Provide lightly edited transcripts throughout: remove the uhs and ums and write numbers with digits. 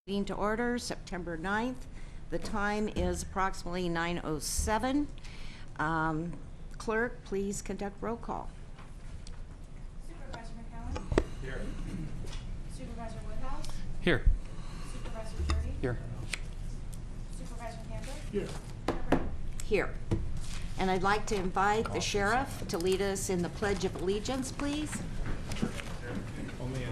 Meeting to order, September 9th. The time is approximately 9:07. Clerk, please conduct roll call. Supervisor McCowan? Here. Supervisor Woodhouse? Here. Supervisor Jurdy? Here. Supervisor Campbell? Here. Here. And I'd like to invite the sheriff to lead us in the Pledge of Allegiance, please. Only in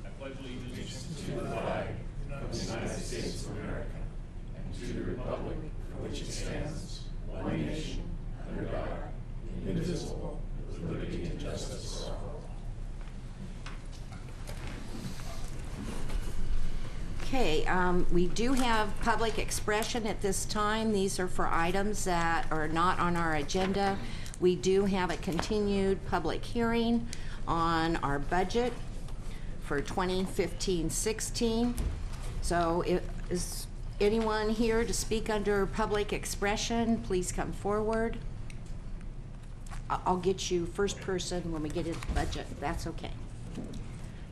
I pledge allegiance to the flag of the United States of America and to the republic for which it stands, one nation, under God, indivisible, with liberty and justice for all. Okay, we do have public expression at this time. These are for items that are not on our agenda. We do have a continued public hearing on our budget for 2015-16. So is anyone here to speak under public expression? Please come forward. I'll get you first person when we get into the budget. That's okay.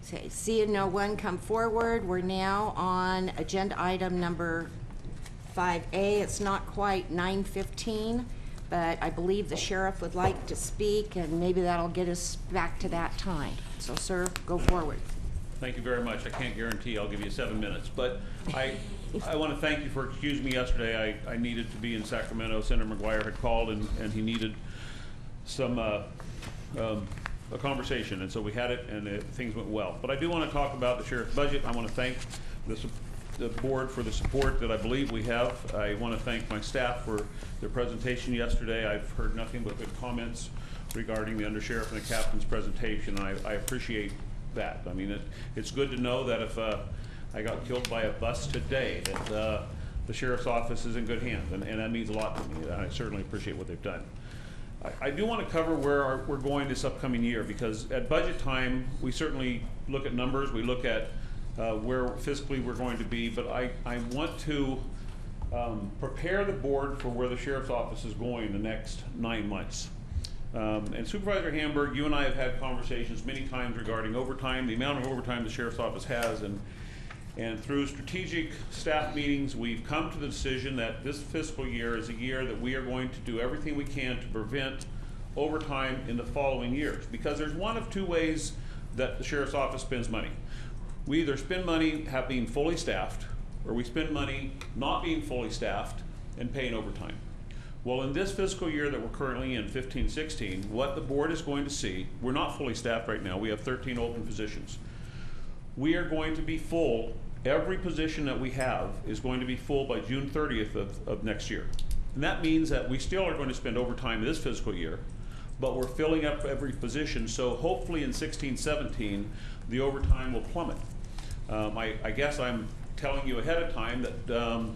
Okay, seeing no one come forward, we're now on agenda item number 5A. It's not quite 9:15, but I believe the sheriff would like to speak, and maybe that'll get us back to that time. So, sir, go forward. Thank you very much. I can't guarantee I'll give you 7 minutes, but I want to thank you for excusing me yesterday. I needed to be in Sacramento. Senator McGuire had called, and he needed some a conversation, and so we had it, and things went well. But I do want to talk about the sheriff's budget. I want to thank the board for the support that I believe we have. I want to thank my staff for their presentation yesterday. I've heard nothing but good comments regarding the undersheriff and the captain's presentation. I appreciate that. I mean, it's good to know that if I got killed by a bus today, that the sheriff's office is in good hands, and that means a lot to me. I certainly appreciate what they've done. I do want to cover where we're going this upcoming year, because at budget time, we certainly look at numbers, we look at where fiscally we're going to be, but I want to prepare the board for where the sheriff's office is going the next 9 months. And Supervisor Hamburg, you and I have had conversations many times regarding overtime, the amount of overtime the sheriff's office has, and through strategic staff meetings, we've come to the decision that this fiscal year is a year that we are going to do everything we can to prevent overtime in the following years. Because there's one of two ways that the sheriff's office spends money. We either spend money being fully staffed, or we spend money not being fully staffed and paying overtime. Well, in this fiscal year that we're currently in, 15-16, what the board is going to see, we're not fully staffed right now. We have 13 open positions. We are going to be full. Every position that we have is going to be full by June 30th of next year. And that means that we still are going to spend overtime this fiscal year, but we're filling up every position. So hopefully in 16-17, the overtime will plummet. I guess I'm telling you ahead of time that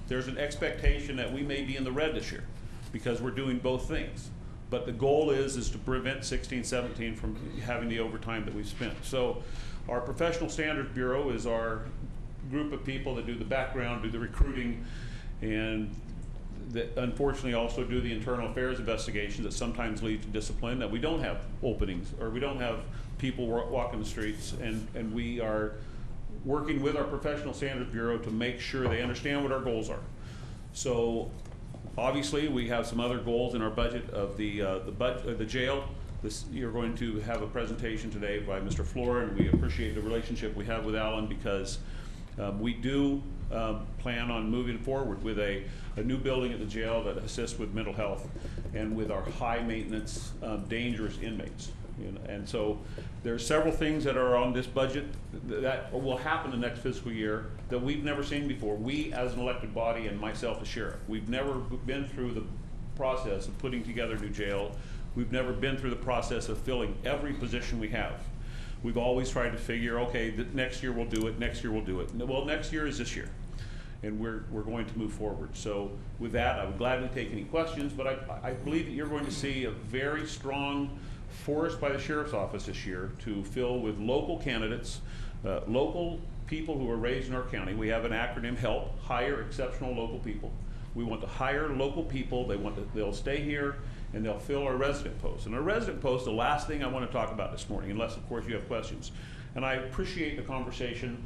there's an expectation that we may be in the red this year, because we're doing both things. But the goal is to prevent 16-17 from having the overtime that we've spent. So our Professional Standards Bureau is our group of people that do the background, do the recruiting, and that unfortunately also do the internal affairs investigations that sometimes lead to discipline, that we don't have openings, or we don't have people walking the streets, and we are working with our Professional Standards Bureau to make sure they understand what our goals are. So obviously we have some other goals in our budget of the jail. You're going to have a presentation today by Mr. Flora, and we appreciate the relationship we have with Alan, because we do plan on moving forward with a new building at the jail that assists with mental health and with our high maintenance, dangerous inmates. And so there's several things that are on this budget that will happen the next fiscal year that we've never seen before. We, as an elected body, and myself as sheriff, we've never been through the process of putting together a new jail. We've never been through the process of filling every position we have. We've always tried to figure, okay, next year we'll do it, next year we'll do it. Well, next year is this year, and we're going to move forward. So with that, I would gladly take any questions, but I believe that you're going to see a very strong force by the sheriff's office this year to fill with local candidates, local people who are raised in our county. We have an acronym, HELP, Hire Exceptional Local People. We want to hire local people. They'll stay here and they'll fill our resident posts. And our resident post, the last thing I want to talk about this morning, unless of course you have questions. And I appreciate the conversation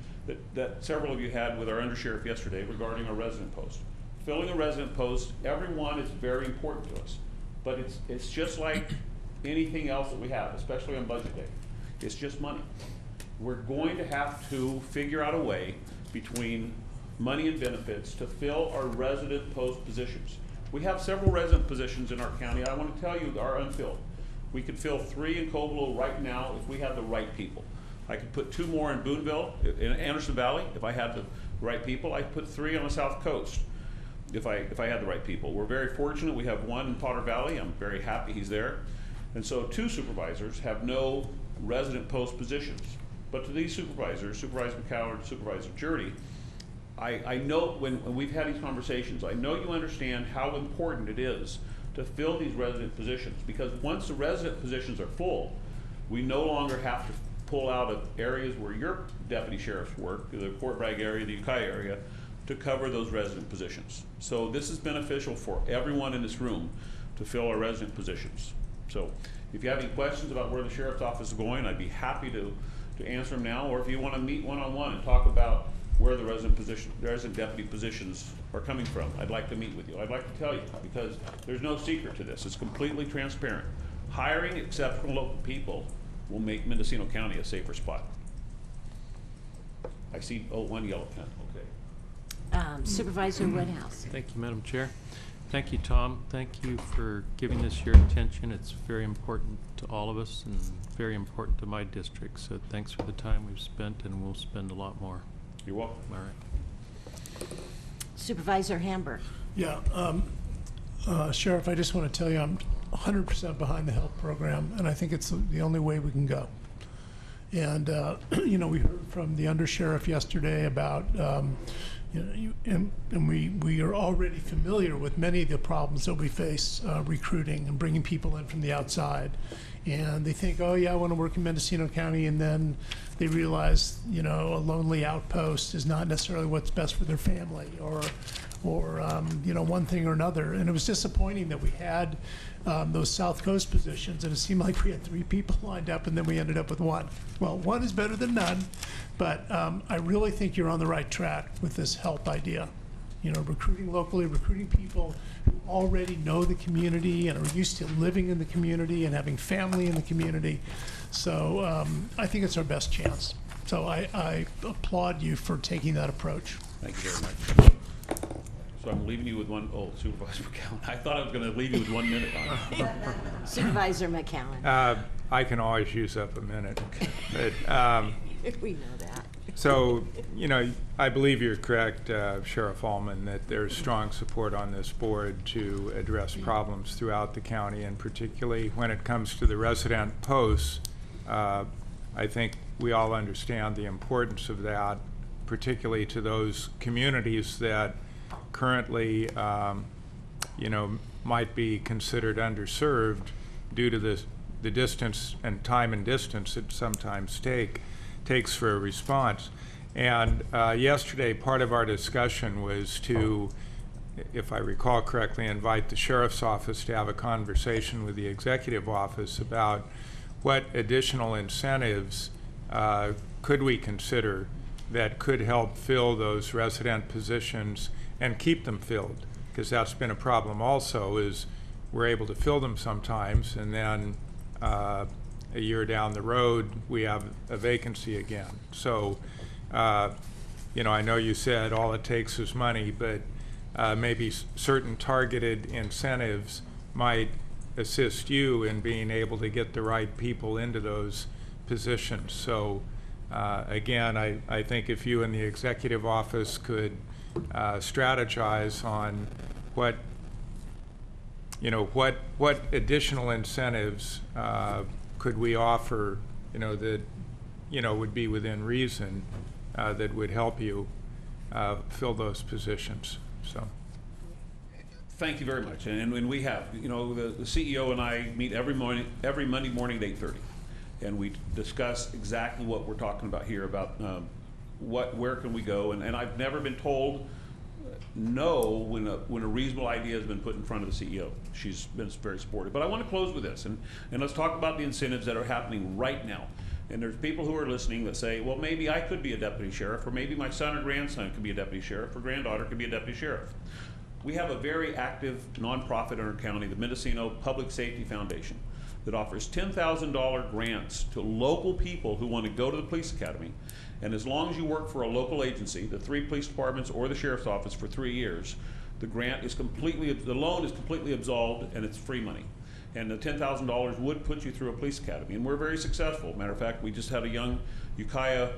that several of you had with our undersheriff yesterday regarding our resident post. Filling a resident post, everyone is very important to us, but it's just like anything else that we have, especially on budget day. It's just money. We're going to have to figure out a way between money and benefits to fill our resident post positions. We have several resident positions in our county. I want to tell you are unfilled. We could fill 3 in Cobolo right now if we had the right people. I could put 2 more in Boonville, in Anderson Valley, if I had the right people. I'd put 3 on the South Coast if I had the right people. We're very fortunate. We have 1 in Potter Valley. I'm very happy he's there. And so 2 supervisors have no resident post positions. But to these supervisors, Supervisor McCallum and Supervisor Jurdy, I know when we've had these conversations, I know you understand how important it is to fill these resident positions, because once the resident positions are full, we no longer have to pull out of areas where your deputy sheriffs work, the Fort Bragg area, the Ukiah area, to cover those resident positions. So this is beneficial for everyone in this room to fill our resident positions. So if you have any questions about where the sheriff's office is going, I'd be happy to answer them now, or if you want to meet one-on-one and talk about where the resident deputy positions are coming from, I'd like to meet with you. I'd like to tell you, because there's no secret to this. It's completely transparent. Hiring exceptional local people will make Mendocino County a safer spot. I see, 1 yellow pen, okay. Supervisor Woodhouse. Thank you, Madam Chair. Thank you, Tom. Thank you for giving this your attention. It's very important to all of us and very important to my district. So thanks for the time we've spent, and we'll spend a lot more. You're welcome. All right. Supervisor Hamburg. Yeah, Sheriff, I just want to tell you I'm 100% behind the health program, and I think it's the only way we can go. And, you know, we heard from the undersheriff yesterday about, you know, and we are already familiar with many of the problems that we face recruiting and bringing people in from the outside. And they think, oh yeah, I want to work in Mendocino County, and then they realize, you know, a lonely outpost is not necessarily what's best for their family, or you know, one thing or another. And it was disappointing that we had those South Coast positions, and it seemed like we had 3 people lined up, and then we ended up with 1. Well, 1 is better than none, but I really think you're on the right track with this help idea. You know, recruiting locally, recruiting people who already know the community and are used to living in the community and having family in the community. So I think it's our best chance. So I applaud you for taking that approach. Thank you very much. So I'm leaving you with Supervisor McCallum. I thought I was going to leave you with 1 minute on it. Supervisor McCallum. I can always use up a minute. But, We know that. so, you know, I believe you're correct, Sheriff Allman, that there's strong support on this board to address problems throughout the county, and particularly when it comes to the resident posts. I think we all understand the importance of that, particularly to those communities that currently, you know, might be considered underserved due to the distance and time and distance it sometimes takes for a response. And yesterday, part of our discussion was to, if I recall correctly, invite the sheriff's office to have a conversation with the executive office about what additional incentives could we consider that could help fill those resident positions and keep them filled, because that's been a problem also, is we're able to fill them sometimes, and then a year down the road we have a vacancy again. So you know, I know you said all it takes is money, but maybe certain targeted incentives might assist you in being able to get the right people into those positions. So again, I think if you and the executive office could strategize on what additional incentives could we offer, you know, that, you know, would be within reason, that would help you fill those positions. So. Thank you very much. And we have, you know, the CEO and I meet every Monday morning at 8:30, and we discuss exactly what we're talking about here about where can we go. And I've never been told know when a reasonable idea has been put in front of the CEO. She's been very supportive. But I want to close with this, and let's talk about the incentives that are happening right now. And there's people who are listening that say, well, maybe I could be a deputy sheriff, or maybe my son or grandson could be a deputy sheriff, or granddaughter could be a deputy sheriff. We have a very active nonprofit in our county, the Mendocino Public Safety Foundation, that offers $10,000 grants to local people who want to go to the police academy. And as long as you work for a local agency, the 3 police departments or the sheriff's office for 3 years, the loan is completely absolved, and it's free money. And the $10,000 would put you through a police academy. And we're very successful. Matter of fact, we just had a young Ukiah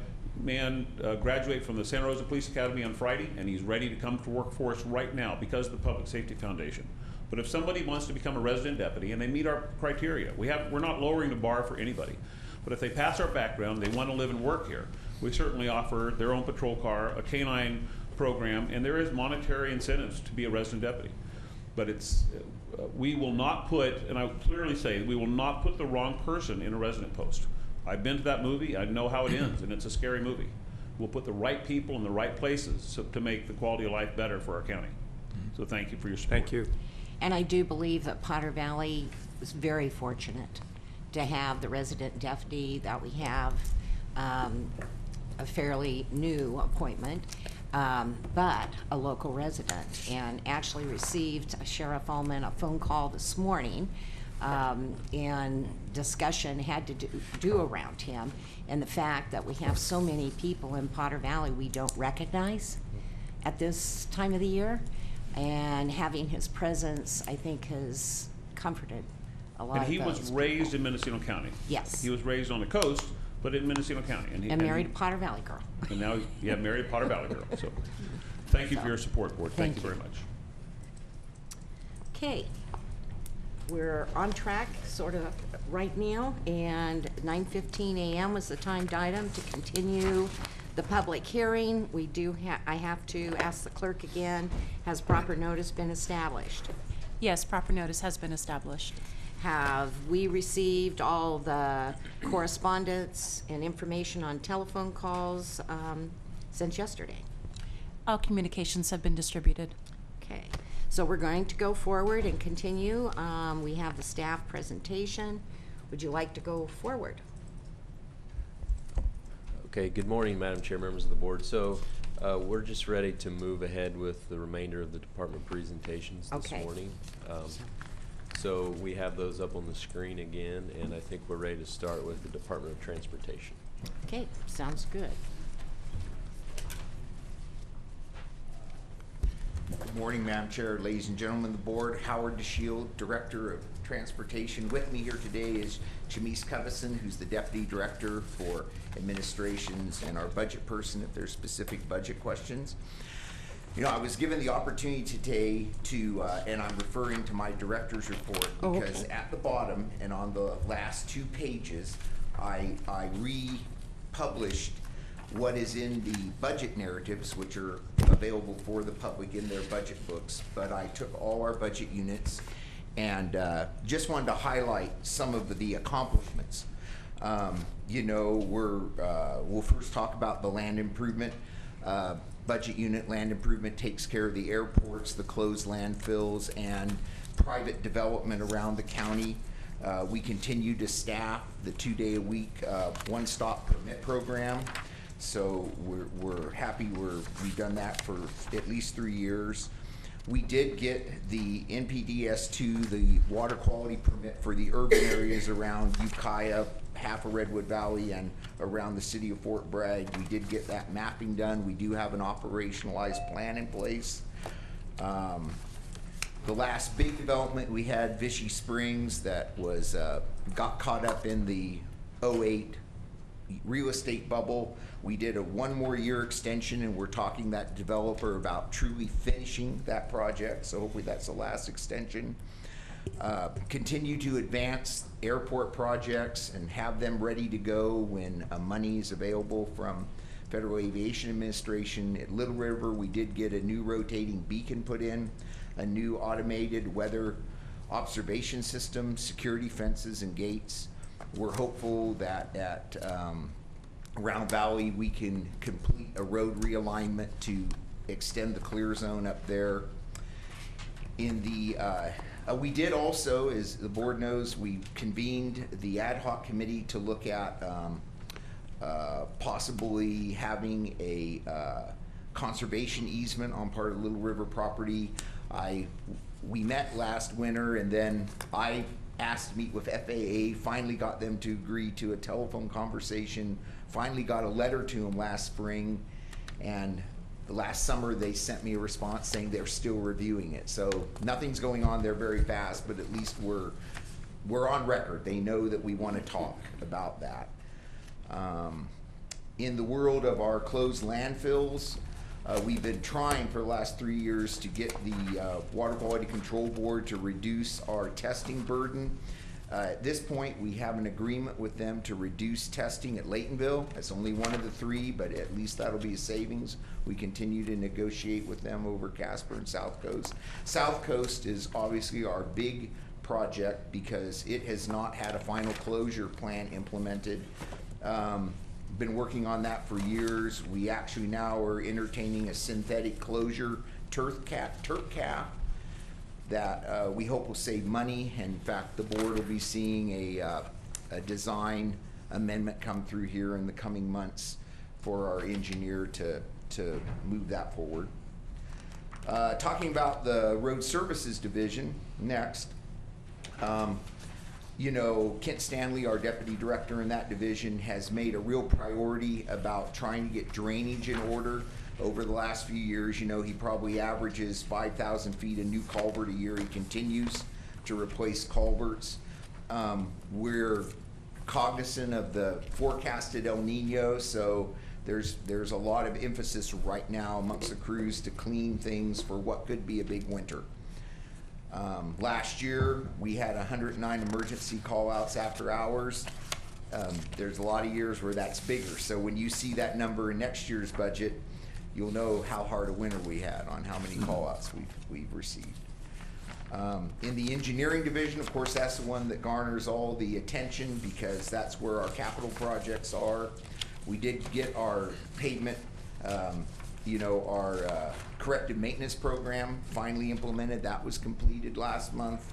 man graduate from the Santa Rosa Police Academy on Friday, and he's ready to come to work for us right now because of the Public Safety Foundation. But if somebody wants to become a resident deputy and they meet our criteria, we're not lowering the bar for anybody. But if they pass our background, they want to live and work here, we certainly offer their own patrol car, a canine program, and there is monetary incentives to be a resident deputy. But we will not put, and I clearly say, we will not put the wrong person in a resident post. I've been to that movie, I know how it ends, and it's a scary movie. We'll put the right people in the right places to make the quality of life better for our county. So thank you for your support. Thank you. And I do believe that Potter Valley is very fortunate to have the resident deputy that we have, a fairly new appointment, but a local resident, and actually received Sheriff Ullman a phone call this morning, and discussion had to do around him, and the fact that we have so many people in Potter Valley we don't recognize at this time of the year, and having his presence, I think, has comforted a lot of those. And he was raised in Mendocino County. Yes. He was raised on the coast, but in Mendocino County. And married a Potter Valley girl. And now, married a Potter Valley girl. So, thank you for your support, Board. Thank you very much. Okay, we're on track sort of right now, and 9:15 a.m. was the timed item to continue the public hearing. We do I have to ask the clerk again, has proper notice been established? Yes, proper notice has been established. Have we received all the correspondence and information on telephone calls since yesterday? All communications have been distributed. Okay, so we're going to go forward and continue. We have the staff presentation. Would you like to go forward? Okay, good morning, Madam Chair, members of the board. So we're just ready to move ahead with the remainder of the department presentations this morning. So we have those up on the screen again, and I think we're ready to start with the Department of Transportation. Okay, sounds good. Good morning, Madam Chair, ladies and gentlemen of the board. Howard DeShield, Director of Transportation. With me here today is Chamise Covison, who's the Deputy Director for Administrations, and our budget person if there's specific budget questions. You know, I was given the opportunity today to, and I'm referring to my director's report, because at the bottom and on the last 2 pages, I republished what is in the budget narratives, which are available for the public in their budget books. But I took all our budget units and just wanted to highlight some of the accomplishments. You know, we'll first talk about the land improvement. Budget unit land improvement takes care of the airports, the closed landfills, and private development around the county. We continue to staff the 2-day-a-week one-stop permit program. So we're happy we've done that for at least 3 years. We did get the NPDS2, the water quality permit for the urban areas around Ukiah, half of Redwood Valley, and around the city of Fort Bragg. We did get that mapping done. We do have an operationalized plan in place. The last big development we had, Vichy Springs, that was got caught up in the 08 real estate bubble. We did a 1 more year extension, and we're talking that developer about truly finishing that project. So hopefully that's the last extension. Continue to advance airport projects and have them ready to go when money is available from Federal Aviation Administration. At Little River, we did get a new rotating beacon put in, a new automated weather observation system, security fences and gates. We're hopeful that at Round Valley we can complete a road realignment to extend the clear zone up there. In the, we did also, as the board knows, we convened the ad hoc committee to look at possibly having a conservation easement on part of Little River property. We met last winter, and then I asked to meet with FAA, finally got them to agree to a telephone conversation, finally got a letter to them last spring, and last summer they sent me a response saying they're still reviewing it. So nothing's going on there very fast, but at least we're on record. They know that we want to talk about that. In the world of our closed landfills, we've been trying for the last 3 years to get the Water Quality Control Board to reduce our testing burden. At this point, we have an agreement with them to reduce testing at Laytonville. That's only one of the 3, but at least that'll be a savings. We continue to negotiate with them over Casper and South Coast. South Coast is obviously our big project because it has not had a final closure plan implemented. Been working on that for years. We actually now are entertaining a synthetic closure turf cap that we hope will save money. In fact, the board will be seeing a design amendment come through here in the coming months for our engineer to move that forward. Talking about the Road Services Division next. You know, Kent Stanley, our deputy director in that division, has made a real priority about trying to get drainage in order over the last few years. You know, he probably averages 5,000 feet of new culvert a year. He continues to replace culverts. We're cognizant of the forecasted El Nino, so there's a lot of emphasis right now amongst the crews to clean things for what could be a big winter. Last year, we had 109 emergency call-outs after hours. There's a lot of years where that's bigger. So when you see that number in next year's budget, you'll know how hard a winter we had on how many call-outs we've received. In the engineering division, of course, that's the one that garners all the attention because that's where our capital projects are. We did get our pavement, our corrective maintenance program finally implemented. That was completed last month.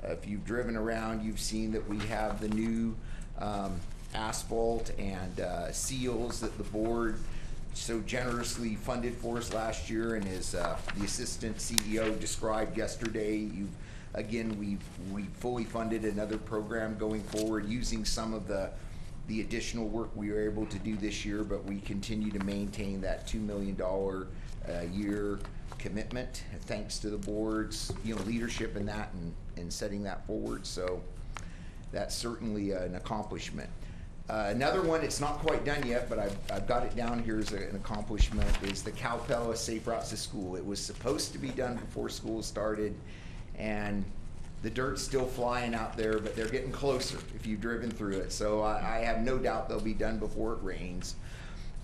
If you've driven around, you've seen that we have the new asphalt and seals that the board so generously funded for us last year, and as the assistant CEO described yesterday, we've fully funded another program going forward using some of the additional work we were able to do this year, but we continue to maintain that $2 million a year commitment, thanks to the board's leadership in that and setting that forward. So that's certainly an accomplishment. Another one, it's not quite done yet, but I've got it down here as an accomplishment, is the Calpella Safe Routes to School. It was supposed to be done before school started, and the dirt's still flying out there, but they're getting closer if you've driven through it. So I have no doubt they'll be done before it rains.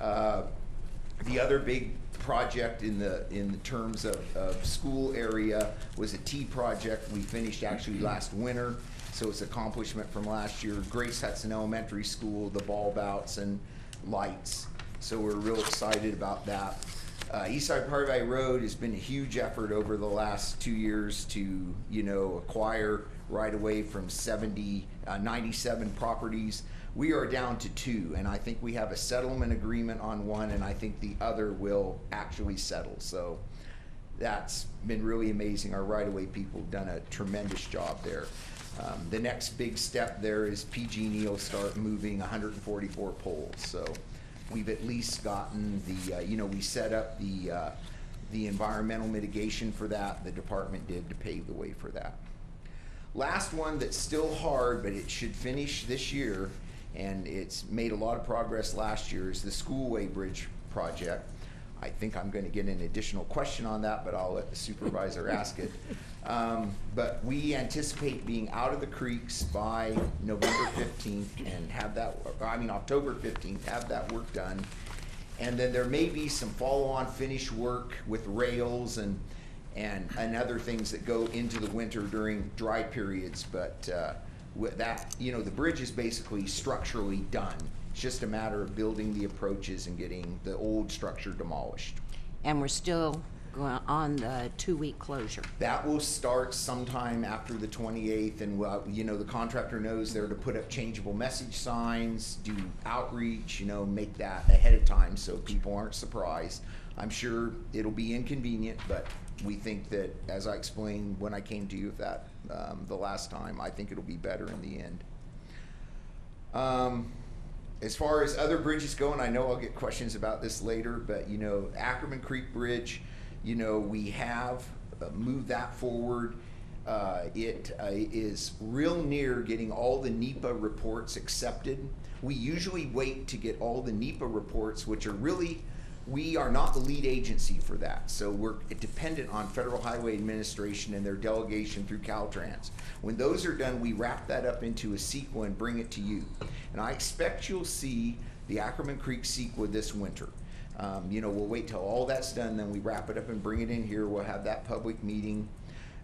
The other big project in terms of school area was a T project we finished actually last winter. So it's an accomplishment from last year. Grace Hudson Elementary School, the ball bouts and lights. So we're real excited about that. Eastside Parvay Road has been a huge effort over the last 2 years to, acquire right away from 97 properties. We are down to 2, and I think we have a settlement agreement on one, and I think the other will actually settle. So that's been really amazing. Our right-of-way people have done a tremendous job there. The next big step there is PG&E will start moving 144 poles. So we've at least gotten the, we set up the environmental mitigation for that. The department did to pave the way for that. Last one that's still hard, but it should finish this year, and it's made a lot of progress last year, is the Schoolway Bridge project. I think I'm going to get an additional question on that, but I'll let the supervisor ask it. But we anticipate being out of the creeks by November 15th and have that, October 15th, have that work done. And then there may be some follow-on finish work with rails and other things that go into the winter during dry periods. But with that, the bridge is basically structurally done. It's just a matter of building the approaches and getting the old structure demolished. and we're still on the 2-week closure. That will start sometime after the 28th, and you know, the contractor knows they're to put up changeable message signs, do outreach, you know, make that ahead of time so people aren't surprised. I'm sure it'll be inconvenient, but we think that, as I explained when I came to you with that the last time, I think it'll be better in the end. As far as other bridges go, and I know I'll get questions about this later, but you know, Ackerman Creek Bridge, you know, we have moved that forward. It is real near getting all the NEPA reports accepted. We usually wait to get all the NEPA reports, which are really, we are not the lead agency for that. So we're dependent on Federal Highway Administration and their delegation through Caltrans. When those are done, we wrap that up into a CEQA and bring it to you. And I expect you'll see the Ackerman Creek CEQA this winter. You know, we'll wait till all that's done, then we wrap it up and bring it in here. We'll have that public meeting.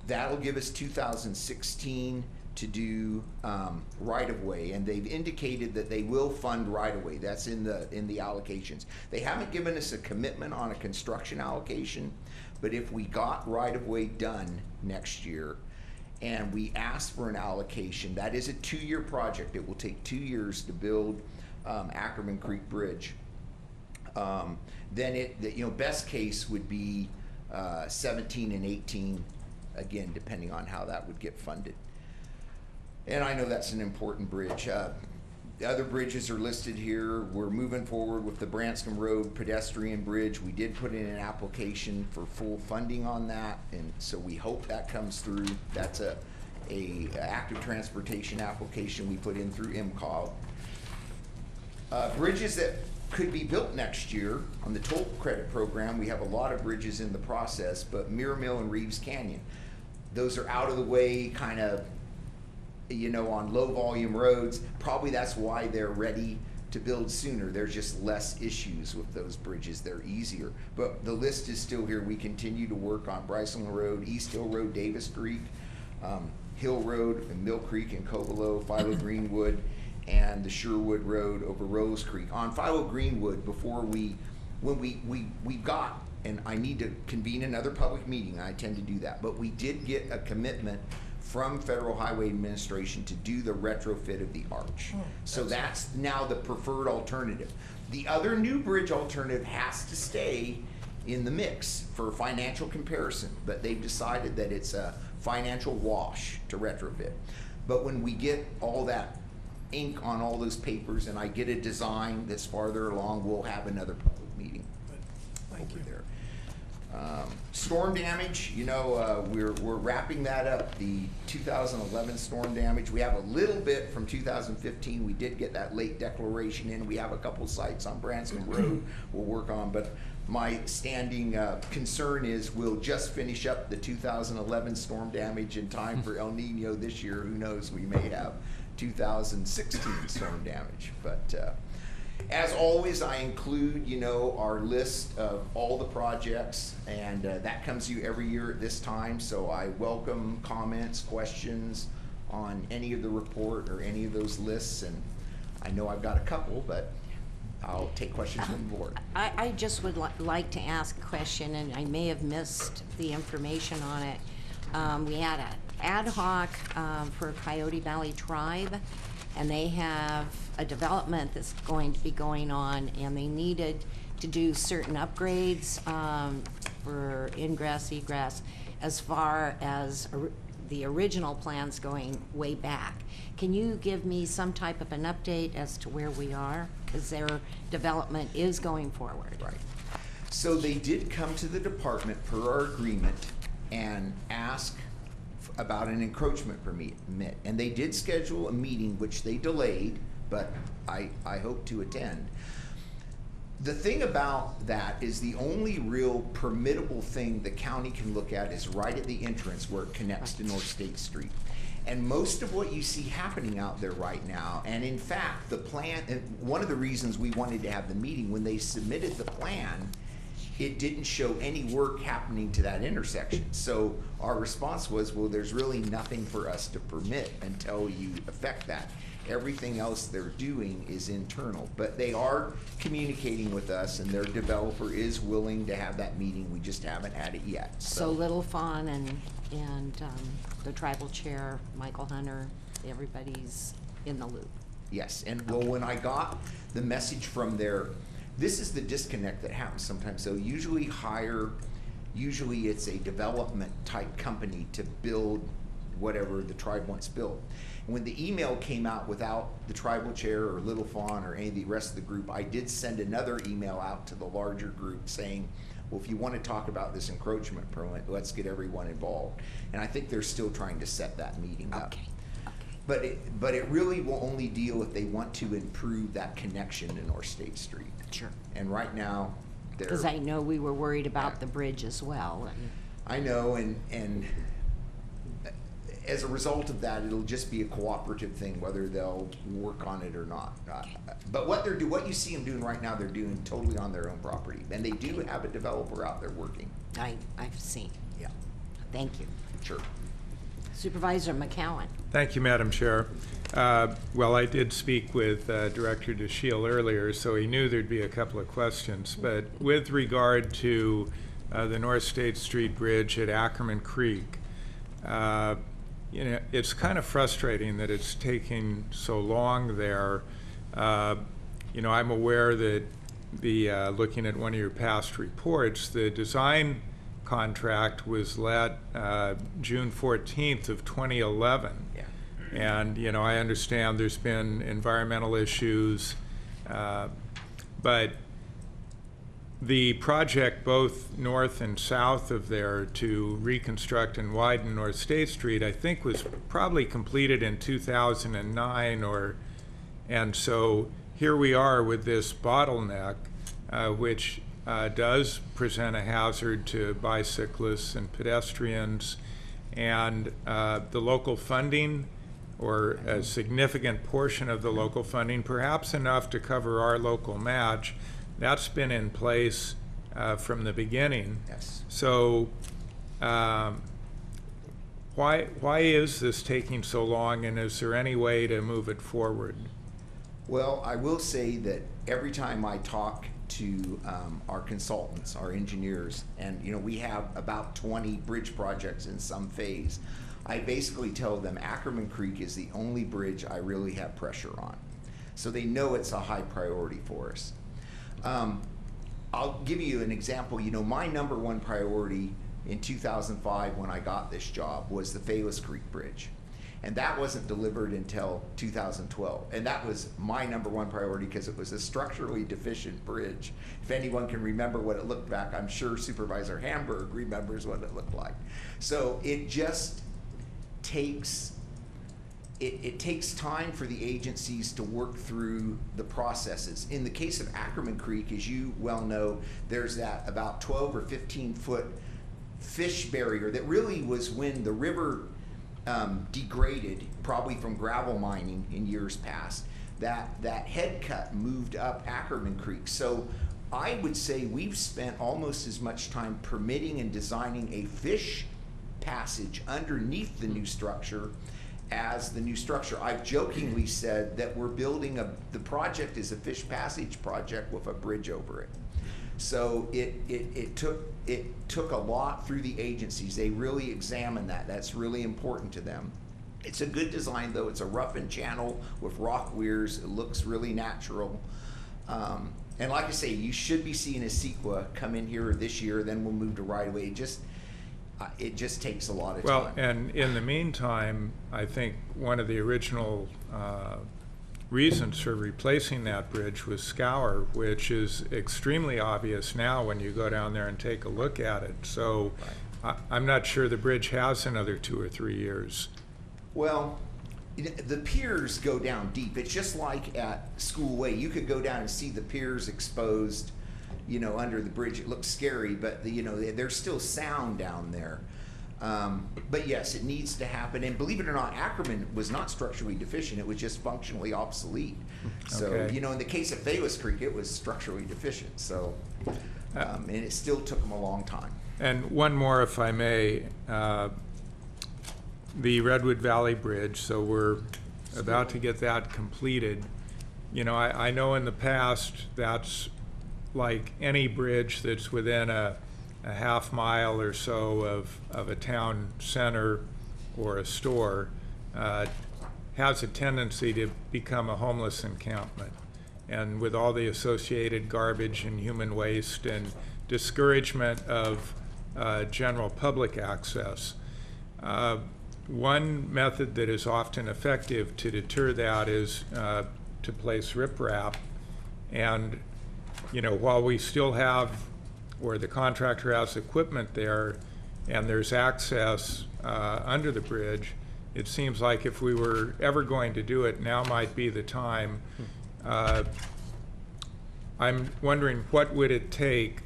That'll give us 2016 to do right-of-way, and they've indicated that they will fund right-of-way. That's in the allocations. They haven't given us a commitment on a construction allocation, but if we got right-of-way done next year and we ask for an allocation, that is a 2-year project. It will take 2 years to build Ackerman Creek Bridge. Then you know, best case would be 17 and 18, again, depending on how that would get funded. And I know that's an important bridge. The other bridges are listed here. We're moving forward with the Branscombe Road pedestrian bridge. We did put in an application for full funding on that, and so we hope that comes through. That's a active transportation application we put in through MCOG. Bridges that could be built next year on the toll credit program. We have a lot of bridges in the process, but Mirror Mill and Reeves Canyon, those are out of the way, kind of, you know, on low volume roads. Probably that's why they're ready to build sooner. There's just less issues with those bridges. They're easier. But the list is still here. We continue to work on Bryceland Road, East Hill Road, Davis Creek, Hill Road, and Mill Creek and Covelo, Philo Greenwood, and the Sherwood Road over Rose Creek. On Philo Greenwood, before we got, and I need to convene another public meeting, I tend to do that, but we did get a commitment from Federal Highway Administration to do the retrofit of the arch. So that's now the preferred alternative. The other new bridge alternative has to stay in the mix for financial comparison, but they've decided that it's a financial wash to retrofit. But when we get all that ink on all those papers and I get a design that's farther along, we'll have another public meeting over there. Storm damage, you know, we're wrapping that up, the 2011 storm damage. We have a little bit from 2015. We did get that late declaration in. We have a couple sites on Branscombe Road we'll work on, but my standing concern is we'll just finish up the 2011 storm damage in time for El Nino this year. Who knows, we may have 2016 storm damage. But as always, I include, you know, our list of all the projects, and that comes to you every year at this time. So I welcome comments, questions on any of the report or any of those lists. And I know I've got a couple, but I'll take questions from the board. I just would like to ask a question, and I may have missed the information on it. We had an ad hoc for Coyote Valley Tribe, and they have a development that's going to be going on, and they needed to do certain upgrades for ingress, egress, as far as the original plans going way back. Can you give me some type of an update as to where we are? Because their development is going forward. Right. So they did come to the department per our agreement and ask about an encroachment permit, and they did schedule a meeting, which they delayed, but I hope to attend. The thing about that is the only real permittable thing the county can look at is right at the entrance where it connects to North State Street. And most of what you see happening out there right now, and in fact, the plan, one of the reasons we wanted to have the meeting, when they submitted the plan, it didn't show any work happening to that intersection. So our response was, well, there's really nothing for us to permit until you affect that. Everything else they're doing is internal, but they are communicating with us, and their developer is willing to have that meeting. We just haven't had it yet. So Little Fawn and the tribal chair, Michael Hunter, everybody's in the loop. Yes, and well, when I got the message from this is the disconnect that happens sometimes. So usually it's a development type company to build whatever the tribe wants built. And when the email came out without the tribal chair or Little Fawn or any of the rest of the group, I did send another email out to the larger group saying, well, if you want to talk about this encroachment permit, let's get everyone involved. And I think they're still trying to set that meeting up. Okay. But it really will only deal if they want to improve that connection to North State Street. Sure. And right now, they're. Because I know we were worried about the bridge as well. I know, and as a result of that, it'll just be a cooperative thing, whether they'll work on it or not. But what you see them doing right now, they're doing totally on their own property. And they do have a developer out there working. I've seen. Yeah. Thank you. Sure. Supervisor McCowan. Thank you, Madam Chair. Well, I did speak with Director DeShiel earlier, so he knew there'd be a couple of questions. But with regard to the North State Street Bridge at Ackerman Creek, it's kind of frustrating that it's taking so long there. I'm aware that looking at one of your past reports, the design contract was let June 14th of 2011. Yeah. And, I understand there's been environmental issues, but the project both north and south of there to reconstruct and widen North State Street, I think, was probably completed in 2009 and so here we are with this bottleneck, which does present a hazard to bicyclists and pedestrians, and the local funding, or a significant portion of the local funding, perhaps enough to cover our local match, that's been in place from the beginning. Yes. So why is this taking so long, and is there any way to move it forward? Well, I will say that every time I talk to our consultants, our engineers, and we have about 20 bridge projects in some phase, I basically tell them Ackerman Creek is the only bridge I really have pressure on. So they know it's a high priority for us. I'll give you an example. My number one priority in 2005 when I got this job was the Faylis Creek Bridge. And that wasn't delivered until 2012. And that was my number one priority because it was a structurally deficient bridge. If anyone can remember what it looked back, I'm sure Supervisor Hamburg remembers what it looked like. So it just takes, it takes time for the agencies to work through the processes. In the case of Ackerman Creek, as you well know, there's that about 12 or 15 foot fish barrier that really was when the river degraded, probably from gravel mining in years past. That head cut moved up Ackerman Creek. So I would say we've spent almost as much time permitting and designing a fish passage underneath the new structure as the new structure. I've jokingly said that we're building the project is a fish passage project with a bridge over it. So it took a lot through the agencies. They really examined that. That's really important to them. It's a good design, though. It's a roughened channel with rock weirs. It looks really natural. And like I say, you should be seeing a CEQA come in here this year. Then we'll move to right-of-way. It just takes a lot of time. Well, and in the meantime, I think one of the original reasons for replacing that bridge was scour, which is extremely obvious now when you go down there and take a look at it. So I'm not sure the bridge has another 2 or 3 years. Well, the piers go down deep. It's just like at School Way. You could go down and see the piers exposed, under the bridge. It looks scary, but there's still sound down there. But yes, it needs to happen. And believe it or not, Ackerman was not structurally deficient. It was just functionally obsolete. So, Okay. in the case of Faylis Creek, it was structurally deficient. So, and it still took them a long time. And one more, if I may. The Redwood Valley Bridge, so we're about to get that completed. You know, I know in the past, that's like any bridge that's within a half mile or so of a town center or a store, has a tendency to become a homeless encampment. And with all the associated garbage and human waste and discouragement of general public access. One method that is often effective to deter that is to place riprap. And, you know, while we still have, or the contractor has equipment there, and there's access under the bridge, it seems like if we were ever going to do it, now might be the time. I'm wondering, what would it take?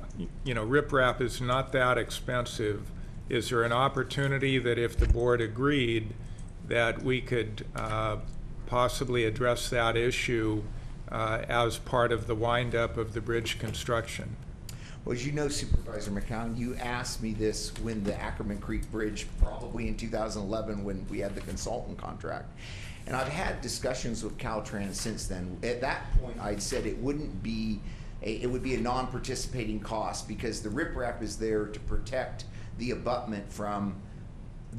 You know, riprap is not that expensive. Is there an opportunity that if the board agreed that we could possibly address that issue as part of the wind-up of the bridge construction? Well, as you know, Supervisor McCown, you asked me this when the Ackerman Creek Bridge, probably in 2011 when we had the consultant contract. And I've had discussions with Caltrans since then. At that point, I'd said it wouldn't be, it would be a non-participating cost because the riprap is there to protect the abutment from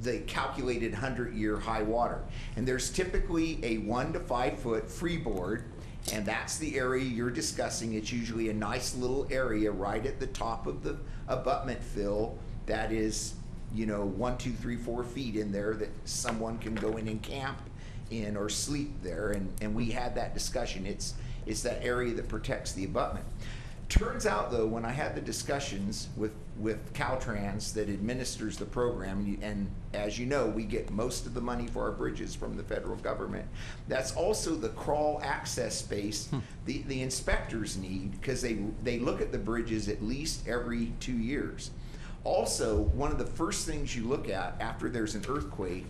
the calculated 100-year high water. And there's typically a 1 to 5 foot freeboard, and that's the area you're discussing. It's usually a nice little area right at the top of the abutment fill that is, you know, 1, 2, 3, 4 feet in there that someone can go in and camp in or sleep there. And we had that discussion. It's that area that protects the abutment. Turns out, though, when I had the discussions with Caltrans that administers the program, and as you know, we get most of the money for our bridges from the federal government, that's also the crawl access space the inspectors need, because they look at the bridges at least every 2 years. Also, one of the first things you look at after there's an earthquake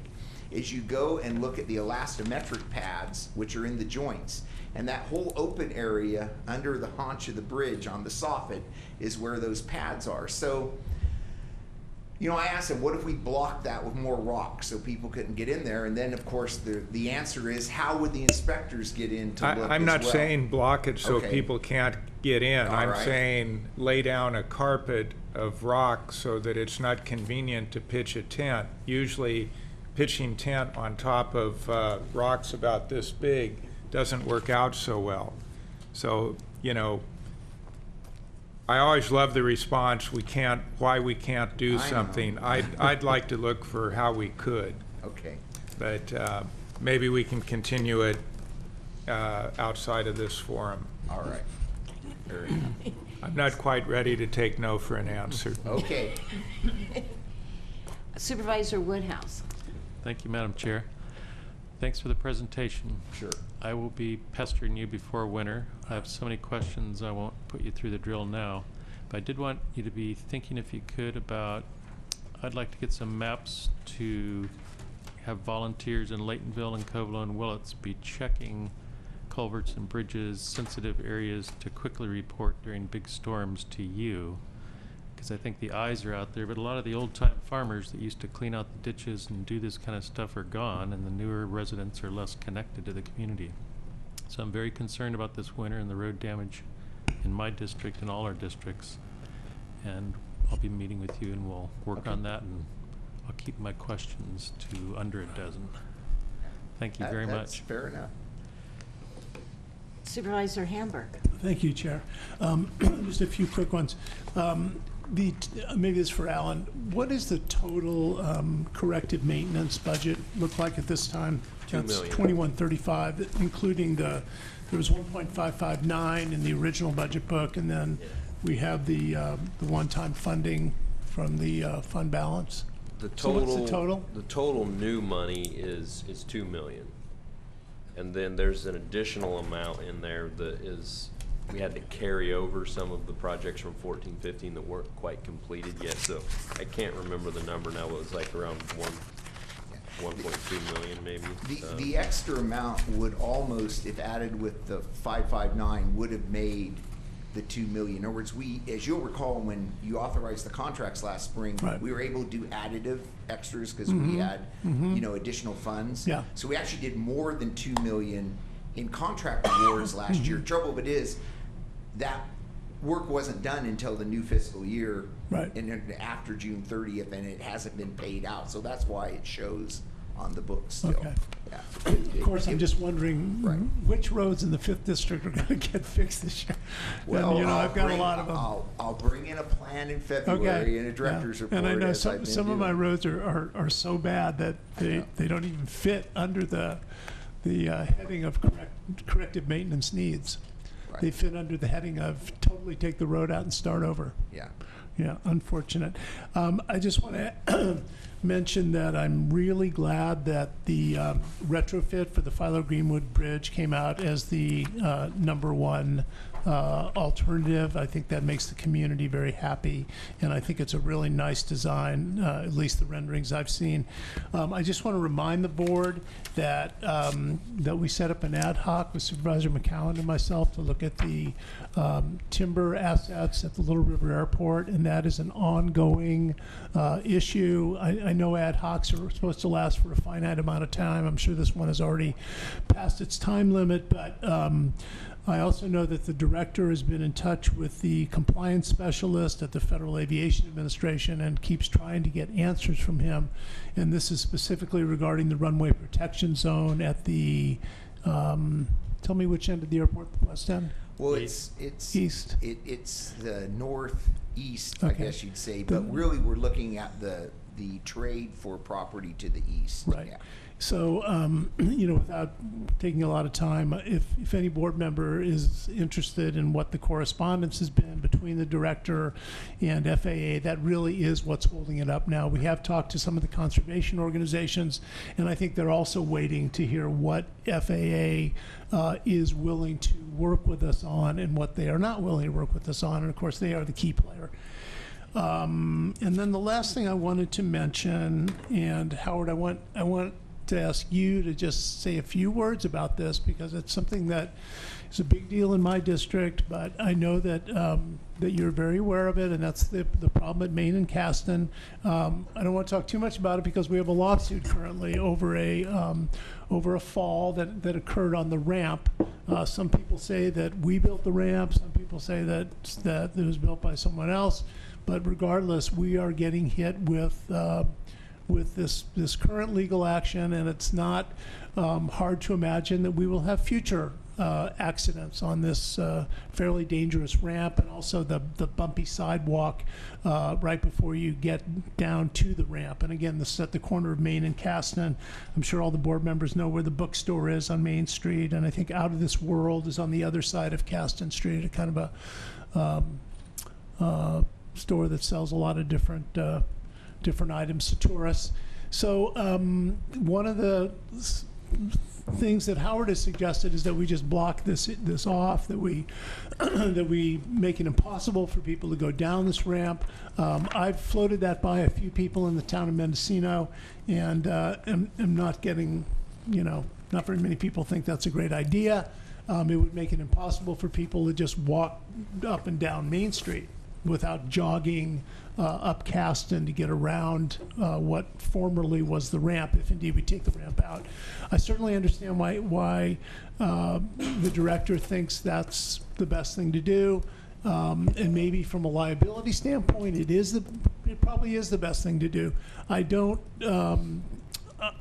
is you go and look at the elastometric pads, which are in the joints. And that whole open area under the haunch of the bridge on the soffit is where those pads are. So, you know, I asked them, what if we blocked that with more rock so people couldn't get in there? And then, of course, the answer is, how would the inspectors get in to look I'm as not well? saying block it so Okay. people can't get in. All I'm right. saying lay down a carpet of rock so that it's not convenient to pitch a tent. Usually pitching tent on top of rocks about this big doesn't work out so well. So, you know, I always love the response, why we can't do I know. something. I'd like to look for how we could, Okay. but maybe we can continue it outside of this forum. All right. Fair enough. I'm not quite ready to take no for an answer. Okay. Supervisor Woodhouse. Thank you, Madam Chair. Thanks for the presentation. Sure. I will be pestering you before winter. I have so many questions, I won't put you through the drill now. But I did want you to be thinking, if you could, about, I'd like to get some maps to have volunteers in Laytonville and Covelo and Willits be checking culverts and bridges, sensitive areas, to quickly report during big storms to you. Because I think the eyes are out there, but a lot of the old-time farmers that used to clean out the ditches and do this kind of stuff are gone, and the newer residents are less connected to the community. So I'm very concerned about this winter and the road damage in my district and all our districts. And I'll be meeting with you, and we'll work on that, and I'll keep my questions to under a dozen. Thank you very That's much. fair enough. Supervisor Hamburg. Thank you, Chair. Just a few quick ones. Maybe this is for Alan. What is the total corrective maintenance budget look like at this time? $2 That's million. 2135, including there was 1.559 in the original budget book, and then we have the one-time funding from the fund balance. The So what's the total? The total new money is $2 million. And then there's an additional amount in there that is, we had to carry over some of the projects from 14-15 that weren't quite completed yet. So I can't remember the number now. It was like around 1.2 million maybe. The extra amount would almost, if added with the 559, would have made the 2 million. In other words, we, as you'll recall, when you authorized the contracts last spring, Right. we were able to do additive extras because we had, you know, additional funds. Yeah. So we actually did more than 2 million in contract awards last year. Trouble of it is that work wasn't done until the new fiscal year, Right. and then after June 30th, and it hasn't been paid out. So that's why it shows on the books still. Okay. Yeah. Of course, I'm just wondering Right. which roads in the 5th District are going to get fixed this year. Well, And, you know, I'll I've got bring- a lot of them. I'll bring in a plan in February Okay. and a director's Yeah. report. And I know as I've been some of my doing. roads are so bad that they don't even fit under the heading of corrective maintenance needs. Right. They fit under the heading of totally take the road out and start over. Yeah. Yeah, unfortunate. I just want to mention that I'm really glad that the retrofit for the Philo Greenwood Bridge came out as the #1 alternative. I think that makes the community very happy, and I think it's a really nice design, at least the renderings I've seen. I just want to remind the board that that we set up an ad hoc with Supervisor McCowan and myself to look at the timber assets at the Little River Airport, and that is an ongoing issue. I know ad hocs are supposed to last for a finite amount of time. I'm sure this one has already passed its time limit, but I also know that the director has been in touch with the compliance specialist at the Federal Aviation Administration and keeps trying to get answers from him. And this is specifically regarding the runway protection zone at the, tell me which end of the airport, the west end? Well, it's East. It's the northeast, I Okay. guess you'd say, but really we're looking at the trade for property to the east. Right. Yeah. So, you know, without taking a lot of time, if any board member is interested in what the correspondence has been between the director and FAA, that really is what's holding it up now. We have talked to some of the conservation organizations, and I think they're also waiting to hear what FAA is willing to work with us on and what they are not willing to work with us on. And of course, they are the key player. And then the last thing I wanted to mention, and Howard, I want to ask you to just say a few words about this because it's something that is a big deal in my district, but I know that that you're very aware of it, and that's the problem at Maine and Caston. I don't want to talk too much about it because we have a lawsuit currently over a fall that occurred on the ramp. Some people say that we built the ramp. Some people say that it was built by someone else. But regardless, we are getting hit with this current legal action, and it's not hard to imagine that we will have future accidents on this fairly dangerous ramp, and also the bumpy sidewalk right before you get down to the ramp. And again, this is at the corner of Main and Caston. I'm sure all the board members know where the bookstore is on Main Street, and I think Out of This World is on the other side of Caston Street, a kind of a store that sells a lot of different items to tourists. So one of the things that Howard has suggested is that we just block this off, that we that we make it impossible for people to go down this ramp. I've floated that by a few people in the town of Mendocino, and am not getting, you know, not very many people think that's a great idea. It would make it impossible for people to just walk up and down Main Street without jogging up Caston to get around what formerly was the ramp, if indeed we take the ramp out. I certainly understand why the director thinks that's the best thing to do, and maybe from a liability standpoint, it probably is the best thing to do.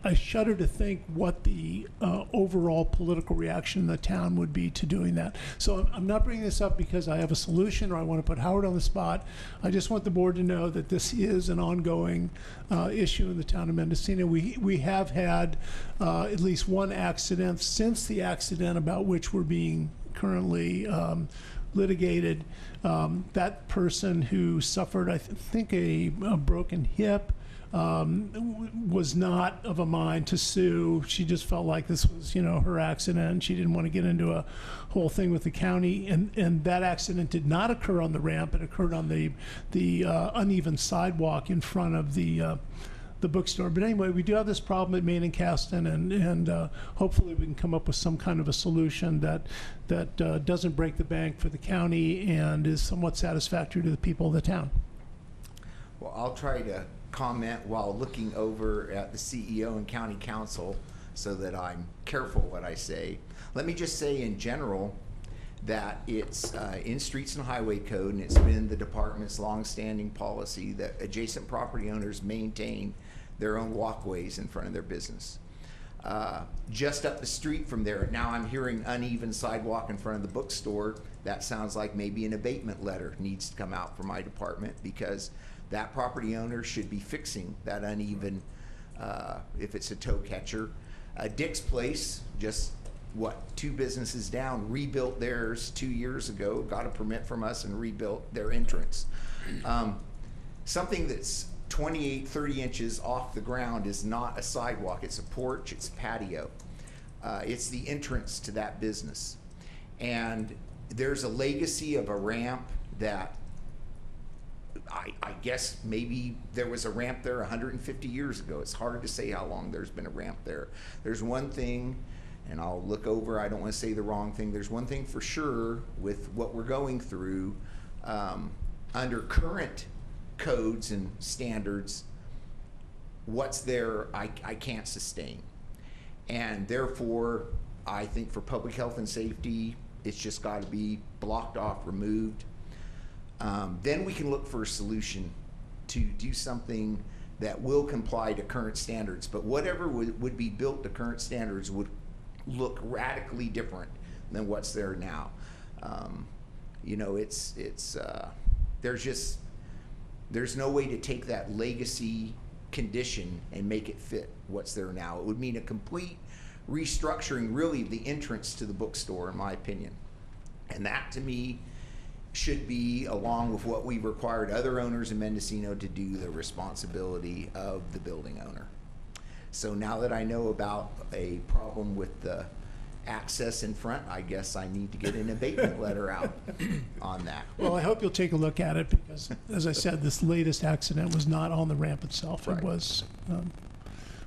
I shudder to think what the overall political reaction in the town would be to doing that. So I'm not bringing this up because I have a solution or I want to put Howard on the spot. I just want the board to know that this is an ongoing issue in the town of Mendocino. We have had at least one accident since the accident about which we're being currently litigated. That person who suffered, I think, a broken hip, was not of a mind to sue. She just felt like this was, you know, her accident, and she didn't want to get into a whole thing with the county. And that accident did not occur on the ramp. It occurred on the uneven sidewalk in front of the the bookstore. But anyway, we do have this problem at Main and Caston, and hopefully we can come up with some kind of a solution that doesn't break the bank for the county and is somewhat satisfactory to the people of the town. Well, I'll try to comment while looking over at the CEO and county council so that I'm careful what I say. Let me just say in general that it's in Streets and Highway Code, and it's been the department's longstanding policy that adjacent property owners maintain their own walkways in front of their business. Just up the street from there, now I'm hearing uneven sidewalk in front of the bookstore. That sounds like maybe an abatement letter needs to come out from my department, because that property owner should be fixing that uneven, if it's a toe catcher. Dick's Place, just what, 2 businesses down, rebuilt theirs 2 years ago, got a permit from us and rebuilt their entrance. Something that's 28, 30 inches off the ground is not a sidewalk, it's a porch, it's patio. It's the entrance to that business. And there's a legacy of a ramp that I guess maybe there was a ramp there 150 years ago. It's hard to say how long there's been a ramp there. There's one thing, and I'll look over, I don't want to say the wrong thing, there's one thing for sure with what we're going through, under current codes and standards, what's there I can't sustain. And therefore, I think for public health and safety, it's just got to be blocked off, removed. Then we can look for a solution to do something that will comply to current standards. But whatever would be built to current standards would look radically different than what's there now. You know, there's no way to take that legacy condition and make it fit what's there now. It would mean a complete restructuring, really, of the entrance to the bookstore, in my opinion. And that, to me, should be, along with what we required other owners in Mendocino to do, the responsibility of the building owner. So now that I know about a problem with the access in front, I guess I need to get an abatement letter out on that. Well, I hope you'll take a look at it, because, as I said, this latest accident was not on the ramp itself. Right. It was,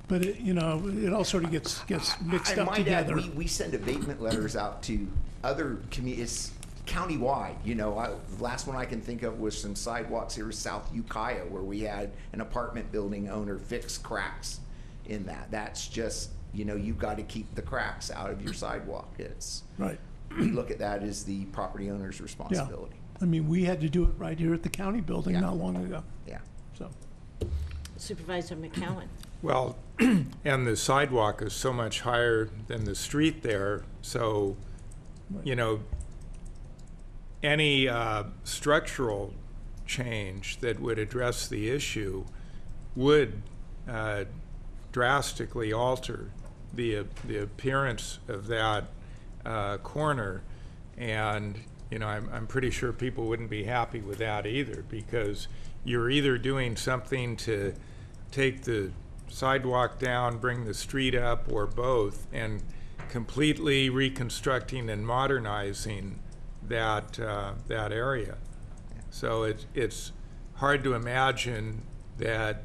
but it, you know, it all sort of gets mixed up together. We send abatement letters out to other communities, countywide. You know, the last one I can think of was some sidewalks here in South Ukiah, where we had an apartment building owner fix cracks in that. That's just, you know, you've got to keep the cracks out of your sidewalk. It's Right. We look at that as the property owner's responsibility. I mean, we had to do it right here at the county building Yeah. not long ago. Yeah. So, Supervisor McCowan. Well, and the sidewalk is so much higher than the street there, so, you know, any structural change that would address the issue would drastically alter the appearance of that corner. And, you know, I'm pretty sure people wouldn't be happy with that either, because you're either doing something to take the sidewalk down, bring the street up, or both, and completely reconstructing and modernizing that area. So it's hard to imagine that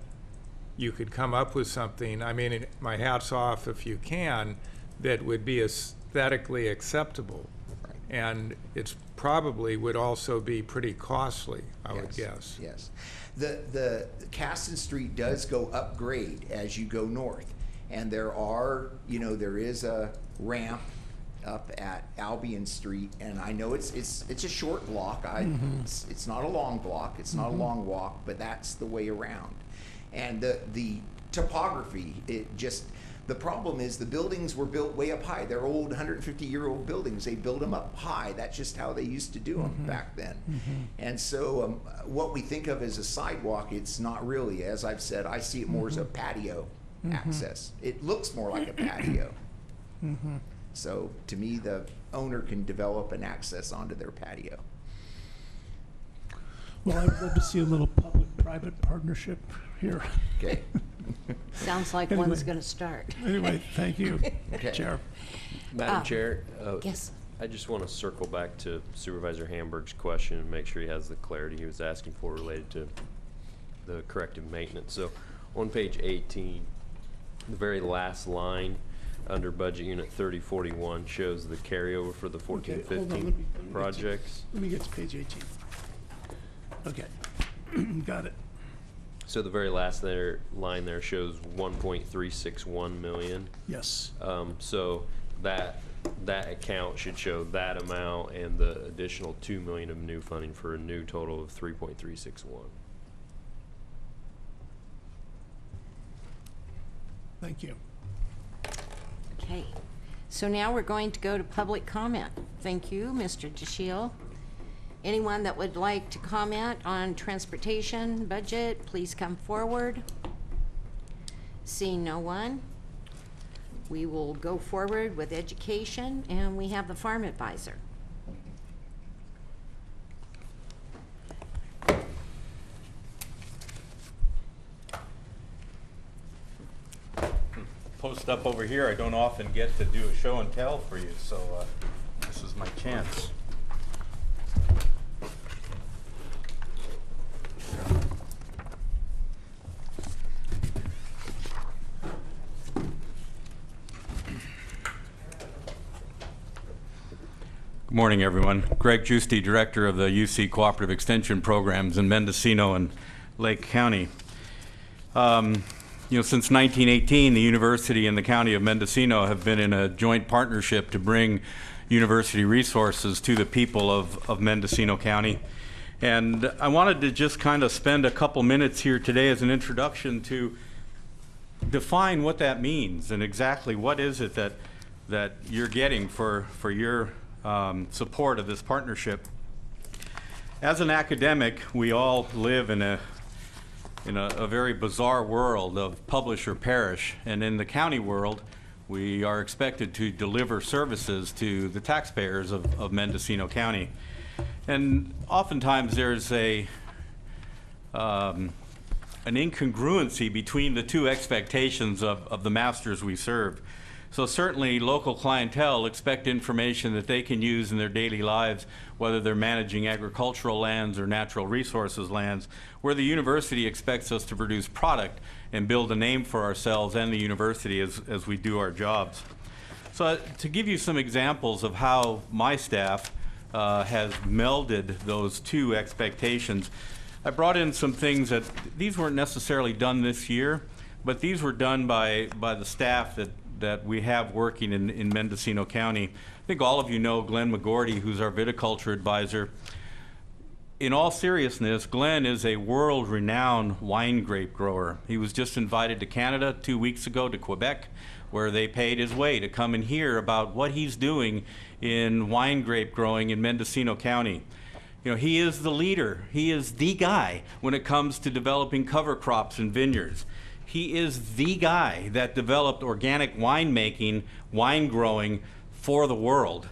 you could come up with something, I mean, my hat's off if you can, that would be aesthetically acceptable. Right. And it's probably would also be pretty costly, I would guess. Yes. The Caston Street does go upgrade as you go north. And there are, you know, there is a ramp up at Albion Street, and I know it's a short block. It's not a long block, it's not a long walk, but that's the way around. And the topography, the problem is the buildings were built way up high. They're old 150-year-old buildings. They build them up high. That's just how they used to do them back then. And so what we think of as a sidewalk, it's not really. As I've said, I see it more as a patio access. It looks more like a patio. So to me, the owner can develop an access onto their patio. well, I'd love to see a little public-private partnership here. Okay. Sounds like Anyway. one's going to start. Anyway, thank you, Okay. Chair. Madam Chair, Yes. I just want to circle back to Supervisor Hamburg's question and make sure he has the clarity he was asking for related to the corrective maintenance. So On page 18, the very last line under budget unit 3041 shows the carryover for the 14, Okay, hold on, 15 let me projects. Let me get to page 18. Okay, got it. So the very last line there shows 1.361 million. Yes. So that account should show that amount and the additional 2 million of new funding for a new total of 3.361. Thank you. Okay, so now we're going to go to public comment. Thank you, Mr. DeShiel. Anyone that would like to comment on transportation budget, please come forward. Seeing no one, we will go forward with education, and we have the farm advisor. Post up over here. I don't often get to do a show and tell for you, so this is my chance. Good morning, everyone. Greg Giusti, Director of the UC Cooperative Extension Programs in Mendocino and Lake County. Since 1918, the university and the county of Mendocino have been in a joint partnership to bring university resources to the people of Mendocino County. And I wanted to just kind of spend a couple minutes here today as an introduction to define what that means and exactly what is it that you're getting for your support of this partnership. As an academic, we all live in a very bizarre world of publish or perish, and in the county world, we are expected to deliver services to the taxpayers of Mendocino County. And oftentimes there's an incongruency between the two expectations of the masters we serve. So certainly local clientele expect information that they can use in their daily lives, whether they're managing agricultural lands or natural resources lands, where the university expects us to produce product and build a name for ourselves and the university as we do our jobs. So to give you some examples of how my staff has melded those two expectations, I brought in some things that these weren't necessarily done this year, but these were done by the staff that we have working in Mendocino County. I think all of you know Glenn McGordy, who's our viticulture advisor. In all seriousness, Glenn is a world-renowned wine grape grower. He was just invited to Canada 2 weeks ago, to Quebec, where they paid his way to come and hear about what he's doing in wine grape growing in Mendocino County. You know, he is the leader. He is the guy when it comes to developing cover crops and vineyards. He is the guy that developed organic winemaking, wine growing for the world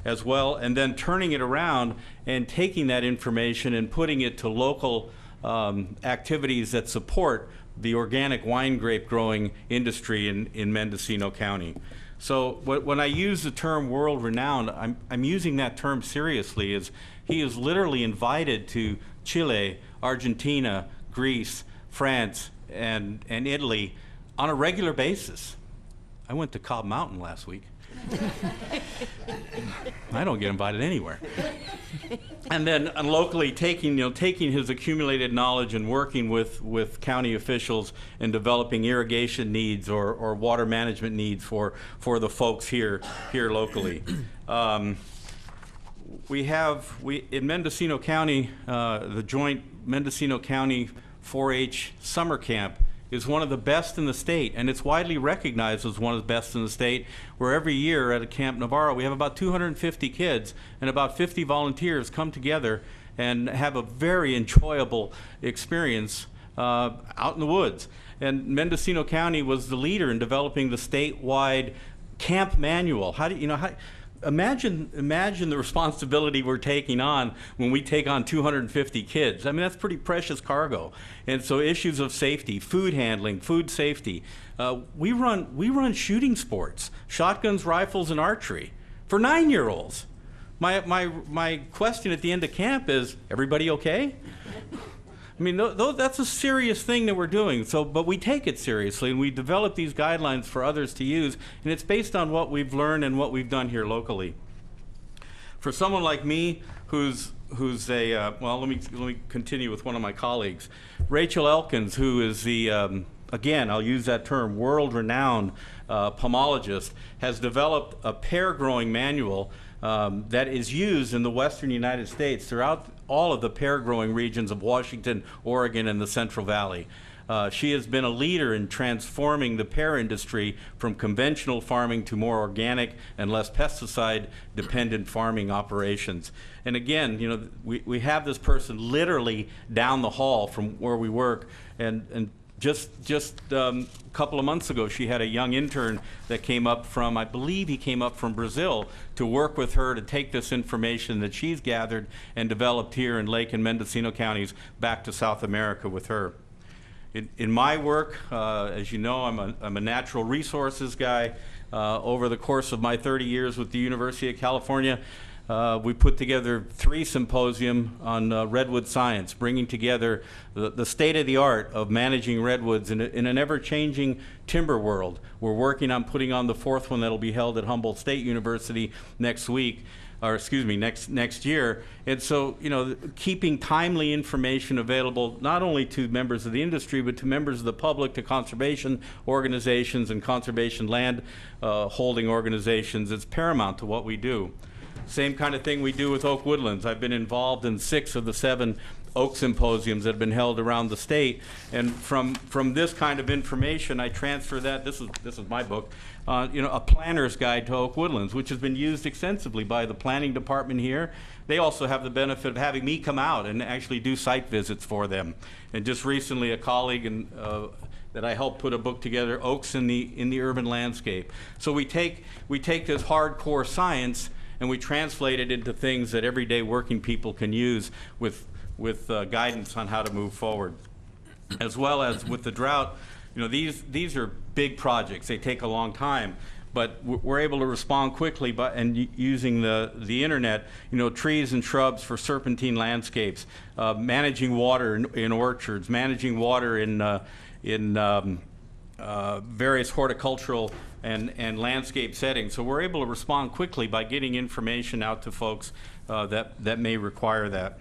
as well, and then turning it around and taking that information and putting it to local activities that support the organic wine grape growing industry in Mendocino County. So when I use the term world-renowned, I'm using that term seriously, as he is literally invited to Chile, Argentina, Greece, France, and Italy on a regular basis. I went to Cobb Mountain last week. I don't get invited anywhere. And then locally taking his accumulated knowledge and working with county officials and developing irrigation needs or water management needs for the folks here locally. In Mendocino County, the joint Mendocino County 4-H summer camp is one of the best in the state, and it's widely recognized as one of the best in the state, where every year at Camp Navarro we have about 250 kids and about 50 volunteers come together and have a very enjoyable experience out in the woods. And Mendocino County was the leader in developing the statewide camp manual. Imagine the responsibility we're taking on when we take on 250 kids. I mean, that's pretty precious cargo. And so issues of safety, food handling, food safety. We run shooting sports, shotguns, rifles, and archery for 9-year-olds. My question at the end of camp is, everybody okay? I mean, that's a serious thing that we're doing. So, but we take it seriously, and we develop these guidelines for others to use, and it's based on what we've learned and what we've done here locally. For someone like me, who's a well, let me continue with one of my colleagues, Rachel Elkins, who is the again, I'll use that term, world-renowned pomologist, has developed a pear growing manual that is used in the western United States throughout all of the pear growing regions of Washington, Oregon, and the Central Valley. She has been a leader in transforming the pear industry from conventional farming to more organic and less pesticide-dependent farming operations. And again, you know, we have this person literally down the hall from where we work, and just a couple of months ago, she had a young intern that came up from, I believe he came up from Brazil, to work with her to take this information that she's gathered and developed here in Lake and Mendocino counties back to South America with her. In my work, as you know, I'm a natural resources guy. Over the course of my 30 years with the University of California, we put together 3 symposiums on redwood science, bringing together the state-of-the-art of managing redwoods in an ever-changing timber world. We're working on putting on the 4th one that'll be held at Humboldt State University next week, or excuse me, next year. And so, you know, keeping timely information available not only to members of the industry, but to members of the public, to conservation organizations and conservation land holding organizations, is paramount to what we do. Same kind of thing we do with Oak Woodlands. I've been involved in 6 of the 7 oak symposiums that have been held around the state, and from this kind of information, I transfer that. This is my book, you know, a planner's guide to Oak Woodlands, which has been used extensively by the planning department here. They also have the benefit of having me come out and actually do site visits for them. And just recently, a colleague that I helped put a book together, Oaks in the Urban Landscape. So we take this hardcore science and we translate it into things that everyday working people can use with guidance on how to move forward. As well as with the drought, you know, these are big projects. They take a long time, but we're able to respond quickly using the internet, you know, trees and shrubs for serpentine landscapes, managing water in orchards, managing water in various horticultural and landscape settings. So we're able to respond quickly by getting information out to folks that may require that.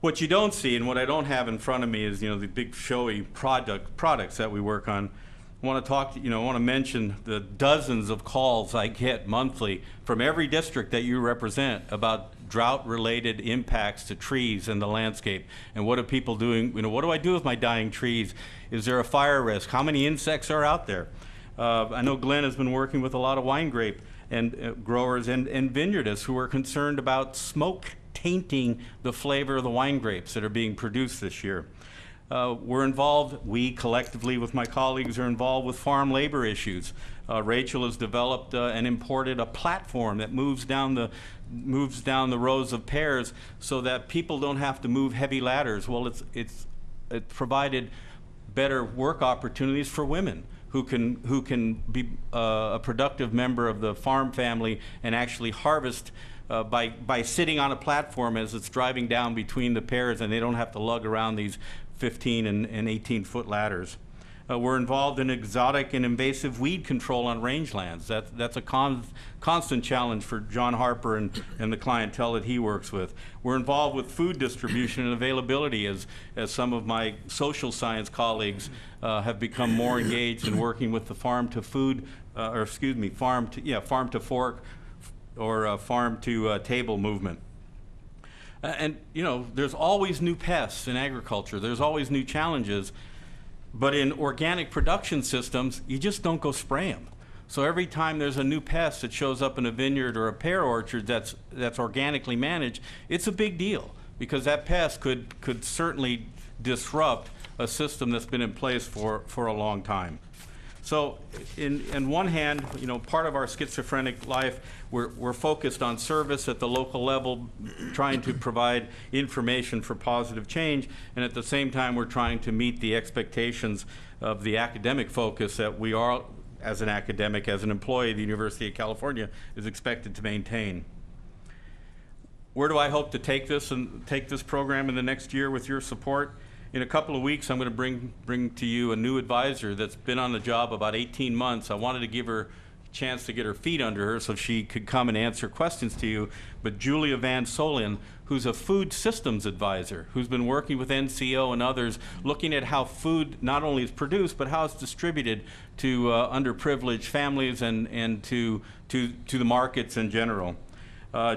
What you don't see, and what I don't have in front of me, is, you know, the big showy products that we work on. I want to mention the dozens of calls I get monthly from every district that you represent about drought-related impacts to trees and the landscape. And what are people doing? You know, what do I do with my dying trees? Is there a fire risk? How many insects are out there? I know Glenn has been working with a lot of wine grape and growers and vineyardists who are concerned about smoke tainting the flavor of the wine grapes that are being produced this year. We're involved, we collectively with my colleagues are involved with farm labor issues. Rachel has developed and imported a platform that moves down the rows of pears so that people don't have to move heavy ladders. Well, it's provided better work opportunities for women who can be a productive member of the farm family and actually harvest by sitting on a platform as it's driving down between the pears, and they don't have to lug around these 15 and 18-foot ladders. We're involved in exotic and invasive weed control on rangelands. That's a constant challenge for John Harper and the clientele that he works with. We're involved with food distribution and availability as some of my social science colleagues have become more engaged in working with the farm to fork or farm to table movement. And you know, there's always new pests in agriculture. There's always new challenges. But in organic production systems, you just don't go spray them. So every time there's a new pest that shows up in a vineyard or a pear orchard that's organically managed, it's a big deal, because that pest could certainly disrupt a system that's been in place for a long time. So in one hand, you know, part of our schizophrenic life, we're focused on service at the local level, trying to provide information for positive change, and at the same time we're trying to meet the expectations of the academic focus that we are, as an academic, as an employee of the University of California, is expected to maintain. where do I hope to take this and take this program in the next year with your support? In a couple of weeks, I'm going to bring to you a new advisor that's been on the job about 18 months. I wanted to give her a chance to get her feet under her so she could come and answer questions to you. But Julia Van Solen, who's a food systems advisor, who's been working with NCO and others, looking at how food not only is produced, but how it's distributed to underprivileged families and to the markets in general.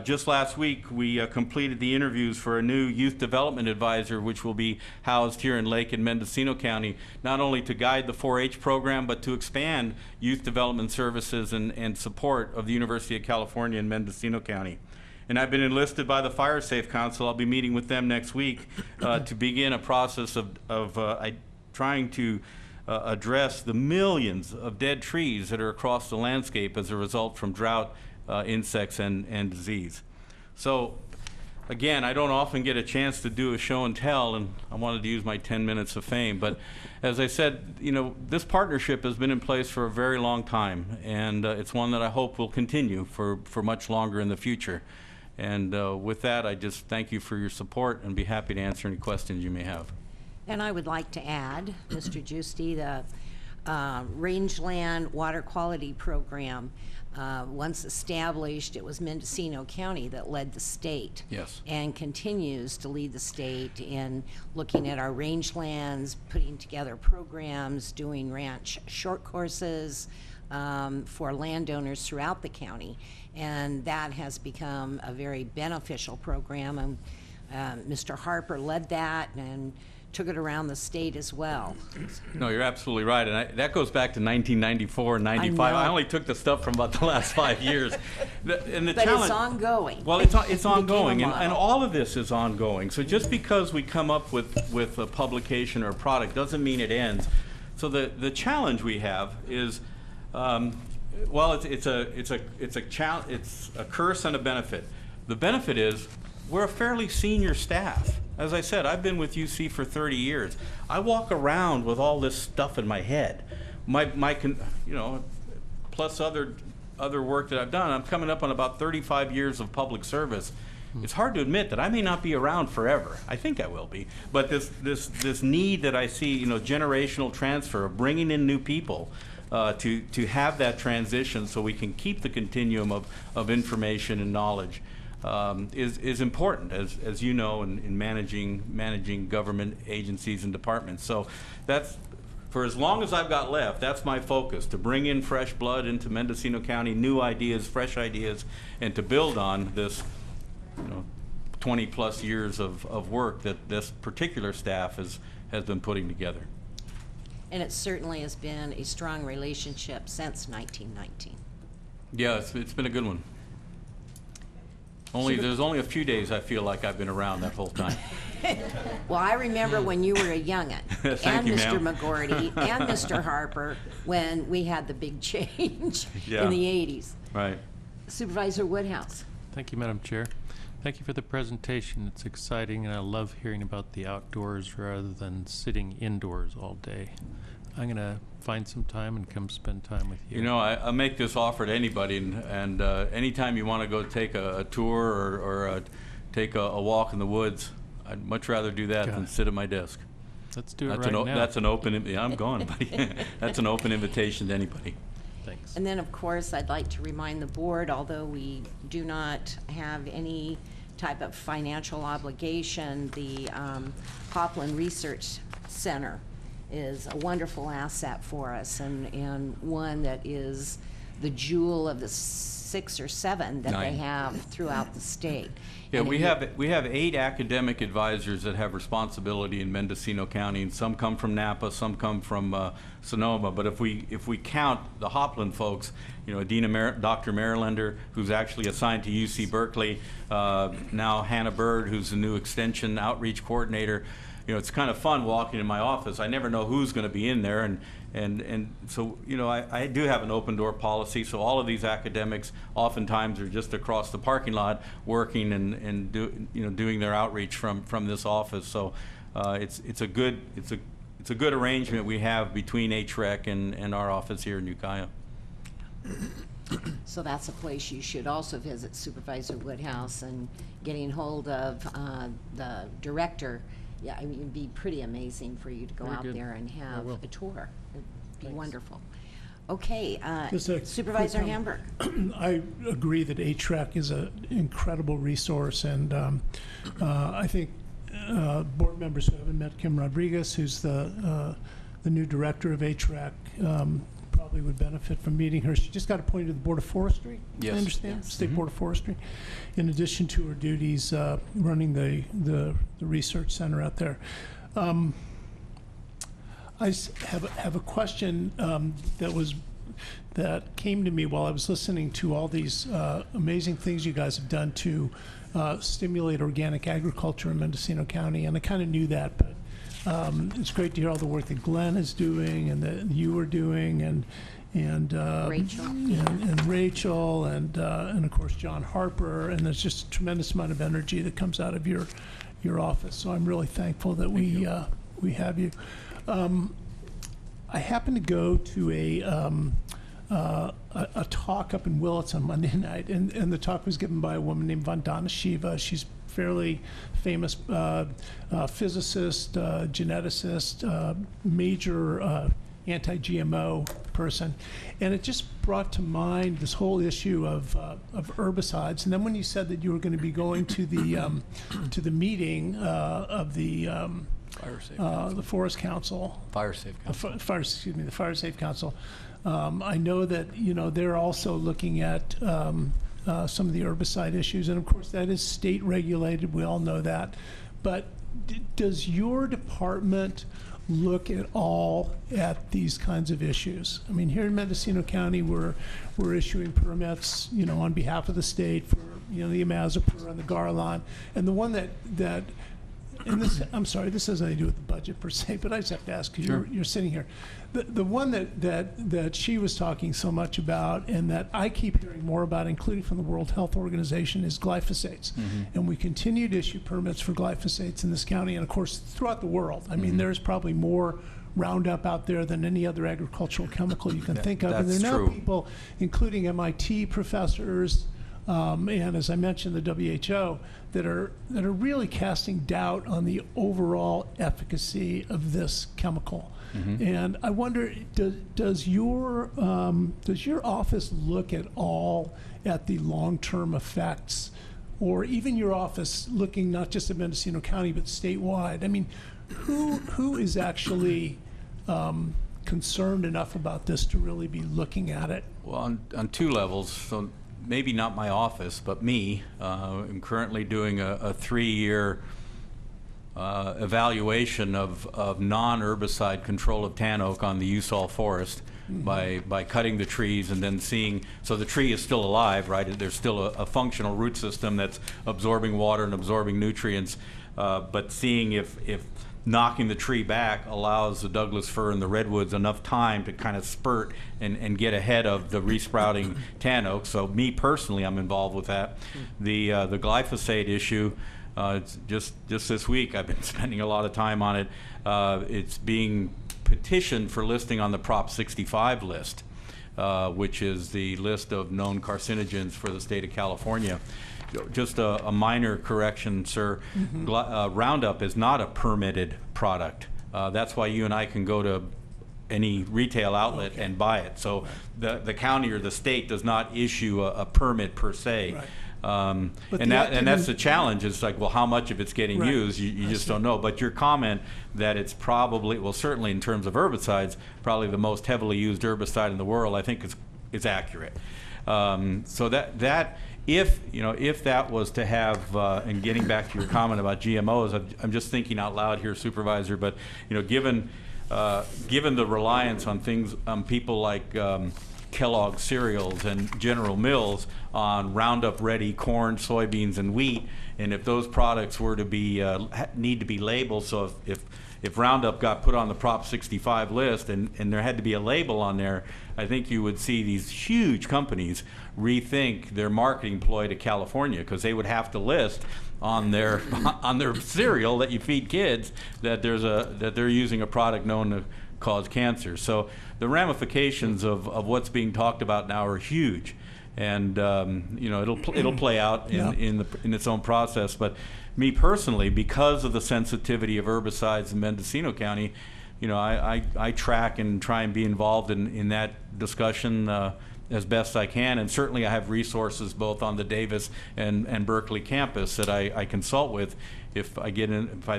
Just last week, we completed the interviews for a new youth development advisor, which will be housed here in Lake and Mendocino County, not only to guide the 4-H program, but to expand youth development services and support of the University of California in Mendocino County. And I've been enlisted by the Fire Safe Council. I'll be meeting with them next week to begin a process of trying to address the millions of dead trees that are across the landscape as a result from drought, insects, and disease. So again, I don't often get a chance to do a show and tell, and I wanted to use my 10 minutes of fame. But as I said, you know, this partnership has been in place for a very long time, and it's one that I hope will continue for much longer in the future. And with that, I just thank you for your support and be happy to answer any questions you may have. And I would like to add, Mr. Giusti, the Rangeland Water Quality Program, once established, it was Mendocino County that led the state. Yes. And continues to lead the state in looking at our rangelands, putting together programs, doing ranch short courses for landowners throughout the county. And that has become a very beneficial program. And Mr. Harper led that and took it around the state as well. No, you're absolutely right, and that goes back to 1994 and 95. I only took the stuff from about the last 5 years. But it's ongoing. Well, it's ongoing, and all of this is ongoing. So just because we come up with a publication or a product doesn't mean it ends. So the challenge we have is, well, it's a curse and a benefit. The benefit is we're a fairly senior staff. As I said, I've been with UC for 30 years. I walk around with all this stuff in my head. Plus other work that I've done, I'm coming up on about 35 years of public service. It's hard to admit that I may not be around forever. I think I will be. But this need that I see, generational transfer of bringing in new people to have that transition so we can keep the continuum of information and knowledge. Is important, as you know, in managing government agencies and departments. So that's, for as long as I've got left, that's my focus, to bring in fresh blood into Mendocino County, new ideas, fresh ideas, and to build on this 20-plus years of work that this particular staff has been putting together. And it certainly has been a strong relationship since 1919. Yeah, it's been a good one. There's only a few days I feel like I've been around that whole time. Well, I remember when you were a young'un, and you, Mr. ma'am. McGorty, and Mr. Harper, when we had the big change in the 80s. Right. Supervisor Woodhouse. Thank you, Madam Chair. Thank you for the presentation. It's exciting, and I love hearing about the outdoors rather than sitting indoors all day. I'm going to find some time and come spend time with you. I make this offer to anybody, and anytime you want to go take a tour or take a walk in the woods, I'd much rather do that than sit at my desk. Let's do it right now. That's an open, I'm gone, buddy. That's an open invitation to anybody. Thanks. And then, of course, I'd like to remind the board, although we do not have any type of financial obligation, the Hopland Research Center is a wonderful asset for us, and one that is the jewel of the 6 or 7 that they have throughout the state. Yeah, we have 8 academic advisors that have responsibility in Mendocino County, and some come from Napa, some come from Sonoma. But if we count the Hopland folks, Dr. Marylander, who's actually assigned to UC Berkeley, now Hannah Bird, who's the new extension outreach coordinator. It's kind of fun walking in my office. I never know who's going to be in there, and so I do have an open door policy. So all of these academics oftentimes are just across the parking lot working and doing their outreach from this office. So it's a good arrangement we have between HREC and our office here in Ukiah. So that's a place you should also visit, Supervisor Woodhouse, and getting hold of the director. Yeah, I mean, it'd be pretty amazing for you to go Very out good. there and have will. a tour. It'd be Thanks. wonderful. Okay, Just a Supervisor quick Hamburg. I agree that HREC is an incredible resource, and I think board members who haven't met Kim Rodriguez, who's the new director of HREC, probably would benefit from meeting her. She just got appointed to the Board of Forestry, Yes. I understand, Yes. State Board of Forestry, in addition to her duties running the research center out there. I have a question that came to me while I was listening to all these amazing things you guys have done to stimulate organic agriculture in Mendocino County, and I kind of knew that, but it's great to hear all the work that Glenn is doing and that you are doing, and Rachel. and Rachel, and of course John Harper, and there's just a tremendous amount of energy that comes out of your office. So I'm really thankful that we have you. I happened to go to a talk up in Willits on Monday night, and the talk was given by a woman named Vandana Shiva. She's a fairly famous physicist, geneticist, major anti-GMO person, and it just brought to mind this whole issue of herbicides. And then when you said that you were going to be going to the meeting of the Forest Council, Fire Safe Council. the Fire Safe Council, I know that they're also looking at some of the herbicide issues, and of course that is state regulated. We all know that, but does your department look at all at these kinds of issues? I mean, here in Mendocino County, we're issuing permits, on behalf of the state for, the Amazepur and the Garlon, and the one that and this, I'm sorry, this has nothing to do with the budget per se, but I just have to ask because Sure. you're sitting here. The one that she was talking so much about, and that I keep hearing more about, including from the World Health Organization, is glyphosates. And we continue to issue permits for glyphosates in this county, and of course throughout the world. I mean, there's probably more Roundup out there than any other agricultural chemical you can think of. And there That's are now true. people, including MIT professors, and as I mentioned, the WHO, that are really casting doubt on the overall efficacy of this chemical. And I wonder, does your office look at all at the long-term effects, or even your office looking not just at Mendocino County but statewide? I mean, who is actually concerned enough about this to really be looking at it? Well, on two levels. So maybe not my office, but me. I'm currently doing a 3-year evaluation of non-herbicide control of tan oak on the Usal forest by cutting the trees and then seeing, so the tree is still alive, right? There's still a functional root system that's absorbing water and absorbing nutrients, but seeing if knocking the tree back allows the Douglas fir and the redwoods enough time to kind of spurt and get ahead of the resprouting tan oak. So me personally, I'm involved with that. The glyphosate issue, it's just this week I've been spending a lot of time on it. It's being petitioned for listing on the Prop 65 list, which is the list of known carcinogens for the state of California. Just a minor correction, sir. Roundup is not a permitted product. That's why you and I can go to any retail outlet and buy it. So the county or the state does not issue a permit per se. Right. And that's the challenge. It's like, well, how much of it's getting Right. used? You just don't know. But your comment that it's probably, well, certainly in terms of herbicides, probably the most heavily used herbicide in the world, I think is accurate. So that if that was to have, and getting back to your comment about GMOs, I'm just thinking out loud here, Supervisor, but given the reliance on people like Kellogg cereals and General Mills on Roundup ready corn, soybeans, and wheat, and if those products were to be need to be labeled, so if Roundup got put on the Prop 65 list and there had to be a label on there, I think you would see these huge companies rethink their marketing ploy to California, because they would have to list on their cereal that you feed kids that they're using a product known to cause cancer. So the ramifications of what's being talked about now are huge, and you know, it'll play out in its own process. But me personally, because of the sensitivity of herbicides in Mendocino County, you know, I track and try and be involved in that discussion as best I can, and certainly I have resources both on the Davis and Berkeley campus that I consult with if I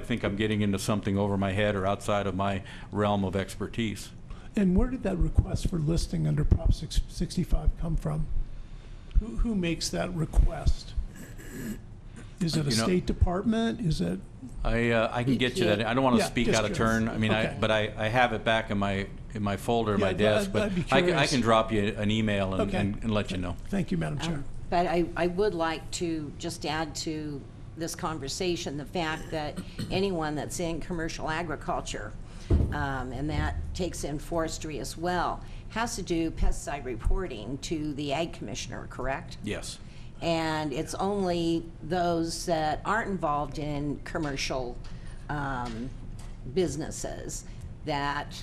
think I'm getting into something over my head or outside of my realm of expertise. And where did that request for listing under Prop 65 come from? Who makes that request? Is it a State Department? Is it? I can get you that. I don't want to speak out of turn. I mean, okay. but I have it back in my folder in my desk. But I can drop you an email and let you know. Thank you, Madam Chair. But I would like to just add to this conversation the fact that anyone that's in commercial agriculture, and that takes in forestry as well, has to do pesticide reporting to the Ag Commissioner, correct? Yes. And it's only those that aren't involved in commercial businesses that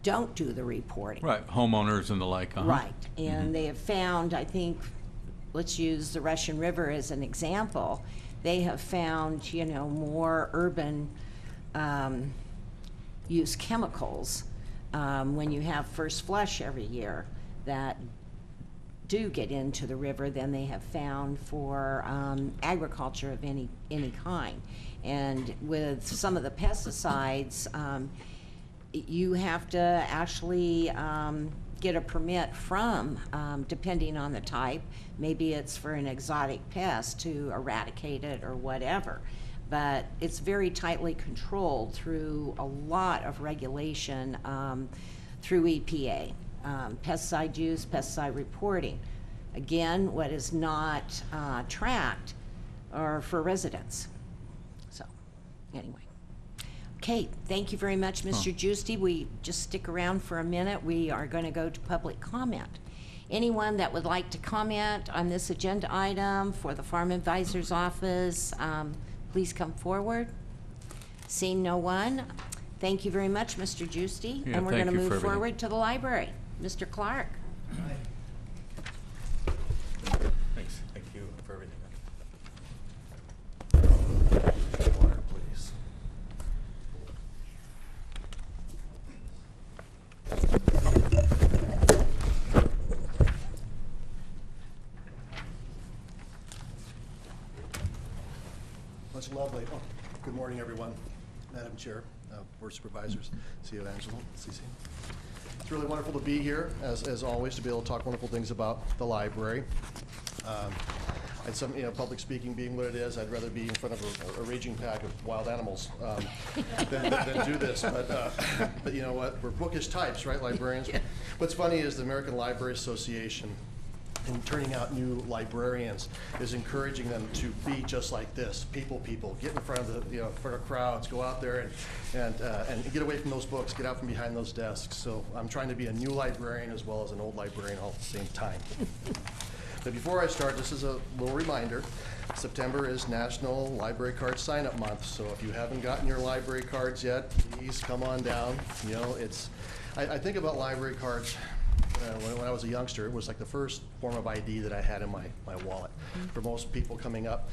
don't do the reporting. Right, homeowners and the like. Right, and they have found, I think, let's use the Russian River as an example, they have found, you know, more urban use chemicals when you have first flush every year that do get into the river than they have found for agriculture of any kind. And with some of the pesticides, you have to actually get a permit from, depending on the type, maybe it's for an exotic pest to eradicate it or whatever. But it's very tightly controlled through a lot of regulation through EPA. Pesticide use, pesticide reporting. Again, what is not tracked are for residents. So, anyway. Okay, thank you very much, Mr. Giusti. We just stick around for a minute. We are going to go to public comment. Anyone that would like to comment on this agenda item for the Farm Advisor's Office, please come forward. Seeing no one, thank you very much, Mr. Giusti. Yeah, and we're going to thank you for move everything. forward to the library. Mr. Clark. Thanks. Thank you for everything. Water, please. That's lovely. Oh, good morning, everyone. Madam Chair, Board of Supervisors, CEO Angelo, CC. It's really wonderful to be here, as always, to be able to talk wonderful things about the library. And some, public speaking being what it is, I'd rather be in front of a raging pack of wild animals than do this. But you know what? We're bookish types, right, librarians? Yeah. What's funny is the American Library Association, in turning out new librarians, is encouraging them to be just like this, people, get in front of the, in front of crowds, go out there and get away from those books, get out from behind those desks. So I'm trying to be a new librarian as well as an old librarian all at the same time. But before I start, this is a little reminder. September is National Library Card Sign-Up Month, so if you haven't gotten your library cards yet, please come on down. I think about library cards. When I was a youngster, it was like the first form of ID that I had in my wallet. For most people coming up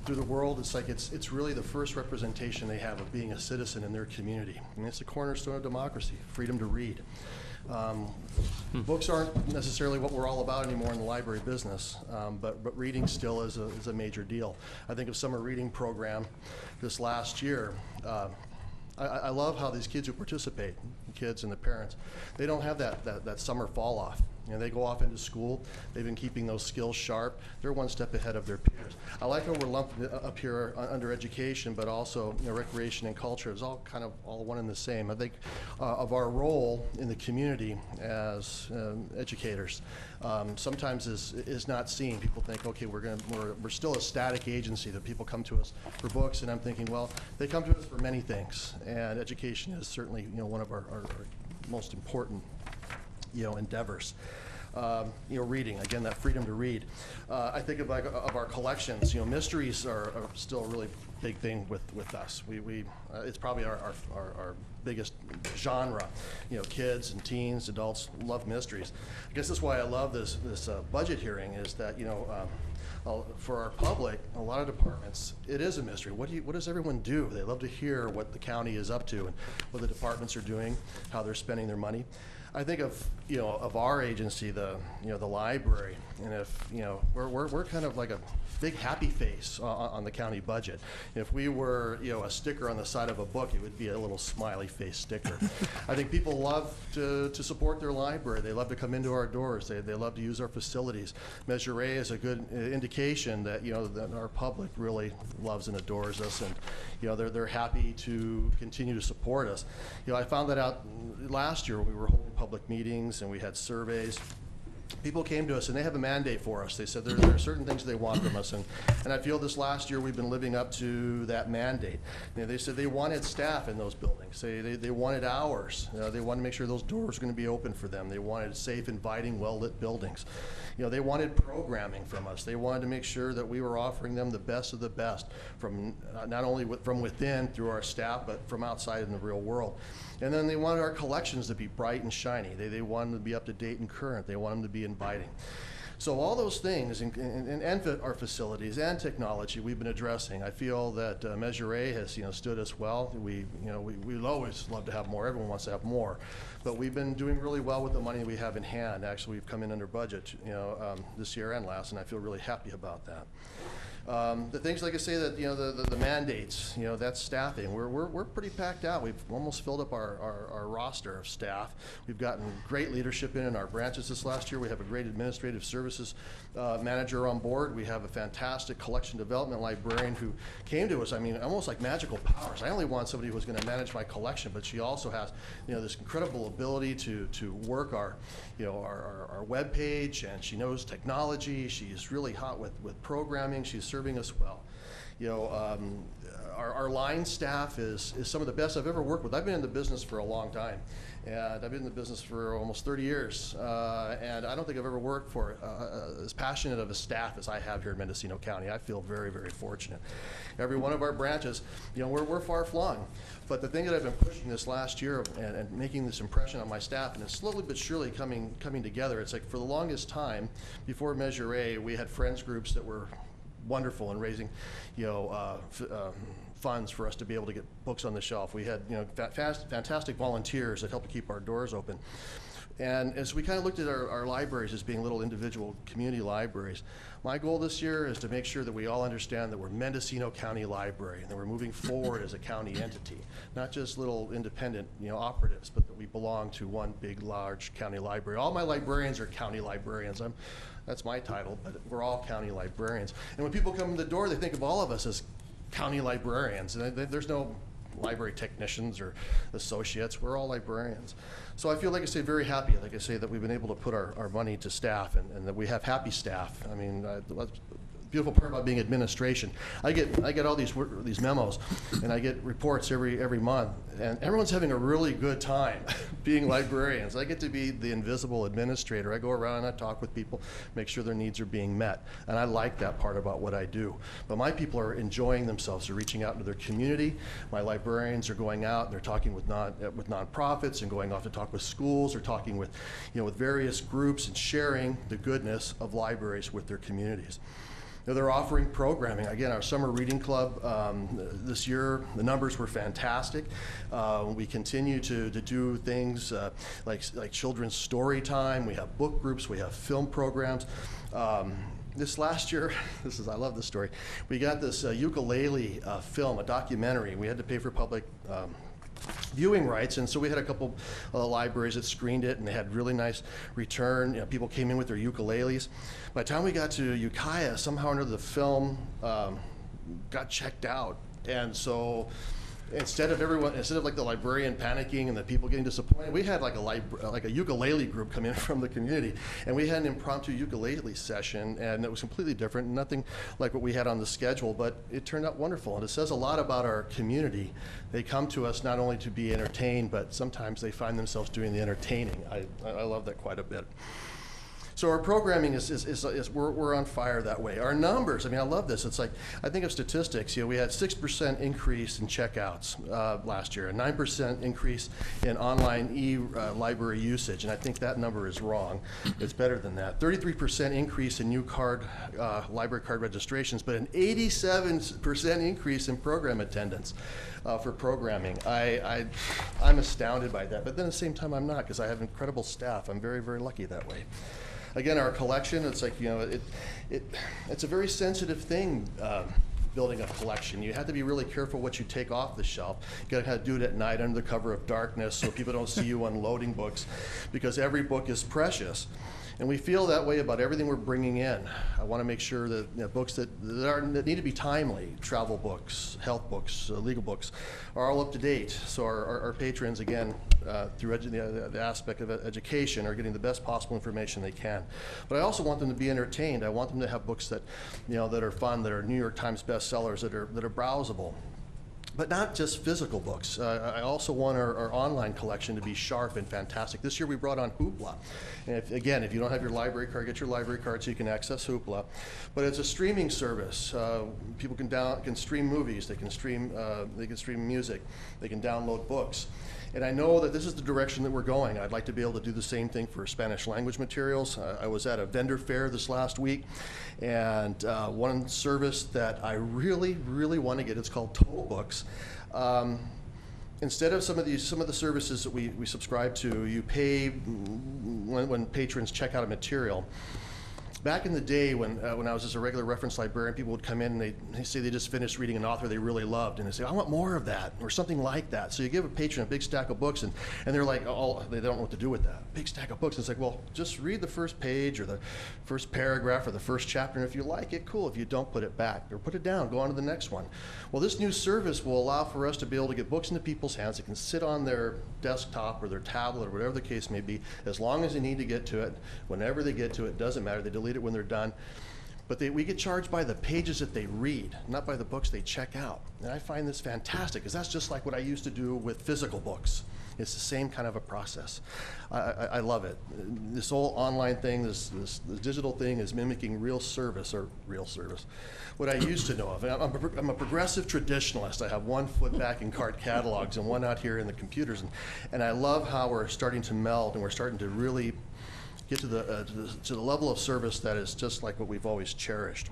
through the world, it's like it's really the first representation they have of being a citizen in their community. And it's the cornerstone of democracy, freedom to read. Books aren't necessarily what we're all about anymore in the library business, but reading still is a major deal. I think of summer reading program this last year. I love how these kids who participate, the kids and the parents, they don't have that summer fall off. They go off into school. They've been keeping those skills sharp. They're one step ahead of their peers. I like how we're lumped up here under education, but also recreation and culture is all kind of all one and the same. I think of our role in the community as educators sometimes is not seen. People think, okay, we're still a static agency that people come to us for books, and I'm thinking, well, they come to us for many things, and education is certainly one of our most important endeavors. reading, again, that freedom to read. I think of our collections. Mysteries are still a really big thing with us. It's probably our biggest genre. Kids and teens, adults love mysteries. I guess that's why I love this budget hearing, is that, for our public, a lot of departments, it is a mystery. What does everyone do? They love to hear what the county is up to and what the departments are doing, how they're spending their money. I think of our agency, the library, and if we're kind of like a big happy face on the county budget. If we were a sticker on the side of a book, it would be a little smiley face sticker. I think people love to support their library. They love to come into our doors. They love to use our facilities. Measure A is a good indication that that our public really loves and adores us, and they're happy to continue to support us. I found that out last year when we were holding public meetings and we had surveys. People came to us and they have a mandate for us. They said there are certain things they want from us, and I feel this last year we've been living up to that mandate. They said they wanted staff in those buildings. They wanted hours. They wanted to make sure those doors were going to be open for them. They wanted safe, inviting, well-lit buildings. They wanted programming from us. They wanted to make sure that we were offering them the best of the best, from not only from within through our staff, but from outside in the real world. And then they wanted our collections to be bright and shiny. They wanted them to be up to date and current. They wanted them to be inviting. So all those things, and our facilities and technology, we've been addressing. I feel that Measure A has stood us well. We always love to have more. Everyone wants to have more, but we've been doing really well with the money we have in hand. Actually, we've come in under budget, this year and last, and I feel really happy about that. The things, like I say, that the mandates, that's staffing. We're pretty packed out. We've almost filled up our roster of staff. We've gotten great leadership in our branches this last year. We have a great administrative services manager on board. We have a fantastic collection development librarian who came to us. I mean, almost like magical powers. I only want somebody who was going to manage my collection, but she also has this incredible ability to work our web page, and she knows technology. She's really hot with programming. She's serving us well. Our line staff is some of the best I've ever worked with. I've been in the business for a long time, and I've been in the business for almost 30 years, and I don't think I've ever worked for as passionate of a staff as I have here in Mendocino County. I feel very, very fortunate. Every one of our branches, we're far-flung, but the thing that I've been pushing this last year and making this impression on my staff, and it's slowly but surely coming together. It's like, for the longest time, before Measure A, we had friends groups that were wonderful in raising, funds for us to be able to get books on the shelf. We had, fantastic volunteers that helped to keep our doors open. And as we kind of looked at our libraries as being little individual community libraries, my goal this year is to make sure that we all understand that we're Mendocino County Library and that we're moving forward as a county entity, not just little independent, operatives, but that we belong to one big, large county library. All my librarians are county librarians. That's my title, but we're all county librarians. And when people come in the door, they think of all of us as county librarians. And there's no library technicians or associates. We're all librarians. So I feel, like I say, very happy, like I say, that we've been able to put our money to staff, and that we have happy staff. I mean, beautiful part about being administration. I get all these memos, and I get reports every month, and everyone's having a really good time being librarians. I get to be the invisible administrator. I go around and I talk with people, make sure their needs are being met, and I like that part about what I do. But my people are enjoying themselves. They're reaching out into their community. My librarians are going out and they're talking with nonprofits and going off to talk with schools or talking with with various groups and sharing the goodness of libraries with their communities. They're offering programming. Again, our summer reading club this year, the numbers were fantastic. We continue to do things like children's story time. We have book groups. We have film programs. This last year, I love this story. We got this ukulele film, a documentary. We had to pay for public viewing rights, and so we had a couple libraries that screened it, and they had really nice return. People came in with their ukuleles. By the time we got to Ukiah, somehow or another the film got checked out, and so instead of like the librarian panicking and the people getting disappointed, we had like a ukulele group come in from the community, and we had an impromptu ukulele session, and it was completely different, nothing like what we had on the schedule, but it turned out wonderful, and it says a lot about our community. They come to us not only to be entertained, but sometimes they find themselves doing the entertaining. I love that quite a bit. So our programming is we're on fire that way. Our numbers, I mean, I love this. It's like, I think of statistics, we had 6% increase in checkouts last year, a 9% increase in online library usage, and I think that number is wrong. It's better than that. 33% increase in new library card registrations, but an 87% increase in program attendance for programming. I'm astounded by that, but then at the same time I'm not, because I have incredible staff. I'm very, very lucky that way. Again, our collection, it's like, it's a very sensitive thing, building a collection. You have to be really careful what you take off the shelf. You gotta do it at night under the cover of darkness so people don't see you unloading books, because every book is precious. And we feel that way about everything we're bringing in. I want to make sure that books that need to be timely, travel books, health books, legal books, are all up to date. So our patrons, again, through the aspect of education, are getting the best possible information they can. But I also want them to be entertained. I want them to have books that, that are fun, that are New York Times bestsellers, that are browsable. But not just physical books. I also want our online collection to be sharp and fantastic. This year we brought on Hoopla. And if you don't have your library card, get your library card so you can access Hoopla. But it's a streaming service. People can stream movies, they can stream music, they can download books. And I know that this is the direction that we're going. I'd like to be able to do the same thing for Spanish language materials. I was at a vendor fair this last week, and one service that I really, really want to get, it's called Total Books. Instead of some of the services that we subscribe to, you pay when patrons check out a material. Back in the day when I was just a regular reference librarian, people would come in and they say they just finished reading an author they really loved, and they say, I want more of that, or something like that. So you give a patron a big stack of books, and they're like, oh, they don't know what to do with that. Big stack of books. And it's like, well, just read the first page, or the first paragraph, or the first chapter, and if you like it, cool. If you don't, put it back, or put it down, go on to the next one. Well, this new service will allow for us to be able to get books into people's hands. They can sit on their desktop or their tablet or whatever the case may be, as long as they need to get to it. Whenever they get to it, doesn't matter. They delete it when they're done. But we get charged by the pages that they read, not by the books they check out. And I find this fantastic, because that's just like what I used to do with physical books. It's the same kind of a process. I love it. This whole online thing, this digital thing is mimicking real service, what I used to know of. I'm a progressive traditionalist. I have one foot back in card catalogs and one out here in the computers. And I love how we're starting to meld, and we're starting to really get to the level of service that is just like what we've always cherished.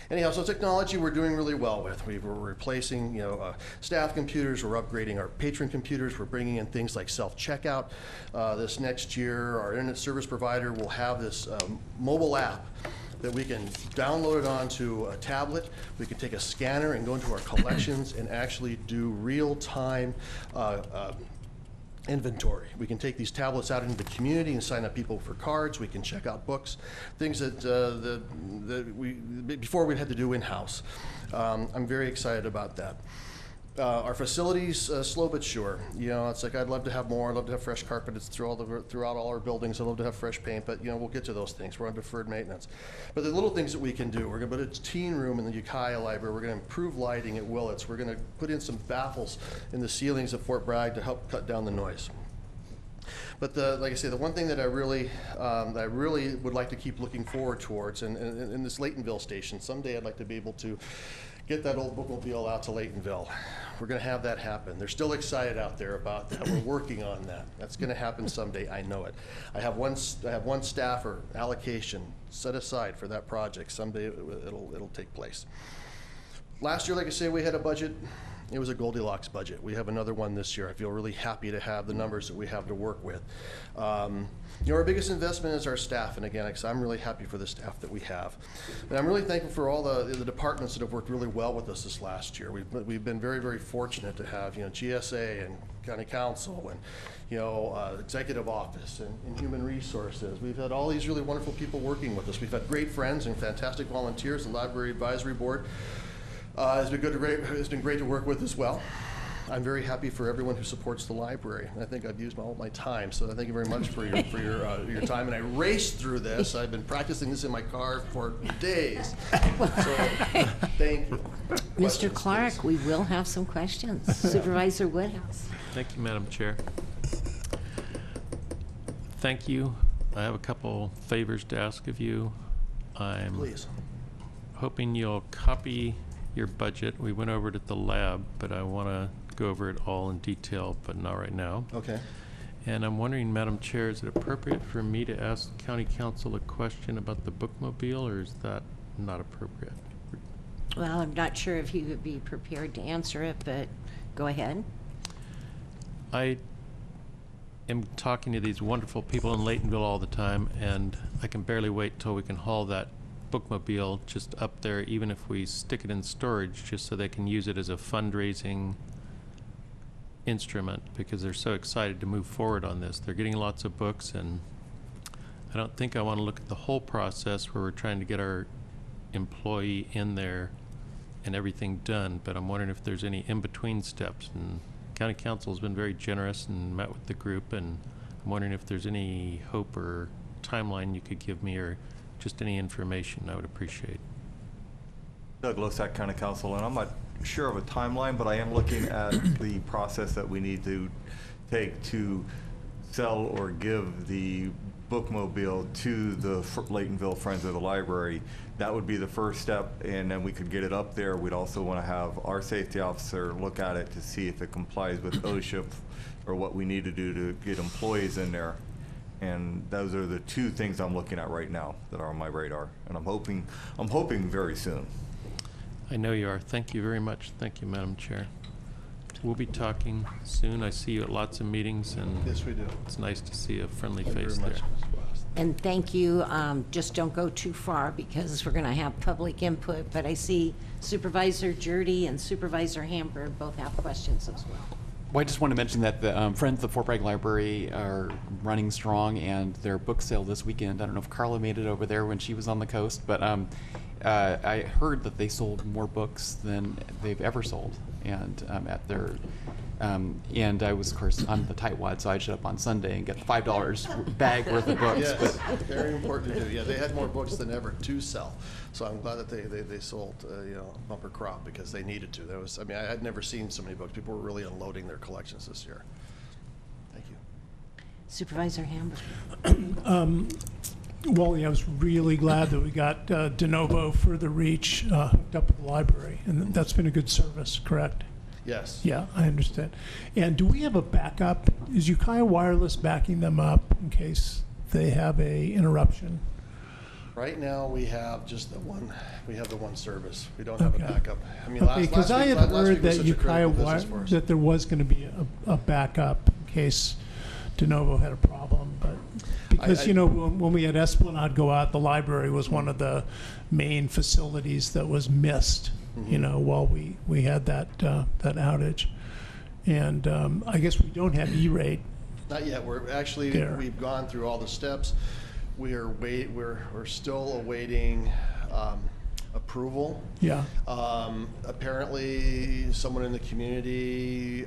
Anyhow, so technology we're doing really well with. We're replacing staff computers, we're upgrading our patron computers, we're bringing in things like self-checkout. This next year, our internet service provider will have this mobile app that we can download it onto a tablet. We can take a scanner and go into our collections and actually do real-time inventory. We can take these tablets out into the community and sign up people for cards. We can check out books, things that before we had to do in-house. I'm very excited about that. Our facilities, slow but sure. It's like I'd love to have more. I'd love to have fresh carpets throughout all our buildings. I'd love to have fresh paint, but we'll get to those things. We're on deferred maintenance. But the little things that we can do, we're going to put a teen room in the Ukiah Library. We're going to improve lighting at Willits. We're going to put in some baffles in the ceilings at Fort Bragg to help cut down the noise. But like I say, the one thing that I really would like to keep looking forward towards, and in this Laytonville station, someday I'd like to be able to get that old bookmobile out to Laytonville. We're going to have that happen. They're still excited out there about that. We're working on that. That's going to happen someday. I know it. I have one staffer allocation set aside for that project. Someday it'll take place. Last year, like I say, we had a budget. It was a Goldilocks budget. We have another one this year. I feel really happy to have the numbers that we have to work with. Our biggest investment is our staff, and again, I'm really happy for the staff that we have. And I'm really thankful for all the departments that have worked really well with us this last year. We've been very, very fortunate to have GSA and County Council and Executive Office and Human Resources. We've had all these really wonderful people working with us. We've had great friends and fantastic volunteers. The Library Advisory Board has been great to work with as well. I'm very happy for everyone who supports the library. I think I've used all my time, so thank you very much for your time. And I raced through this. I've been practicing this in my car for days. So thank you. Mr. Clark, please. We will have some questions. Supervisor Woodhouse. Thank you, Madam Chair. Thank you I have a couple favors to ask of you. I'm Please. hoping you'll copy your budget. We went over it at the lab, but I want to go over it all in detail, but not right now. Okay. And I'm wondering, Madam Chair, is it appropriate for me to ask the County Council a question about the bookmobile, or is that not appropriate? Well, I'm not sure if you would be prepared to answer it, but go ahead. I am talking to these wonderful people in Laytonville all the time, and I can barely wait till we can haul that bookmobile just up there, even if we stick it in storage, just so they can use it as a fundraising instrument, because they're so excited to move forward on this. They're getting lots of books, and I don't think I want to look at the whole process where we're trying to get our employee in there and everything done, but I'm wondering if there's any in-between steps. And County Council's been very generous and met with the group, and I'm wondering if there's any hope or timeline you could give me, or just any information I would appreciate. Doug Losack, County Council, and I'm not sure of a timeline, but I am looking at the process that we need to take to sell or give the bookmobile to the Laytonville Friends of the Library. That would be the first step, and then we could get it up there. We'd also want to have our safety officer look at it to see if it complies with OSHA or what we need to do to get employees in there. And those are the two things I'm looking at right now that are on my radar, and I'm hoping very soon. I know you are. Thank you very much. Thank you, Madam Chair. We'll be talking soon. I see you at lots of meetings, and Yes, we do. it's nice to see a friendly Thank you face very there. much, Ms. West. And thank you. Just don't go too far, because we're going to have public input. But I see Supervisor Jurdy and Supervisor Hamburg both have questions as well. Well, I just want to mention that the Friends of the Fort Bragg Library are running strong, and their book sale this weekend. I don't know if Carla made it over there when she was on the coast, but I heard that they sold more books than they've ever sold, and at their and I was, of course, on the tightwad, so I showed up on Sunday and get the $5 bag worth of books. Yes, very important to do. Yeah, they had more books than ever to sell, so I'm glad that they sold bumper crop, because they needed to. That was, I mean, I had never seen so many books. People were really unloading their collections this year. Thank you. Supervisor Hamburg. Wally, I was really glad that we got de novo for the reach hooked up with the library, and that's been a good service, correct? Yes. Yeah, I understand. And do we have a backup? Is Ukiah Wireless backing them up in case they have a interruption? Right now, we have just the one. We have the one service. We don't have Okay. a backup. I mean, Okay, because I had last heard week was that such a critical business for us. that there was going to be a backup in case de novo had a problem, but because when we had Esplanade go out, the library was one of the main facilities that was missed. While we had that outage, and I guess we don't have E-rate. Not yet. We're actually There. we've gone through all the steps. We're still awaiting approval. Yeah. Apparently, someone in the community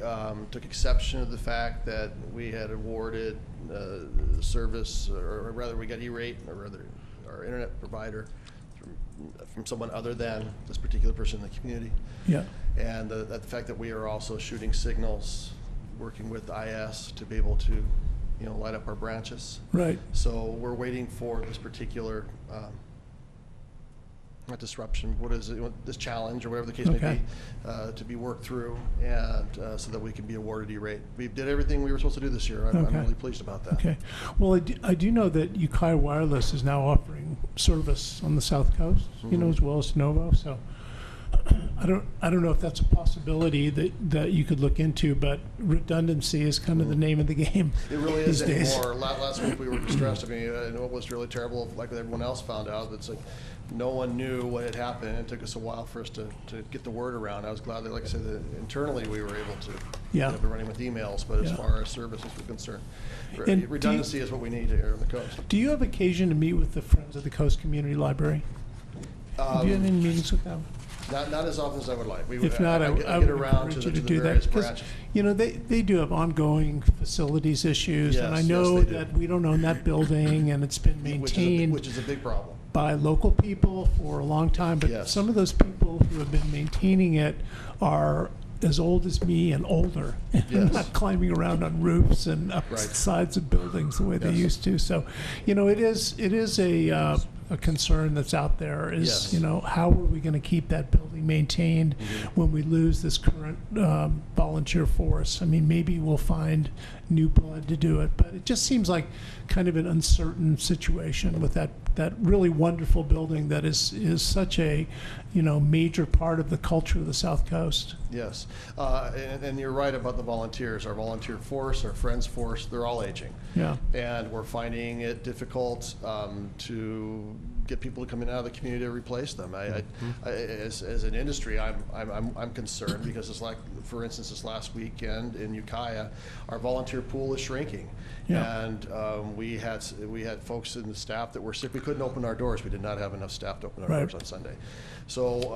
took exception to the fact that we had awarded service, or rather, we got E-rate, or rather, our internet provider from someone other than this particular person in the community. Yeah. And the fact that we are also shooting signals, working with IS to be able to, light up our branches. Right. So we're waiting for this particular, not disruption, what is it, this challenge, or whatever the case may Okay. be, to be worked through, and so that we can be awarded E-rate. We did everything we were supposed to do this year. I'm Okay. really pleased about that. Okay. Well, I do know that Ukiah Wireless is now offering service on the South Coast, as well as de novo. So I don't know if that's a possibility that you could look into, but redundancy is kind of the name of the game. It really these is days. anymore. Last week we were distressed. I mean, and what was really terrible, like everyone else found out, it's like no one knew what had happened. And it took us a while for us to get the word around. I was glad that, like I said, that internally we were able to be running with emails, but as far as services were concerned, And redundancy is what we need here on the coast. Do you have occasion to meet with the Friends of the Coast Community Library? Have you had any meetings with them? Not as often as I would like. If not, I get would around encourage to you to the do that, various because, branches. they do have ongoing facilities issues, and I Yes, know yes, they do. that we don't own that building, and it's been maintained Which is a big problem. by local people for a long time, but Yes. some of those people who have been maintaining it are as old as me and older, and Yes. not climbing around on roofs and up Right. sides of buildings the way they Yes. used to. So, it is a concern that's out there. Is Yes. how are we going to keep that building maintained when we lose this current volunteer force? I mean, maybe we'll find new blood to do it, but it just seems like kind of an uncertain situation with that really wonderful building that is such a major part of the culture of the South Coast. Yes, and you're right about the volunteers. Our volunteer force, our Friends force, they're all aging. Yeah. And we're finding it difficult to get people to come in and out of the community to replace them. As an industry, I'm concerned because it's like, for instance, this last weekend in Ukiah, our volunteer pool is shrinking. Yeah. And we had folks in the staff that were sick. We couldn't open our doors. We did not have enough staff to open our Right. doors on Sunday. So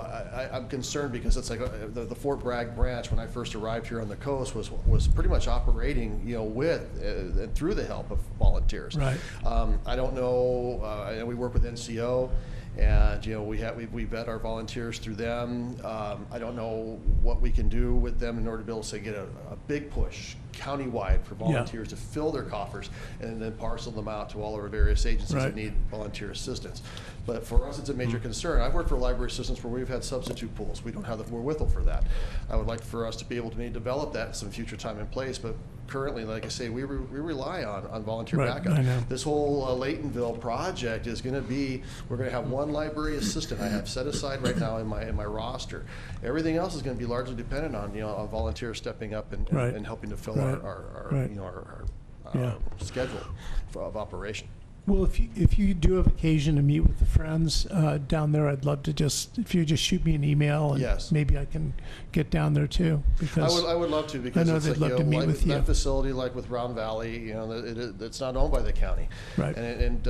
I'm concerned because it's like the Fort Bragg branch, when I first arrived here on the coast, was pretty much operating, with and through the help of volunteers. Right. I don't know. I know we work with NCO, and we vet our volunteers through them. I don't know what we can do with them in order to be able to say get a big push countywide for volunteers to fill their coffers and then parcel them out to all of our various agencies Right. that need volunteer assistance. But for us, it's a major concern. I've worked for library systems where we've had substitute pools. We don't have the wherewithal for that. I would like for us to be able to maybe develop that at some future time and place, but currently, like I say, we rely on volunteer Right, backup. I know. This whole Laytonville project is going to be, we're going to have one library assistant I have set aside right now in my roster. Everything else is going to be largely dependent on, on volunteers stepping up and, Right. and helping to fill Right. our Right. our Yeah. schedule of operation. Well, if you do have occasion to meet with the Friends down there, I'd love to if you just shoot me an email, and Yes. maybe I can get down there too. Because I would love to, because I know it's they'd like, love to meet like with you. that facility, like with Round Valley, it's not owned by the county. Right. And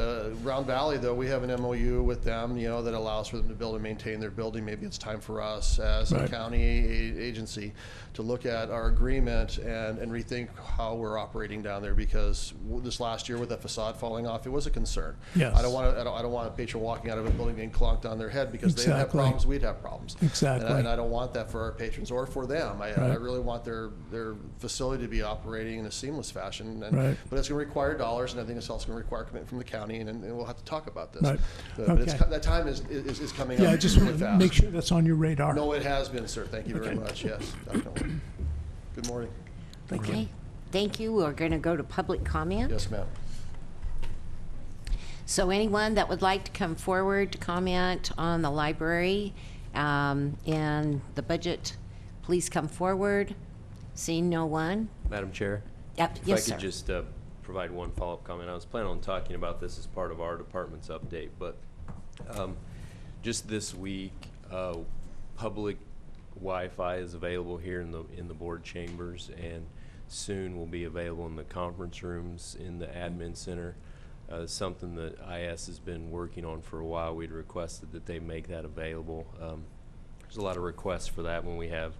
Round Valley, though, we have an MOU with them, that allows for them to build and maintain their building. Maybe it's time for us as a Right. county agency to look at our agreement and rethink how we're operating down there, because this last year with that facade falling off, it was a concern. Yes. I don't want a patron walking out of a building getting clonked on their head because they have Exactly. problems, we'd have problems. Exactly. And I don't want that for our patrons or for them. I Right. really want their facility to be operating in a seamless fashion. Right. But it's going to require dollars, and I think it's also going to require commitment from the county, and we'll have to talk about this. Right. But Okay. that time is coming up yeah, I just really want to fast. make sure that's on your radar. No, it has been, sir. Thank you very Okay. much. Yes, definitely. Good morning. Okay, thank you. We're going to go to public comment. Yes, ma'am. So anyone that would like to come forward to comment on the library and the budget, please come forward. Seeing no one. Madam Chair? Yep, If yes, I could sir. just provide one follow-up comment. I was planning on talking about this as part of our department's update, but just this week, public Wi-Fi is available here in the board chambers, and soon will be available in the conference rooms in the admin center. Something that IS has been working on for a while. We'd requested that they make that available. There's a lot of requests for that when we have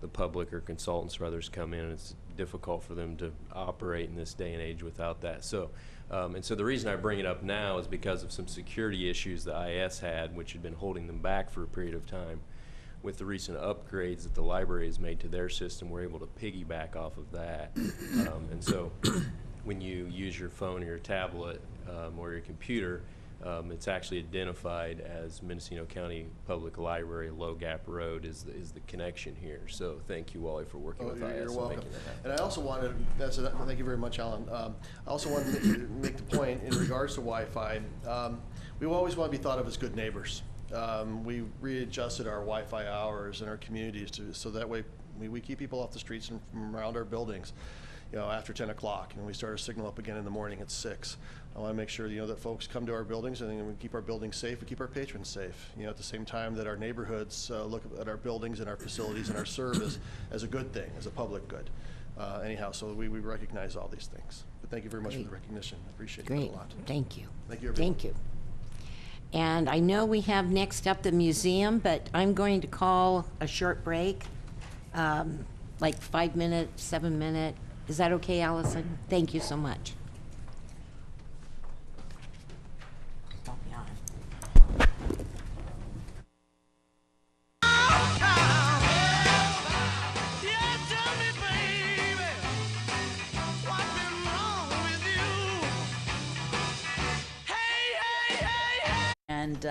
the public or consultants or others come in. It's difficult for them to operate in this day and age without that. So, and so the reason I bring it up now is because of some security issues that IS had, which had been holding them back for a period of time. With the recent upgrades that the library has made to their system, we're able to piggyback off of that. And so when you use your phone or your tablet or your computer, it's actually identified as Mendocino County Public Library. Low Gap Road is the connection here. So thank you, Wally, for working with IS You're and welcome. making that happen. And I also wanted, thank you very much, Alan. I also wanted to make the point in regards to Wi-Fi. We always want to be thought of as good neighbors. We readjusted our Wi-Fi hours in our communities so that way we keep people off the streets and from around our buildings, after 10 o'clock, and we start our signal up again in the morning at 6. I want to make sure, that folks come to our buildings and we keep our buildings safe, we keep our patrons safe. At the same time that our neighborhoods look at our buildings and our facilities and our service as a good thing, as a public good. Anyhow, so we recognize all these things. But thank you very much for the recognition. I appreciate that Great, a lot. thank you. Thank you, everyone. Thank you. And I know we have next up the museum, but I'm going to call a short break, like 5 minutes, 7 minute. Is that okay, Allison? Thank you so much. and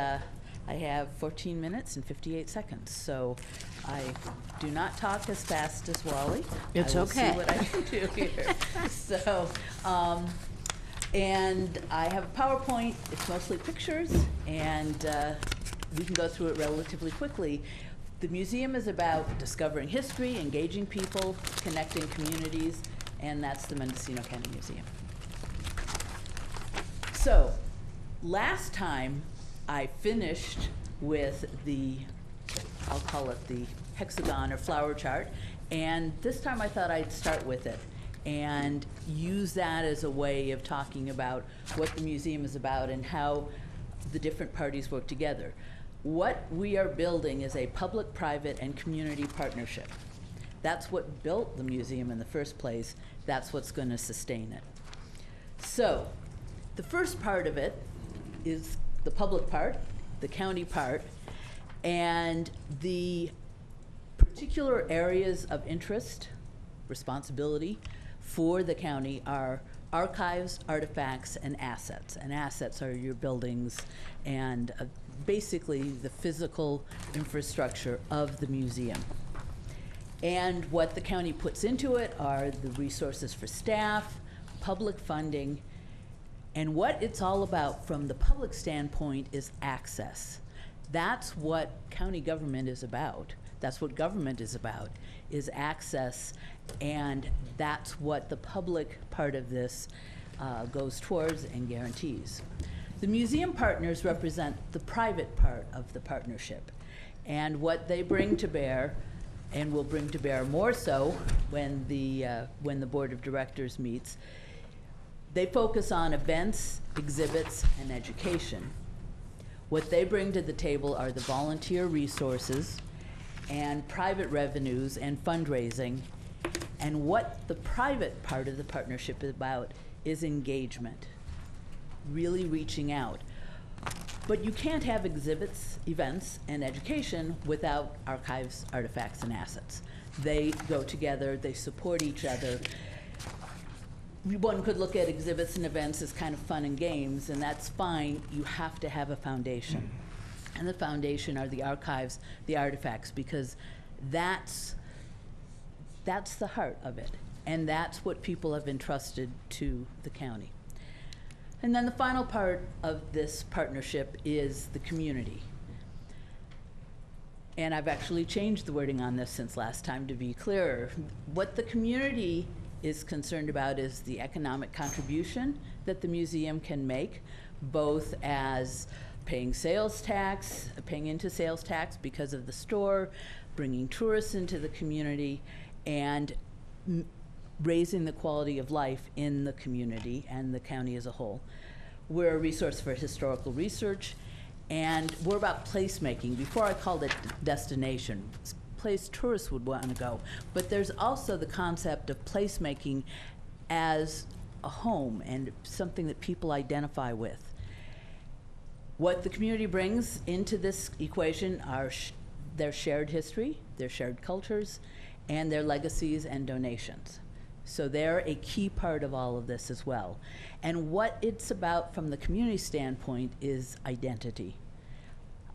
I have 14 minutes and 58 seconds, so I do not talk as fast as Wally. It's I will okay. see what I can do here. So, and I have a PowerPoint. It's mostly pictures, and we can go through it relatively quickly. The museum is about discovering history, engaging people, connecting communities, and that's the Mendocino County Museum. So, last time I finished with the, I'll call it the hexagon or flower chart, and this time I thought I'd start with it and use that as a way of talking about what the museum is about and how the different parties work together. What we are building is a public, private, and community partnership. That's what built the museum in the first place. That's what's going to sustain it. So, the first part of it is the public part, the county part, and the particular areas of interest, responsibility for the county are archives, artifacts, and assets. And assets are your buildings and basically the physical infrastructure of the museum. And what the county puts into it are the resources for staff, public funding, and what it's all about from the public standpoint is access. That's what county government is about. That's what government is about, is access, and that's what the public part of this goes towards and guarantees. The museum partners represent the private part of the partnership, and what they bring to bear, and will bring to bear more so when the board of directors meets. They focus on events, exhibits, and education. What they bring to the table are the volunteer resources and private revenues and fundraising. And what the private part of the partnership is about is engagement, really reaching out. But you can't have exhibits, events, and education without archives, artifacts, and assets. They go together, they support each other. One could look at exhibits and events as kind of fun and games, and that's fine. You have to have a foundation. And the foundation are the archives, the artifacts, because that's the heart of it. And that's what people have entrusted to the county. And then the final part of this partnership is the community. And I've actually changed the wording on this since last time to be clearer. What the community is concerned about is the economic contribution that the museum can make, both as paying sales tax, paying into sales tax because of the store, bringing tourists into the community, and raising the quality of life in the community and the county as a whole. We're a resource for historical research, and we're about placemaking. Before I called it destination, place tourists would want to go. But there's also the concept of placemaking as a home and something that people identify with. What the community brings into this equation are their shared history, their shared cultures, and their legacies and donations. So they're a key part of all of this as well. And what it's about from the community standpoint is identity.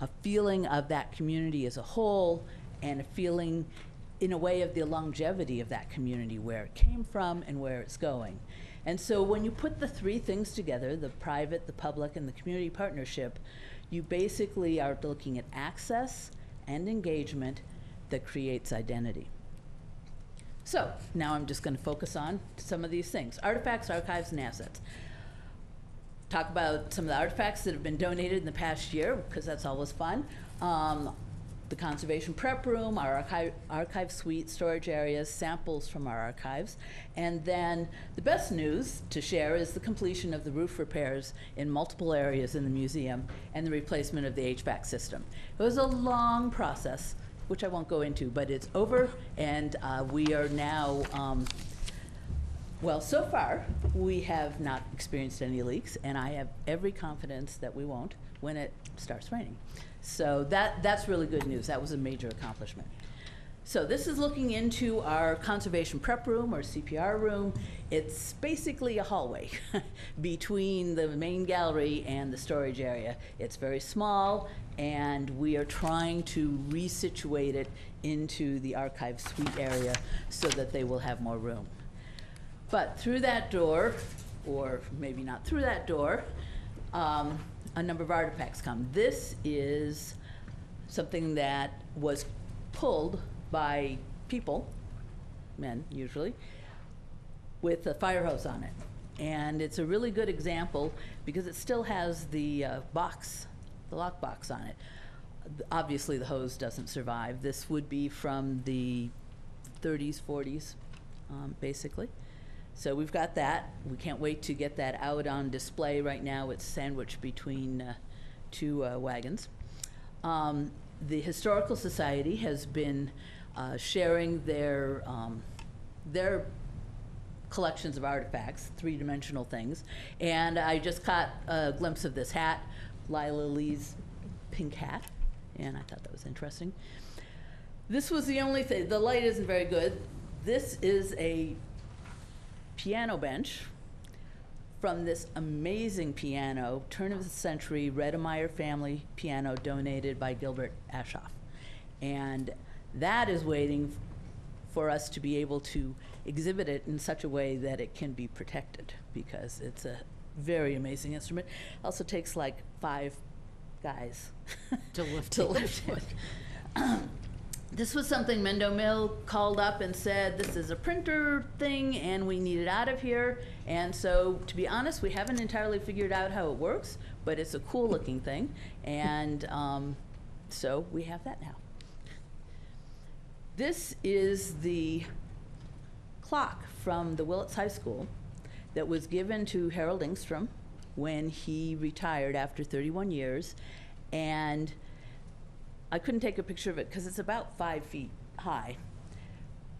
A feeling of that community as a whole, and a feeling in a way of the longevity of that community, where it came from and where it's going. And so when you put the three things together, the private, the public, and the community partnership, you basically are looking at access and engagement that creates identity. So now I'm just going to focus on some of these things: artifacts, archives, and assets. Talk about some of the artifacts that have been donated in the past year, because that's always fun. The conservation prep room, our archive suite, storage areas, samples from our archives. And then the best news to share is the completion of the roof repairs in multiple areas in the museum and the replacement of the HVAC system. It was a long process, which I won't go into, but it's over, and we are now, well, so far, we have not experienced any leaks, and I have every confidence that we won't when it starts raining. So that's really good news. That was a major accomplishment. So this is looking into our conservation prep room or CPR room. It's basically a hallway between the main gallery and the storage area. It's very small, and we are trying to resituate it into the archive suite area so that they will have more room. But through that door, or maybe not through that door, a number of artifacts come. This is something that was pulled by people, men usually, with a fire hose on it. And it's a really good example because it still has the box, the lock box on it. Obviously the hose doesn't survive. This would be from the 30s, 40s, basically. So we've got that. We can't wait to get that out on display. Right now it's sandwiched between two wagons. The Historical Society has been sharing their collections of artifacts, three-dimensional things, and I just caught a glimpse of this hat, Lila Lee's pink hat, and I thought that was interesting. This was the only thing. The light isn't very good. This is a piano bench from this amazing piano, turn of the century Redemeyer family piano donated by Gilbert Ashoff. And that is waiting for us to be able to exhibit it in such a way that it can be protected, because it's a very amazing instrument. Also takes like 5 guys To lift it. This was something Mendo Mill called up and said, this is a printer thing and we need it out of here. And so, to be honest, we haven't entirely figured out how it works, but it's a cool looking thing. And so we have that now. This is the clock from the Willits High School that was given to Harold Engstrom when he retired after 31 years. And I couldn't take a picture of it because it's about 5 feet high,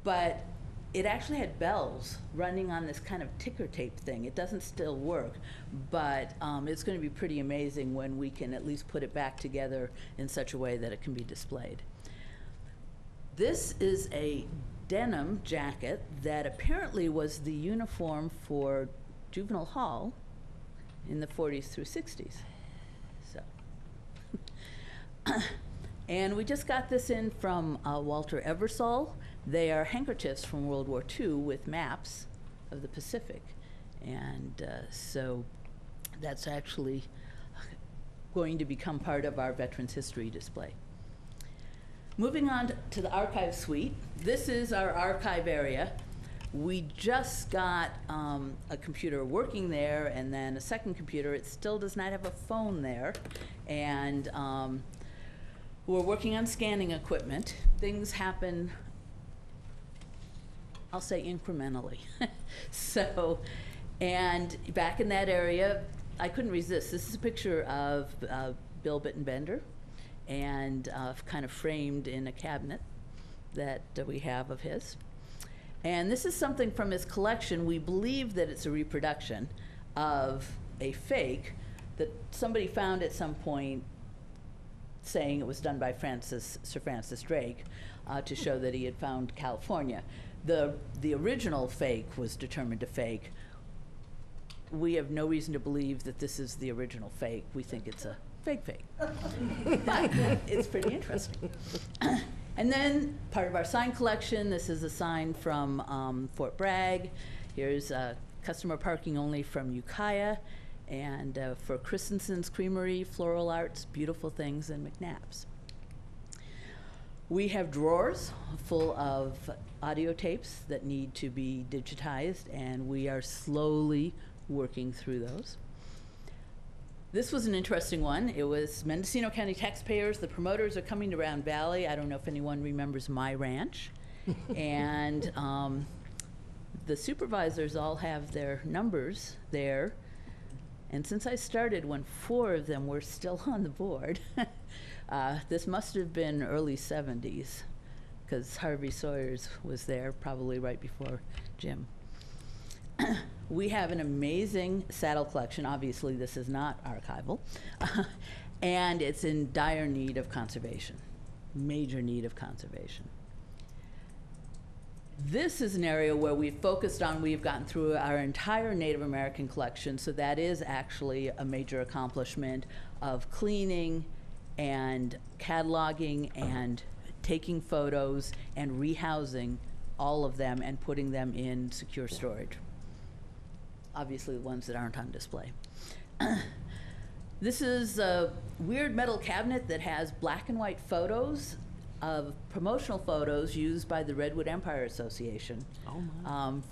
but it actually had bells running on this kind of ticker tape thing. It doesn't still work, but it's going to be pretty amazing when we can at least put it back together in such a way that it can be displayed. This is a denim jacket that apparently was the uniform for juvenile hall in the 40s through 60s. So. And we just got this in from Walter Eversole. They are handkerchiefs from World War II with maps of the Pacific. And so that's actually going to become part of our Veterans History display. Moving on to the archive suite. This is our archive area. We just got a computer working there and then a second computer. It still does not have a phone there. And we're working on scanning equipment. Things happen, I'll say, incrementally. So, and back in that area, I couldn't resist. This is a picture of Bill Bittenbender, and kind of framed in a cabinet that we have of his. And this is something from his collection. We believe that it's a reproduction of a fake that somebody found at some point, saying it was done by Sir Francis Drake to show that he had found California. The original fake was determined to fake. We have no reason to believe that this is the original fake. We think it's a fake. But it's pretty interesting. And then part of our sign collection, this is a sign from Fort Bragg. Here's customer parking only from Ukiah. And for Christensen's Creamery, Floral Arts, Beautiful Things, and McNabb's. We have drawers full of audio tapes that need to be digitized, and we are slowly working through those. This was an interesting one. It was Mendocino County taxpayers. The promoters are coming to Round Valley. I don't know if anyone remembers My Ranch. And the supervisors all have their numbers there. And since I started when 4 of them were still on the board, this must have been early 70s, because Harvey Sawyers was there probably right before Jim. We have an amazing saddle collection. Obviously, this is not archival. And it's in dire need of conservation, major need of conservation. This is an area where we've focused on, we've gotten through our entire Native American collection, so that is actually a major accomplishment of cleaning and cataloging and taking photos and rehousing all of them and putting them in secure storage. Obviously, the ones that aren't on display. This is a weird metal cabinet that has black and white photos of promotional photos used by the Redwood Empire Association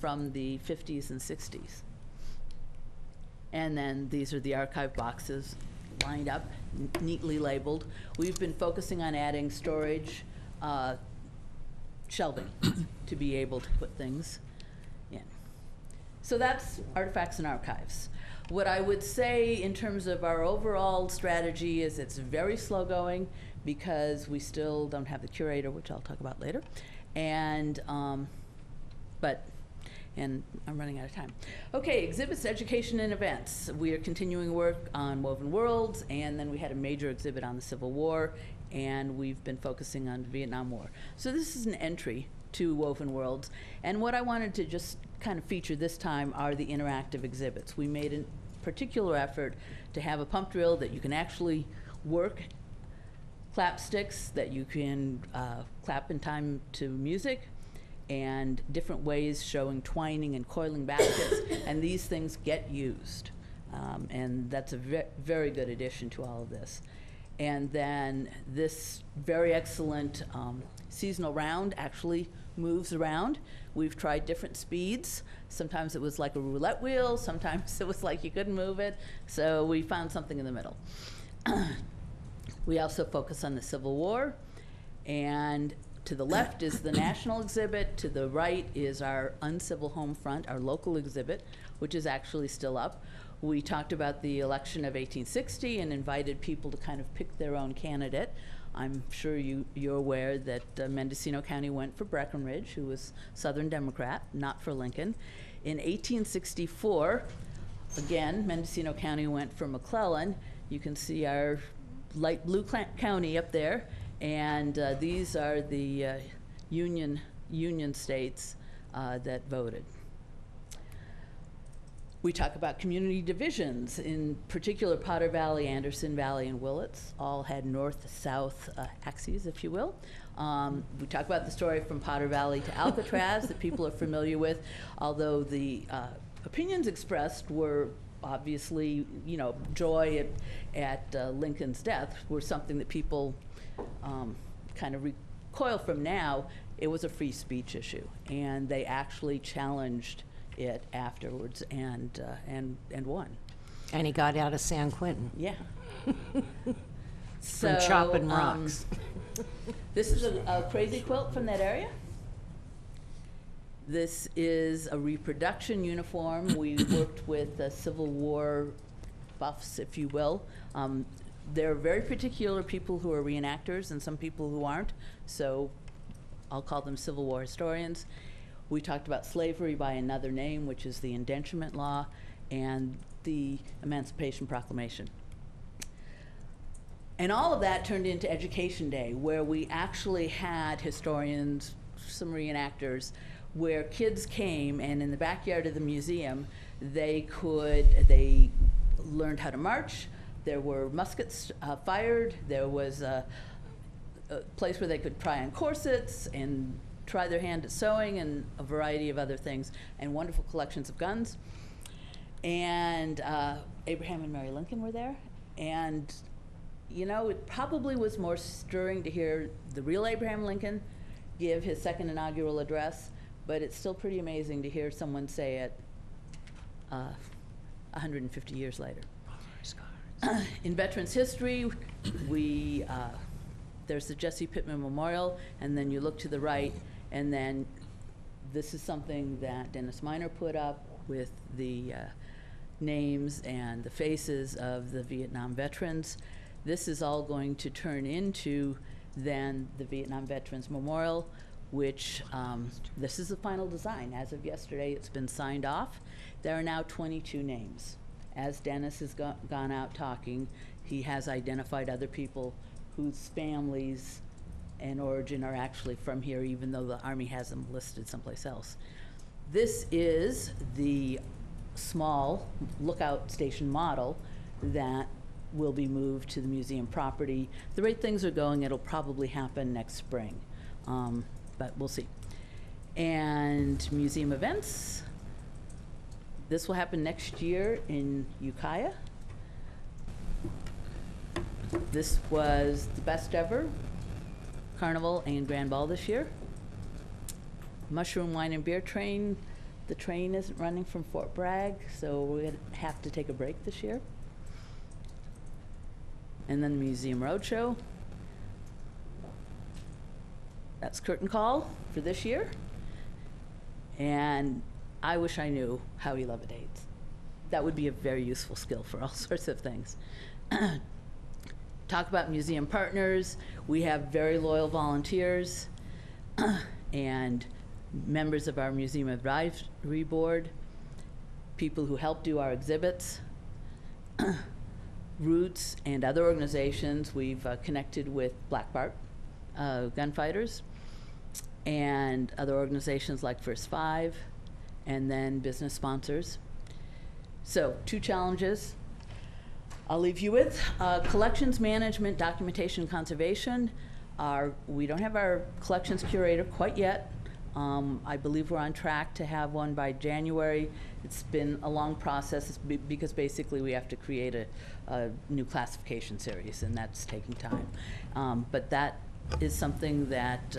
from the 50s and 60s. And then these are the archive boxes lined up, neatly labeled. We've been focusing on adding storage, shelving to be able to put things in. So that's artifacts and archives. What I would say in terms of our overall strategy is it's very slow going because we still don't have the curator, which I'll talk about later. And, and I'm running out of time. Okay, exhibits, education, and events. We are continuing work on Woven Worlds, and then we had a major exhibit on the Civil War, and we've been focusing on the Vietnam War. So this is an entry to Woven Worlds, and what I wanted to just kind of feature this time are the interactive exhibits. We made a particular effort to have a pump drill that you can actually work, clap sticks that you can clap in time to music, and different ways showing twining and coiling baskets, and these things get used. And that's a very good addition to all of this. And then this very excellent seasonal round actually moves around. We've tried different speeds. Sometimes it was like a roulette wheel, sometimes it was like you couldn't move it, so we found something in the middle. We also focus on the Civil War, and to the left is the national exhibit, to the right is our uncivil home front, our local exhibit, which is actually still up. We talked about the election of 1860 and invited people to kind of pick their own candidate. I'm sure you're aware that Mendocino County went for Breckinridge, who was Southern Democrat, not for Lincoln. In 1864, again, Mendocino County went for McClellan. You can see our light blue county up there, and these are the Union states that voted. We talk about community divisions, in particular Potter Valley, Anderson Valley, and Willits all had north-south axes, if you will. We talk about the story from Potter Valley to Alcatraz that people are familiar with, although the opinions expressed were obviously, you know, joy at Lincoln's death were something that people kind of recoil from now. It was a free speech issue, and they actually challenged it afterwards and won. And he got out of San Quentin. Yeah. From chopping rocks. This is a crazy quilt from that area. This is a reproduction uniform. We worked with Civil War buffs, if you will. There are very particular people who are reenactors and some people who aren't, so I'll call them Civil War historians. We talked about slavery by another name, which is the indenturement law, and the Emancipation Proclamation. And all of that turned into Education Day, where we actually had historians, some reenactors, where kids came, and in the backyard of the museum, they learned how to march. There were muskets fired. There was a place where they could try on corsets and try their hand at sewing and a variety of other things, and wonderful collections of guns. And Abraham and Mary Lincoln were there. And, you know, it probably was more stirring to hear the real Abraham Lincoln give his second inaugural address, but it's still pretty amazing to hear someone say it 150 years later. In Veterans History, there's the Jesse Pittman Memorial, and then you look to the right, and then this is something that Dennis Miner put up with the names and the faces of the Vietnam veterans. This is all going to turn into then the Vietnam Veterans Memorial, which this is the final design. As of yesterday, it's been signed off. There are now 22 names. As Dennis has gone out talking, he has identified other people whose families and Origin are actually from here, even though the Army has them listed someplace else. This is the small lookout station model that will be moved to the museum property. The rate things are going, it'll probably happen next spring, but we'll see. And museum events, this will happen next year in Ukiah. This was the best ever carnival and grand ball this year. Mushroom Wine and Beer Train, the train isn't running from Fort Bragg, so we're gonna have to take a break this year. And then the Museum Roadshow. That's curtain call for this year. And I wish I knew how he levitates. That would be a very useful skill for all sorts of things. Talk about museum partners. We have very loyal volunteers and members of our museum advisory board, people who help do our exhibits, Roots and other organizations. We've connected with Black Bart gunfighters and other organizations like First Five, and then business sponsors. So 2 challenges I'll leave you with. Collections management, documentation, conservation. We don't have our collections curator quite yet. I believe we're on track to have one by January. It's been a long process because basically we have to create a new classification series, and that's taking time. But that is something that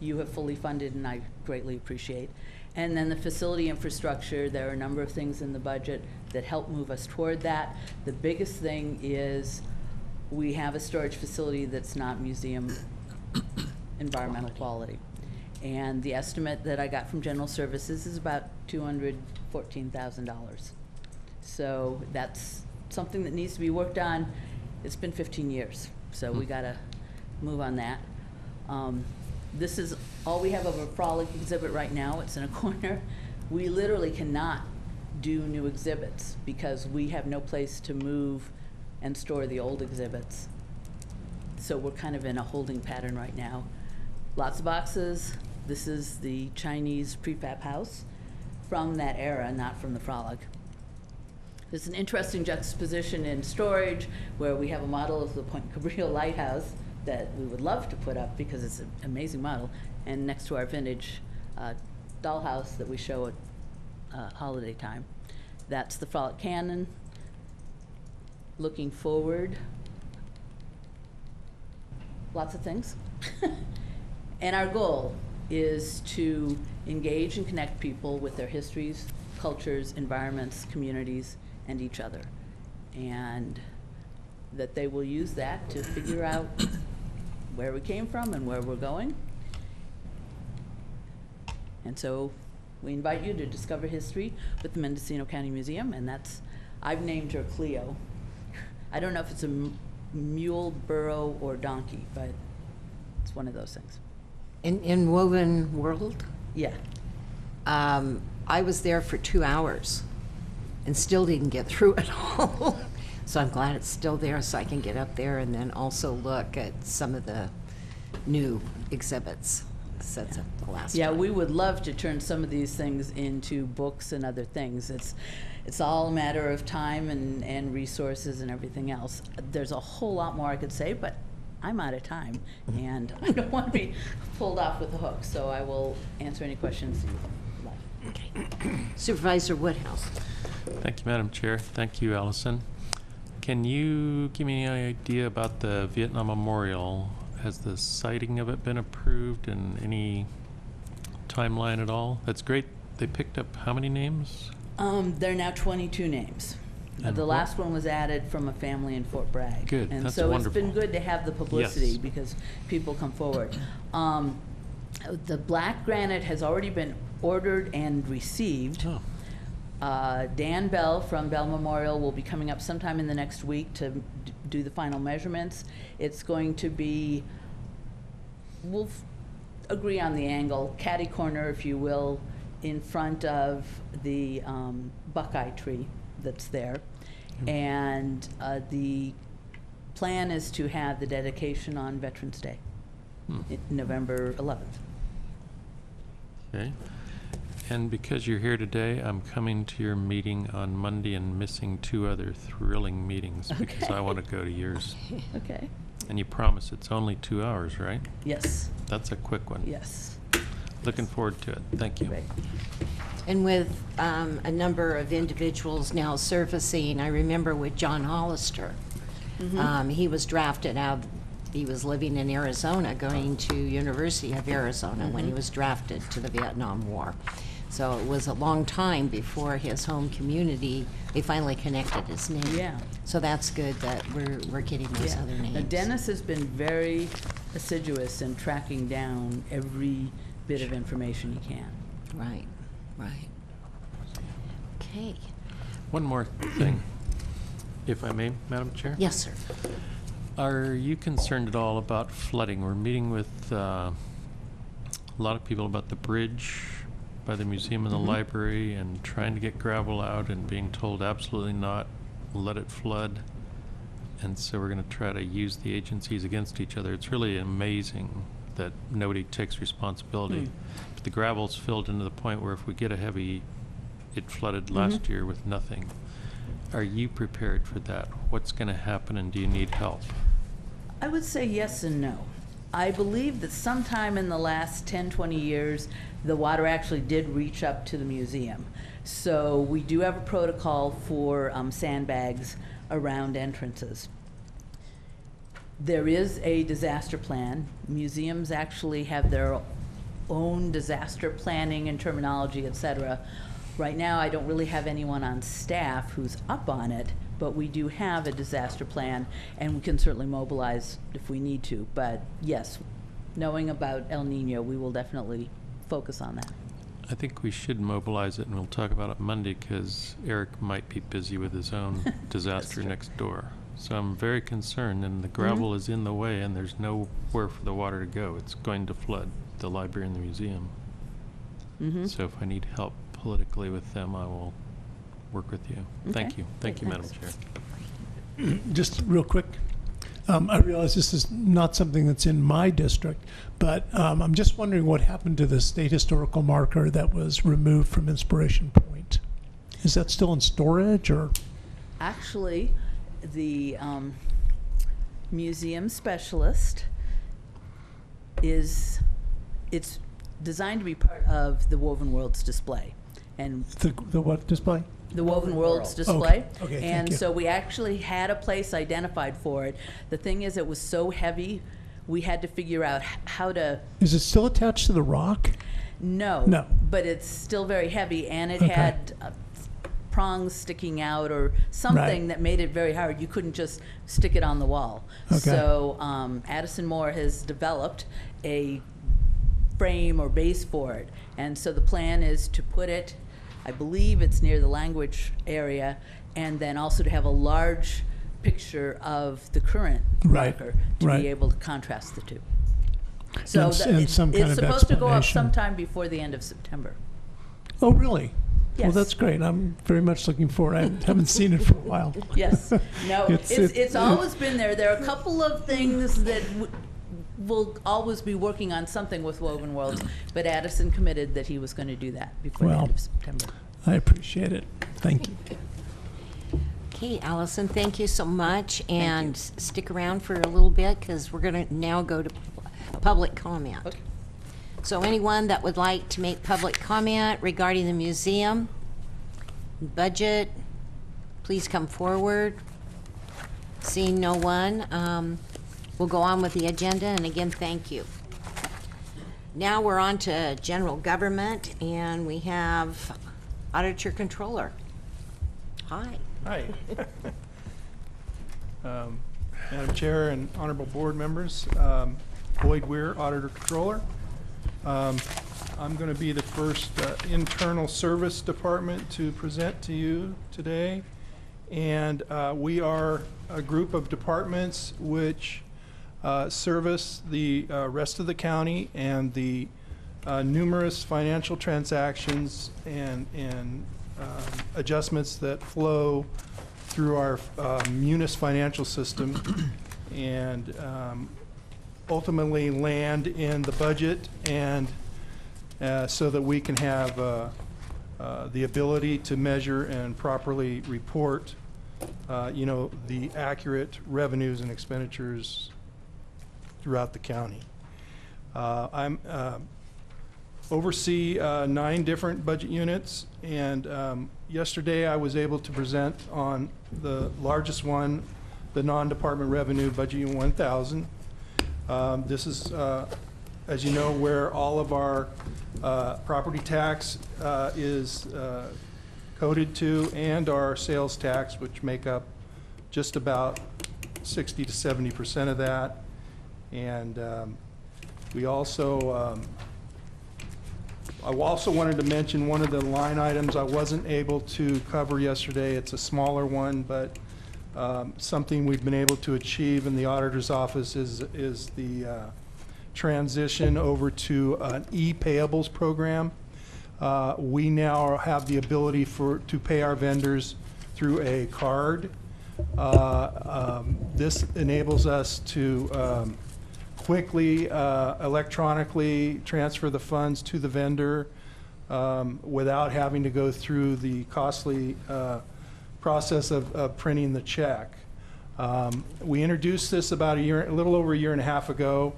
you have fully funded, and I greatly appreciate. And then the facility infrastructure, there are a number of things in the budget that help move us toward that. The biggest thing is we have a storage facility that's not museum environmental quality. And the estimate that I got from General Services is about $214,000. So that's something that needs to be worked on. It's been 15 years, so we gotta move on that. This is all we have of a frolic exhibit right now. It's in a corner. We literally cannot do new exhibits because we have no place to move and store the old exhibits. So we're kind of in a holding pattern right now. Lots of boxes. This is the Chinese prefab house from that era, not from the frolic. There's an interesting juxtaposition in storage where we have a model of the Point Cabrillo Lighthouse that we would love to put up because it's an amazing model, and next to our vintage dollhouse that we show at holiday time. That's the Frolic Cannon. Looking forward, lots of things. And our goal is to engage and connect people with their histories, cultures, environments, communities, and each other. And that they will use that to figure out where we came from and where we're going. And so we invite you to discover history with the Mendocino County Museum, and I've named her Cleo. I don't know if it's a mule, burro, or donkey, but it's one of those things. In Woven World, Yeah. I was there for 2 hours and still didn't get through it all. So I'm glad it's still there so I can get up there and then also look at some of the new exhibits. So that's the last Yeah, time. we would love to turn some of these things into books and other things. It's all a matter of time and resources and everything else. There's a whole lot more I could say, but I'm out of time, and I don't want to be pulled off with the hook, so I will answer any questions you like. Okay. Supervisor Woodhouse. Thank you, Madam Chair. Thank you, Allison. Can you give me any idea about the Vietnam Memorial? Has the siting of it been approved and any timeline at all? That's great. They picked up how many names? There are now 22 names. And The what- last one was added from a family in Fort Bragg. Good, And that's so it's been wonderful. good to have the publicity Yes. because people come forward. The black granite has already been ordered and received. Oh, Dan Bell from Bell Memorial will be coming up sometime in the next week to do the final measurements. It's going to be, we'll agree on the angle, catty corner, if you will, in front of the buckeye tree that's there. And the plan is to have the dedication on Veterans Day. November 11th. Okay. And because you're here today, I'm coming to your meeting on Monday and missing 2 other thrilling meetings because I want to go to yours. Okay. And you promise it's only 2 hours, right? Yes. That's a quick one. Yes. Looking forward to it. Thank you. Great. And with a number of individuals now surfacing, I remember with John Hollister, he was drafted out. He was living in Arizona, going to University of Arizona when he was drafted to the Vietnam War. So it was a long time before his home community, they finally connected his name. Yeah. So that's good that we're getting those other names. Now, Dennis has been very assiduous in tracking down every bit of information he can. Right, right. Okay. One more thing, if I may, Madam Chair? Yes, sir. Are you concerned at all about flooding? We're meeting with a lot of people about the bridge by the museum and the library and trying to get gravel out and being told absolutely not, let it flood. And so we're going to try to use the agencies against each other. It's really amazing that nobody takes responsibility. But the gravel's filled into the point where if we get a heavy, it flooded last year with nothing. Are you prepared for that? What's going to happen, and do you need help? I would say yes and no. I believe that sometime in the last 10, 20 years, the water actually did reach up to the museum. So we do have a protocol for sandbags around entrances. There is a disaster plan. Museums actually have their own disaster planning and terminology, et cetera. Right now, I don't really have anyone on staff who's up on it, but we do have a disaster plan, and we can certainly mobilize if we need to. But yes, knowing about El Nino, we will definitely focus on that. I think we should mobilize it, and we'll talk about it Monday, because Eric might be busy with his own disaster next door. So I'm very concerned, and the gravel is in the way, and there's nowhere for the water to go. It's going to flood the library and the museum. So if I need help politically with them, I will work with you. Thank you. Thank you, Madam Chair. Just real quick, I realize this is not something that's in my district, but I'm just wondering what happened to the state historical marker that was removed from Inspiration Point. Is that still in storage, or? Actually, the museum specialist it's designed to be part of the Woven Worlds display. And The what display? the Woven Worlds display. Okay, thank and you. so we actually had a place identified for it. The thing is, it was so heavy, we had to figure out how to. Is it still attached to the rock? No. No. But it's still very heavy, and it Okay. had prongs sticking out or something Right. that made it very hard. You couldn't just stick it on the wall. Okay. So Addison Moore has developed a frame or base for it. And so the plan is to put it, I believe it's near the language area, and then also to have a large picture of the current Right, marker to right. be able to contrast the two. So And some kind it's of supposed to go up explanation. sometime before the end of September. Oh, really? Well, Yes. that's great. I'm very much looking forward. I haven't seen it for a while. Yes. No, It's- it's always been there. There are a couple of things that we'll always be working on something with Woven Worlds, but Addison committed that he was going to do that before the Well, end of September. I appreciate it. Thank you. Okay, Allison, thank you so much, and stick around for a little bit, because we're going to now go to public comment. Okay. So anyone that would like to make public comment regarding the museum, budget, please come forward. Seeing no one, we'll go on with the agenda, and again, thank you. Now we're on to general government, and we have Auditor Controller. Hi. Hi. Madam Chair and honorable board members, Boyd Weir, Auditor Controller. I'm going to be the first internal service department to present to you today. And we are a group of departments which service the rest of the county and the numerous financial transactions and adjustments that flow through our Munis financial system. And ultimately land in the budget, and so that we can have the ability to measure and properly report, the accurate revenues and expenditures throughout the county. I'm oversee 9 different budget units, and yesterday I was able to present on the largest one, the non-department revenue budget unit 1000. This is, as you know, where all of our property tax is coded to, and our sales tax, which make up just about 60 to 70% of that. And we also, I also wanted to mention one of the line items I wasn't able to cover yesterday. It's a smaller one, but something we've been able to achieve in the auditor's office is the transition over to an e-payables program. We now have the ability to pay our vendors through a card. This enables us to quickly electronically transfer the funds to the vendor without having to go through the costly process of printing the check. We introduced this about a little over a year and a half ago.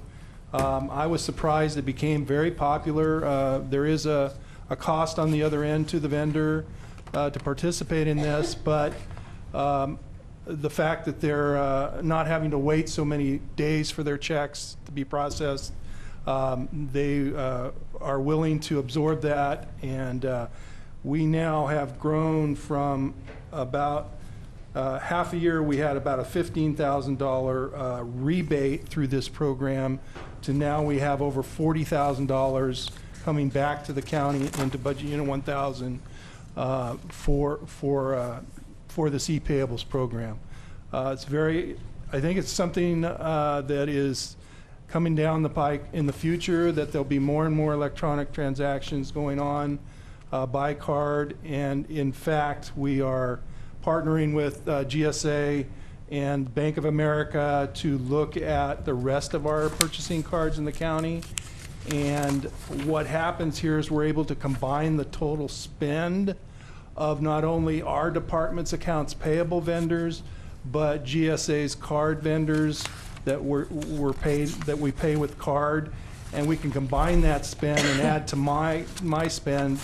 I was surprised it became very popular. There is a cost on the other end to the vendor to participate in this, but the fact that they're not having to wait so many days for their checks to be processed, they are willing to absorb that, and we now have grown from about half a year we had about a $15,000 rebate through this program, to now we have over $40,000 coming back to the county into Budget Unit 1000 for this e-payables program. It's very, I think it's something that is coming down the pike in the future, that there'll be more and more electronic transactions going on by card, and in fact we are partnering with GSA and Bank of America to look at the rest of our purchasing cards in the county. And what happens here is we're able to combine the total spend of not only our department's accounts payable vendors, but GSA's card vendors that we pay with card, and we can combine that spend and add to my spend,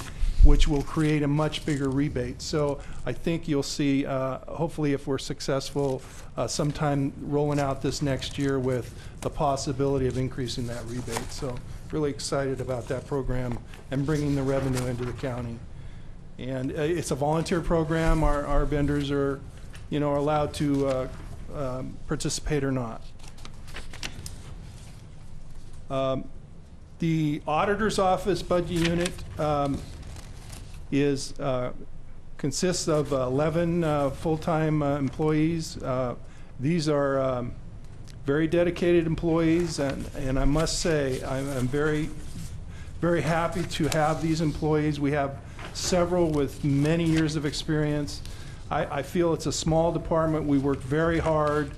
which will create a much bigger rebate. So I think you'll see, hopefully if we're successful, sometime rolling out this next year with the possibility of increasing that rebate. So really excited about that program and bringing the revenue into the county. And it's a volunteer program. Our vendors are, are allowed to participate or not. The auditor's office budget unit consists of 11 full-time employees. These are very dedicated employees, and I must say I'm very, very happy to have these employees. We have several with many years of experience. I feel it's a small department. We work very hard.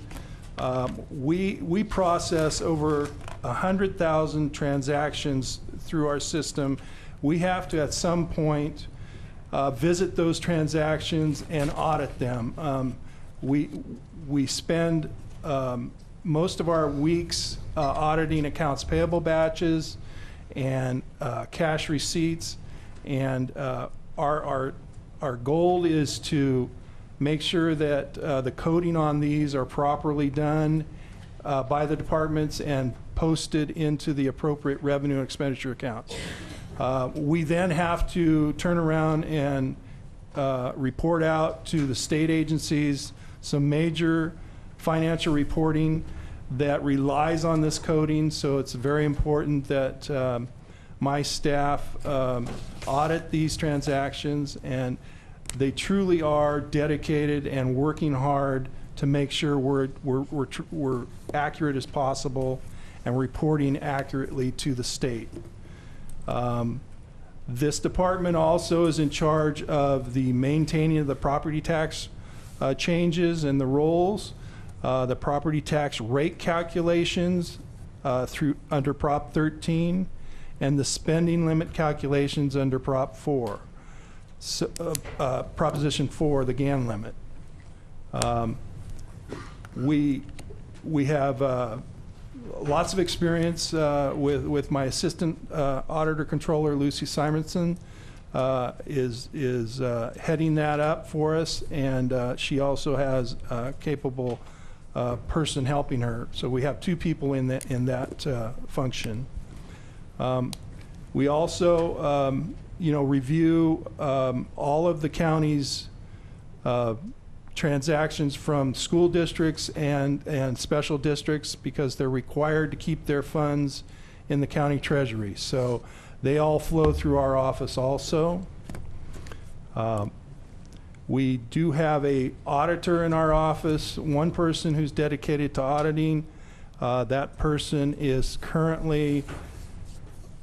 We process over 100,000 transactions through our system. We have to, at some point, visit those transactions and audit them. We spend most of our weeks auditing accounts payable batches and cash receipts, and our goal is to make sure that the coding on these are properly done by the departments and posted into the appropriate revenue and expenditure accounts. We then have to turn around and report out to the state agencies some major financial reporting that relies on this coding, so it's very important that my staff audit these transactions, and they truly are dedicated and working hard to make sure we're accurate as possible and reporting accurately to the state. This department also is in charge of the maintaining of the property tax changes and the rolls, the property tax rate calculations, under Prop 13, and the spending limit calculations under Prop 4, Proposition 4, the GAN limit. We have lots of experience with my assistant auditor controller, Lucy Simonson, is heading that up for us, and she also has a capable person helping her. So we have two people in that function. We also, review all of the county's transactions from school districts and special districts, because they're required to keep their funds in the county treasury. So they all flow through our office also. We do have a auditor in our office, one person who's dedicated to auditing. That person is currently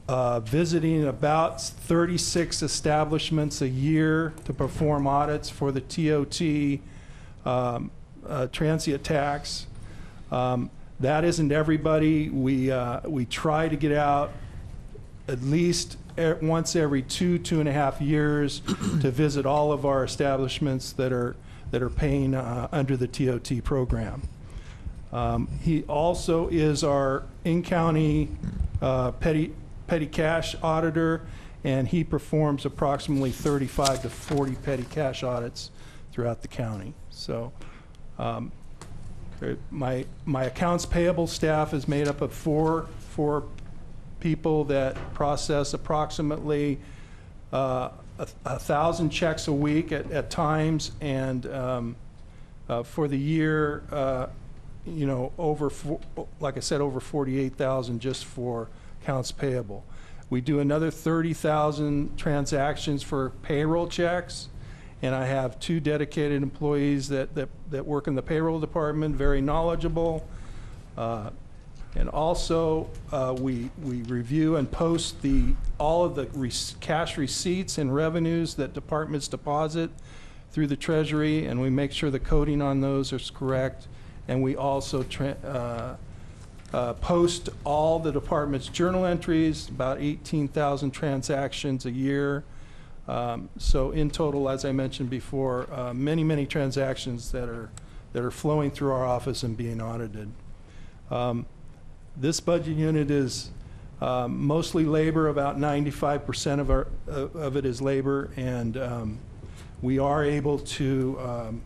visiting about 36 establishments a year to perform audits for the TOT transient tax. That isn't everybody. We try to get out at least once every 2.5 years to visit all of our establishments that are paying under the TOT program. He also is our in-county petty cash auditor, and he performs approximately 35 to 40 petty cash audits throughout the county. So my accounts payable staff is made up of four people that process approximately 1,000 checks a week at times, and for the year, like I said, over 48,000 just for accounts payable. We do another 30,000 transactions for payroll checks, and I have 2 dedicated employees that work in the payroll department, very knowledgeable. And also, we review and post all of the cash receipts and revenues that departments deposit through the Treasury, and we make sure the coding on those is correct. And we also post all the department's journal entries, about 18,000 transactions a year. So in total, as I mentioned before, many transactions that are flowing through our office and being audited. This budget unit is mostly labor. About 95% of it is labor, and we are able to,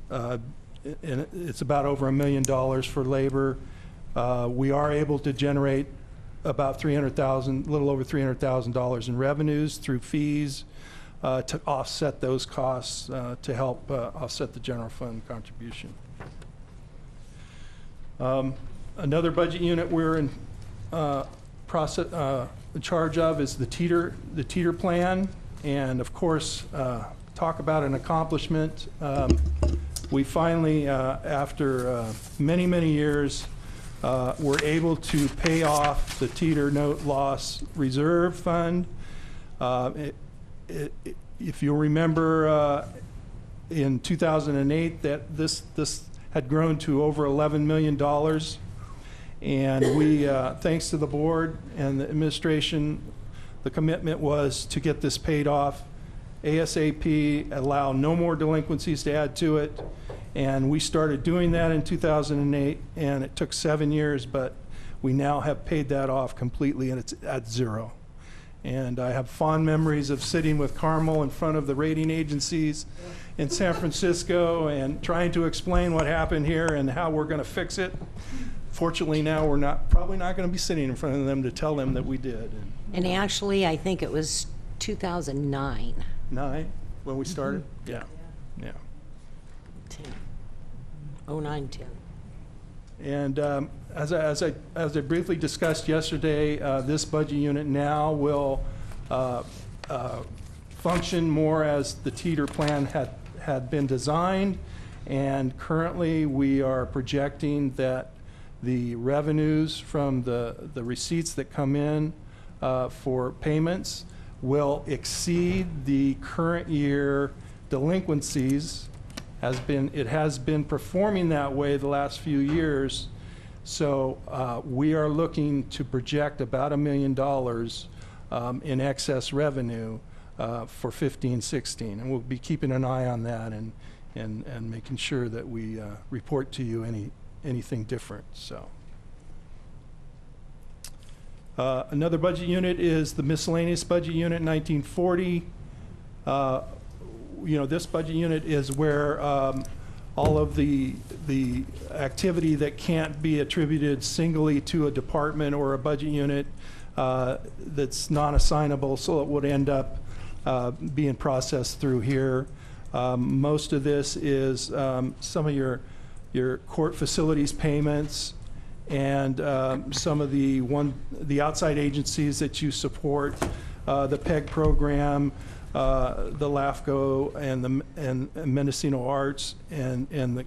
and it's about over $1 million for labor. We are able to generate about a little over $300,000 in revenues through fees to offset those costs, to help offset the general fund contribution. Another budget unit we're in charge of is the teeter plan, and of course, talk about an accomplishment. We finally, after many years, were able to pay off the teeter note loss reserve fund. If you remember, in 2008, that this had grown to over $11 million. And we, thanks to the board and the administration, the commitment was to get this paid off ASAP, allow no more delinquencies to add to it. And we started doing that in 2008, and it took 7 years, but we now have paid that off completely, and it's at 0. And I have fond memories of sitting with Carmel in front of the rating agencies in San Francisco and trying to explain what happened here and how we're going to fix it. Fortunately, now we're probably not going to be sitting in front of them to tell them that we did. And actually, I think it was 2009. 9 when we started? Yeah. 10. 09, 10. And as I briefly discussed yesterday, this budget unit now will function more as the teeter plan had been designed, and currently we are projecting that the revenues from the receipts that come in for payments will exceed the current year delinquencies. It has been performing that way the last few years. So we are looking to project about $1 million in excess revenue for 15-16, and we'll be keeping an eye on that and making sure that we report to you anything different. So another budget unit is the miscellaneous budget unit, 1940. This budget unit is where all of the activity that can't be attributed singly to a department or a budget unit that's non-assignable, so it would end up being processed through here. Most of this is some of your court facilities payments and some of the outside agencies that you support, the PEG program, the LAFCO and Mendocino Arts and the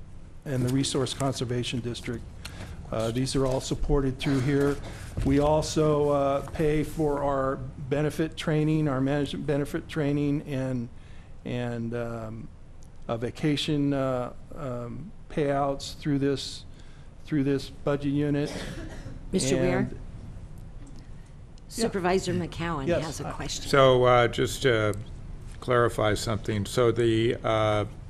Resource Conservation District. These are all supported through here. We also pay for our benefit training, our management benefit training, and vacation payouts through this budget unit. Mr. Weir? And- Supervisor McCowan Yes. has a question. So just to clarify something, so the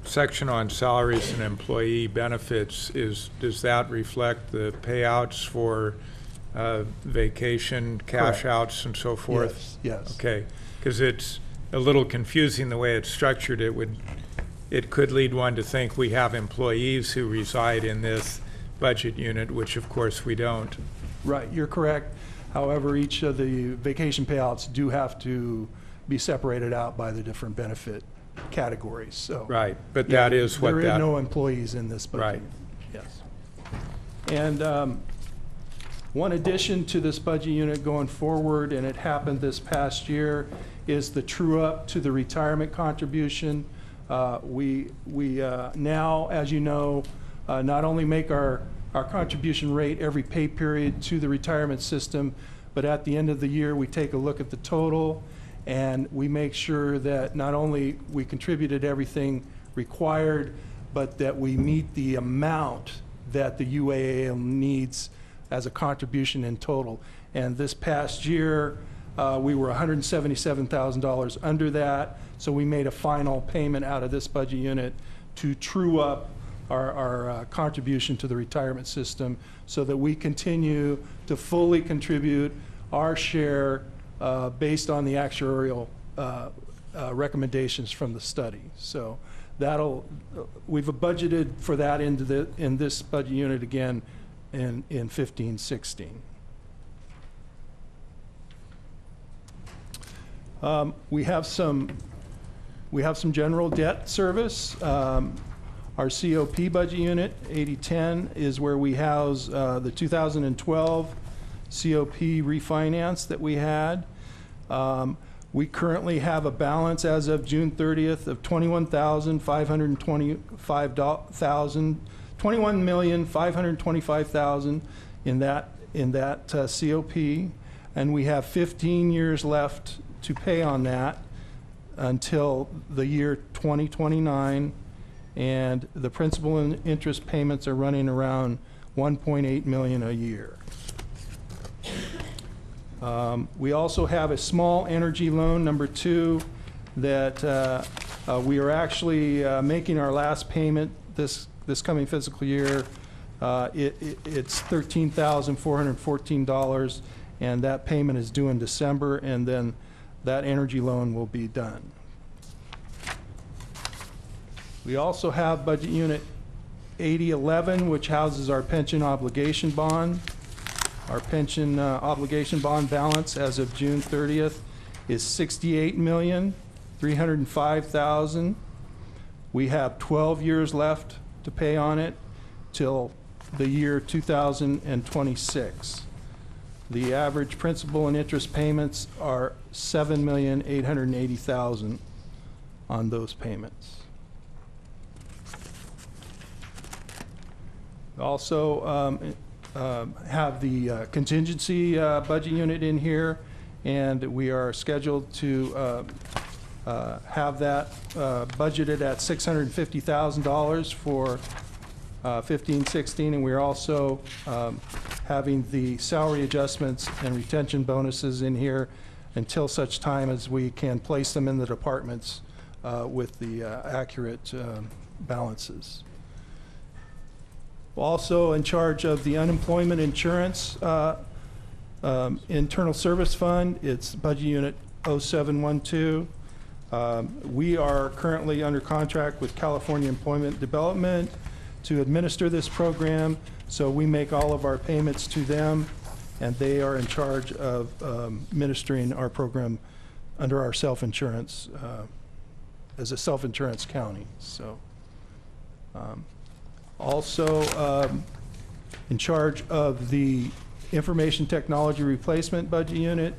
section on salaries and employee benefits, does that reflect the payouts for vacation, cash Correct. outs and so forth? Yes. Okay, because it's a little confusing the way it's structured. It could lead one to think we have employees who reside in this budget unit, which of course we don't. Right, you're correct. However, each of the vacation payouts do have to be separated out by the different benefit categories, so. Right, but Yeah, that is what There that. is no employees in this budget. Right. Yes. And one addition to this budget unit going forward, and it happened this past year, is the true-up to the retirement contribution. We now, as you know, not only make our contribution rate every pay period to the retirement system, but at the end of the year, we take a look at the total, and we make sure that not only we contributed everything required, but that we meet the amount that the UAAL needs as a contribution in total. And this past year, we were $177,000 under that, so we made a final payment out of this budget unit to true up our contribution to the retirement system so that we continue to fully contribute our share based on the actuarial recommendations from the study. So we've budgeted for that in this budget unit again in 15-16. We have some general debt service. Our COP budget unit, 8010, is where we house the 2012 COP refinance that we had. We currently have a balance as of June 30th of $21,525,000 in that COP, and we have 15 years left to pay on that until the year 2029, and the principal and interest payments are running around $1.8 million a year. We also have a small energy loan, number 2, that we are actually making our last payment this coming fiscal year. It's $13,414, and that payment is due in December, and then that energy loan will be done. We also have budget unit 8011, which houses our pension obligation bond. Our pension obligation bond balance as of June 30th is $68,305,000. We have 12 years left to pay on it till the year 2026. The average principal and interest payments are $7,880,000 on those payments. Also have the contingency budget unit in here, and we are scheduled to have that budgeted at $650,000 for 15, 16, and we're also having the salary adjustments and retention bonuses in here until such time as we can place them in the departments with the accurate balances. Also in charge of the unemployment insurance internal service fund, it's budget unit 0712. We are currently under contract with California Employment Development to administer this program, so we make all of our payments to them, and they are in charge of administering our program under our self-insurance, as a self-insurance county. So, also in charge of the information technology replacement budget unit,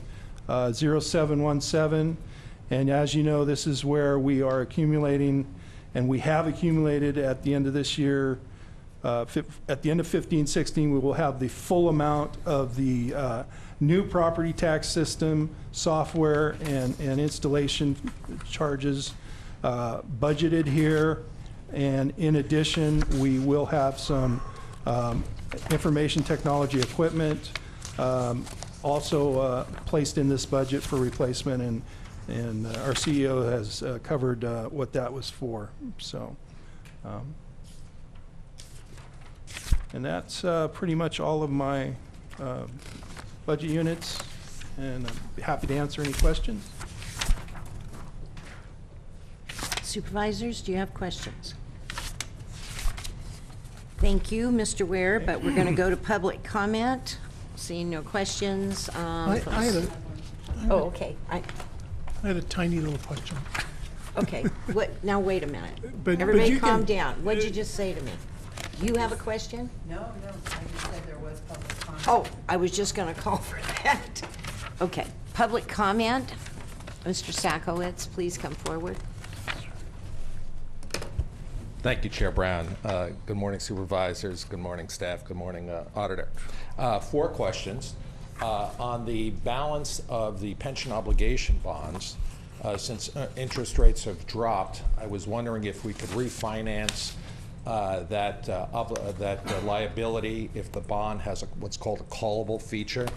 0717. And as you know, this is where we are accumulating, and we have accumulated at the end of this year, at the end of 15-16, we will have the full amount of the new property tax system, software, and installation charges budgeted here. And in addition, we will have some information technology equipment also placed in this budget for replacement, and our CEO has covered what that was for. So, and that's pretty much all of my budget units, and I'm happy to answer any questions. Supervisors, do you have questions? Thank you, Mr. Ware, but we're going to go to public comment. Seeing no questions. I had a, Oh, okay. I had a tiny little question. Okay. What? Now wait a minute. But Everybody, you calm can- down. What'd you just say to me? You have a question? No, I just said there was public comment. Oh, I was just going to call for that. Okay. Public comment. Mr. Sakowitz, please come forward. Thank you, Chair Brown. Good morning, supervisors. Good morning, staff. Good morning, auditor. 4 questions. On the balance of the pension obligation bonds, since interest rates have dropped, I was wondering if we could refinance that liability if the bond has what's called a callable feature.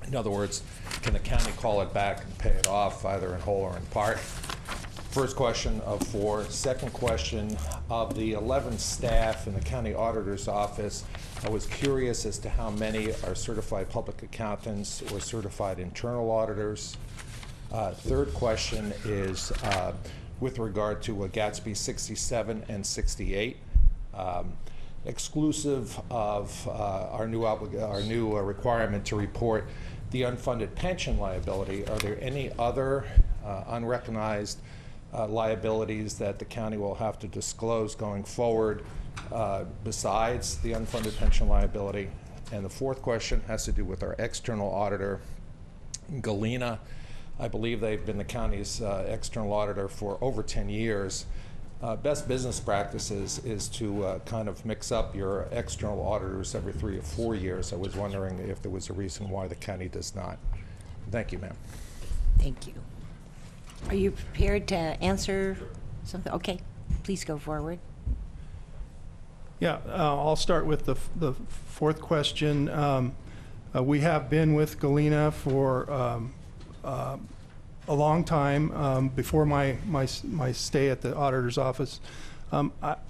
In other words, can the county call it back and pay it off either in whole or in part? First question of 4. Second question, of the 11 staff in the county auditor's office, I was curious as to how many are certified public accountants or certified internal auditors. Third question is with regard to Gatsby 67 and 68. Exclusive of our new requirement to report the unfunded pension liability, are there any other unrecognized liabilities that the county will have to disclose going forward besides the unfunded pension liability? And the fourth question has to do with our external auditor, Galena. I believe they've been the county's external auditor for over 10 years. Best business practices is to kind of mix up your external auditors every 3 or 4 years. I was wondering if there was a reason why the county does not. Thank you, ma'am. Thank you. Are you prepared to answer something? Okay, please go forward. Yeah, I'll start with the fourth question. We have been with Galena for a long time, before my stay at the auditor's office.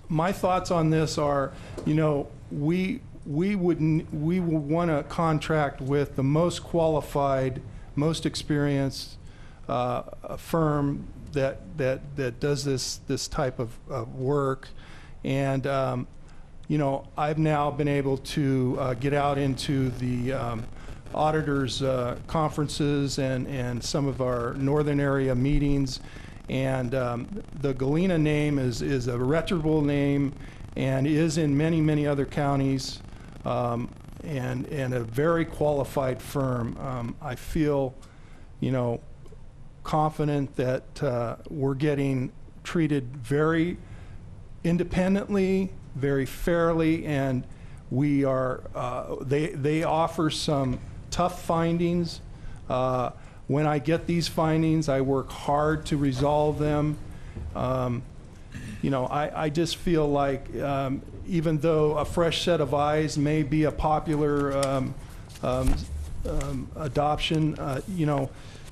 My thoughts on this are, you know, we will want to contract with the most qualified, most experienced firm that does this type of work. And you know, I've now been able to get out into the auditors conferences and some of our northern area meetings, and the Galena name is a reputable name and is in many other counties, and a very qualified firm. I feel, you know, confident that we're getting treated very independently, very fairly, and we are. They offer some tough findings. When I get these findings, I work hard to resolve them. you know, I just feel like even though a fresh set of eyes may be a popular adoption, you know,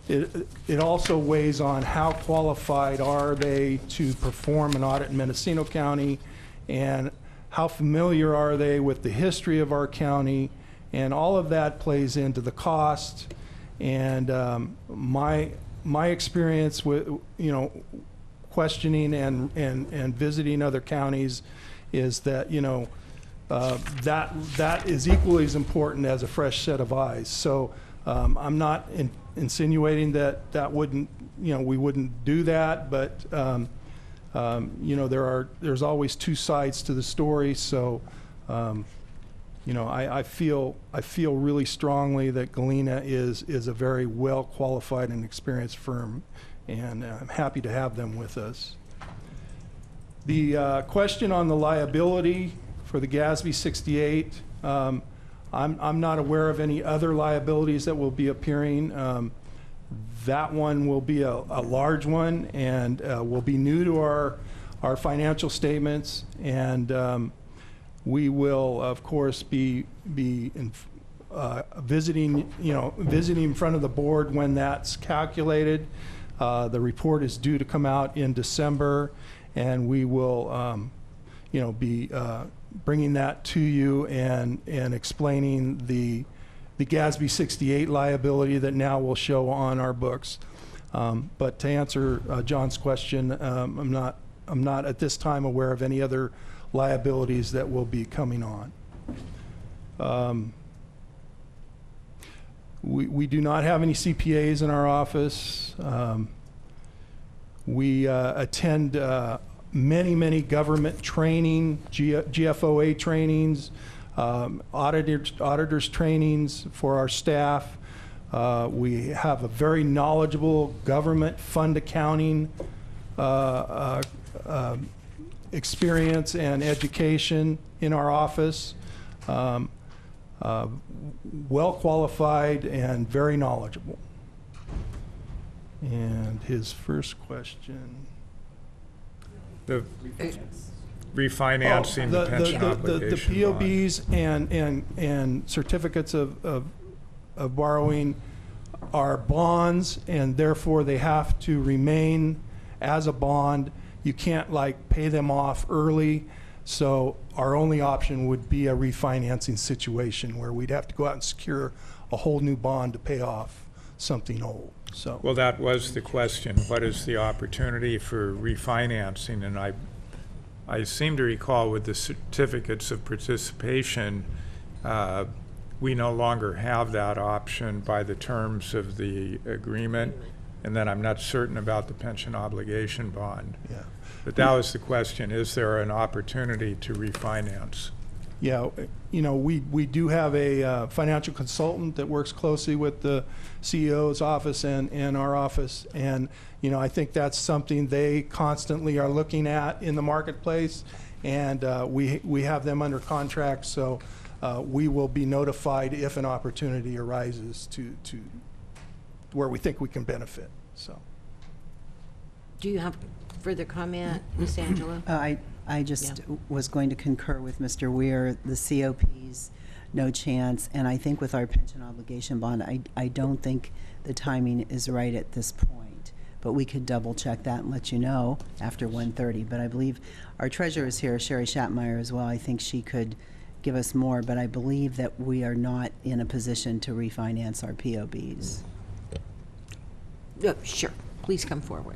it also weighs on how qualified are they to perform an audit in Mendocino County, and how familiar are they with the history of our county, and all of that plays into the cost. And my experience with, you know, questioning and visiting other counties is that, you know, that is equally as important as a fresh set of eyes. So I'm not insinuating that wouldn't, you know, we wouldn't do that, but you know, there's always two sides to the story. So you know, I feel really strongly that Galena is a very well qualified and experienced firm, and I'm happy to have them with us. The question on the liability for the GASB 68, I'm not aware of any other liabilities that will be appearing. That one will be a large one, and will be new to our financial statements, and we will, of course, be visiting in front of the board when that's calculated. The report is due to come out in December, and we will, you know, be bringing that to you and explaining the GASB 68 liability that now will show on our books. But to answer John's question, I'm not at this time aware of any other liabilities that will be coming on. We do not have any CPAs in our office. We attend many government training, GFOA trainings, auditors trainings for our staff. We have a very knowledgeable government fund accounting experience and education in our office. Well qualified and very knowledgeable. And his first question. The refinancing the pension obligation the POBs and certificates of borrowing are bonds, and therefore they have to remain as a bond. You can't like pay them off early. So our only option would be a refinancing situation where we'd have to go out and secure a whole new bond to pay off something old. So. Well, that was the question. What is the opportunity for refinancing? And I seem to recall with the certificates of participation, we no longer have that option by the terms of the agreement. And then I'm not certain about the pension obligation bond. Yeah. But that was the question. Is there an opportunity to refinance? Yeah, you know, we do have a financial consultant that works closely with the CEO's office and our office. And, you know, I think that's something they constantly are looking at in the marketplace. And we have them under contract, so we will be notified if an opportunity arises to where we think we can benefit. So. Do you have further comment, Ms. Angela? I just was going to concur with Mr. Weir. The COPs, no chance. And I think with our pension obligation bond, I don't think the timing is right at this point. But we could double check that and let you know after 1:30. But I believe our treasurer is here, Sherry Schattmeyer, as well. I think she could give us more. But I believe that we are not in a position to refinance our POBs. Sure. Please come forward.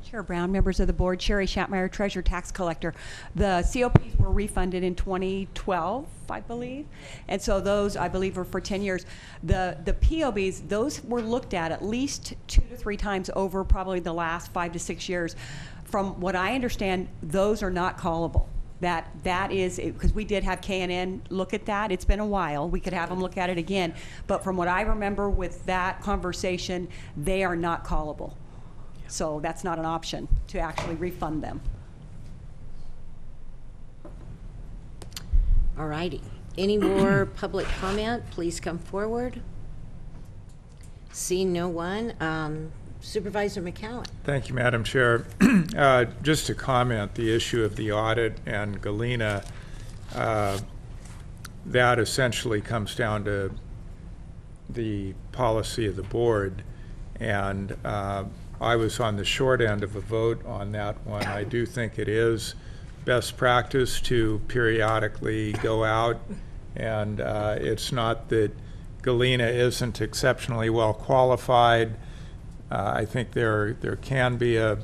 Chair Brown, members of the board, Sherry Schattmeyer, Treasurer Tax Collector. The COPs were refunded in 2012, I believe, and so those, I believe, are for 10 years. The POBs, those were looked at least 2 to 3 times over probably the last 5 to 6 years. From what I understand, those are not callable. That is, because we did have K&N look at that. It's been a while. We could have them look at it again. But from what I remember with that conversation, they are not callable. So that's not an option to actually refund them. All righty. Any more public comment? Please come forward. Seeing no one, Supervisor McCowan. Thank you, Madam Chair. Just to comment, the issue of the audit and Galena, that essentially comes down to the policy of the board, and I was on the short end of a vote on that one. I do think it is best practice to periodically go out, and it's not that Galena isn't exceptionally well qualified. I think there can be a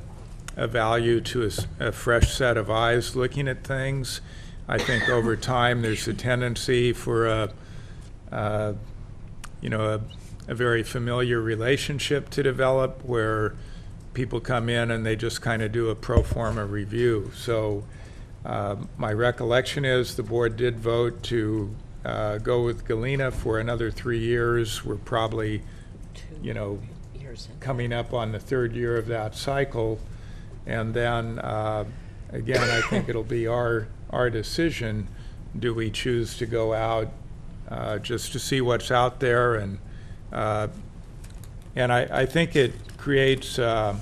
value to a fresh set of eyes looking at things. I think over time there's a tendency for a very familiar relationship to develop where people come in and they just kind of do a pro forma review. So my recollection is the board did vote to go with Galena for another 3 years. We're probably, coming up on the 3rd year of that cycle. And then, again, I think it'll be our decision. Do we choose to go out just to see what's out there? And I think it creates a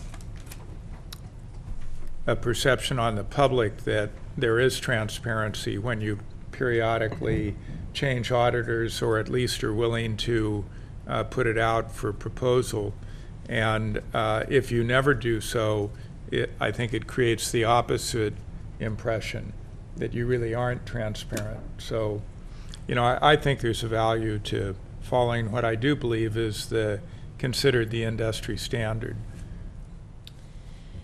perception on the public that there is transparency when you periodically change auditors, or at least are willing to put it out for proposal. And if you never do so, I think it creates the opposite impression, that you really aren't transparent. So, I think there's a value to following what I do believe is considered the industry standard.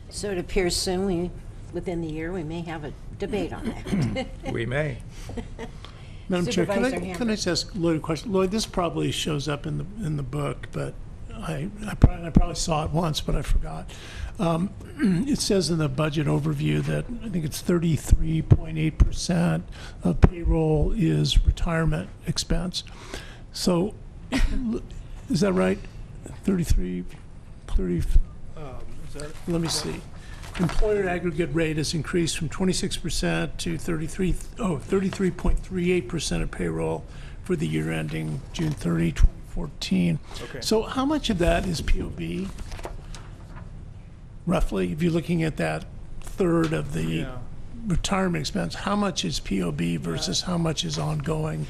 So it appears soon, within the year, we may have a debate on that. We may. Madam Chair, Supervisor can I just ask Lloyd a question? Lloyd, this probably shows up in the book, but I probably saw it once, but I forgot. It says in the budget overview that I think it's 33.8% of payroll is retirement expense. So is that right? 30, let me see. Employer aggregate rate has increased from 26% to 33.38% of payroll for the year ending June 30, 2014. Okay. So how much of that is POB? Roughly, if you're looking at that third of the retirement expense, how much is POB versus how much is ongoing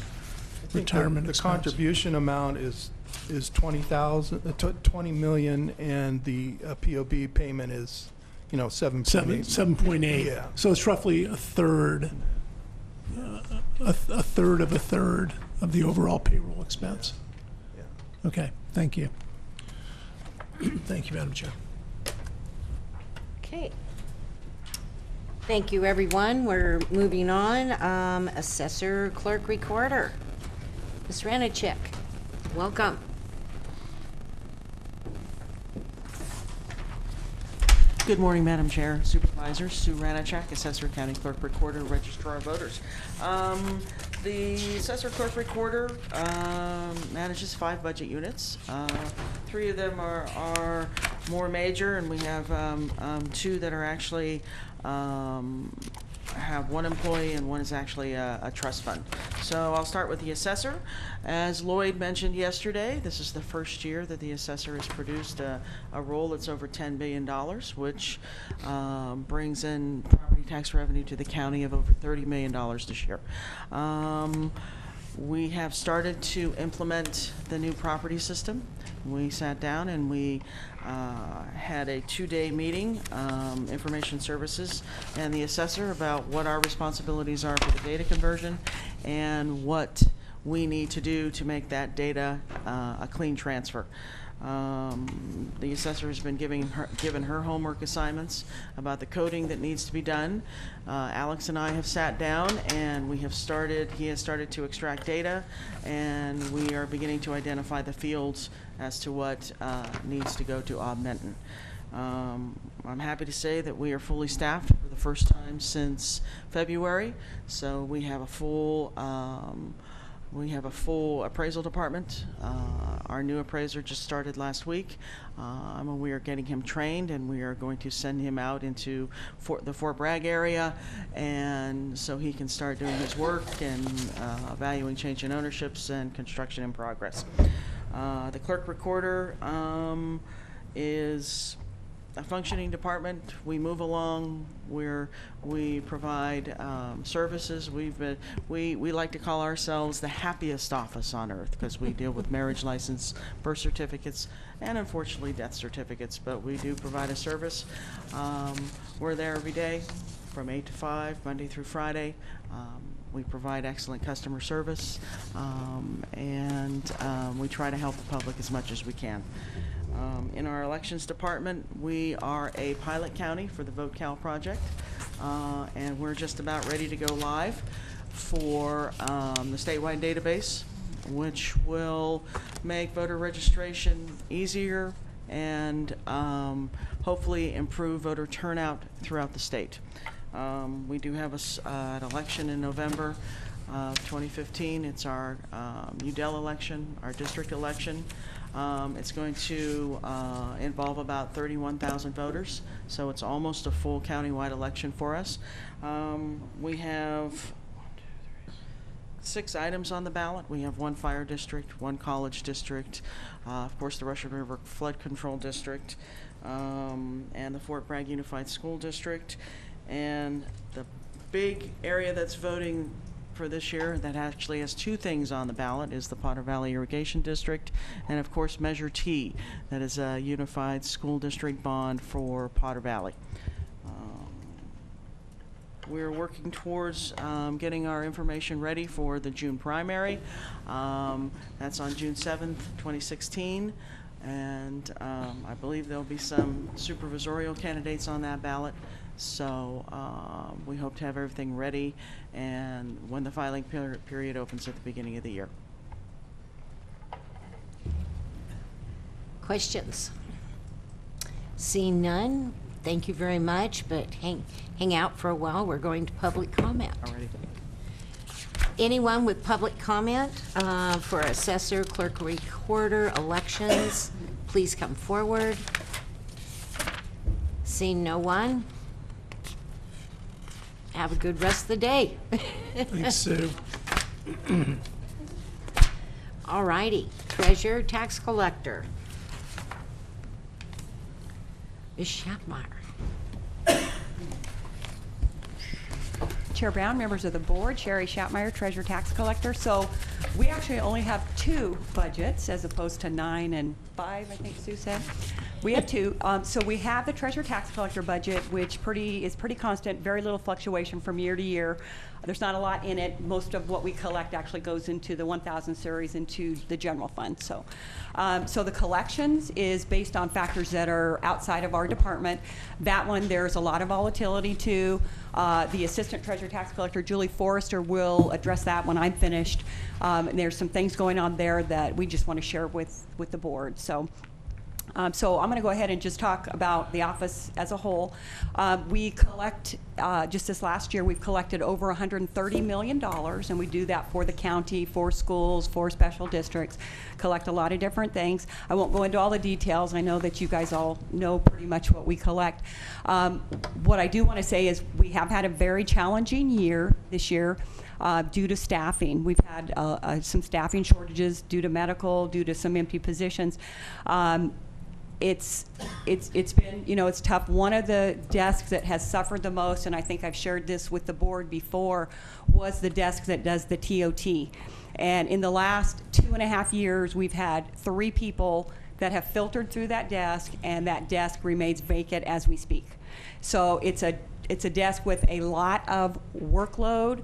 retirement the expense? contribution amount is 20 million, and the POB payment is 7.8. 7.8. Yeah. So it's roughly a third of the overall payroll expense. Yeah. Okay, thank you. Thank you, Madam Chair. Okay. Thank you, everyone. We're moving on. Assessor, Clerk, Recorder. Ms. Ranachek, welcome. Good morning, Madam Chair, Supervisors. Sue Ranachek, Assessor, County Clerk, Recorder, Registrar of Voters. The Assessor Clerk Recorder manages 5 budget units. 3 of them are more major, and we have 2 that are actually have 1 employee, and 1 is actually a trust fund. So I'll start with the assessor. As Lloyd mentioned yesterday, this is the first year that the assessor has produced a roll that's over $10 billion, which brings in property tax revenue to the county of over $30 million this year. We have started to implement the new property system. We sat down and we had a 2-day meeting, Information Services and the assessor, about what our responsibilities are for the data conversion and what we need to do to make that data a clean transfer. The assessor has been given her homework assignments about the coding that needs to be done. Alex and I have sat down and he has started to extract data, and we are beginning to identify the fields as to what needs to go to Augmentin. I'm happy to say that we are fully staffed for the first time since February, so we have a full appraisal department. Our new appraiser just started last week. We are getting him trained, and we are going to send him out into the Fort Bragg area, and so he can start doing his work and evaluating change in ownerships and construction in progress. The clerk recorder is a functioning department. We move along. We provide services. We like to call ourselves the happiest office on earth because we deal with marriage license, birth certificates, and unfortunately death certificates. But we do provide a service. We're there every day from 8 to 5, Monday through Friday. We provide excellent customer service, and we try to help the public as much as we can. In our elections department, we are a pilot county for the Vote Cal project, and we're just about ready to go live for the statewide database, which will make voter registration easier and hopefully improve voter turnout throughout the state. We do have an election in November of 2015. It's our Udell election, our district election. It's going to involve about 31,000 voters, so it's almost a full countywide election for us. We have 6 items on the ballot. We have 1 fire district, 1 college district, of course the Russian River Flood Control District, and the Fort Bragg Unified School District. And the big area that's voting for this year that actually has 2 things on the ballot is the Potter Valley Irrigation District, and of course Measure T, that is a unified school district bond for Potter Valley. We're working towards getting our information ready for the June primary. That's on June 7th, 2016. And I believe there'll be some supervisorial candidates on that ballot. So we hope to have everything ready and when the filing period opens at the beginning of the year. Questions? Seeing none, thank you very much, but hang out for a while. We're going to public comment. Alrighty. Anyone with public comment for assessor, clerk recorder, elections, please come forward. Seeing no one, have a good rest of the day. Thanks, Sue. All righty, treasurer, tax collector. Ms. Schappmeyer. Chair Brown, members of the board, Sherry Schappmeyer, Treasurer Tax Collector. So we actually only have 2 budgets as opposed to 9 and 5, I think Sue said. We have 2. So we have the Treasurer Tax Collector budget, which is pretty constant, very little fluctuation from year to year. There's not a lot in it. Most of what we collect actually goes into the 1,000 series into the general fund. So, so the collections is based on factors that are outside of our department. That one, there's a lot of volatility to. The Assistant Treasurer Tax Collector, Julie Forrester, will address that when I'm finished. And there's some things going on there that we just want to share with the board. So I'm going to go ahead and just talk about the office as a whole. We collect, just this last year, we've collected over $130 million, and we do that for the county, for schools, for special districts, collect a lot of different things. I won't go into all the details. I know that you guys all know pretty much what we collect. What I do want to say is we have had a very challenging year this year. Due to staffing. We've had some staffing shortages due to medical, due to some empty positions. It's been, you know, it's tough. One of the desks that has suffered the most, and I think I've shared this with the board before, was the desk that does the TOT. And in the last 2.5 years, we've had 3 people that have filtered through that desk, and that desk remains vacant as we speak. So it's a desk with a lot of workload.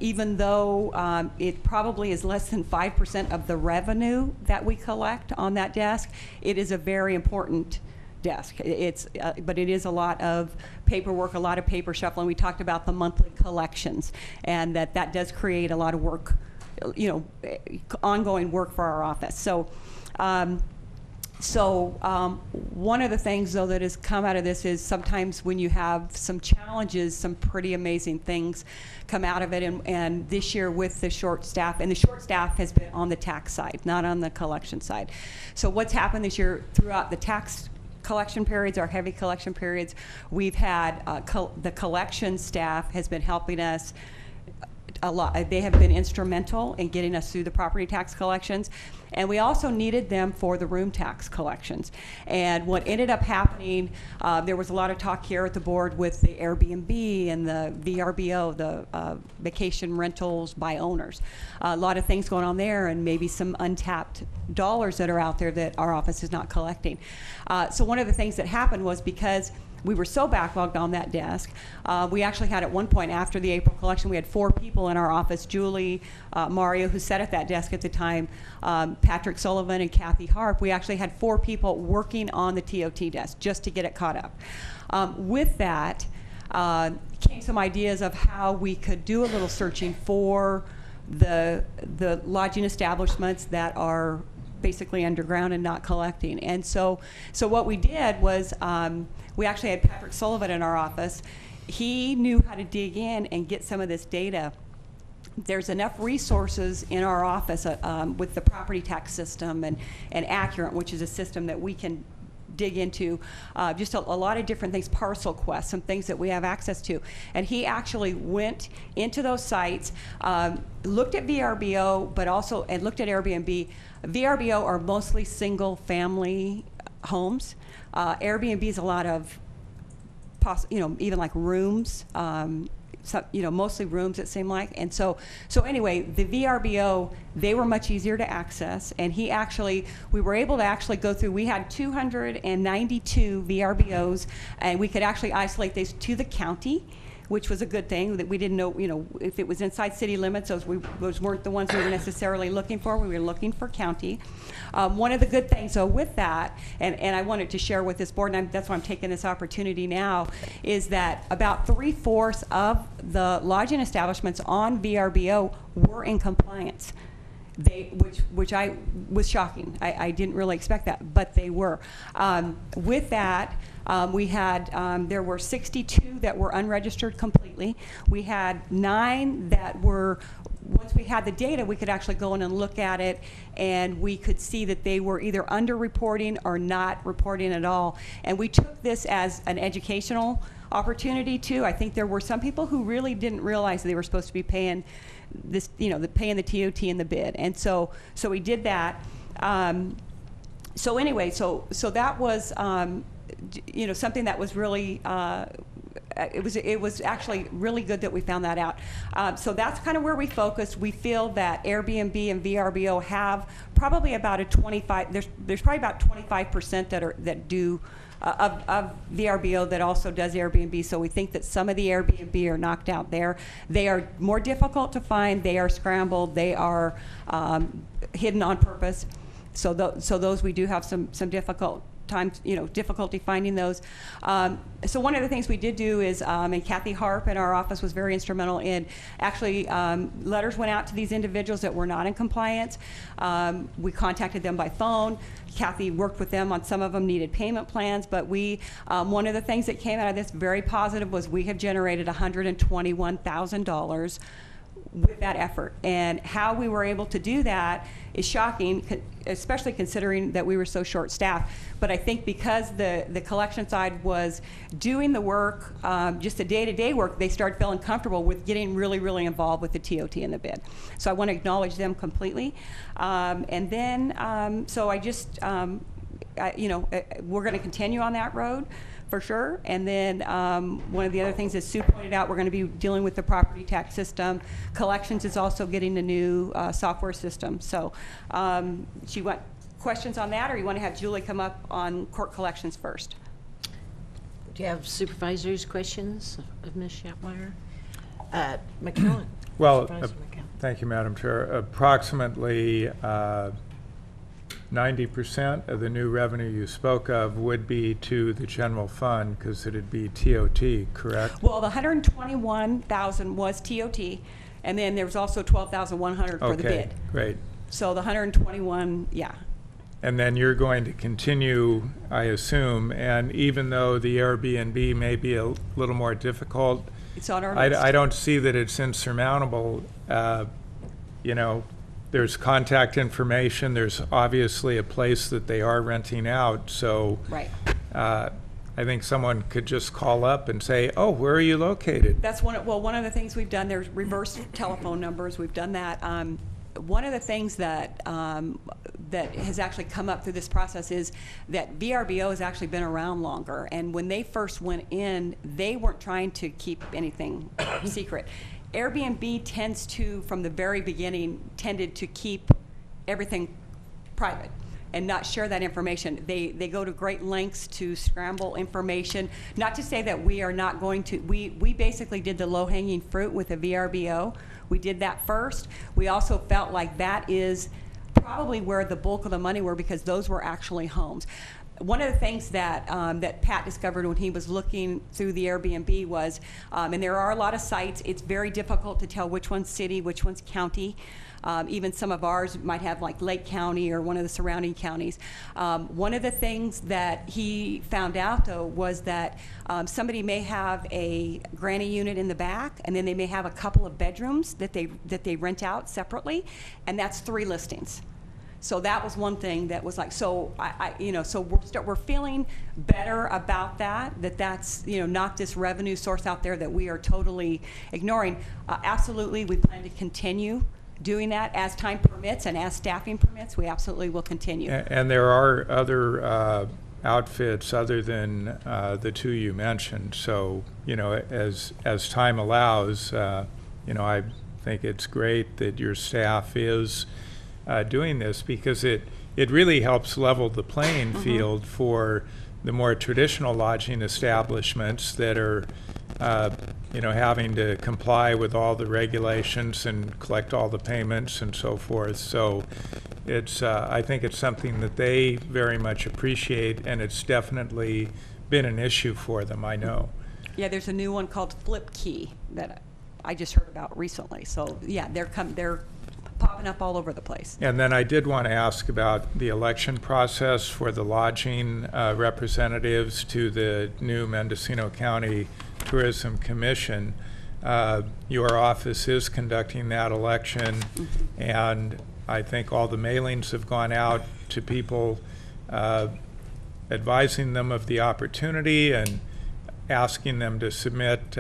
Even though it probably is less than 5% of the revenue that we collect on that desk, it is a very important desk. But it is a lot of paperwork, a lot of paper shuffling. We talked about the monthly collections, and that does create a lot of work, you know, ongoing work for our office. So. One of the things, though, that has come out of this is sometimes when you have some challenges, some pretty amazing things come out of it. And this year with the short staff, and the short staff has been on the tax side, not on the collection side. So what's happened this year throughout the tax collection periods, our heavy collection periods, we've had the collection staff has been helping us a lot. They have been instrumental in getting us through the property tax collections. and we also needed them for the room tax collections. And what ended up happening, there was a lot of talk here at the board with the Airbnb and the VRBO, the vacation rentals by owners. A lot of things going on there, and maybe some untapped dollars that are out there that our office is not collecting. So one of the things that happened was, because we were so backlogged on that desk, we actually had, at one point after the April collection, we had 4 people in our office: Julie, Mario, who sat at that desk at the time, Patrick Sullivan, and Kathy Harp. We actually had 4 people working on the TOT desk just to get it caught up. With that came some ideas of how we could do a little searching for the lodging establishments that are basically underground and not collecting. And so what we did was, we actually had Patrick Sullivan in our office. He knew how to dig in and get some of this data. There's enough resources in our office with the property tax system and Accurate, which is a system that we can dig into, just a lot of different things, Parcel Quest, some things that we have access to. And he actually went into those sites, looked at VRBO, but also, and looked at Airbnb. VRBO are mostly single family homes. Airbnb is a lot of, even like rooms, mostly rooms, it seemed like. And so anyway, the VRBO, they were much easier to access, and we were able to actually go through, we had 292 VRBOs, and we could actually isolate these to the county, which was a good thing, that we didn't know, if it was inside city limits, those weren't the ones we were necessarily looking for. We were looking for county. One of the good things, though, with that, and I wanted to share with this board, and that's why I'm taking this opportunity now, is that about 3/4 of the lodging establishments on VRBO were in compliance. Which I was shocking. I didn't really expect that, but they were. With that, we had, there were 62 that were unregistered completely. We had 9 that were, once we had the data, we could actually go in and look at it, and we could see that they were either under-reporting or not reporting at all. And we took this as an educational opportunity too. I think there were some people who really didn't realize they were supposed to be paying this, paying the TOT and the bid. And so we did that. So anyway, so that was, something that was really, it was actually really good that we found that out. So that's kind of where we focused. We feel that Airbnb and VRBO have probably about a 25, there's probably about 25% that do of VRBO that also does Airbnb. So we think that some of the Airbnb are knocked out there. They are more difficult to find. They are scrambled. They are hidden on purpose. So those we do have some difficulty finding those. So one of the things we did do is, and Kathy Harp in our office was very instrumental in actually, letters went out to these individuals that were not in compliance. We contacted them by phone. Kathy worked with them on, some of them needed payment plans, but one of the things that came out of this very positive was we have generated $121,000 with that effort. And how we were able to do that is shocking, especially considering that we were so short-staffed. But I think because the collection side was doing the work, just the day-to-day work, they started feeling comfortable with getting really, really involved with the TOT and the bid. So I want to acknowledge them completely. And then, so I just, we're going to continue on that road for sure. And then one of the other things that Sue pointed out, we're going to be dealing with the property tax system. Collections is also getting the new software system. So she want questions on that, or you want to have Julie come up on court collections first? Do you have supervisors' questions of Ms. Schappmeyer? McKellen. Well, thank you, Madam Chair. Approximately 90% of the new revenue you spoke of would be to the general fund, because it'd be TOT, correct? Well, the 121,000 was TOT, and then there was also 12,100 for the bid. Okay, great. So the 121, yeah. And then you're going to continue, I assume, and even though the Airbnb may be a little more difficult, it's on our list. I don't see that it's insurmountable. There's contact information. There's obviously a place that they are renting out. So right. I think someone could just call up and say, oh, where are you located? That's one of the things we've done. There's reverse telephone numbers. We've done that. One of the things that that has actually come up through this process is that VRBO has actually been around longer. And when they first went in, they weren't trying to keep anything secret. Airbnb tends to, from the very beginning, tended to keep everything private and not share that information. They go to great lengths to scramble information. Not to say that we are not going to, we basically did the low-hanging fruit with the VRBO. We did that first. We also felt like that is probably where the bulk of the money were, because those were actually homes. One of the things that that Pat discovered when he was looking through the Airbnb was, and there are a lot of sites, it's very difficult to tell which one's city, which one's county. Even some of ours might have like Lake County or one of the surrounding counties. One of the things that he found out, though, was that somebody may have a granny unit in the back, and then they may have a couple of bedrooms that they rent out separately, and that's 3 listings. So that was one thing that was like, so so we're feeling better about that's not this revenue source out there that we are totally ignoring. Absolutely, we plan to continue doing that as time permits and as staffing permits. We absolutely will continue. And there are other outfits other than the 2 you mentioned. So as time allows, I think it's great that your staff is doing this, because it really helps level the playing field for the more traditional lodging establishments that are having to comply with all the regulations and collect all the payments and so forth. So it's I think it's something that they very much appreciate, and it's definitely been an issue for them, I know. Yeah, there's a new one called Flip Key that I just heard about recently. So yeah, they're popping up all over the place. And then I did want to ask about the election process for the lodging representatives to the new Mendocino County Tourism Commission. Your office is conducting that election, and I think all the mailings have gone out to people advising them of the opportunity and asking them to submit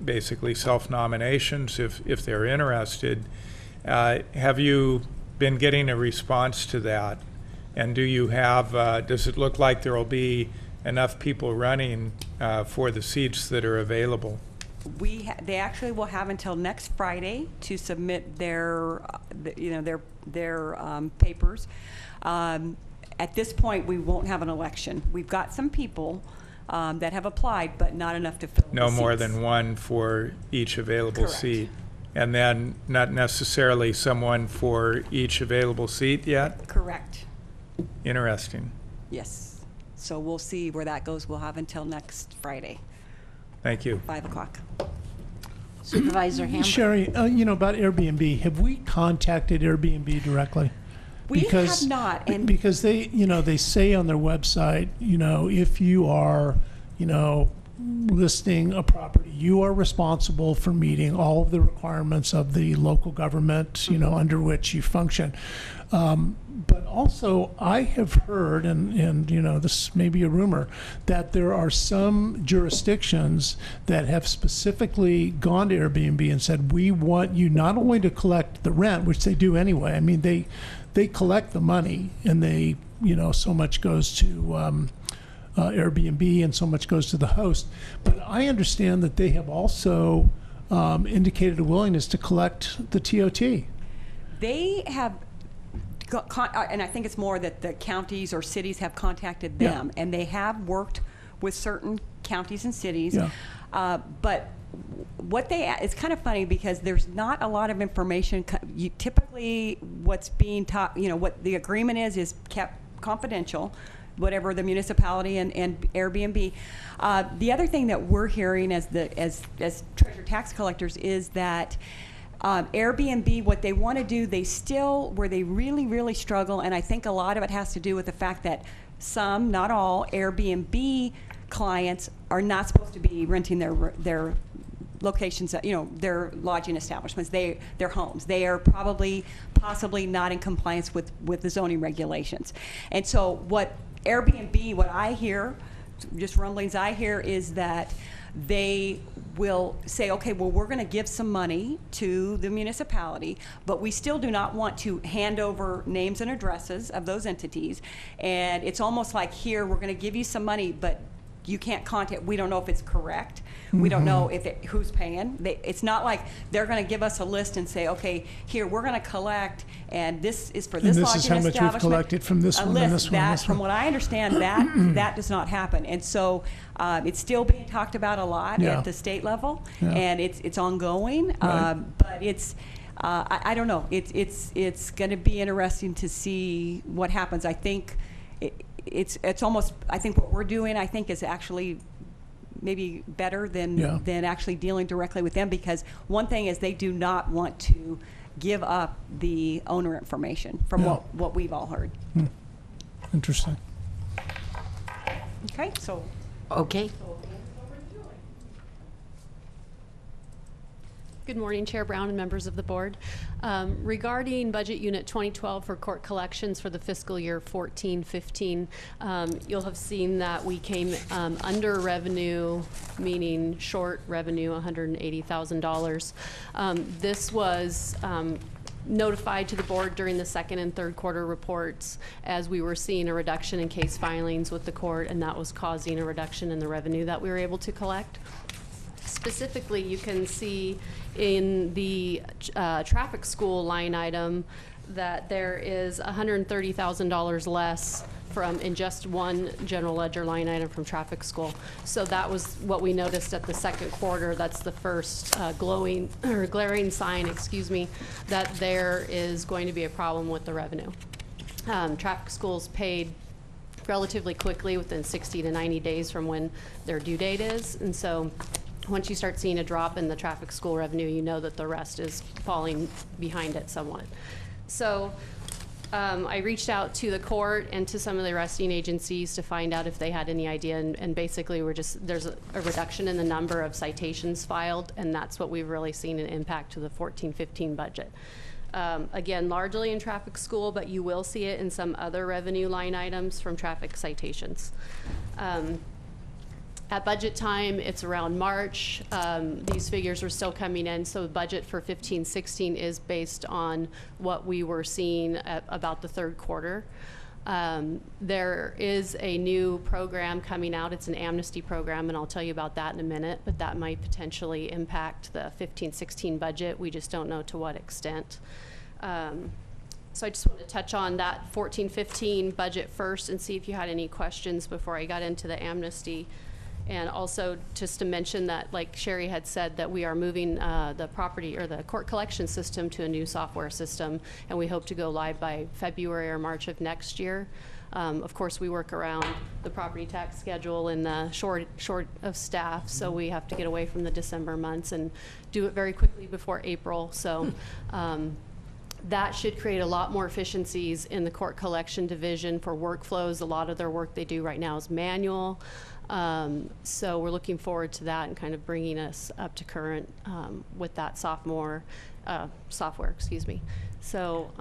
basically self-nominations if they're interested. Have you been getting a response to that? And do you have, does it look like there will be enough people running for the seats that are available? They actually will have until next Friday to submit their papers. At this point, we won't have an election. We've got some people that have applied, but not enough to fill the No seats. more than one for each available Correct. seat. And then not necessarily someone for each available seat yet? Correct. Interesting. Yes. So we'll see where that goes. We'll have until next Friday, Thank you. 5 o'clock. Supervisor Hamburg. Sherry, about Airbnb, have we contacted Airbnb directly? We have not, and because they say on their website, if you are, listing a property, you are responsible for meeting all of the requirements of the local government, under which you function. But also, I have heard, and this may be a rumor, that there are some jurisdictions that have specifically gone to Airbnb and said, we want you not only to collect the rent, which they do anyway. I mean, they collect the money, and they, so much goes to Airbnb and so much goes to the host. But I understand that they have also indicated a willingness to collect the TOT. They have, and I think it's more that the counties or cities have contacted them, and they have worked with certain counties and cities. Yeah. But it's kind of funny because there's not a lot of information. Typically, what's being taught, what the agreement is kept confidential, whatever the municipality and Airbnb. The other thing that we're hearing as treasurer tax collectors is that Airbnb, what they want to do, where they really, really struggle, and I think a lot of it has to do with the fact that some, not all, Airbnb clients are not supposed to be renting their locations, their lodging establishments, their homes. They are possibly not in compliance with the zoning regulations. And so what Airbnb, what I hear, just rumblings I hear, is that they will say, okay, well, we're going to give some money to the municipality, but we still do not want to hand over names and addresses of those entities. And it's almost like, here, we're going to give you some money, but you can't contact, we don't know if it's correct. We don't know if who's paying. It's not like they're going to give us a list and say, okay, here, we're going to collect, and this is for this And this lodging is how much we've establishment. collected from this A one, list and this one, that, this from one. what I understand, that does not happen. And so it's still being talked about a lot Yeah. at the state level, Yeah. and it's ongoing. Right. But it's I don't know. It's going to be interesting to see what happens. I think it's almost, I think what we're doing, I think, is actually maybe better than Yeah. than actually dealing directly with them, because one thing is they do not want to give up the owner information from Yeah. what we've all heard. Interesting. Okay, so Okay. Good morning, Chair Brown and members of the board. Regarding Budget Unit 2012 for court collections for the fiscal year 14-15, you'll have seen that we came under revenue, meaning short revenue, $180,000. This was notified to the board during the second and third quarter reports as we were seeing a reduction in case filings with the court, and that was causing a reduction in the revenue that we were able to collect. Specifically, you can see in the traffic school line item that there is $130,000 less in just one general ledger line item from traffic school. So that was what we noticed at the second quarter. That's the first glaring sign, that there is going to be a problem with the revenue. Traffic schools paid relatively quickly, within 60 to 90 days from when their due date is, and so once you start seeing a drop in the traffic school revenue, you know that the rest is falling behind it somewhat. So I reached out to the court and to some of the arresting agencies to find out if they had any idea, and basically there's a reduction in the number of citations filed, and that's what we've really seen an impact to the 14-15 budget. Again, largely in traffic school, but you will see it in some other revenue line items from traffic citations. At budget time, it's around March. These figures are still coming in, so the budget for 15-16 is based on what we were seeing at about the third quarter. There is a new program coming out. It's an amnesty program, and I'll tell you about that in a minute, but that might potentially impact the 15-16 budget. We just don't know to what extent. So I just want to touch on that 14-15 budget first and see if you had any questions before I got into the amnesty. And also just to mention that, like Sherry had said, that we are moving the property or the court collection system to a new software system, and we hope to go live by February or March of next year. Of course, we work around the property tax schedule and the short of staff, so we have to get away from the December months and do it very quickly before April. So that should create a lot more efficiencies in the court collection division for workflows. A lot of their work they do right now is manual. So we're looking forward to that and kind of bringing us up to current with that software. So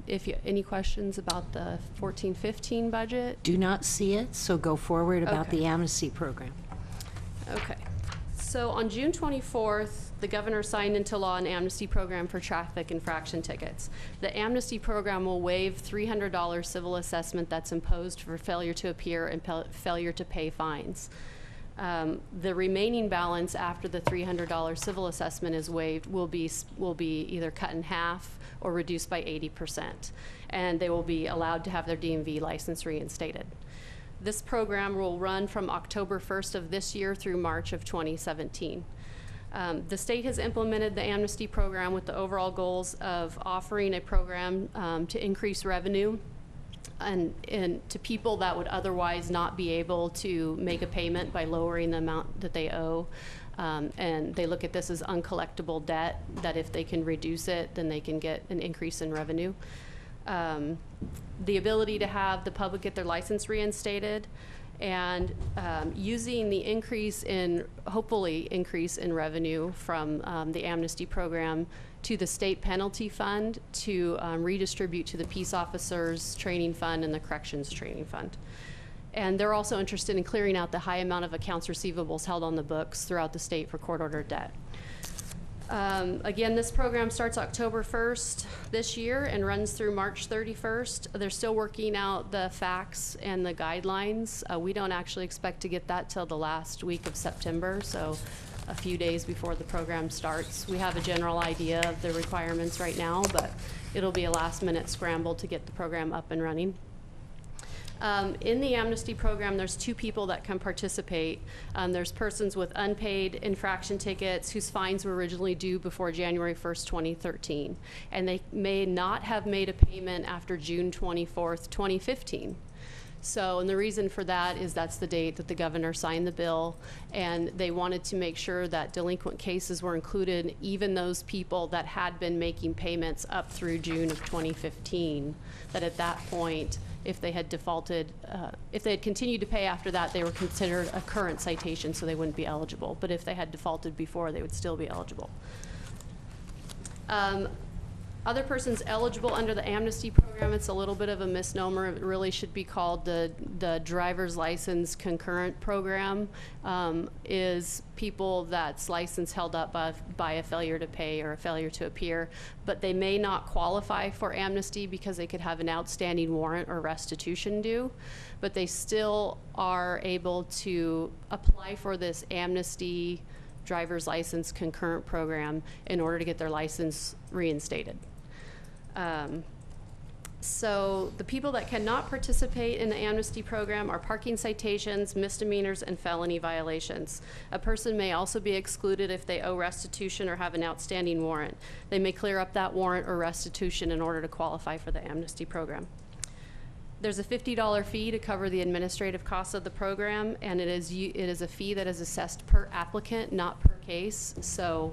if you any questions about the 14-15 budget? Do not see it, so go forward about Okay. the amnesty program. Okay. So on June 24th, the governor signed into law an amnesty program for traffic infraction tickets. The amnesty program will waive $300 civil assessment that's imposed for failure to appear and failure to pay fines. The remaining balance after the $300 civil assessment is waived will be either cut in half or reduced by 80%, and they will be allowed to have their DMV license reinstated. This program will run from October 1st of this year through March of 2017. The state has implemented the amnesty program with the overall goals of offering a program to increase revenue and to people that would otherwise not be able to make a payment by lowering the amount that they owe. And they look at this as uncollectible debt, that if they can reduce it, then they can get an increase in revenue. The ability to have the public get their license reinstated, and using the hopefully increase in revenue from the amnesty program to the state penalty fund to redistribute to the peace officers training fund and the corrections training fund. And they're also interested in clearing out the high amount of accounts receivables held on the books throughout the state for court-ordered debt. Again, this program starts October 1st this year and runs through March 31st. They're still working out the facts and the guidelines. We don't actually expect to get that till the last week of September, so a few days before the program starts. We have a general idea of the requirements right now, but it'll be a last-minute scramble to get the program up and running. In the amnesty program, there's two people that can participate. There's persons with unpaid infraction tickets whose fines were originally due before January 1st, 2013, and they may not have made a payment after June 24th, 2015. So, and the reason for that is that's the date that the governor signed the bill, and they wanted to make sure that delinquent cases were included, even those people that had been making payments up through June of 2015, that at that point, if they had defaulted, if they had continued to pay after that, they were considered a current citation, so they wouldn't be eligible. But if they had defaulted before, they would still be eligible. Other persons eligible under the amnesty program, it's a little bit of a misnomer. It really should be called the driver's license concurrent program. Is people that's license held up by a failure to pay or a failure to appear, but they may not qualify for amnesty because they could have an outstanding warrant or restitution due, but they still are able to apply for this amnesty driver's license concurrent program in order to get their license reinstated. So the people that cannot participate in the amnesty program are parking citations, misdemeanors, and felony violations. A person may also be excluded if they owe restitution or have an outstanding warrant. They may clear up that warrant or restitution in order to qualify for the amnesty program. There's a $50 fee to cover the administrative costs of the program, and it is a fee that is assessed per applicant, not per case. So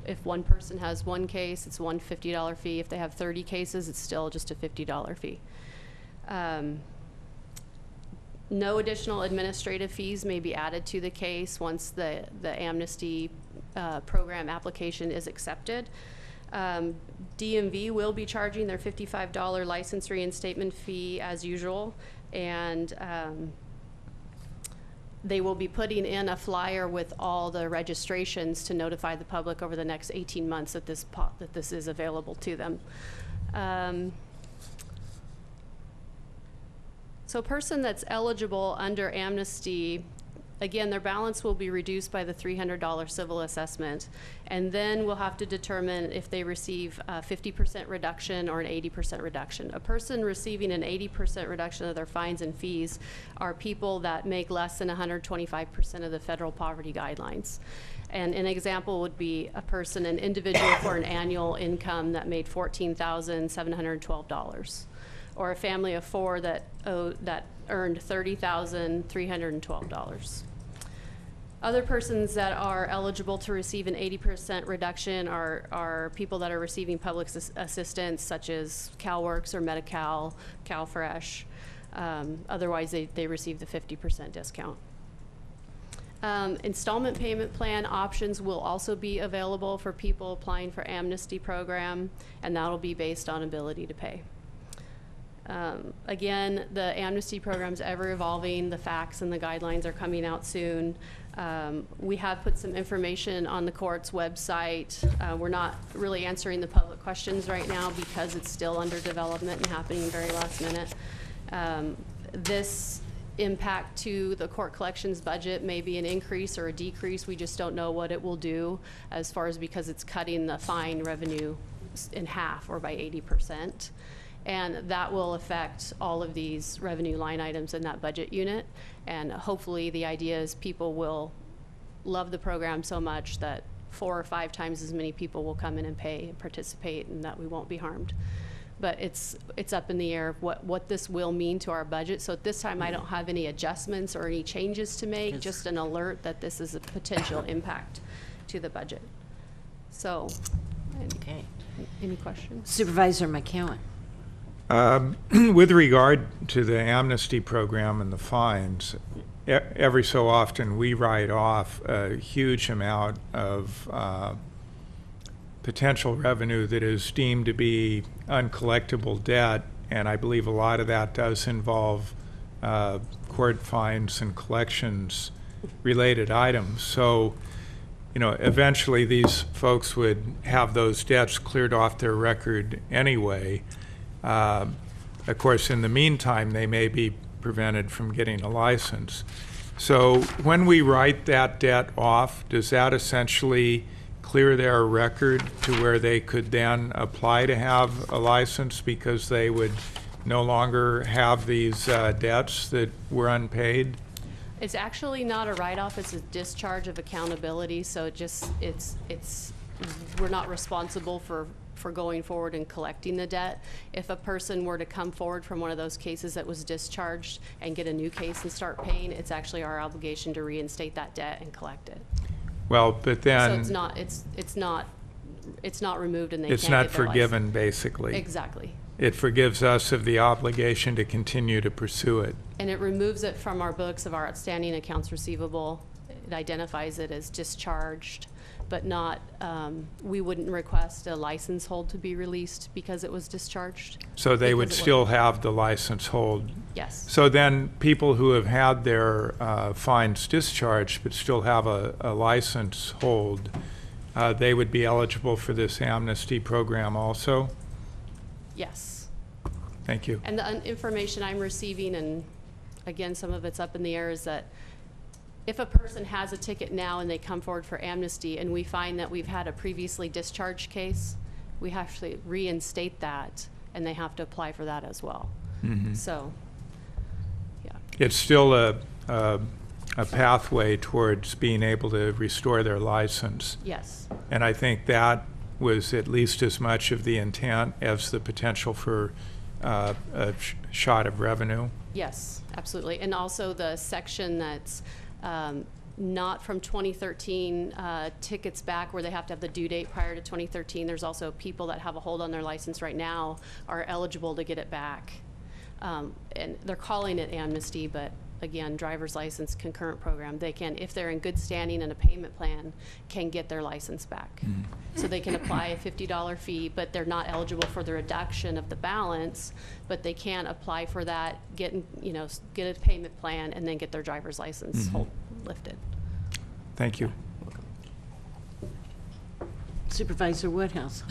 if one person has one case, it's one $50 fee. If they have 30 cases, it's still just a $50 fee. No additional administrative fees may be added to the case once the amnesty program application is accepted. DMV will be charging their $55 license reinstatement fee as usual, and they will be putting in a flyer with all the registrations to notify the public over the next 18 months that this is available to them. So a person that's eligible under amnesty, again, their balance will be reduced by the $300 civil assessment, and then we'll have to determine if they receive a 50% reduction or an 80% reduction. A person receiving an 80% reduction of their fines and fees are people that make less than 125% of the federal poverty guidelines. And an example would be a person, an individual for an annual income that made $14,712, or a family of four that earned $30,312. Other persons that are eligible to receive an 80% reduction are people that are receiving public assistance, such as CalWorks or Medi-Cal, CalFresh. Otherwise, they receive the 50% discount. Installment payment plan options will also be available for people applying for amnesty program, and that'll be based on ability to pay. Again, the amnesty program's ever evolving. The facts and the guidelines are coming out soon. We have put some information on the court's website. We're not really answering the public questions right now because it's still under development and happening very last minute. This impact to the court collections budget may be an increase or a decrease. We just don't know what it will do as far as because it's cutting the fine revenue in half or by 80%. And that will affect all of these revenue line items in that budget unit. And hopefully the idea is people will love the program so much that 4 or 5 times as many people will come in and pay and participate, and that we won't be harmed. But it's up in the air what this will mean to our budget. So at this time, I don't have any adjustments or any changes to make, just an alert that this is a potential impact to the budget. So, okay. Any questions? Supervisor McEwen. With regard to the amnesty program and the fines, every so often we write off a huge amount of potential revenue that is deemed to be uncollectible debt, and I believe a lot of that does involve court fines and collections related items. So, you know, eventually these folks would have those debts cleared off their record anyway. Of course, in the meantime, they may be prevented from getting a license. So when we write that debt off, does that essentially clear their record to where they could then apply to have a license because they would no longer have these debts that were unpaid? It's actually not a write-off, it's a discharge of accountability, so we're not responsible for going forward and collecting the debt. If a person were to come forward from one of those cases that was discharged and get a new case and start paying, it's actually our obligation to reinstate that debt and collect it. Well, but then So it's not removed and they can't it's not get their forgiven, license. basically. Exactly. It forgives us of the obligation to continue to pursue it. And it removes it from our books of our outstanding accounts receivable. It identifies it as discharged, but not, we wouldn't request a license hold to be released because it was discharged. So they would Because it still wasn't. have the license hold? Yes. So then people who have had their fines discharged but still have a license hold, they would be eligible for this amnesty program also? Yes. Thank you. And the information I'm receiving, and again, some of it's up in the air, is that if a person has a ticket now and they come forward for amnesty and we find that we've had a previously discharged case, we have to reinstate that and they have to apply for that as well. Mhm. So, yeah. It's still a pathway towards being able to restore their license. Yes. And I think that was at least as much of the intent as the potential for a shot of revenue. Yes, absolutely. And also the section that's not from 2013 tickets back where they have to have the due date prior to 2013. There's also people that have a hold on their license right now are eligible to get it back. And they're calling it amnesty, but again, driver's license concurrent program. They can, if they're in good standing and a payment plan, can get their license back. So they can apply a $50 fee, but they're not eligible for the reduction of the balance, but they can apply for that, get a payment plan, and then get their driver's license lifted. Thank you. Supervisor Woodhouse.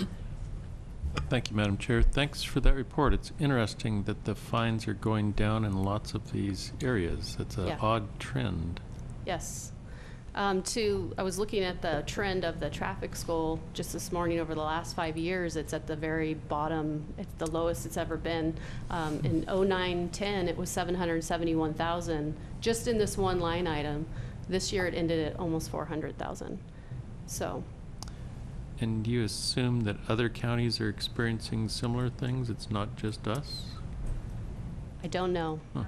Thank you, Madam Chair. Thanks for that report. It's interesting that the fines are going down in lots of these areas. It's an Yeah. odd trend. Yes. I was looking at the trend of the traffic school just this morning over the last 5 years. It's at the very bottom. It's the lowest it's ever been. In 09-10, it was 771,000 just in this one line item. This year it ended at almost 400,000. So. And do you assume that other counties are experiencing similar things? It's not just us? I don't know. Huh.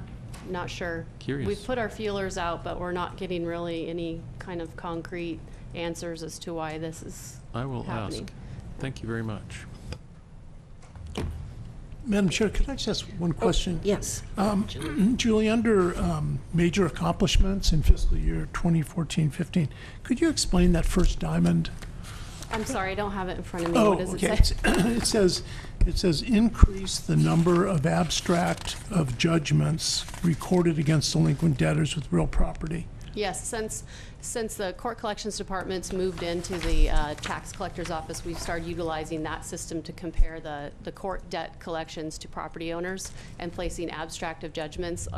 Not sure. Curious. We've put our feelers out, but we're not getting really any kind of concrete answers as to why this is I will happening. ask. Thank you very much. Madam Chair, could I just ask one question? Yes. Julie, under major accomplishments in fiscal year 2014-15, could you explain that first diamond? I'm sorry, I don't have it in front of me. Oh, What does okay. it say? It says increase the number of abstract of judgments recorded against delinquent debtors with real property. Yes, since the court collections departments moved into the tax collector's office, we've started utilizing that system to compare the court debt collections to property owners and placing abstract of judgments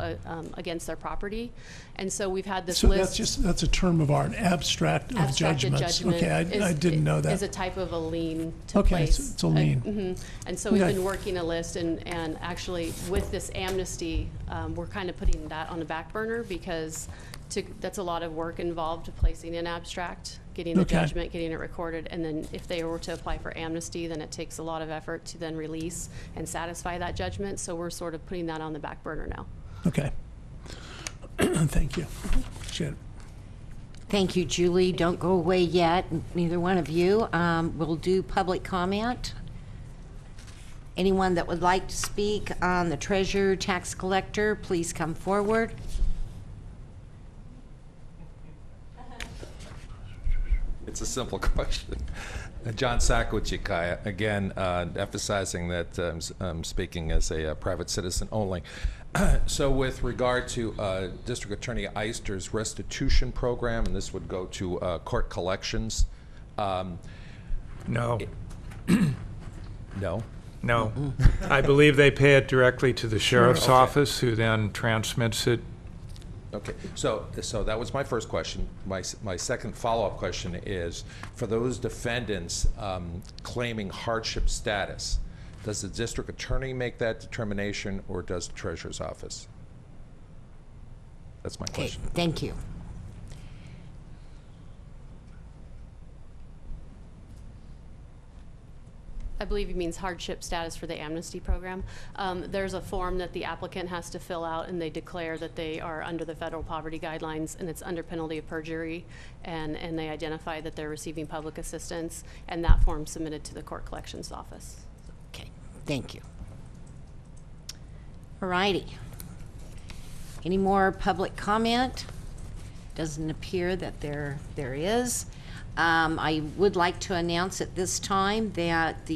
against their property. And so we've had this So list. that's a term of art, abstract of Abstracted judgments. judgment Okay, I didn't know that. is a type of a lien to Okay, place. it's a lien. And so we've Okay. been working a list, and actually with this amnesty, we're kind of putting that on the back burner because that's a lot of work involved, placing an abstract, getting the Okay. judgment, getting it recorded, and then if they were to apply for amnesty, then it takes a lot of effort to then release and satisfy that judgment. So we're sort of putting that on the back burner now. Okay. Thank you. Appreciate it. Thank you, Julie. Don't go away yet, neither one of you. We'll do public comment. Anyone that would like to speak on the treasurer, tax collector, please come forward. It's a simple question. John Sakowicz, again, emphasizing that I'm speaking as a private citizen only. So with regard to District Attorney Eister's restitution program, and this would go to court collections. No. No? No. I believe they pay it directly to the sheriff's office, who then transmits it. Okay, so that was my first question. My second follow-up question is, for those defendants claiming hardship status, does the district attorney make that determination, or does the treasurer's office? That's my question. Thank you. I believe he means hardship status for the amnesty program. There's a form that the applicant has to fill out, and they declare that they are under the federal poverty guidelines, and it's under penalty of perjury, and they identify that they're receiving public assistance, and that form submitted to the court collections office. Okay, thank you. All righty. Any more public comment? Doesn't appear that there is. I would like to announce at this time that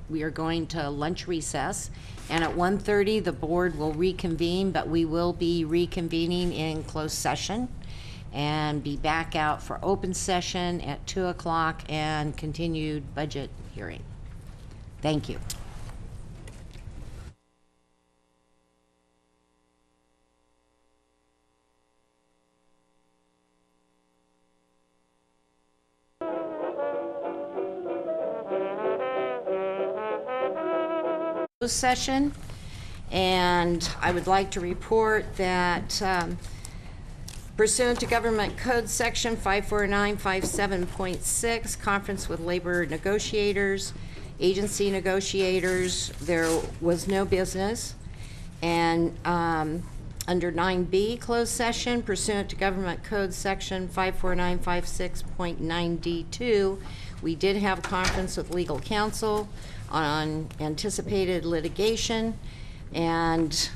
we are going to lunch recess, and at 1:30 the board will reconvene, but we will be reconvening in closed session and be back out for open session at 2 o'clock and continued budget hearing. Thank you. Session, and I would like to report that pursuant to Government Code Section 54957.6, conference with labor negotiators, agency negotiators, there was no business. And under 9B, closed session, pursuant to Government Code Section 54956.9D2, we did have a conference with legal counsel on anticipated litigation, and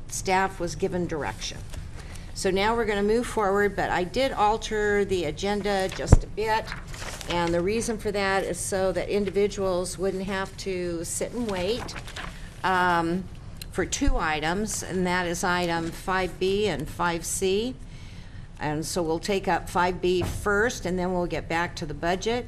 staff was given direction. So now we're going to move forward, but I did alter the agenda just a bit, and the reason for that is so that individuals wouldn't have to sit and wait for two items, and that is item 5B and 5C. And so we'll take up 5B first, and then we'll get back to the budget.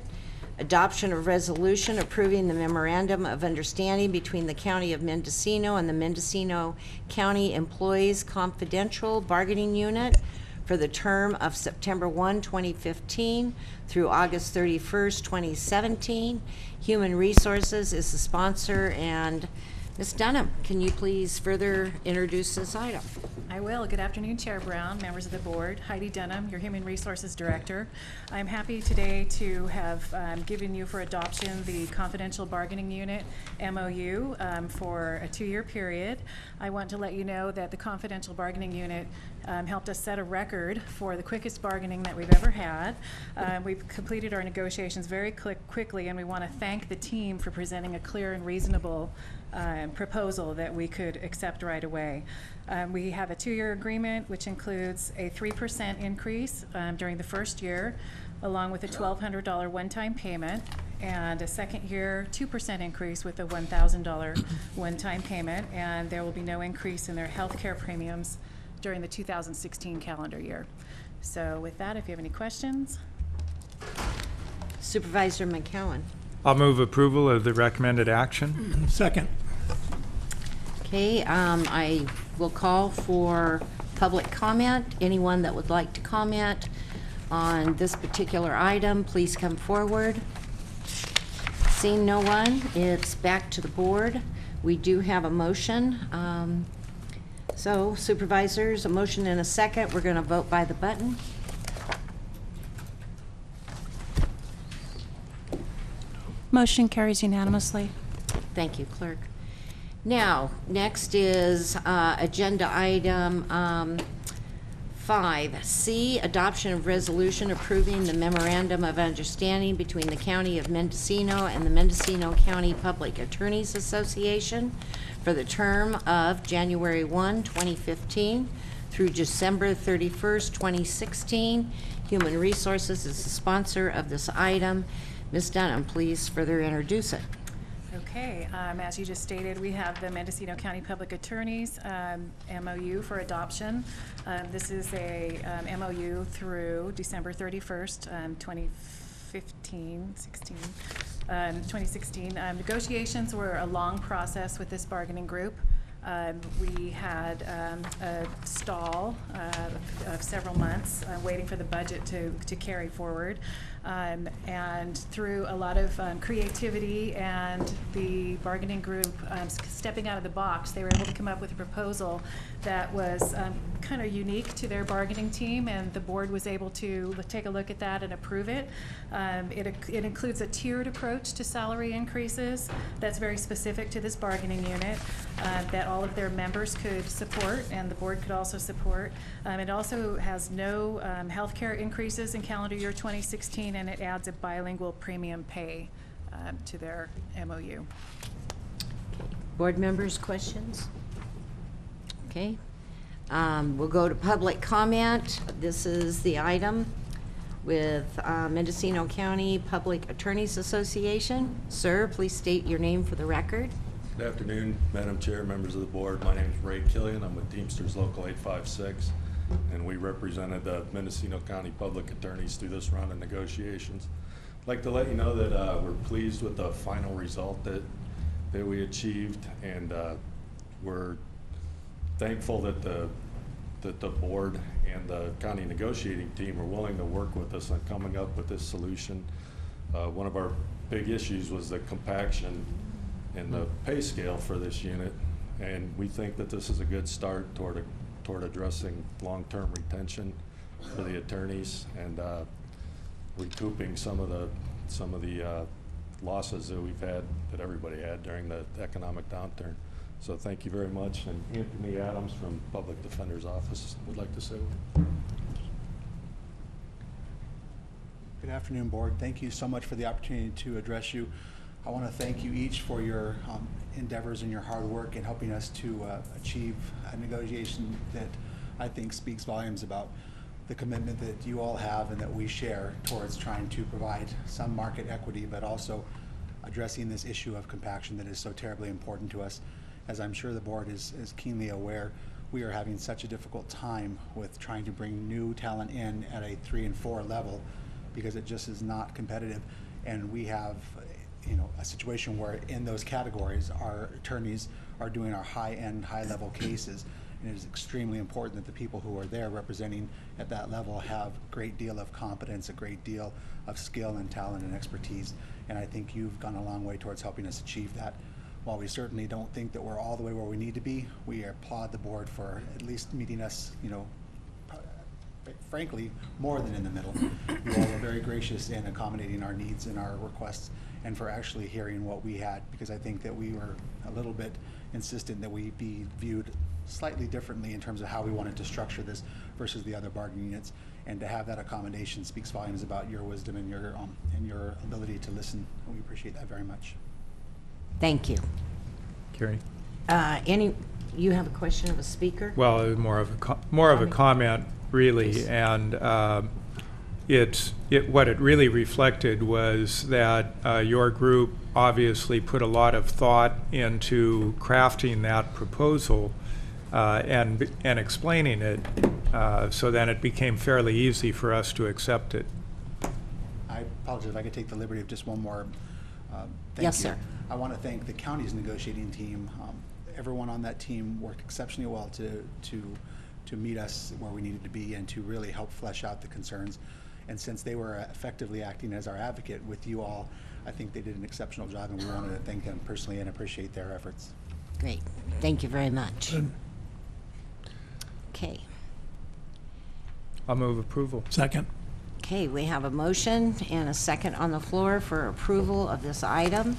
Adoption of resolution approving the memorandum of understanding between the County of Mendocino and the Mendocino County Employees Confidential Bargaining Unit for the term of September 1, 2015 through August 31st, 2017. Human Resources is the sponsor, and Ms. Dunham, can you please further introduce this item? I will. Good afternoon, Chair Brown, members of the board. Heidi Dunham, your Human Resources Director. I'm happy today to have given you for adoption the Confidential Bargaining Unit MOU for a 2-year period. I want to let you know that the Confidential Bargaining Unit helped us set a record for the quickest bargaining that we've ever had. We've completed our negotiations very quickly, and we want to thank the team for presenting a clear and reasonable proposal that we could accept right away. We have a 2-year agreement, which includes a 3% increase during the first year, along with a $1,200 one-time payment, and a second year 2% increase with a $1,000 one-time payment, and there will be no increase in their health care premiums during the 2016 calendar year. So with that, if you have any questions. Supervisor McCowan. I'll move approval of the recommended action. Second. Okay, I will call for public comment. Anyone that would like to comment on this particular item, please come forward. Seeing no one, it's back to the board. We do have a motion. So supervisors, a motion and a second. We're going to vote by the button. Motion carries unanimously. Thank you, clerk. Now, next is agenda item 5C, adoption of resolution approving the memorandum of understanding between the County of Mendocino and the Mendocino County Public Attorneys Association for the term of January 1, 2015 through December 31st, 2016. Human Resources is the sponsor of this item. Ms. Dunham, please further introduce it. Okay, as you just stated, we have the Mendocino County Public Attorney's MOU for adoption. This is a MOU through December 31st, 2016. Negotiations were a long process with this bargaining group. We had a stall of several months waiting for the budget to carry forward. And through a lot of creativity and the bargaining group stepping out of the box, they were able to come up with a proposal that was kind of unique to their bargaining team, and the board was able to take a look at that and approve it. It includes a tiered approach to salary increases that's very specific to this bargaining unit that all of their members could support and the board could also support. It also has no healthcare increases in calendar year 2016, and it adds a bilingual premium pay to their MOU. Board members, questions? Okay. We'll go to public comment. This is the item with Mendocino County Public Attorneys Association. Sir, please state your name for the record. Good afternoon, Madam Chair, members of the board. My name is Ray Killian. I'm with Teamsters Local 856, and we represented the Mendocino County Public Attorneys through this round of negotiations. I'd like to let you know that we're pleased with the final result that we achieved, and we're thankful that the board and the county negotiating team are willing to work with us on coming up with this solution. One of our big issues was the compaction in the pay scale for this unit, and we think that this is a good start toward addressing long-term retention for the attorneys and recouping some of the losses that we've had, that everybody had during the economic downturn. So thank you very much. And Anthony Adams from Public Defender's Office would like to say a word. Good afternoon, board. Thank you so much for the opportunity to address you. I want to thank you each for your endeavors and your hard work in helping us to achieve a negotiation that I think speaks volumes about the commitment that you all have and that we share towards trying to provide some market equity, but also addressing this issue of compaction that is so terribly important to us. As I'm sure the board is keenly aware, we are having such a difficult time with trying to bring new talent in at a 3 and 4 level because it just is not competitive. And we have a situation where in those categories our attorneys are doing our high-end, high-level cases, and it is extremely important that the people who are there representing at that level have a great deal of competence, a great deal of skill and talent and expertise, and I think you've gone a long way towards helping us achieve that. While we certainly don't think that we're all the way where we need to be, we applaud the board for at least meeting us, frankly, more than in the middle. You all were very gracious in accommodating our needs and our requests, and for actually hearing what we had, because I think that we were a little bit insistent that we be viewed slightly differently in terms of how we wanted to structure this versus the other bargaining units. And to have that accommodation speaks volumes about your wisdom and your ability to listen. We appreciate that very much. Thank you. Carrie? You have a question of a speaker? Well, more of a comment, really, and what it really reflected was that your group obviously put a lot of thought into crafting that proposal and explaining it, so then it became fairly easy for us to accept it. I apologize if I could take the liberty of just one more thank Yes, you. sir. I want to thank the county's negotiating team. Everyone on that team worked exceptionally well to meet us where we needed to be and to really help flesh out the concerns. And since they were effectively acting as our advocate with you all, I think they did an exceptional job, and we wanted to thank them personally and appreciate their efforts. Great. Thank you very much. Okay. I'll move approval. Second. Okay, we have a motion and a second on the floor for approval of this item.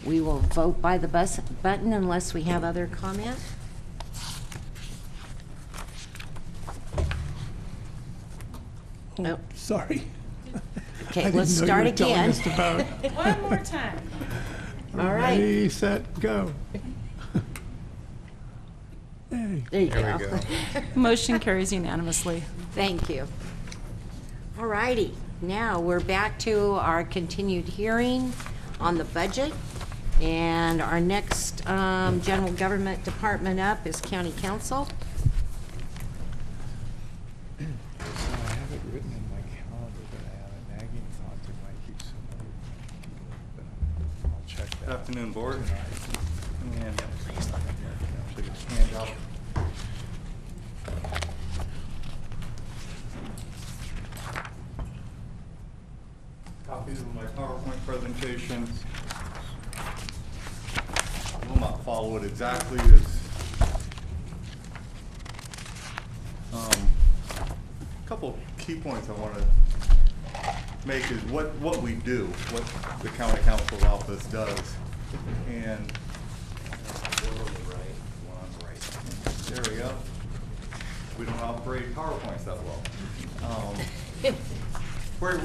We will vote by the button unless we have other comment. Oh, sorry. Okay, let's start again. One more time. All right. Ready, set, go. Hey. There you There we go. go. Motion carries unanimously. Thank you. All righty. Now we're back to our continued hearing on the budget. And our next general government department up is county council. So I have it written in my calendar, but I have a nagging thought there might be some other people, but I'll check that. Good afternoon, board. tonight. And actually get a handout. Copies of my PowerPoint presentation. I will not follow it exactly as a couple key points I want to make is what we do, what the county council's office does. And there we go. We don't operate PowerPoints that well. We're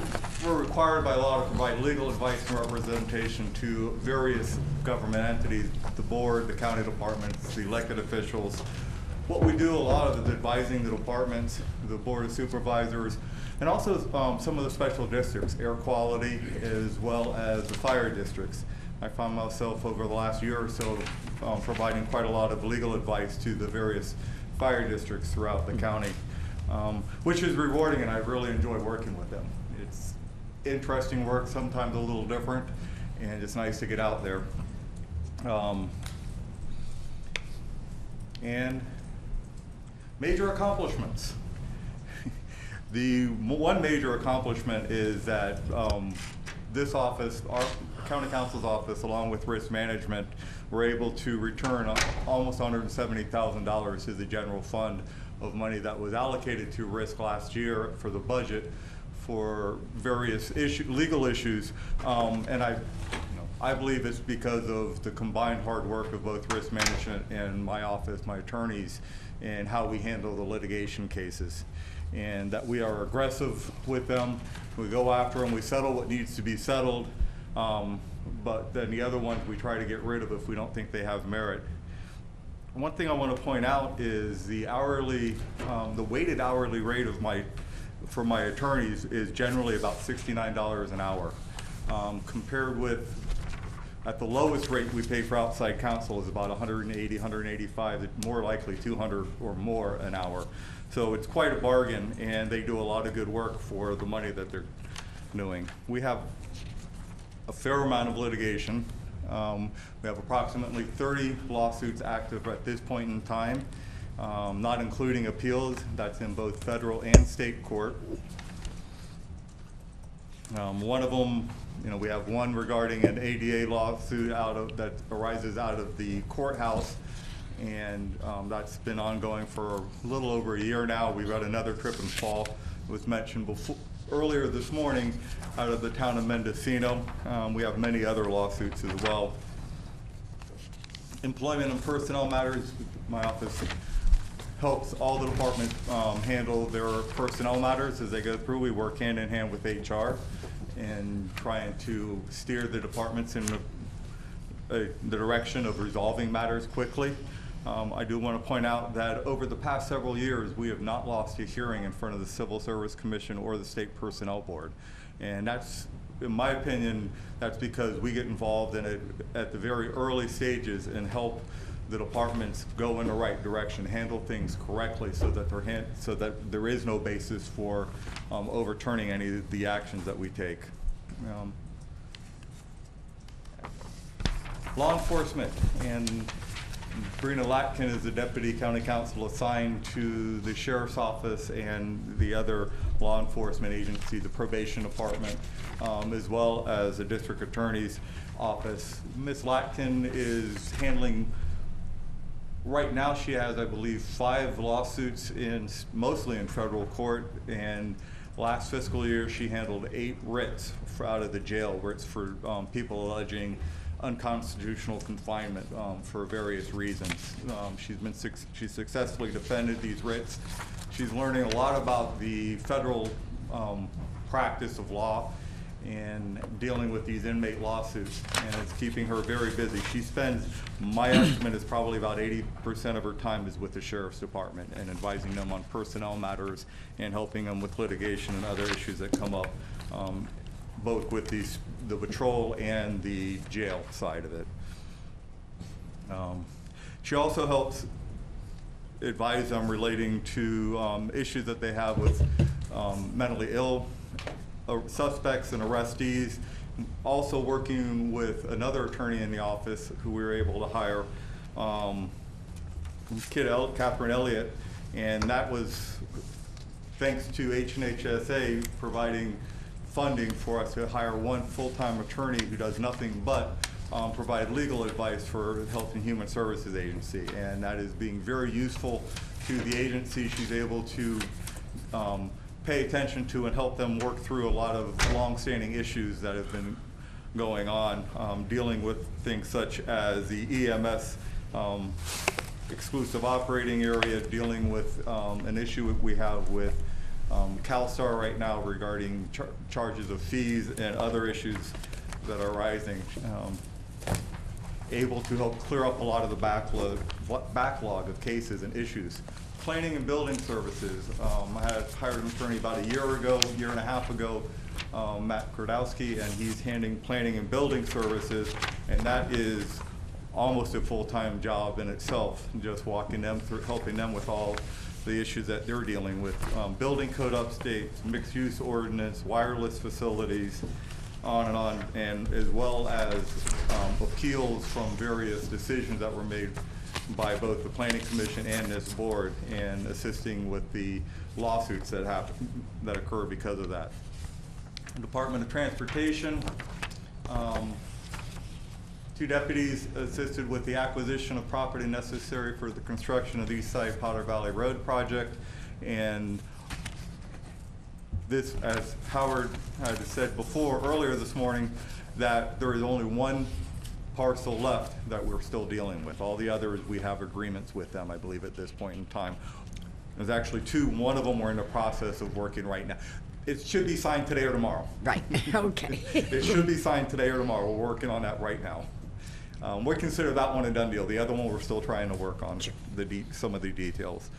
required by law to provide legal advice and representation to various government entities, the board, the county departments, the elected officials. What we do a lot of is advising the departments, the board of supervisors, and also some of the special districts, air quality, as well as the fire districts. I found myself over the last year or so providing quite a lot of legal advice to the various fire districts throughout the county, which is rewarding, and I really enjoy working with them. It's interesting work, sometimes a little different, and it's nice to get out there. And major accomplishments. The one major accomplishment is that this office, our county council's office, along with risk management, were able to return almost $170,000 to the general fund of money that was allocated to risk last year for the budget for various legal issues. And I believe it's because of the combined hard work of both risk management and my office, my attorneys, and how we handle the litigation cases. And that we are aggressive with them. We go after them, we settle what needs to be settled, but then the other ones we try to get rid of if we don't think they have merit. One thing I want to point out is the hourly, the weighted hourly rate of for my attorneys is generally about $69 an hour, compared with, at the lowest rate we pay for outside counsel is about 180, 185, more likely 200 or more an hour. So it's quite a bargain, and they do a lot of good work for the money that they're doing. We have a fair amount of litigation. We have approximately 30 lawsuits active at this point in time, not including appeals. That's in both federal and state court. One of them, we have one regarding an ADA lawsuit that arises out of the courthouse, and that's been ongoing for a little over a year now. We've got another trip and fall. It was mentioned earlier this morning out of the town of Mendocino. We have many other lawsuits as well. Employment and personnel matters, my office helps all the departments handle their personnel matters as they go through. We work hand in hand with HR and trying to steer the departments in the direction of resolving matters quickly. I do want to point out that over the past several years, we have not lost a hearing in front of the Civil Service Commission or the State Personnel Board. And that's, in my opinion, that's because we get involved in it at the very early stages and help the departments go in the right direction, handle things correctly so that there is no basis for overturning any of the actions that we take. Law enforcement, and Brina Latkin is the deputy county counsel assigned to the sheriff's office and the other law enforcement agency, the probation department, as well as the district attorney's office. Ms. Latkin is handling, right now she has, I believe, 5 lawsuits mostly in federal court, and last fiscal year she handled 8 writs out of the jail, writs for people alleging unconstitutional confinement for various reasons. She's successfully defended these writs. She's learning a lot about the federal practice of law and dealing with these inmate lawsuits, and it's keeping her very busy. She spends, my estimate is probably about 80% of her time is with the sheriff's department and advising them on personnel matters and helping them with litigation and other issues that come up, both with the patrol and the jail side of it. She also helps advise them relating to issues that they have with mentally ill suspects and arrestees. Also working with another attorney in the office who we were able to hire, Catherine Elliott, and that was thanks to HNHSA providing funding for us to hire one full-time attorney who does nothing but provide legal advice for the Health and Human Services Agency, and that is being very useful to the agency. She's able to pay attention to and help them work through a lot of long-standing issues that have been going on, dealing with things such as the EMS exclusive operating area, dealing with an issue we have with CalSTAR right now regarding charges of fees and other issues that are rising. Able to help clear up a lot of the backlog of cases and issues. Planning and building services. I had hired an attorney about a year and a half ago, Matt Krodowski, and he's handling planning and building services, and that is almost a full-time job in itself, just walking them through, helping them with all the issues that they're dealing with. Building code updates, mixed-use ordinance, wireless facilities, on, and as well as appeals from various decisions that were made by both the Planning Commission and this board, and assisting with the lawsuits that occur because of that. Department of Transportation, 2 deputies assisted with the acquisition of property necessary for the construction of the East Side Potter Valley Road project, and this, as Howard had said before, earlier this morning, that there is only one parcel left that we're still dealing with. All the others, we have agreements with them, I believe, at this point in time. There's actually 2. One of them we're in the process of working right now. It should be signed today or tomorrow. Right, okay. It should be signed today or tomorrow. We're working on that right now. We consider that one a done deal. The other one, we're still trying to work on some of the details.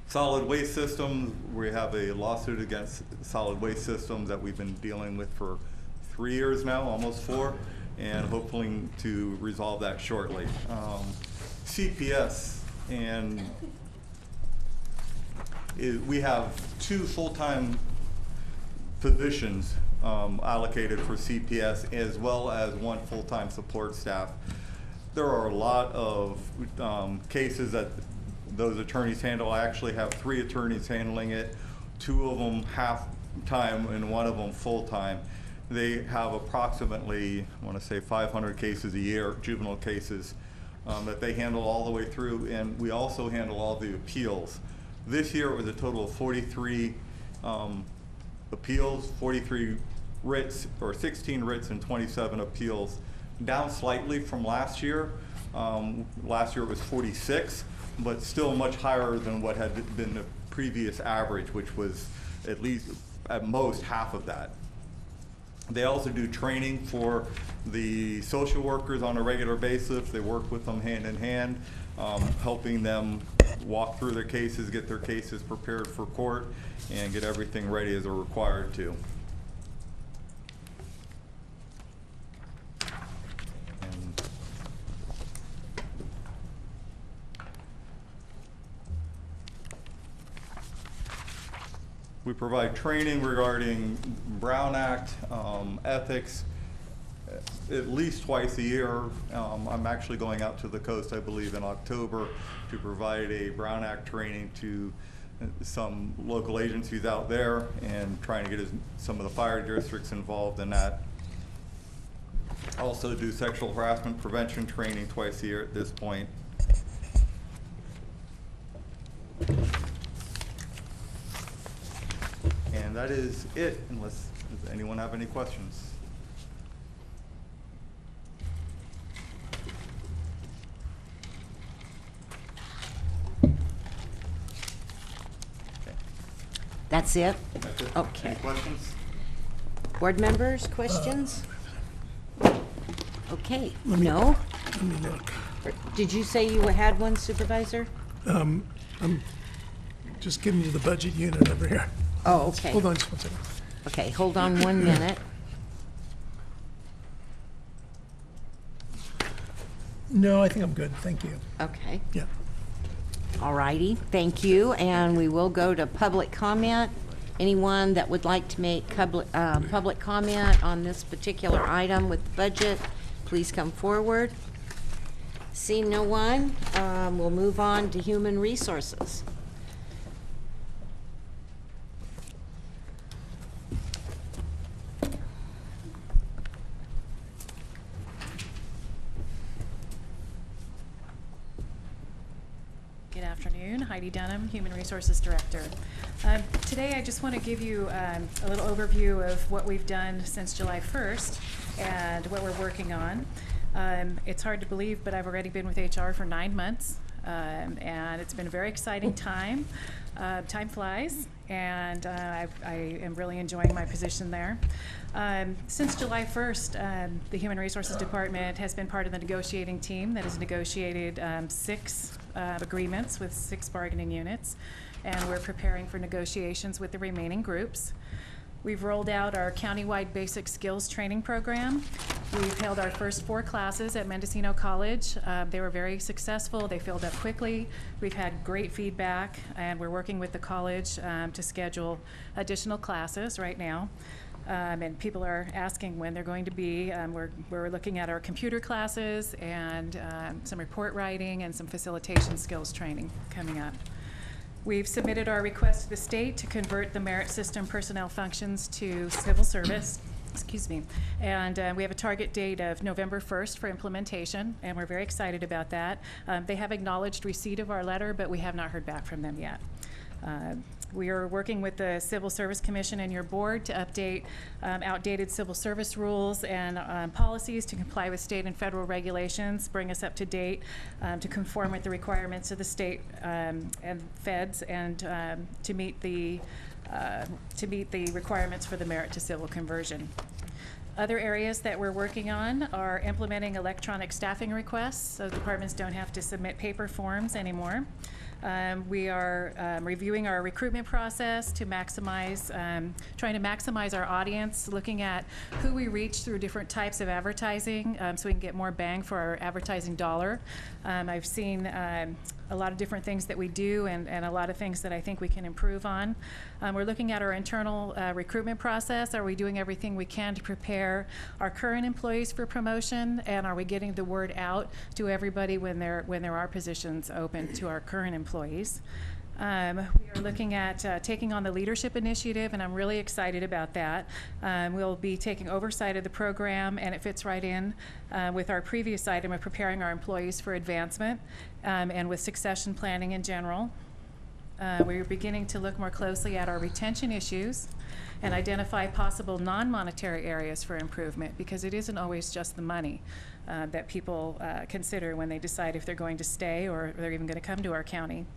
Solid waste systems, we have a lawsuit against solid waste systems that we've been dealing with for 3 years now, almost 4, and hoping to resolve that shortly. CPS, and we have 2 full-time positions allocated for CPS, as well as 1 full-time support staff. There are a lot of cases that those attorneys handle. I actually have 3 attorneys handling it, 2 of them half-time and 1 of them full-time. They have approximately, I want to say 500 cases a year, juvenile cases, that they handle all the way through, and we also handle all the appeals. This year it was a total of 43 appeals, 43 writs, or 16 writs and 27 appeals, down slightly from last year. Last year it was 46, but still much higher than what had been the previous average, which was at least, at most, half of that. They also do training for the social workers on a regular basis. They work with them hand in hand, helping them walk through their cases, get their cases prepared for court, and get everything ready as they're required to. We provide training regarding Brown Act, ethics, at least twice a year. I'm actually going out to the coast, I believe, in October to provide a Brown Act training to some local agencies out there, and trying to get some of the fire districts involved in that. Also do sexual harassment prevention training twice a year at this point. And that is it, unless, does anyone have any questions? That's it? That's it. Okay. Any questions? Board members, questions? Okay, no? Let me look. Did you say you had one, Supervisor? I'm just getting to the budget unit over here. Oh, okay. Hold on just 1 second. Okay, hold on 1 minute. No, I think I'm good. Thank you. Okay. Yeah. All righty, thank you, and we will go to public comment. Anyone that would like to make public comment on this particular item with the budget, please come forward. Seeing no one, we'll move on to human resources. Good afternoon, Heidi Dunham, Human Resources Director. Today I just want to give you a little overview of what we've done since July 1st and what we're working on. It's hard to believe, but I've already been with HR for 9 months, and it's been a very exciting time. Time flies, and I am really enjoying my position there. Since July 1st, the Human Resources Department has been part of the negotiating team that has negotiated 6 agreements with 6 bargaining units, and we're preparing for negotiations with the remaining groups. We've rolled out our countywide basic skills training program. We've held our first 4 classes at Mendocino College. They were very successful. They filled up quickly. We've had great feedback, and we're working with the college to schedule additional classes right now. And people are asking when they're going to be. We're looking at our computer classes and some report writing and some facilitation skills training coming up. We've submitted our request to the state to convert the merit system personnel functions to civil service. Excuse me. And we have a target date of November 1st for implementation, and we're very excited about that. They have acknowledged receipt of our letter, but we have not heard back from them yet. We are working with the Civil Service Commission and your board to update outdated civil service rules and policies to comply with state and federal regulations, bring us up to date to conform with the requirements of the state and feds, and to meet the requirements for the merit to civil conversion. Other areas that we're working on are implementing electronic staffing requests, so departments don't have to submit paper forms anymore. We are reviewing our recruitment process to maximize, trying to maximize our audience, looking at who we reach through different types of advertising so we can get more bang for our advertising dollar. I've seen a lot of different things that we do and a lot of things that I think we can improve on. We're looking at our internal recruitment process. Are we doing everything we can to prepare our current employees for promotion, and are we getting the word out to everybody when there are positions open to our current employees? We are looking at taking on the leadership initiative, and I'm really excited about that. We'll be taking oversight of the program, and it fits right in with our previous item of preparing our employees for advancement and with succession planning in general. We're beginning to look more closely at our retention issues and identify possible non-monetary areas for improvement, because it isn't always just the money that people consider when they decide if they're going to stay or if they're even going to come to our county.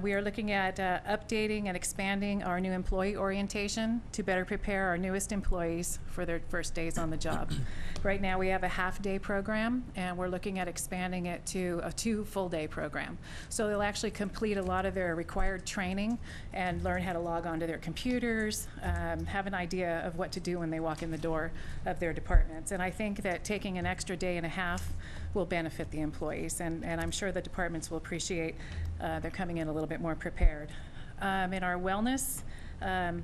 We are looking at updating and expanding our new employee orientation to better prepare our newest employees for their first days on the job. Right now we have a half-day program, and we're looking at expanding it to a 2 full-day program. So they'll actually complete a lot of their required training and learn how to log onto their computers, have an idea of what to do when they walk in the door of their departments. And I think that taking an extra day and a half will benefit the employees, and I'm sure the departments will appreciate they're coming in a little bit more prepared. In our wellness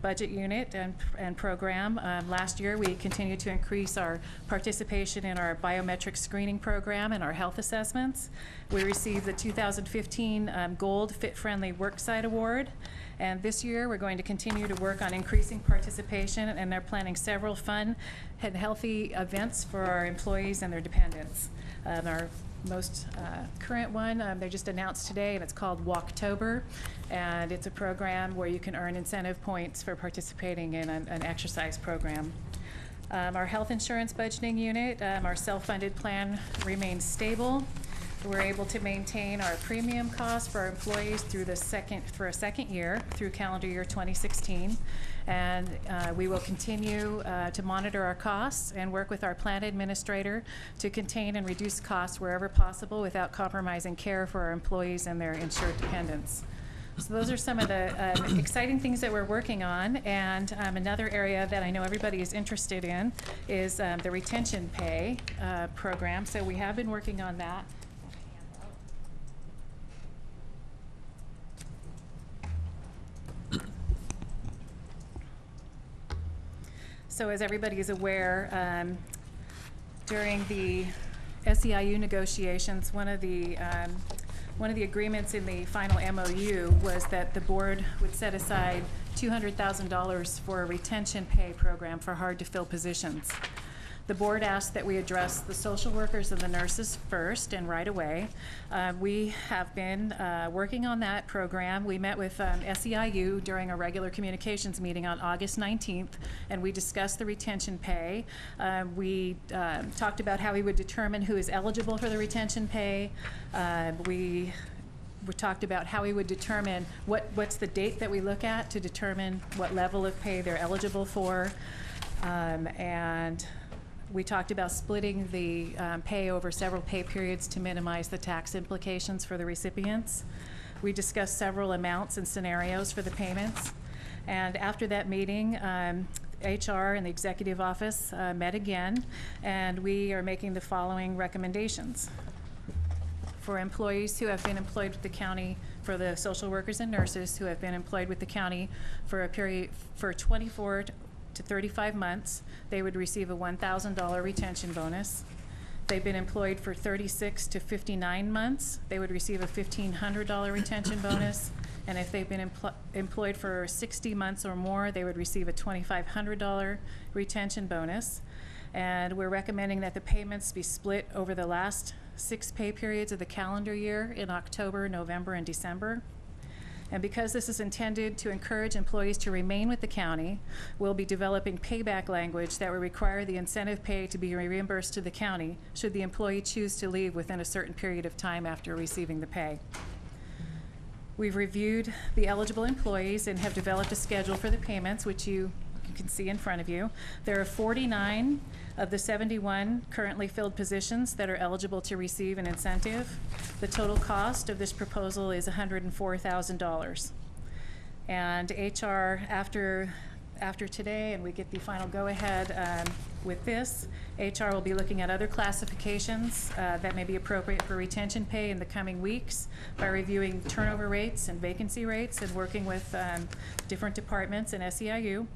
budget unit and program, last year we continued to increase our participation in our biometric screening program and our health assessments. We received the 2015 Gold Fit Friendly Worksite Award. And this year, we're going to continue to work on increasing participation, and they're planning several fun and healthy events for our employees and their dependents. Our most current one, they just announced today, and it's called Walktober, and it's a program where you can earn incentive points for participating in an exercise program. Our health insurance budgeting unit, our self-funded plan remains stable. We're able to maintain our premium costs for our employees through a second year, through calendar year 2016. And we will continue to monitor our costs and work with our plan administrator to contain and reduce costs wherever possible without compromising care for our employees and their insured dependents. So those are some of the exciting things that we're working on. And another area that I know everybody is interested in is the retention pay program. So we have been working on that. So as everybody is aware, during the SEIU negotiations, one of the agreements in the final MOU was that the board would set aside $200,000 for a retention pay program for hard-to-fill positions. The board asked that we address the social workers and the nurses first and right away. We have been working on that program. We met with SEIU during a regular communications meeting on August 19th, and we discussed the retention pay. We talked about how we would determine who is eligible for the retention pay. We talked about how we would determine what's the date that we look at to determine what level of pay they're eligible for. And we talked about splitting the pay over several pay periods to minimize the tax implications for the recipients. We discussed several amounts and scenarios for the payments. And after that meeting, HR and the executive office met again, and we are making the following recommendations. For employees who have been employed with the county, for the social workers and nurses who have been employed with the county for a period for 24 to 35 months, they would receive a $1,000 retention bonus. They've been employed for 36 to 59 months, they would receive a $1,500 retention bonus. And if they've been employed for 60 months or more, they would receive a $2,500 retention bonus. And we're recommending that the payments be split over the last 6 pay periods of the calendar year in October, November, and December. And because this is intended to encourage employees to remain with the county, we'll be developing payback language that will require the incentive pay to be reimbursed to the county should the employee choose to leave within a certain period of time after receiving the pay. We've reviewed the eligible employees and have developed a schedule for the payments, which you can see in front of you. There are 49 of the 71 currently filled positions that are eligible to receive an incentive. The total cost of this proposal is $104,000. And HR, after today, and we get the final go-ahead with this, HR will be looking at other classifications that may be appropriate for retention pay in the coming weeks by reviewing turnover rates and vacancy rates and working with different departments in SEIU.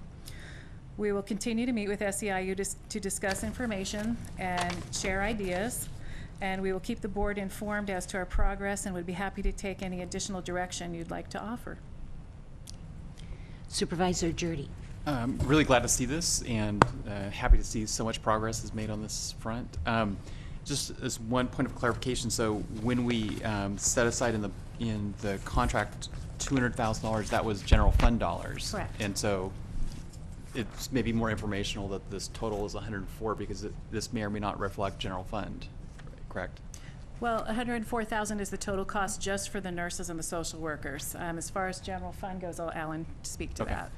We will continue to meet with SEIU to discuss information and share ideas, and we will keep the board informed as to our progress and would be happy to take any additional direction you'd like to offer. Supervisor Jurdy. Really glad to see this, and happy to see so much progress is made on this front. Just as one point of clarification, so when we set aside in the contract $200,000, that was general fund dollars. Correct. And so it's maybe more informational that this total is 104 because this may or may not reflect general fund, correct? Well, $104,000 is the total cost just for the nurses and the social workers. As far as general fund goes, I'll Alan speak to that.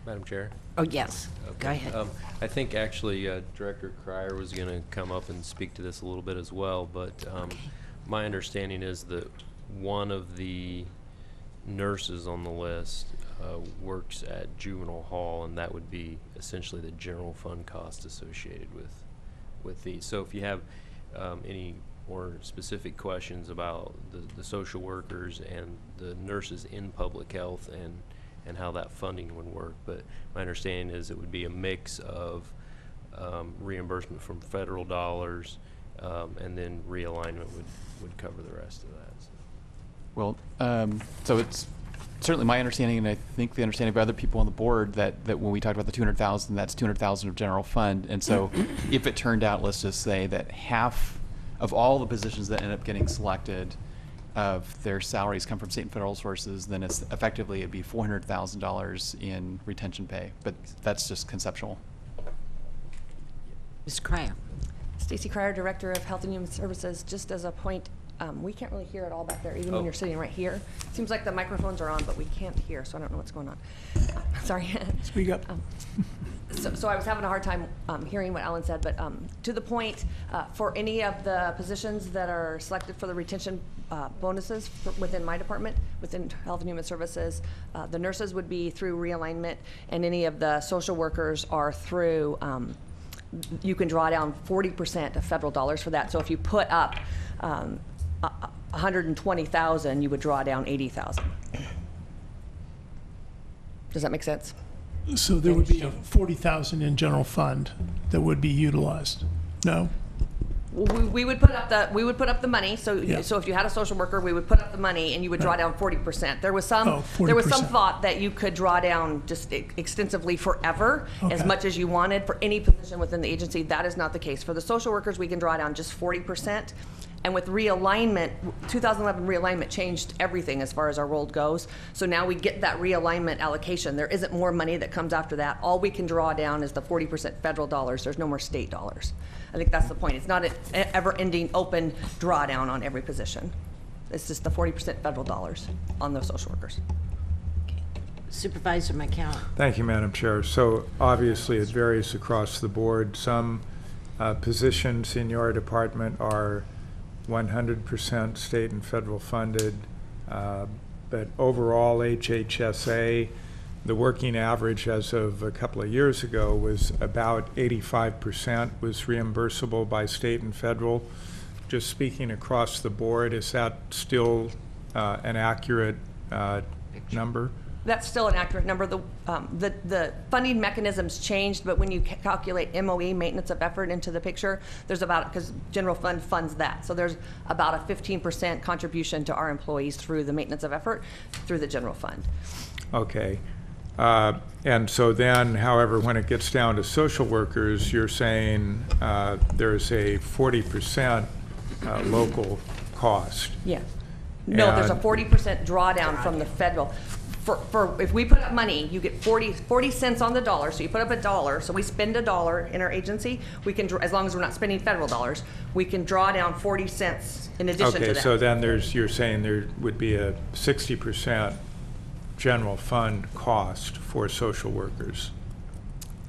Madam Chair? Oh, yes. Okay. Go ahead. I think actually Director Cryer was going to come up and speak to this a little bit as well, but my understanding is that one of the nurses on the list works at juvenile hall, and that would be essentially the general fund cost associated with these. So if you have any more specific questions about the social workers and the nurses in public health and how that funding would work, but my understanding is it would be a mix of reimbursement from federal dollars and then realignment would cover the rest of that. So. Well, so it's certainly my understanding, and I think the understanding of other people on the board, that when we talked about the $200,000, that's $200,000 of general fund. And so if it turned out, let's just say that half of all the positions that end up getting selected of their salaries come from state and federal sources, then it's effectively it'd be $400,000 in retention pay. But that's just conceptual. Ms. Cryer. Stacy Cryer, Director of Health and Human Services. Just as a point, we can't really hear it all back there, even when you're sitting right here. Seems like the microphones are on, but we can't hear, so I don't know what's going on. Sorry. Speak up. So I was having a hard time hearing what Alan said, but to the point, for any of the positions that are selected for the retention bonuses within my department, within Health and Human Services, the nurses would be through realignment, and any of the social workers are through, you can draw down 40% of federal dollars for that. So if you put up 120,000, you would draw down 80,000. Does that make sense? So there would be a 40,000 in general fund that would be utilized? No? We would put up the money. So if you had a social worker, we would put up the money and you would draw down 40%. There was some thought that you could draw down just extensively forever, as much as you wanted for any position within the agency. That is not the case. For the social workers, we can draw down just 40%. And with realignment, 2011 realignment changed everything as far as our world goes. So now we get that realignment allocation. There isn't more money that comes after that. All we can draw down is the 40% federal dollars. There's no more state dollars. I think that's the point. It's not an ever-ending open drawdown on every position. It's just the 40% federal dollars on those social workers. Supervisor McCowan. Thank you, Madam Chair. So obviously it varies across the board. Some positions in your department are 100% state and federal funded, but overall HHSA, the working average as of a couple of years ago was about 85% was reimbursable by state and federal. Just speaking across the board, is that still an accurate number? That's still an accurate number. The funding mechanisms changed, but when you calculate MOE, maintenance of effort, into the picture, there's about, because general fund funds that, so there's about a 15% contribution to our employees through the maintenance of effort through the general fund. Okay. And so then, however, when it gets down to social workers, you're saying there's a 40% local cost. Yeah. No, there's a 40% drawdown from the federal. For if we put up money, you get 40 cents on the dollar. So you put up $1. So we spend $1 in our agency. We can, as long as we're not spending federal dollars, we can draw down 40 cents in addition to that. Okay, so then you're saying there would be a 60% general fund cost for social workers.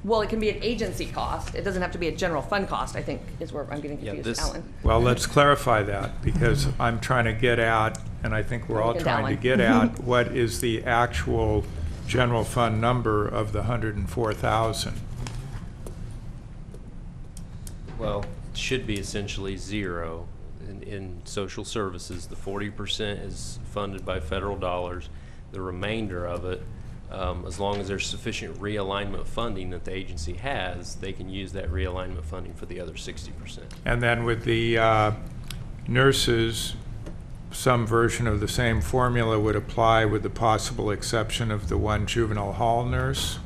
Well, it can be an agency cost. It doesn't have to be a general fund cost, I think, is where I'm getting confused, Alan. Well, let's clarify that, because I'm trying to get at, and I think we're all trying to get at, what is the actual general fund number of the 104,000? Well, it should be essentially zero. In social services, the 40% is funded by federal dollars. The remainder of it, as long as there's sufficient realignment funding that the agency has, they can use that realignment funding for the other 60%. And then with the nurses, some version of the same formula would apply, with the possible exception of the one juvenile hall nurse?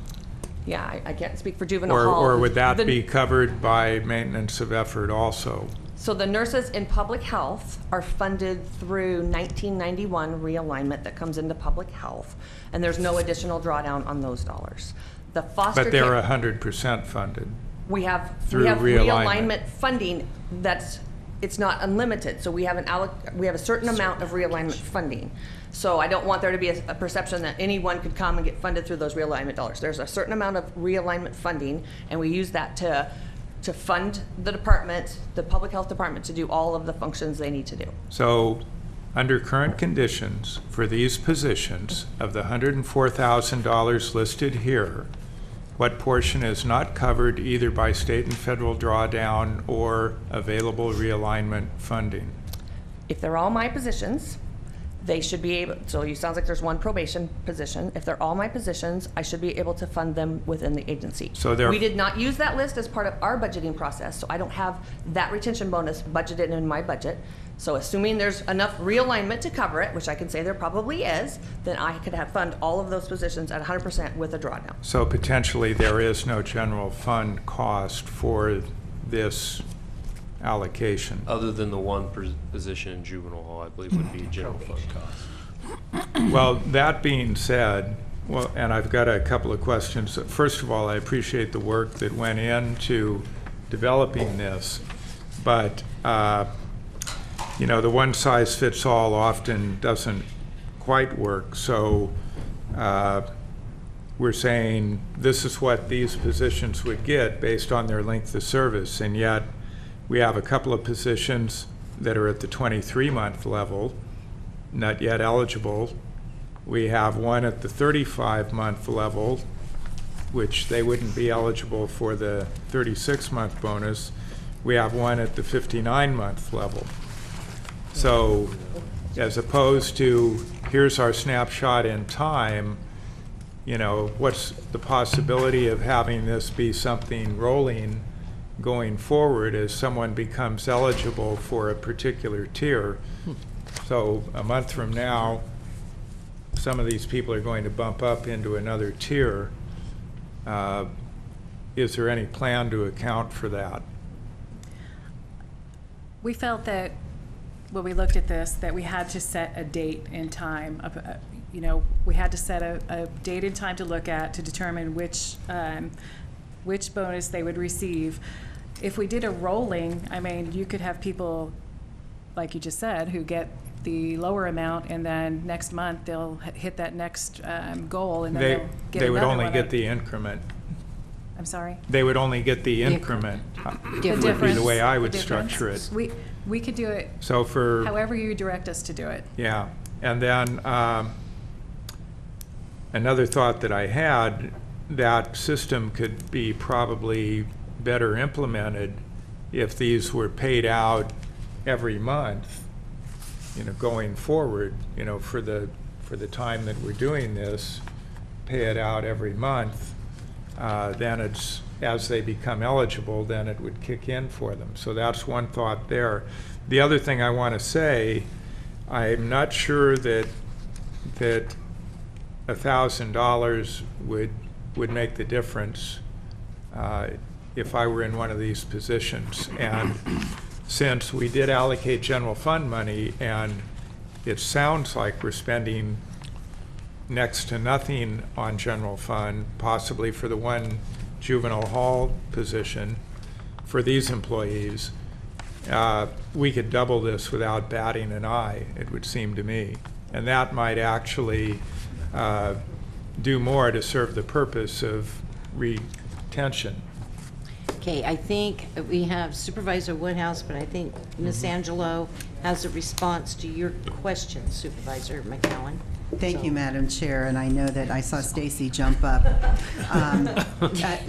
Yeah, I can't speak for juvenile hall. Or would that be covered by maintenance of effort also? So the nurses in public health are funded through 1991 realignment that comes into public health, and there's no additional drawdown on those dollars. The foster But they're care, 100% funded. we have through realignment funding it's not unlimited. So we have a certain amount of realignment funding. So I don't want there to be a perception that anyone could come and get funded through those realignment dollars. There's a certain amount of realignment funding, and we use that to fund the department, the public health department, to do all of the functions they need to do. So under current conditions, for these positions, of the $104,000 listed here, what portion is not covered either by state and federal drawdown or available realignment funding? If they're all my positions, they should be able, so it sounds like there's one probation position. If they're all my positions, I should be able to fund them within the agency. So we did not use that list as part of our budgeting process, so I don't have that retention bonus budgeted in my budget. So assuming there's enough realignment to cover it, which I can say there probably is, then I could fund all of those positions at 100% with a drawdown. So potentially there is no general fund cost for this allocation? Other than the one position in juvenile hall, I believe would be a general fund cost. Well, that being said, well, and I've got a couple of questions. First of all, I appreciate the work that went into developing this, but you know, the one size fits all often doesn't quite work. So we're saying this is what these positions would get based on their length of service, and yet we have a couple of positions that are at the 23-month level, not yet eligible. We have one at the 35-month level, which they wouldn't be eligible for the 36-month bonus. We have one at the 59-month level. So as opposed to, here's our snapshot in time, you know, what's the possibility of having this be something rolling going forward as someone becomes eligible for a particular tier? So a month from now, some of these people are going to bump up into another tier. Is there any plan to account for that? We felt that when we looked at this, that we had to set a date and time. You know, we had to set a date and time to look at to determine which bonus they would receive. If we did a rolling, I mean, you could have people, like you just said, who get the lower amount, and then next month they'll hit that next goal, and then they'll get they would another only one. get the increment. I'm sorry? They would only get the increment. Would be the way I would structure it. We could do it so for however you direct us to do it. Yeah, and then another thought that I had, that system could be probably better implemented if these were paid out every month, you know, going forward, you know, for the time that we're doing this, pay it out every month. Then it's, as they become eligible, then it would kick in for them. So that's one thought there. The other thing I want to say, I'm not sure that $1,000 would make the difference if I were in one of these positions. And since we did allocate general fund money, and it sounds like we're spending next to nothing on general fund, possibly for the one juvenile hall position for these employees, we could double this without batting an eye, it would seem to me. And that might actually do more to serve the purpose of retention. Okay, I think we have Supervisor Woodhouse, but I think Ms. Angelo has a response to your question, Supervisor McCowan. Thank you, Madam Chair, and I know that I saw Stacy jump up.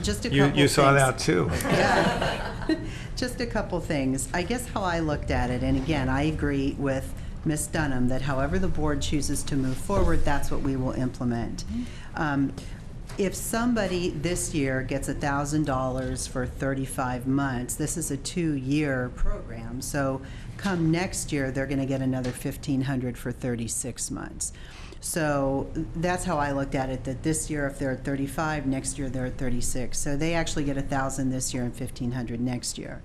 Just a couple You saw things. that too. Yeah. Just a couple things. I guess how I looked at it, and again, I agree with Ms. Dunham that however the board chooses to move forward, that's what we will implement. If somebody this year gets $1,000 for 35 months, this is a 2-year program, so come next year, they're going to get another $1,500 for 36 months. So that's how I looked at it, that this year if they're at 35, next year they're at 36. So they actually get $1,000 this year and $1,500 next year.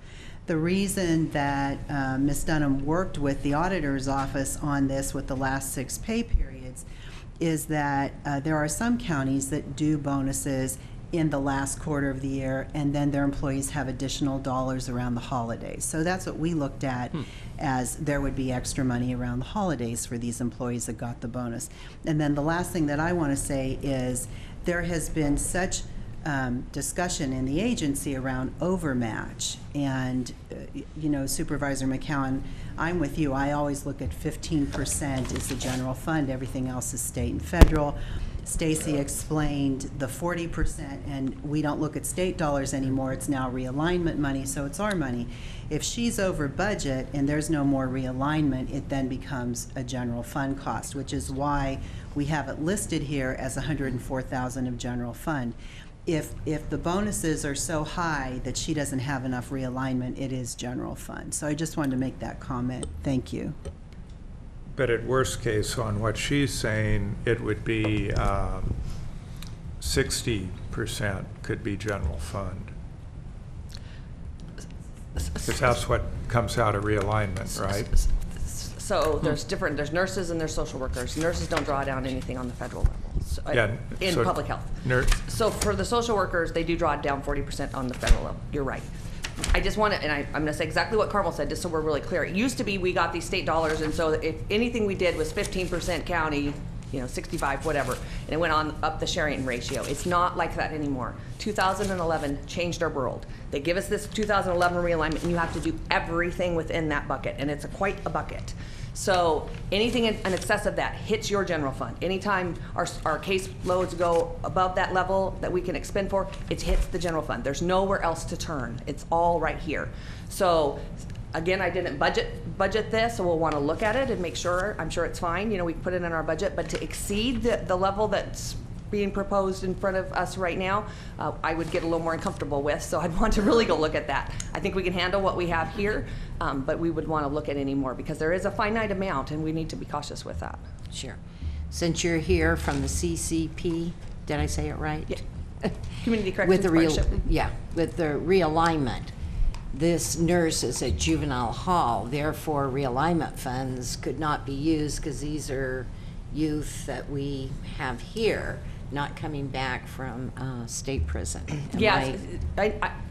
The reason that Ms. Dunham worked with the auditor's office on this with the last 6 pay periods is that there are some counties that do bonuses in the last quarter of the year, and then their employees have additional dollars around the holidays. So that's what we looked at as there would be extra money around the holidays for these employees that got the bonus. And then the last thing that I want to say is there has been such discussion in the agency around overmatch. And, you know, Supervisor McCowan, I'm with you. I always look at 15% is the general fund. Everything else is state and federal. Stacy explained the 40%, and we don't look at state dollars anymore. It's now realignment money, so it's our money. If she's over budget and there's no more realignment, it then becomes a general fund cost, which is why we have it listed here as $104,000 of general fund. If the bonuses are so high that she doesn't have enough realignment, it is general fund. So I just wanted to make that comment. Thank you. But at worst case, on what she's saying, it would be 60% could be general fund. Because that's what comes out of realignment, right? So there's there's nurses and there's social workers. Nurses don't draw down anything on the federal level. So, in public health. So for the social workers, they do draw down 40% on the federal level. You're right. I just want to, and I'm going to say exactly what Carmel said, just so we're really clear. It used to be we got these state dollars, and so if anything we did was 15% county, 65, whatever, and it went on up the sharing ratio. It's not like that anymore. 2011 changed our world. They give us this 2011 realignment, and you have to do everything within that bucket, and it's quite a bucket. So anything in excess of that hits your general fund. Anytime our case loads go above that level that we can expend for, it hits the general fund. There's nowhere else to turn. It's all right here. So again, I didn't budget this, so we'll want to look at it and make sure. I'm sure it's fine. We can put it in our budget, but to exceed the level that's being proposed in front of us right now, I would get a little more uncomfortable with, so I'd want to really go look at that. I think we can handle what we have here, but we would want to look at any more because there is a finite amount and we need to be cautious with that. Sure. Since you're here from the CCP, did I say it right? Yeah. Community Corrections Partnership. Yeah, with the realignment. This nurse is at juvenile hall, therefore realignment funds could not be used because these are youth that we have here, not coming back from state prison. Yes,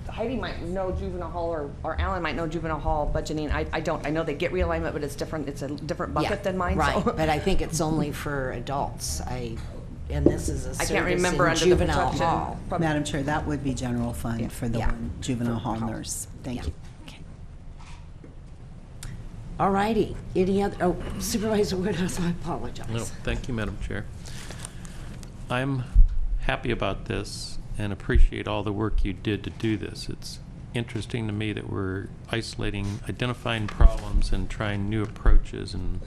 Heidi might know juvenile hall, or Alan might know juvenile hall budgeting. I don't. I know they get realignment, but it's different. It's a different bucket than mine. Right, so. But I think it's only for adults. And this is a service I can't remember in under juvenile the hall. Madam Chair, that would be general fund for the one juvenile hall nurse. Thank you. All righty. Any other? Supervisor Woodhouse, I apologize. No, thank you, Madam Chair. I'm happy about this and appreciate all the work you did to do this. It's interesting to me that we're identifying problems and trying new approaches, and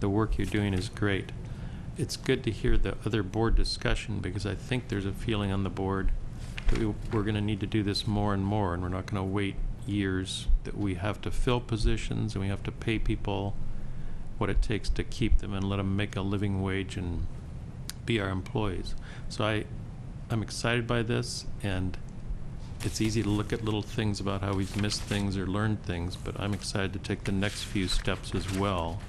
the work you're doing is great. It's good to hear the other board discussion because I think there's a feeling on the board that we're going to need to do this more and more, and we're not going to wait years, that we have to fill positions and we have to pay people what it takes to keep them and let them make a living wage and be our employees. So I'm excited by this, and it's easy to look at little things about how we've missed things or learned things, but I'm excited to take the next few steps as well,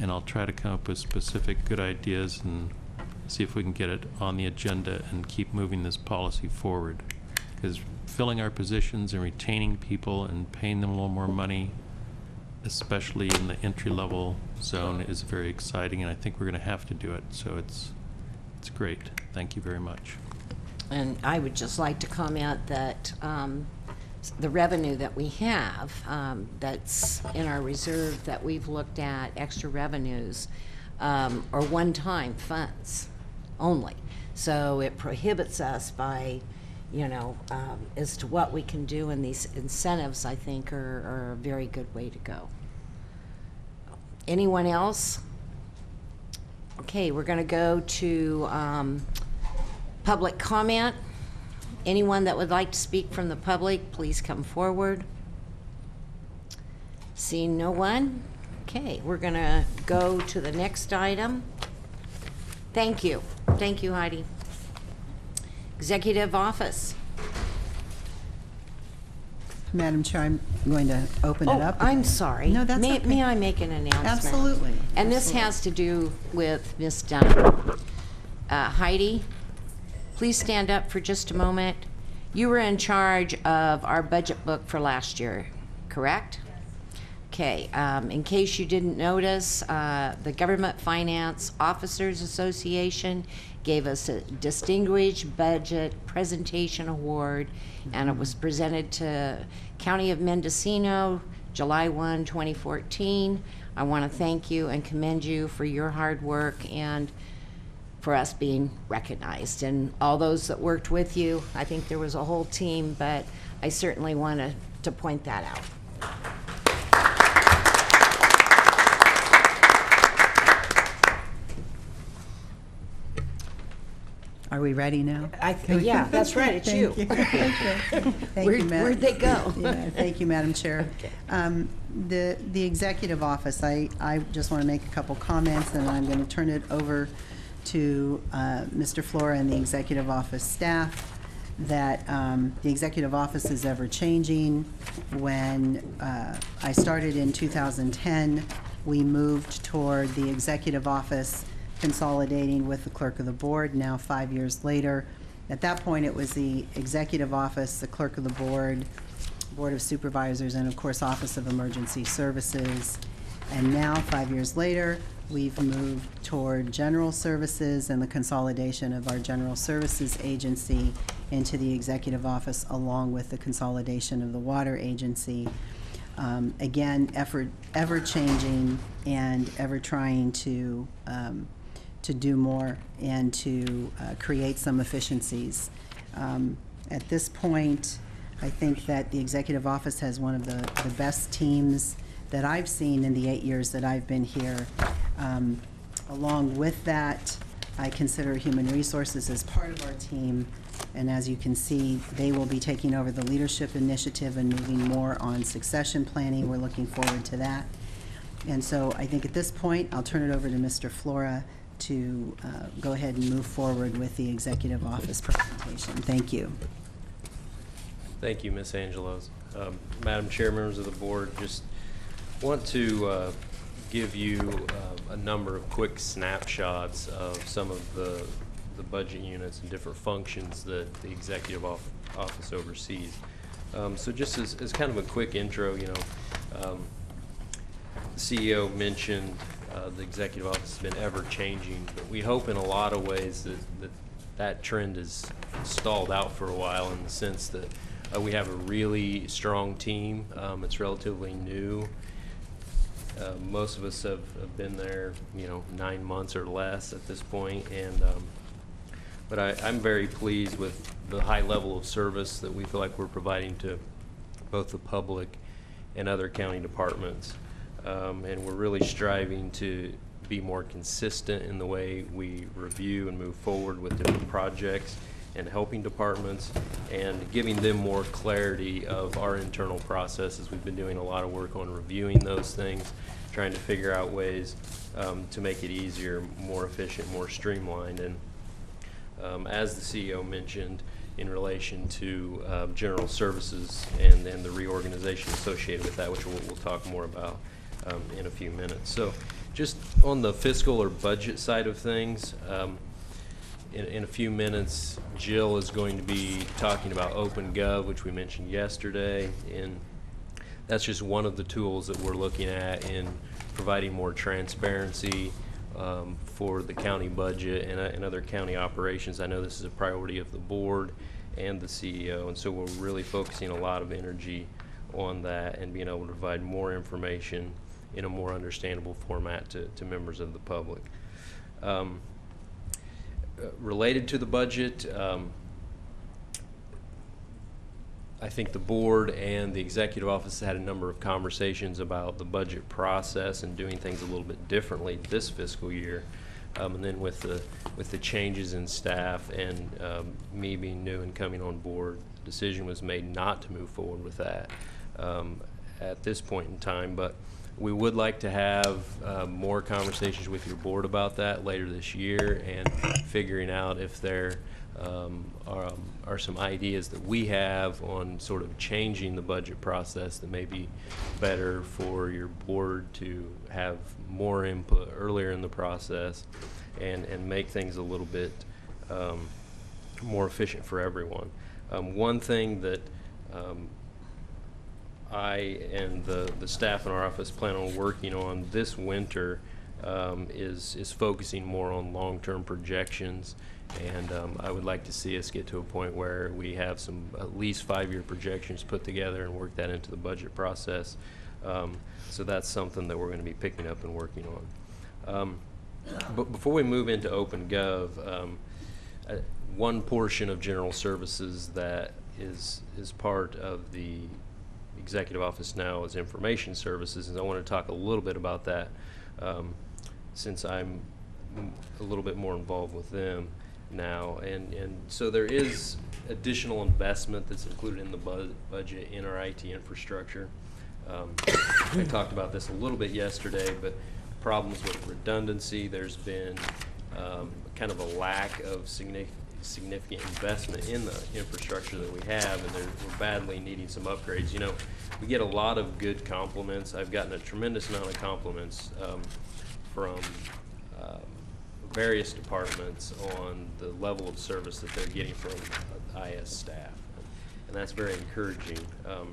and I'll try to come up with specific good ideas and see if we can get it on the agenda and keep moving this policy forward. Because filling our positions and retaining people and paying them a little more money, especially in the entry-level zone, is very exciting, and I think we're going to have to do it. So it's great. Thank you very much. And I would just like to comment that the revenue that we have that's in our reserve that we've looked at, extra revenues, are one-time funds only. So it prohibits us by, as to what we can do, and these incentives, I think, are a very good way to go. Anyone else? Okay, we're going to go to public comment. Anyone that would like to speak from the public, please come forward. Seeing no one? Okay, we're going to go to the next item. Thank you. Thank you, Heidi. Executive office. Madam Chair, I'm going to open it up. I'm sorry. No, that's okay. May I make an announcement? Absolutely. And this has to do with Ms. Dunn. Heidi, please stand up for just a moment. You were in charge of our budget book for last year, correct? Okay, in case you didn't notice, the Government Finance Officers Association gave us a Distinguished Budget Presentation Award, and it was presented to County of Mendocino, July 1, 2014. I want to thank you and commend you for your hard work and for us being recognized. And all those that worked with you, I think there was a whole team, but I certainly wanted to point that out. Are we ready now? Yeah, that's right. It's you. Thank you, Madam. Where'd they go? Yeah, thank you, Madam Chair. Okay. The executive office, I just want to make a couple comments, and I'm going to turn it over to Mr. Flora and the executive office staff. That the executive office is ever changing. When I started in 2010, we moved toward the executive office consolidating with the clerk of the board. Now 5 years later, at that point it was the executive office, the clerk of the board, board of supervisors, and of course Office of Emergency Services. And now 5 years later, we've moved toward general services and the consolidation of our general services agency into the executive office, along with the consolidation of the water agency. Again, ever changing and ever trying to do more and to create some efficiencies. At this point, I think that the executive office has one of the best teams that I've seen in the 8 years that I've been here. Along with that, I consider human resources as part of our team, and as you can see, they will be taking over the leadership initiative and moving more on succession planning. We're looking forward to that. And so I think at this point, I'll turn it over to Mr. Flora to go ahead and move forward with the executive office presentation. Thank you. Thank you, Ms. Angelos. Madam Chair, members of the board, just want to give you a number of quick snapshots of some of the budget units and different functions that the executive office oversees. So just as kind of a quick intro, you know, the CEO mentioned the executive office has been ever-changing, but we hope in a lot of ways that trend is stalled out for a while, in the sense that we have a really strong team. It's relatively new. Most of us have been there, you know, 9 months or less at this point, and but I'm very pleased with the high level of service that we feel like we're providing to both the public and other county departments. And we're really striving to be more consistent in the way we review and move forward with different projects and helping departments, and giving them more clarity of our internal processes. We've been doing a lot of work on reviewing those things, trying to figure out ways to make it easier, more efficient, more streamlined. And as the CEO mentioned, in relation to general services and the reorganization associated with that, which we'll talk more about in a few minutes. So just on the fiscal or budget side of things, in a few minutes, Jill is going to be talking about OpenGov, which we mentioned yesterday, and that's just one of the tools that we're looking at in providing more transparency for the county budget and other county operations. I know this is a priority of the board and the CEO, and so we're really focusing a lot of energy on that and being able to provide more information in a more understandable format to members of the public. Related to the budget, I think the board and the executive office had a number of conversations about the budget process and doing things a little bit differently this fiscal year. And then with the changes in staff and me being new and coming on board, the decision was made not to move forward with that at this point in time. But we would like to have more conversations with your board about that later this year, and figuring out if there are some ideas that we have on sort of changing the budget process that may be better for your board to have more input earlier in the process and make things a little bit more efficient for everyone. One thing that I and the staff in our office plan on working on this winter is focusing more on long-term projections, and I would like to see us get to a point where we have some at least 5-year projections put together and work that into the budget process. So that's something that we're going to be picking up and working on. But before we move into OpenGov, one portion of general services that is part of the executive office now is information services, and I want to talk a little bit about that since I'm a little bit more involved with them now. And so there is additional investment that's included in the budget in our IT infrastructure. I talked about this a little bit yesterday, but problems with redundancy. There's been kind of a lack of significant investment in the infrastructure that we have, and we're badly needing some upgrades. You know, we get a lot of good compliments. I've gotten a tremendous amount of compliments from various departments on the level of service that they're getting from IS staff, and that's very encouraging. I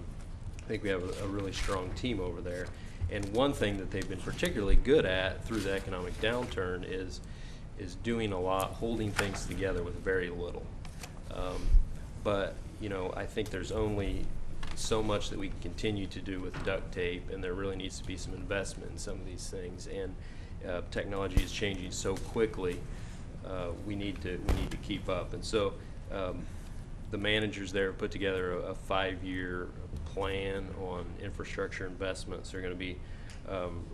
think we have a really strong team over there, And one thing that they've been particularly good at through the economic downturn is doing a lot, holding things together with very little. But you know, I think there's only so much that we can continue to do with duct tape, and there really needs to be some investment in some of these things. And technology is changing so quickly. We need to keep up. And so the managers there put together a 5-year plan on infrastructure investments. They're going to be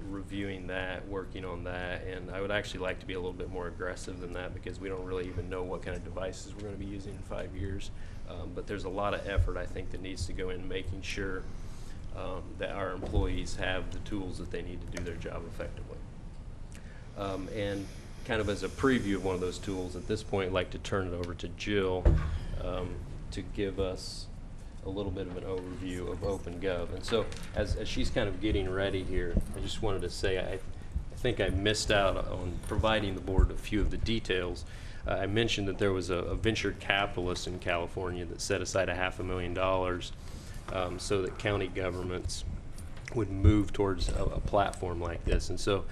reviewing that, working on that, and I would actually like to be a little bit more aggressive than that, because we don't really even know what kind of devices we're going to be using in 5 years. But there's a lot of effort, I think, that needs to go in making sure that our employees have the tools that they need to do their job effectively. And kind of as a preview of one of those tools, at this point I'd like to turn it over to Jill to give us a little bit of an overview of OpenGov. And so as she's kind of getting ready here, I just wanted to say I think I missed out on providing the board a few of the details. I mentioned that there was a venture capitalist in California that set aside $500,000 so that county governments would move towards a platform like this. And so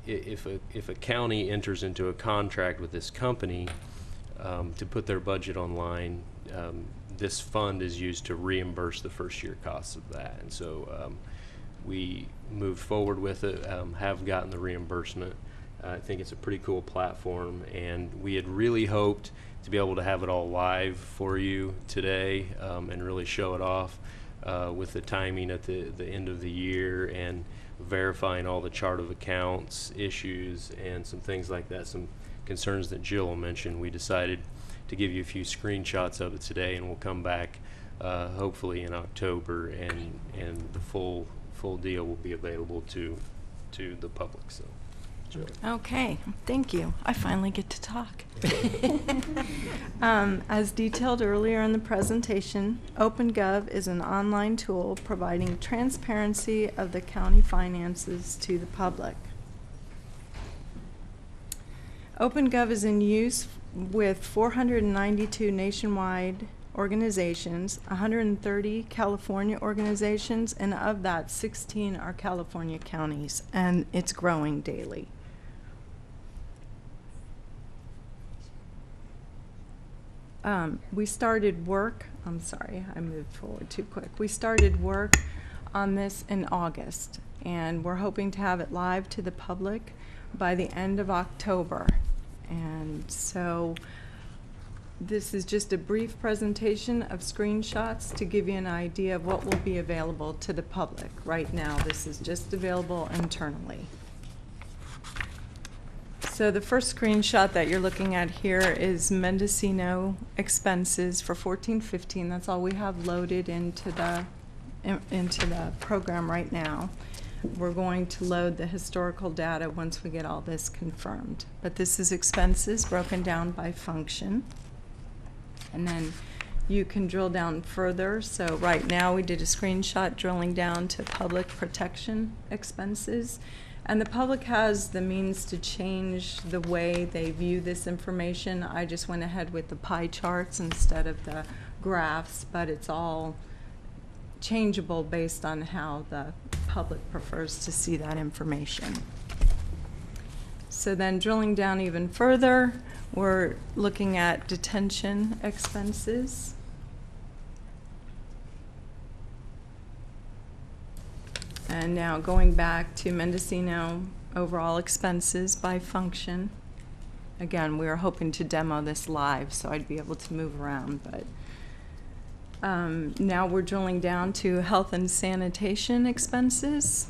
if a county enters into a contract with this company to put their budget online, this fund is used to reimburse the first year costs of that. And so we moved forward with it, have gotten the reimbursement. I think it's a pretty cool platform, and we had really hoped to be able to have it all live for you today and really show it off with the timing at the end of the year and verifying all the chart of accounts issues and some things like that, some concerns that Jill mentioned. We decided to give you a few screenshots of it today, and we'll come back hopefully in October, and the full deal will be available to the public. So. Okay, thank you. I finally get to talk. As detailed earlier in the presentation, OpenGov is an online tool providing transparency of the county finances to the public. OpenGov is in use with 492 nationwide organizations, 130 California organizations, and of that, 16 are California counties, and it's growing daily. We started work, I'm sorry, I moved forward too quick. We started work on this in August, and we're hoping to have it live to the public by the end of October. And so this is just a brief presentation of screenshots to give you an idea of what will be available to the public. Right now, this is just available internally. So the first screenshot that you're looking at here is Mendocino expenses for 14-15. That's all we have loaded into the program right now. We're going to load the historical data once we get all this confirmed. But this is expenses broken down by function. And then you can drill down further. So right now we did a screenshot drilling down to public protection expenses. And the public has the means to change the way they view this information. I just went ahead with the pie charts instead of the graphs, but it's all changeable based on how the public prefers to see that information. So then drilling down even further, we're looking at detention expenses. And now going back to Mendocino overall expenses by function. Again, we were hoping to demo this live, so I'd be able to move around, but now we're drilling down to health and sanitation expenses.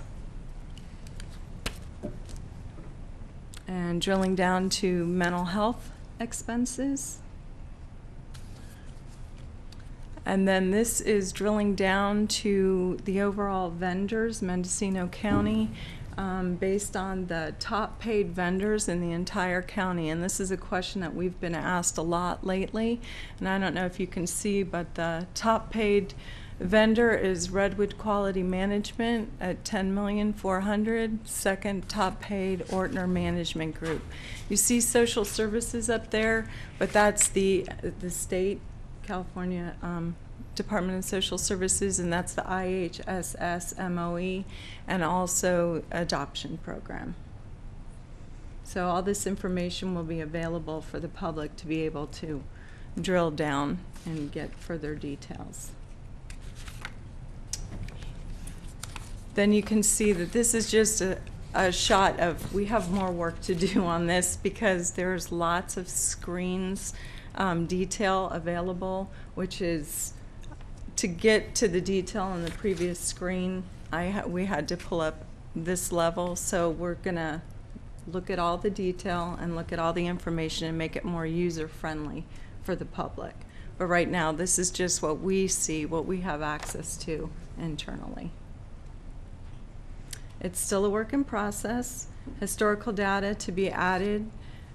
And drilling down to mental health expenses. And then this is drilling down to the overall vendors, Mendocino County, based on the top paid vendors in the entire county. And this is a question that we've been asked a lot lately. And I don't know if you can see, but the top paid vendor is Redwood Quality Management at $10,400,000. Second top paid, Ortner Management Group. You see social services up there, but that's the state California Department of Social Services, and that's the IHSS MOE, and also adoption program. So all this information will be available for the public to be able to drill down and get further details. Then you can see that this is just a shot of, we have more work to do on this because there's lots of screens, detail available, which is, to get to the detail on the previous screen, we had to pull up this level, so we're gonna look at all the detail and look at all the information and make it more user-friendly for the public. But right now, this is just what we see, what we have access to internally. It's still a work in process. Historical data to be added,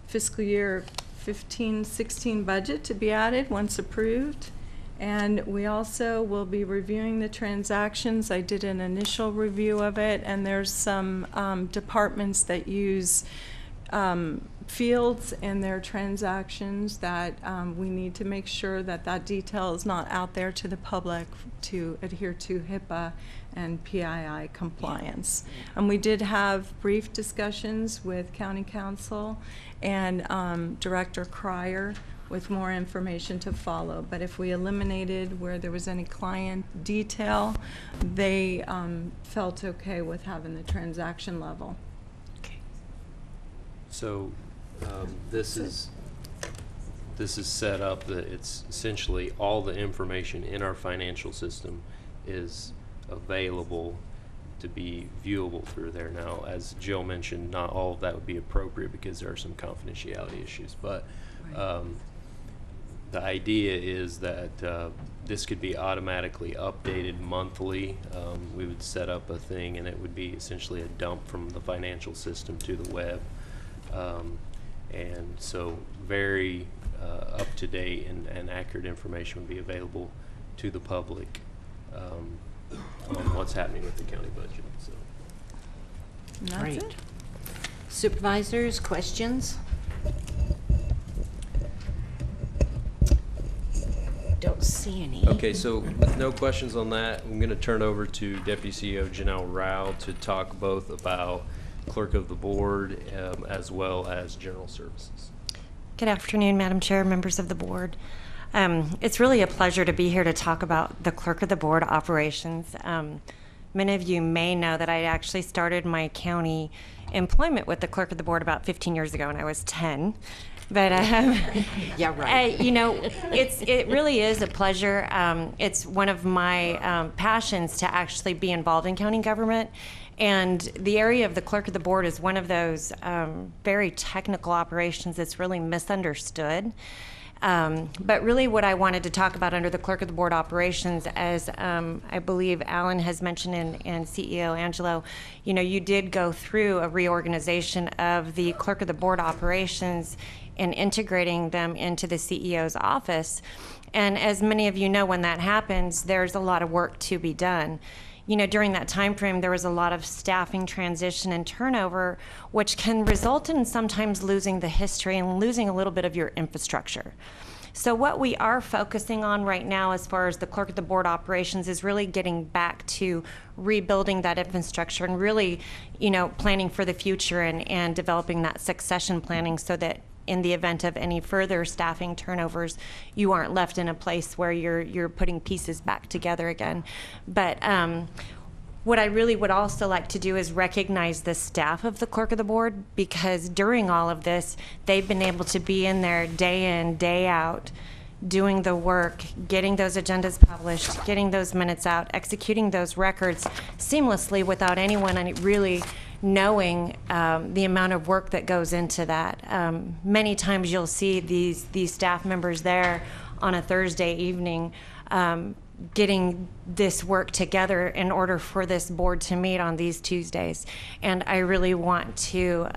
fiscal year 15-16 budget to be added once approved. And we also will be reviewing the transactions. I did an initial review of it, and there's some departments that use fields in their transactions that we need to make sure that that detail is not out there to the public to adhere to HIPAA and PII compliance. And we did have brief discussions with County Council and Director Cryer with more information to follow. But if we eliminated where there was any client detail, they felt okay with having the transaction level. So this is set up that it's essentially all the information in our financial system is available to be viewable through there. Now, as Jill mentioned, not all of that would be appropriate because there are some confidentiality issues, but the idea is that this could be automatically updated monthly. We would set up a thing and it would be essentially a dump from the financial system to the web. And so very up-to-date and accurate information would be available to the public on what's happening with the county budget. So. Great. Supervisors, questions? Don't see any. Okay, so with no questions on that, I'm going to turn over to Deputy CEO Janelle Rao to talk both about Clerk of the Board as well as General Services. Good afternoon, Madam Chair, members of the board. It's really a pleasure to be here to talk about the Clerk of the Board operations. Many of you may know that I actually started my county employment with the Clerk of the Board about 15 years ago, and I was 10. But yeah, right. You know, it really is a pleasure. It's one of my passions to actually be involved in county government, and the area of the Clerk of the Board is one of those very technical operations that's really misunderstood. But really what I wanted to talk about under the Clerk of the Board operations, as I believe Alan has mentioned and CEO Angelo, you know, you did go through a reorganization of the Clerk of the Board operations and integrating them into the CEO's office. And as many of you know, when that happens, there's a lot of work to be done. You know, during that time frame, there was a lot of staffing transition and turnover, which can result in sometimes losing the history and losing a little bit of your infrastructure. So what we are focusing on right now as far as the Clerk of the Board operations is really getting back to rebuilding that infrastructure and really, you know, planning for the future and developing that succession planning so that in the event of any further staffing turnovers, you aren't left in a place where you're putting pieces back together again. But what I really would also like to do is recognize the staff of the Clerk of the Board, because during all of this, they've been able to be in there day in, day out, doing the work, getting those agendas published, getting those minutes out, executing those records seamlessly without anyone really knowing the amount of work that goes into that. Many times you'll see these staff members there on a Thursday evening getting this work together in order for this board to meet on these Tuesdays. And I really want to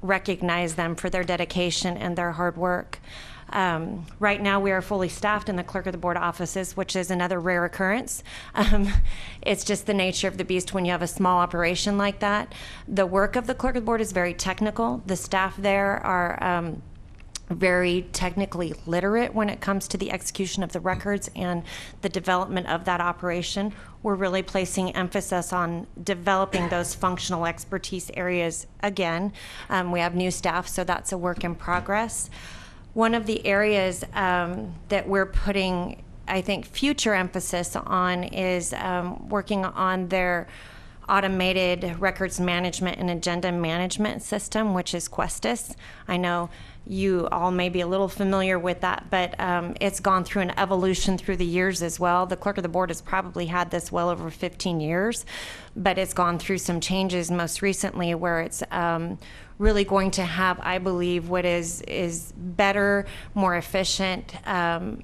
recognize them for their dedication and their hard work. Right now we are fully staffed in the Clerk of the Board offices, which is another rare occurrence. It's just the nature of the beast when you have a small operation like that. The work of the Clerk of the Board is very technical. The staff there are very technically literate when it comes to the execution of the records and the development of that operation. We're really placing emphasis on developing those functional expertise areas again. We have new staff, so that's a work in progress. One of the areas that we're putting, I think, future emphasis on is working on their automated records management and agenda management system, which is Questus. I know you all may be a little familiar with that, but it's gone through an evolution through the years as well. The clerk of the board has probably had this well over 15 years, but it's gone through some changes most recently where it's really going to have, I believe, what is better, more efficient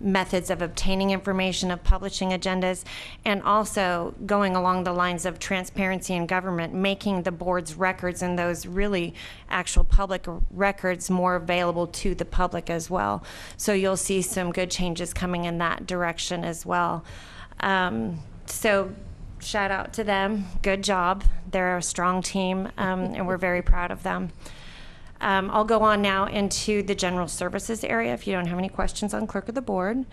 methods of obtaining information, of publishing agendas, and also going along the lines of transparency in government, making the board's records and those really actual public records more available to the public as well. So you'll see some good changes coming in that direction as well. So shout out to them. Good job. They're a strong team, and we're very proud of them. I'll go on now into the general services area if you don't have any questions on clerk of the board.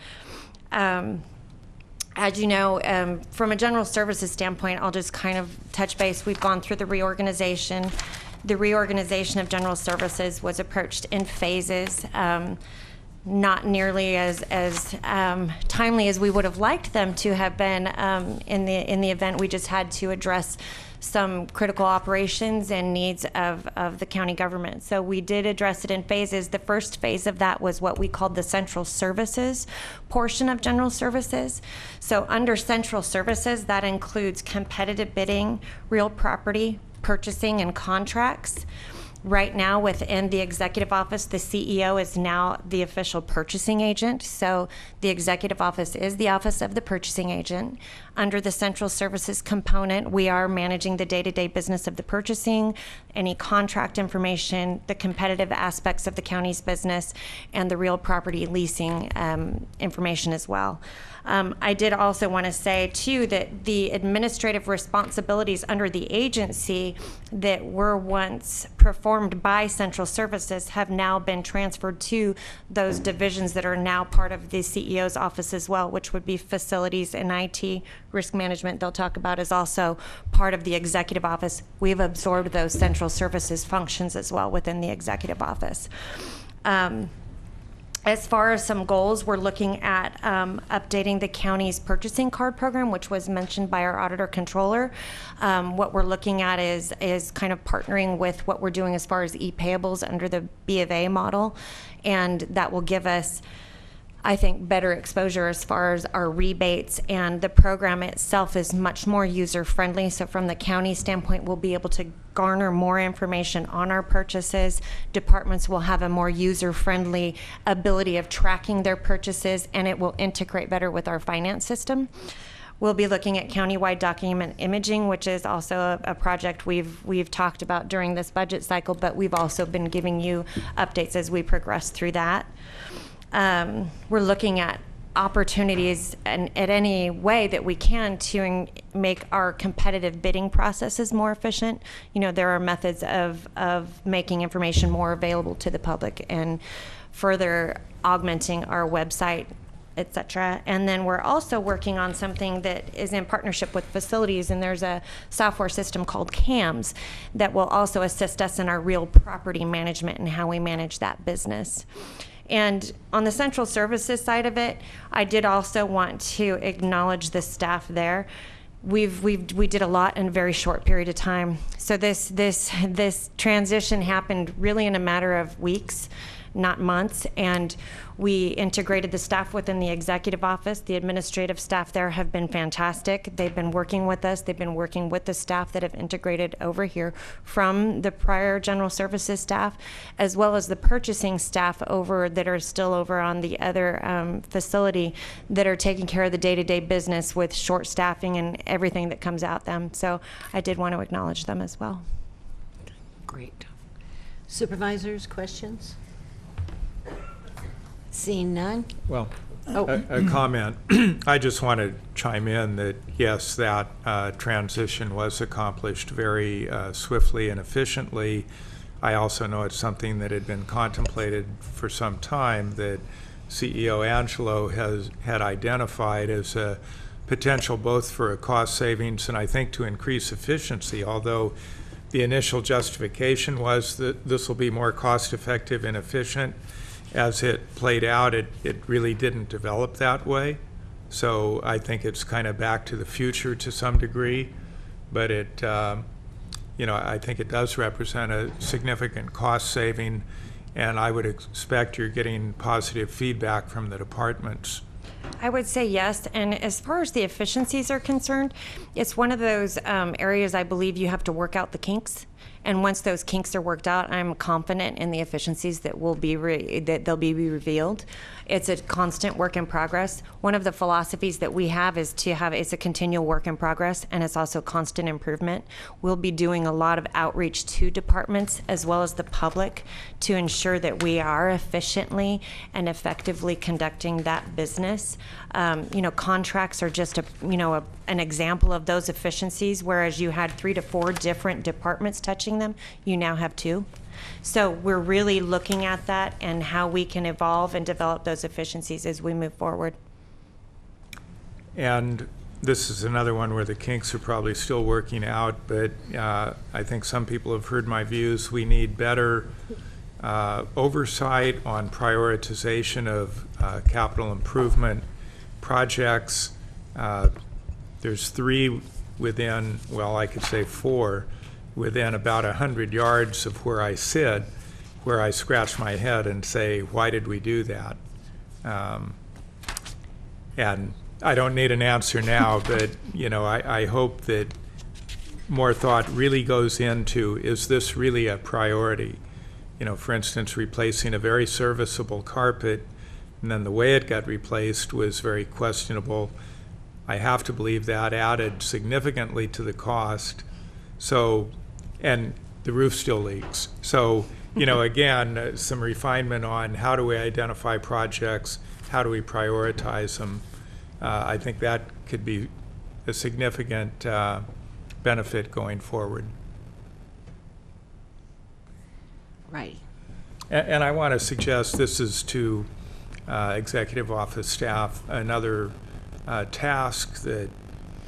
As you know, from a general services standpoint, I'll just kind of touch base. We've gone through the reorganization. The reorganization of general services was approached in phases. Not nearly as timely as we would have liked them to have been in the event. We just had to address some critical operations and needs of the county government. So we did address it in phases. The first phase of that was what we called the central services portion of general services. So under central services, that includes competitive bidding, real property, purchasing, and contracts. Right now, within the executive office, the CEO is now the official purchasing agent. So the executive office is the office of the purchasing agent. Under the central services component, we are managing the day-to-day business of the purchasing, any contract information, the competitive aspects of the county's business, and the real property leasing information as well. I did also want to say, too, that the administrative responsibilities under the agency that were once performed by central services have now been transferred to those divisions that are now part of the CEO's office as well, which would be facilities and IT. Risk management, they'll talk about, is also part of the executive office. We've absorbed those central services functions as well within the executive office. As far as some goals, we're looking at updating the county's purchasing card program, which was mentioned by our auditor controller. What we're looking at is kind of partnering with what we're doing as far as e-payables under the B of A model, and that will give us, I think, better exposure as far as our rebates, and the program itself is much more user-friendly. So from the county standpoint, we'll be able to garner more information on our purchases. Departments will have a more user-friendly ability of tracking their purchases, and it will integrate better with our finance system. We'll be looking at countywide document imaging, which is also a project we've talked about during this budget cycle, but we've also been giving you updates as we progress through that. We're looking at opportunities and at any way that we can to make our competitive bidding processes more efficient. You know, there are methods of making information more available to the public and further augmenting our website, etc. And then we're also working on something that is in partnership with facilities, and there's a software system called CAMS that will also assist us in our real property management and how we manage that business. And on the central services side of it, I did also want to acknowledge the staff there. We did a lot in a very short period of time. So this transition happened really in a matter of weeks, not months, and we integrated the staff within the executive office. The administrative staff there have been fantastic. They've been working with us. They've been working with the staff that have integrated over here from the prior general services staff, as well as the purchasing staff over that are still over on the other facility that are taking care of the day-to-day business with short staffing and everything that comes out them. So I did want to acknowledge them as well. Great. Supervisors, questions? Seeing none? Well, a comment. I just want to chime in that, yes, that transition was accomplished very swiftly and efficiently. I also know it's something that had been contemplated for some time, that CEO Angelo had identified as a potential both for a cost savings and I think to increase efficiency, although the initial justification was that this will be more cost effective and efficient. As it played out, it really didn't develop that way. So I think it's kind of back to the future to some degree, but I think it does represent a significant cost saving, and I would expect you're getting positive feedback from the departments. I would say yes, and as far as the efficiencies are concerned, it's one of those areas I believe you have to work out the kinks. And once those kinks are worked out, I'm confident in the efficiencies that will be that they'll be revealed. It's a constant work in progress. One of the philosophies that we have is it's a continual work in progress, and it's also constant improvement. We'll be doing a lot of outreach to departments as well as the public to ensure that we are efficiently and effectively conducting that business. Contracts are just an example of those efficiencies, whereas you had 3 to 4 different departments touching them, you now have 2. So we're really looking at that and how we can evolve and develop those efficiencies as we move forward. And this is another one where the kinks are probably still working out, but I think some people have heard my views. We need better oversight on prioritization of capital improvement projects. There's 3 within, well, I could say 4, within about 100 yards of where I sit, where I scratch my head and say, why did we do that? And I don't need an answer now, but I hope that more thought really goes into, is this really a priority? For instance, replacing a very serviceable carpet, and then the way it got replaced was very questionable. I have to believe that added significantly to the cost. So, and the roof still leaks. So, again, some refinement on how do we identify projects, how do we prioritize them. I think that could be a significant benefit going forward. Right. And I want to suggest, this is to executive office staff, another task that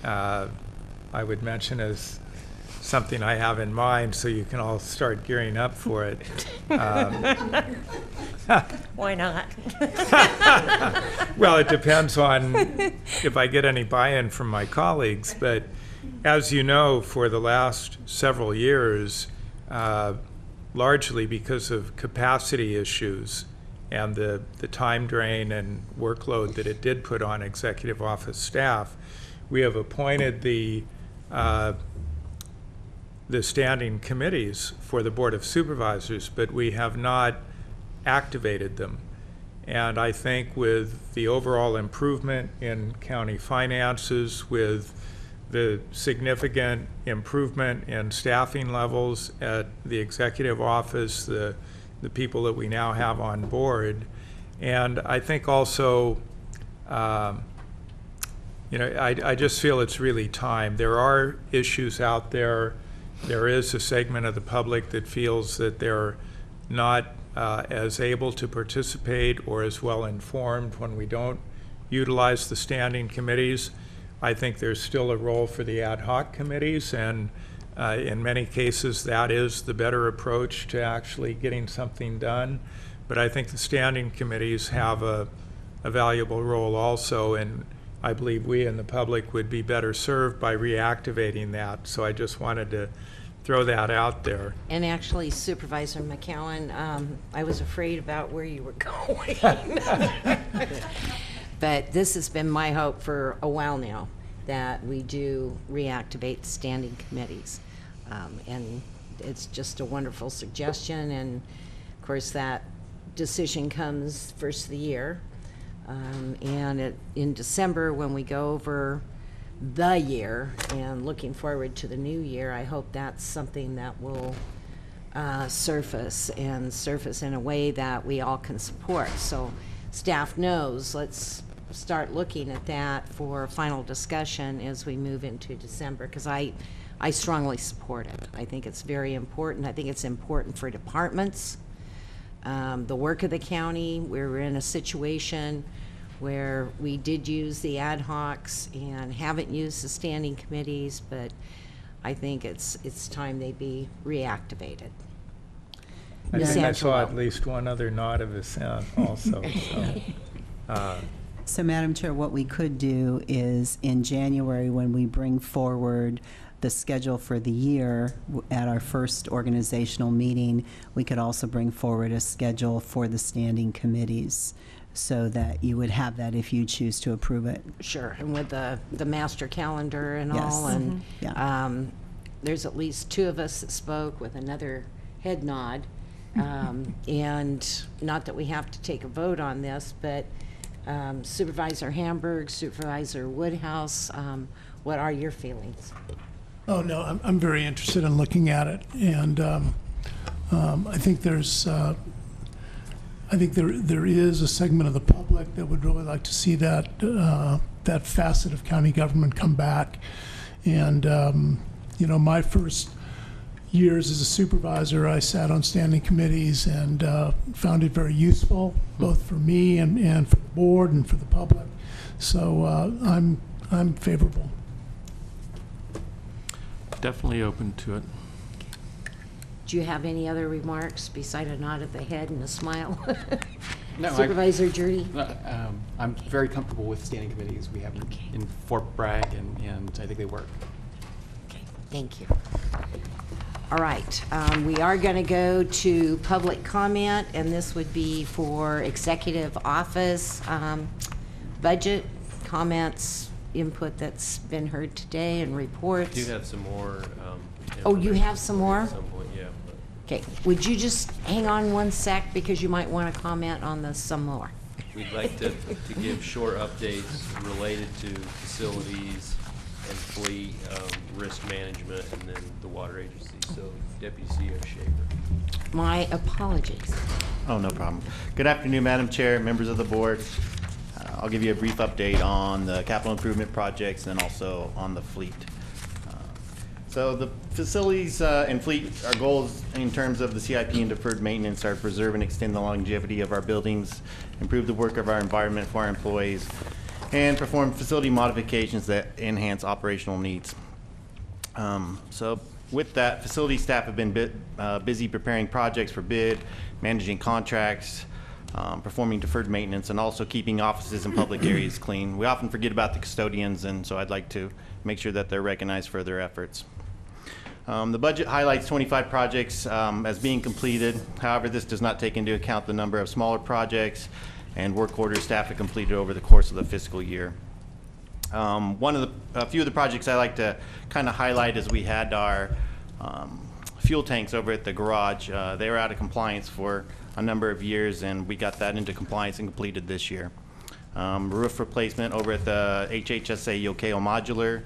I would mention as something I have in mind, so you can all start gearing up for it. Why not? Well, it depends on if I get any buy-in from my colleagues, but as you know, for the last several years, largely because of capacity issues and the time drain and workload that it did put on executive office staff, we have appointed the standing committees for the Board of Supervisors, but we have not activated them. And I think with the overall improvement in county finances, with the significant improvement in staffing levels at the executive office, the people that we now have on board, and I think also, I just feel it's really time. There are issues out there. There is a segment of the public that feels that they're not as able to participate or as well informed when we don't utilize the standing committees. I think there's still a role for the ad hoc committees, and in many cases that is the better approach to actually getting something done. But I think the standing committees have a valuable role also, and I believe we in the public would be better served by reactivating that. So I just wanted to throw that out there. And actually, Supervisor McCowan, I was afraid about where you were going. But this has been my hope for a while now, that we do reactivate standing committees. And it's just a wonderful suggestion, and of course that decision comes first of the year. And in December, when we go over the year and looking forward to the new year, I hope that's something that will surface in a way that we all can support. So staff knows, let's start looking at that for final discussion as we move into December, because I I strongly support it. I think it's very important. I think it's important for departments, the work of the county. We're in a situation where we did use the ad hocs and haven't used the standing committees, but I think it's time they be reactivated. I Ms. think I saw Angelo. at least one other nod of assent also. So, So, Madam Chair, what we could do is in January, when we bring forward the schedule for the year at our first organizational meeting, we could also bring forward a schedule for the standing committees so that you would have that if you choose to approve it. Sure, and with the master calendar and Yes. all, and Yeah. there's at least 2 of us that spoke with another head nod. And not that we have to take a vote on this, but Supervisor Hamburg, Supervisor Woodhouse, what are your feelings? Oh, no, I'm very interested in looking at it, and I think there is a segment of the public that would really like to see that that facet of county government come back. And you know, my first years as a supervisor, I sat on standing committees and found it very useful, both for me and for the board and for the public. So I'm favorable. Definitely open to it. Do you have any other remarks beside a nod of the head and a smile? No, Supervisor Judy? I'm very comfortable with standing committees. We have them in Fort Bragg, and I think they work. Okay, thank you. All right, we are going to go to public comment, and this would be for executive office, budget comments, input that's been heard today, and reports. We do have some more. Oh, you have some more? At some point, yeah. Okay, would you just hang on one sec, because you might want to comment on the some more. We'd like to give short updates related to facilities and fleet, risk management, and then the water agency. So Deputy CEO Shaver. My apologies. Oh, no problem. Good afternoon, Madam Chair, members of the board. I'll give you a brief update on the capital improvement projects and also on the fleet. So the facilities and fleet, our goals in terms of the CIP and deferred maintenance are to preserve and extend the longevity of our buildings, improve the work of our environment for our employees, and perform facility modifications that enhance operational needs. So with that, facility staff have been busy preparing projects for bid, managing contracts, performing deferred maintenance, and also keeping offices and public areas clean. We often forget about the custodians, and so I'd like to make sure that they're recognized for their efforts. The budget highlights 25 projects as being completed. However, this does not take into account the number of smaller projects and work orders staff have completed over the course of the fiscal year. A few of the projects I like to kind of highlight is we had our fuel tanks over at the garage. They were out of compliance for a number of years, and we got that into compliance and completed this year. Roof replacement over at the HHSA Yokeo Modular,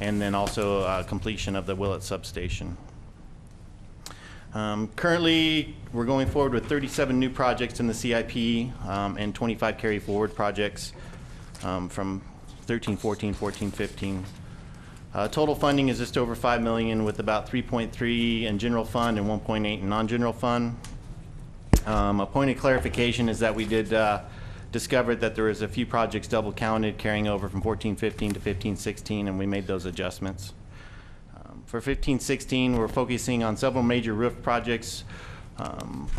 and then also completion of the Willett substation. Currently, we're going forward with 37 new projects in the CIP and 25 carry forward projects from 13, 14, 14, 15. Total funding is just over $5 million, with about 3.3 in general fund and 1.8 in non-general fund. A point of clarification is that we did discovered that there was a few projects double counted carrying over from 14-15 to 15-16, and we made those adjustments. For 15-16, we're focusing on several major roof projects,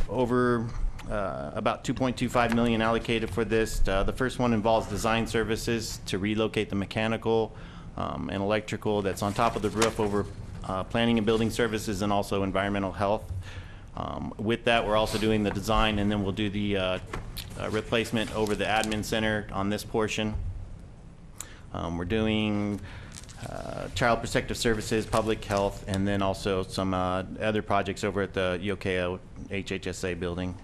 over about $2.25 million allocated for this. The first one involves design services to relocate the mechanical and electrical that's on top of the roof over planning and building services and also environmental health. With that, we're also doing the design, and then we'll do the replacement over the admin center on this portion. We're doing child protective services, public health, and then also some other projects over at the Yokeo HHSA building.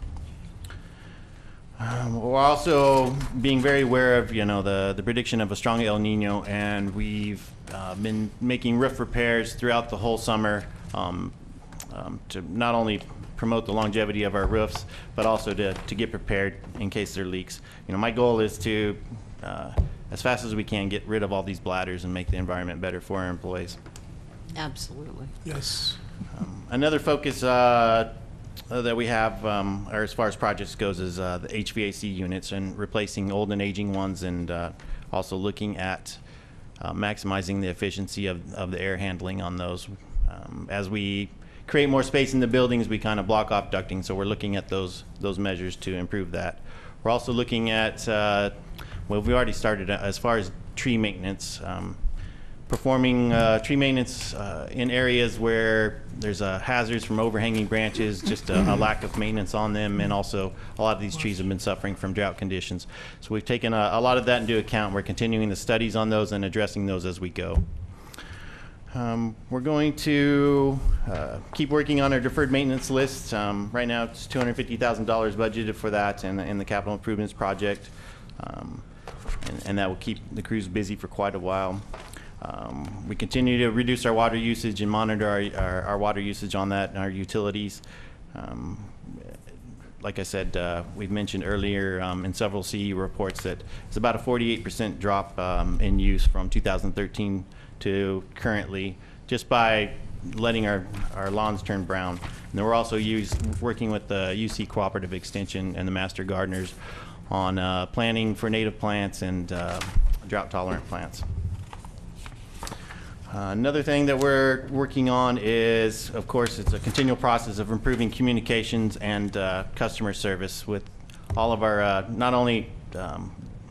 We're also being very aware of, the prediction of a strong El Nino, and we've been making roof repairs throughout the whole summer to not only promote the longevity of our roofs, but also to get prepared in case there are leaks. My goal is to, as fast as we can, get rid of all these bladders and make the environment better for our employees. Absolutely. Yes. Another focus that we have, or as far as projects goes, is the HVAC units and replacing old and aging ones, and also looking at maximizing the efficiency of the air handling on those. As we create more space in the buildings, we kind of block off ducting, so we're looking at those measures to improve that. We're also looking at, well, we already started as far as tree maintenance, performing tree maintenance in areas where there's hazards from overhanging branches, just a lack of maintenance on them, and also a lot of these trees have been suffering from drought conditions. So we've taken a lot of that into account. We're continuing the studies on those and addressing those as we go. We're going to keep working on our deferred maintenance list. Right now it's $250,000 budgeted for that in the capital improvements project, and that will keep the crews busy for quite a while. We continue to reduce our water usage and monitor our water usage on that and our utilities. Like I said, we've mentioned earlier in several CE reports that it's about a 48% drop in use from 2013 to currently, just by letting our lawns turn brown. And then we're also working with the UC Cooperative Extension and the Master Gardeners on planting for native plants and drought-tolerant plants. Another thing that we're working on is, of course, it's a continual process of improving communications and customer service with all of our, not only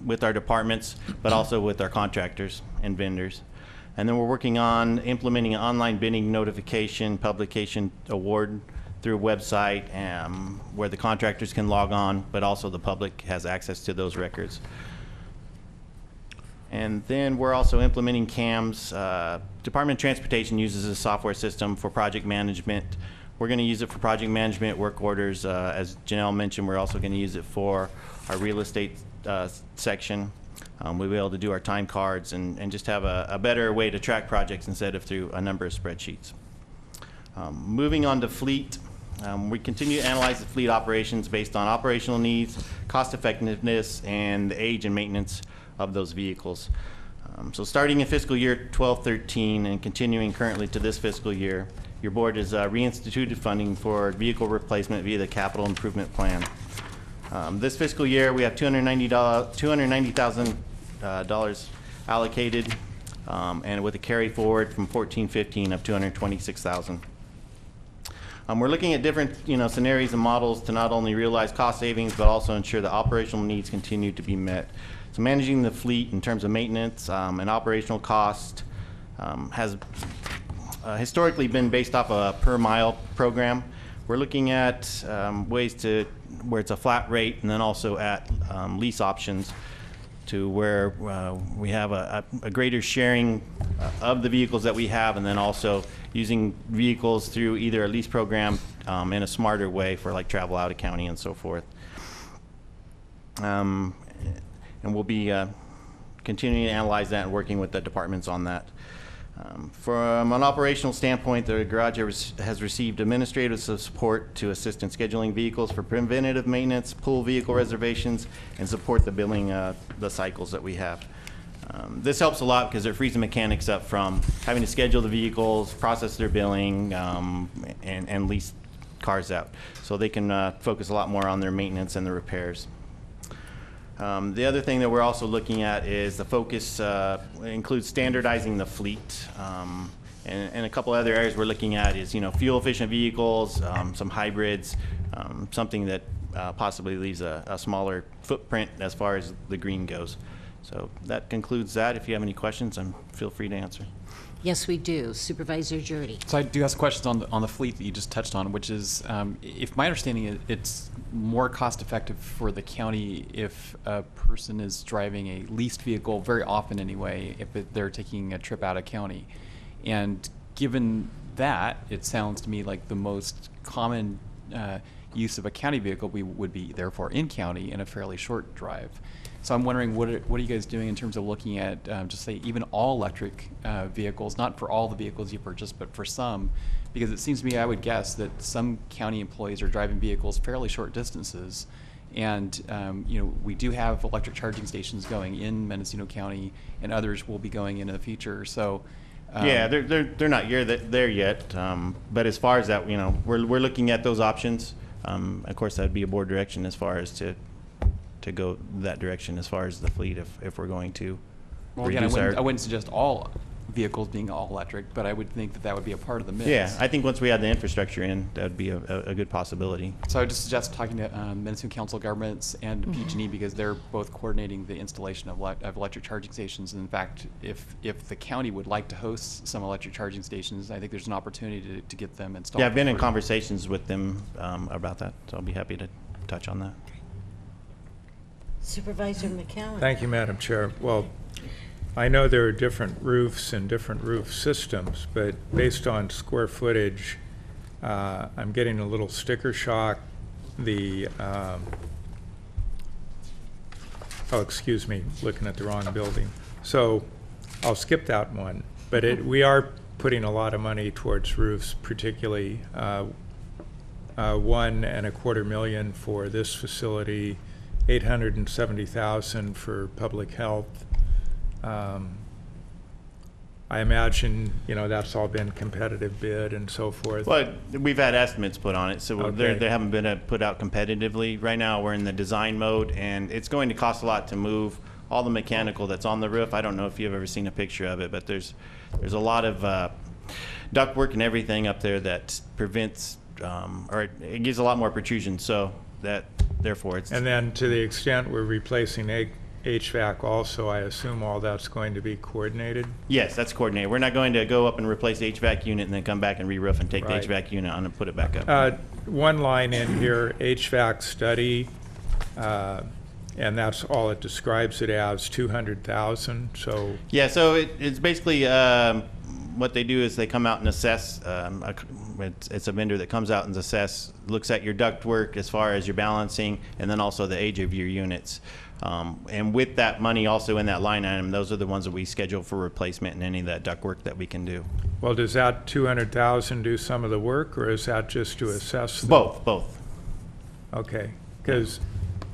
with our departments, but also with our contractors and vendors. And then we're working on implementing an online bidding notification publication award through a website where the contractors can log on, but also the public has access to those records. And then we're also implementing CAMS. Department of Transportation uses a software system for project management. We're going to use it for project management, work orders. As Janelle mentioned, we're also going to use it for our real estate section. We'll be able to do our time cards and just have a better way to track projects instead of through a number of spreadsheets. Moving on to fleet. We continue to analyze the fleet operations based on operational needs, cost effectiveness, and the age and maintenance of those vehicles. So starting in fiscal year 12-13 and continuing currently to this fiscal year, your board has reinstituted funding for vehicle replacement via the capital improvement plan. This fiscal year we have $290,000 allocated, and with a carry forward from 14-15 of $226,000. We're looking at different scenarios and models to not only realize cost savings but also ensure that operational needs continue to be met. So managing the fleet in terms of maintenance and operational cost has historically been based off a per mile program. We're looking at ways to where it's a flat rate, and then also at lease options to where we have a greater sharing of the vehicles that we have, and then also using vehicles through either a lease program in a smarter way for like travel out of county and so forth. And we'll be continuing to analyze that and working with the departments on that. From an operational standpoint, the garage has received administrative support to assist in scheduling vehicles for preventative maintenance, pool vehicle reservations, and support the billing the cycles that we have. This helps a lot because it frees the mechanics up from having to schedule the vehicles, process their billing, and lease cars out. So they can focus a lot more on their maintenance and the repairs. The other thing that we're also looking at is the focus includes standardizing the fleet. And a couple other areas we're looking at is, fuel efficient vehicles, some hybrids, something that possibly leaves a smaller footprint as far as the green goes. So that concludes that. If you have any questions, feel free to answer. Yes, we do. Supervisor Jurdy. So I do ask questions on the fleet that you just touched on, which is, if my understanding is, it's more cost effective for the county if a person is driving a leased vehicle, very often anyway, if they're taking a trip out of county. And given that, it sounds to me like the most common use of a county vehicle would be therefore in county in a fairly short drive. So I'm wondering, what are you guys doing in terms of looking at just say even all electric vehicles, not for all the vehicles you purchase, but for some, because it seems to me, I would guess that some county employees are driving vehicles fairly short distances, and we do have electric charging stations going in Mendocino County, and others will be going in the future. So Yeah, they're not there yet. But as far as that, we're looking at those options. Of course, that'd be a board direction as far as to go that direction as far as the fleet if we're going to Well, again, reduce I wouldn't suggest all vehicles being all electric, but I would think that would be a part of the mix. Yeah, I think once we have the infrastructure in, that would be a good possibility. So I would just suggest talking to Mendocino Council of Governments and PG&E because they're both coordinating the installation of electric charging stations. And in fact, if the county would like to host some electric charging stations, I think there's an opportunity to get them installed. Yeah, I've been in conversations with them about that, so I'll be happy to touch on that. Supervisor McCowan. Thank you, Madam Chair. Well, I know there are different roofs and different roof systems, but based on square footage, I'm getting a little sticker shock. Oh, excuse me, looking at the wrong building. So I'll skip that one. But we are putting a lot of money towards roofs, particularly $1.25 million for this facility, $870,000 for public health. I imagine, that's all been competitive bid and so forth. Well, we've had estimates put on it, so Okay. they haven't been put out competitively. Right now, we're in the design mode, and it's going to cost a lot to move all the mechanical that's on the roof. I don't know if you've ever seen a picture of it, but there's a lot of ductwork and everything up there that prevents, or it gives a lot more protrusion, so therefore it's... And then to the extent we're replacing HVAC also, I assume all that's going to be coordinated? Yes, that's coordinated. We're not going to go up and replace the HVAC unit and then come back and re-roof and take Right. the HVAC unit on and put it back up. One line in here, HVAC study, and that's all it describes it as, 200,000, so... Yeah, so it's basically what they do is they come out and assess. It's a vendor that comes out and looks at your ductwork as far as your balancing, and then also the age of your units. And with that money also in that line item, those are the ones that we schedule for replacement and any of that ductwork that we can do. Well, does that 200,000 do some of the work, or is that just to assess them? Both. Okay, because,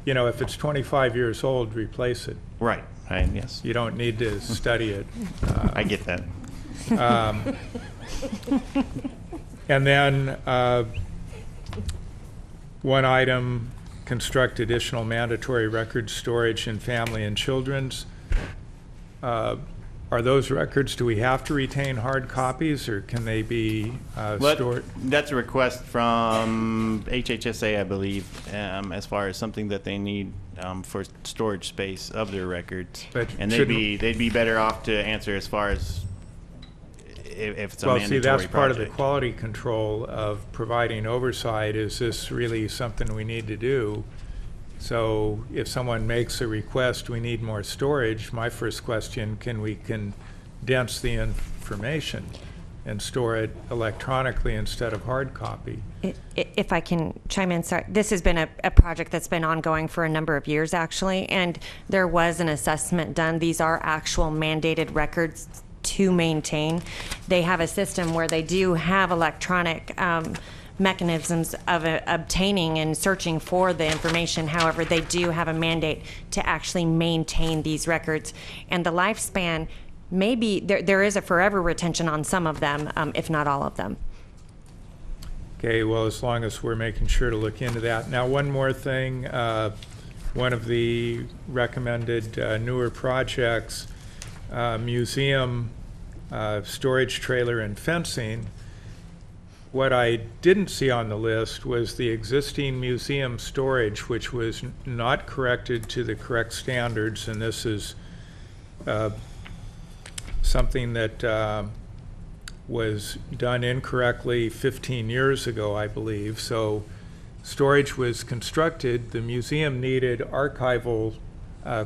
if it's 25 years old, replace it. Right, yes. You don't need to study it. I get that. And then one item, construct additional mandatory record storage in family and children's. Are those records, do we have to retain hard copies, or can they be stored? That's a request from HHSA, I believe, as far as something that they need for storage space of their records. And they'd be better off to answer as far as if it's a mandatory project. Well, see, that's part of the quality control of providing oversight. Is this really something we need to do? So if someone makes a request, we need more storage, my first question, can we condense the information and store it electronically instead of hard copy? If I can chime in, sorry. This has been a project that's been ongoing for a number of years, actually, and there was an assessment done. These are actual mandated records to maintain. They have a system where they do have electronic mechanisms of obtaining and searching for the information. However, they do have a mandate to actually maintain these records. And the lifespan, maybe there is a forever retention on some of them, if not all of them. Okay, well, as long as we're making sure to look into that. Now, one more thing. One of the recommended newer projects, museum storage trailer and fencing. What I didn't see on the list was the existing museum storage, which was not corrected to the correct standards, and this is something that was done incorrectly 15 years ago, I believe. So storage was constructed. The museum needed archival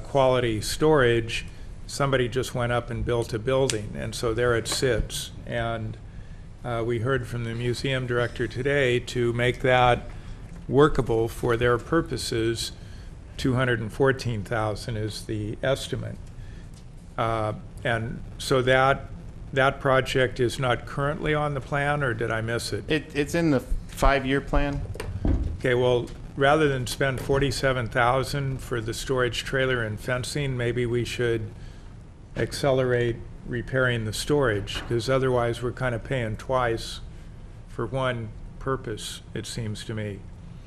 quality storage. Somebody just went up and built a building, and so there it sits. And we heard from the museum director today to make that workable for their purposes. $214,000 is the estimate. And so that project is not currently on the plan, or did I miss it? It's in the 5-year plan. Okay, well, rather than spend $47,000 for the storage trailer and fencing, maybe we should accelerate repairing the storage, because otherwise we're kind of paying twice for one purpose, it seems to me.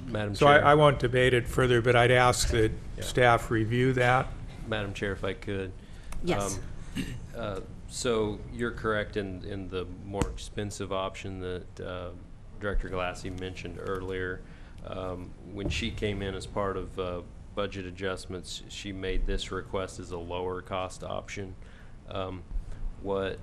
Madam So Chair. I won't debate it further, but I'd ask that staff review that. Madam Chair, if I could. Yes. So you're correct in the more expensive option that Director Galassi mentioned earlier. When she came in as part of budget adjustments, she made this request as a lower cost option. What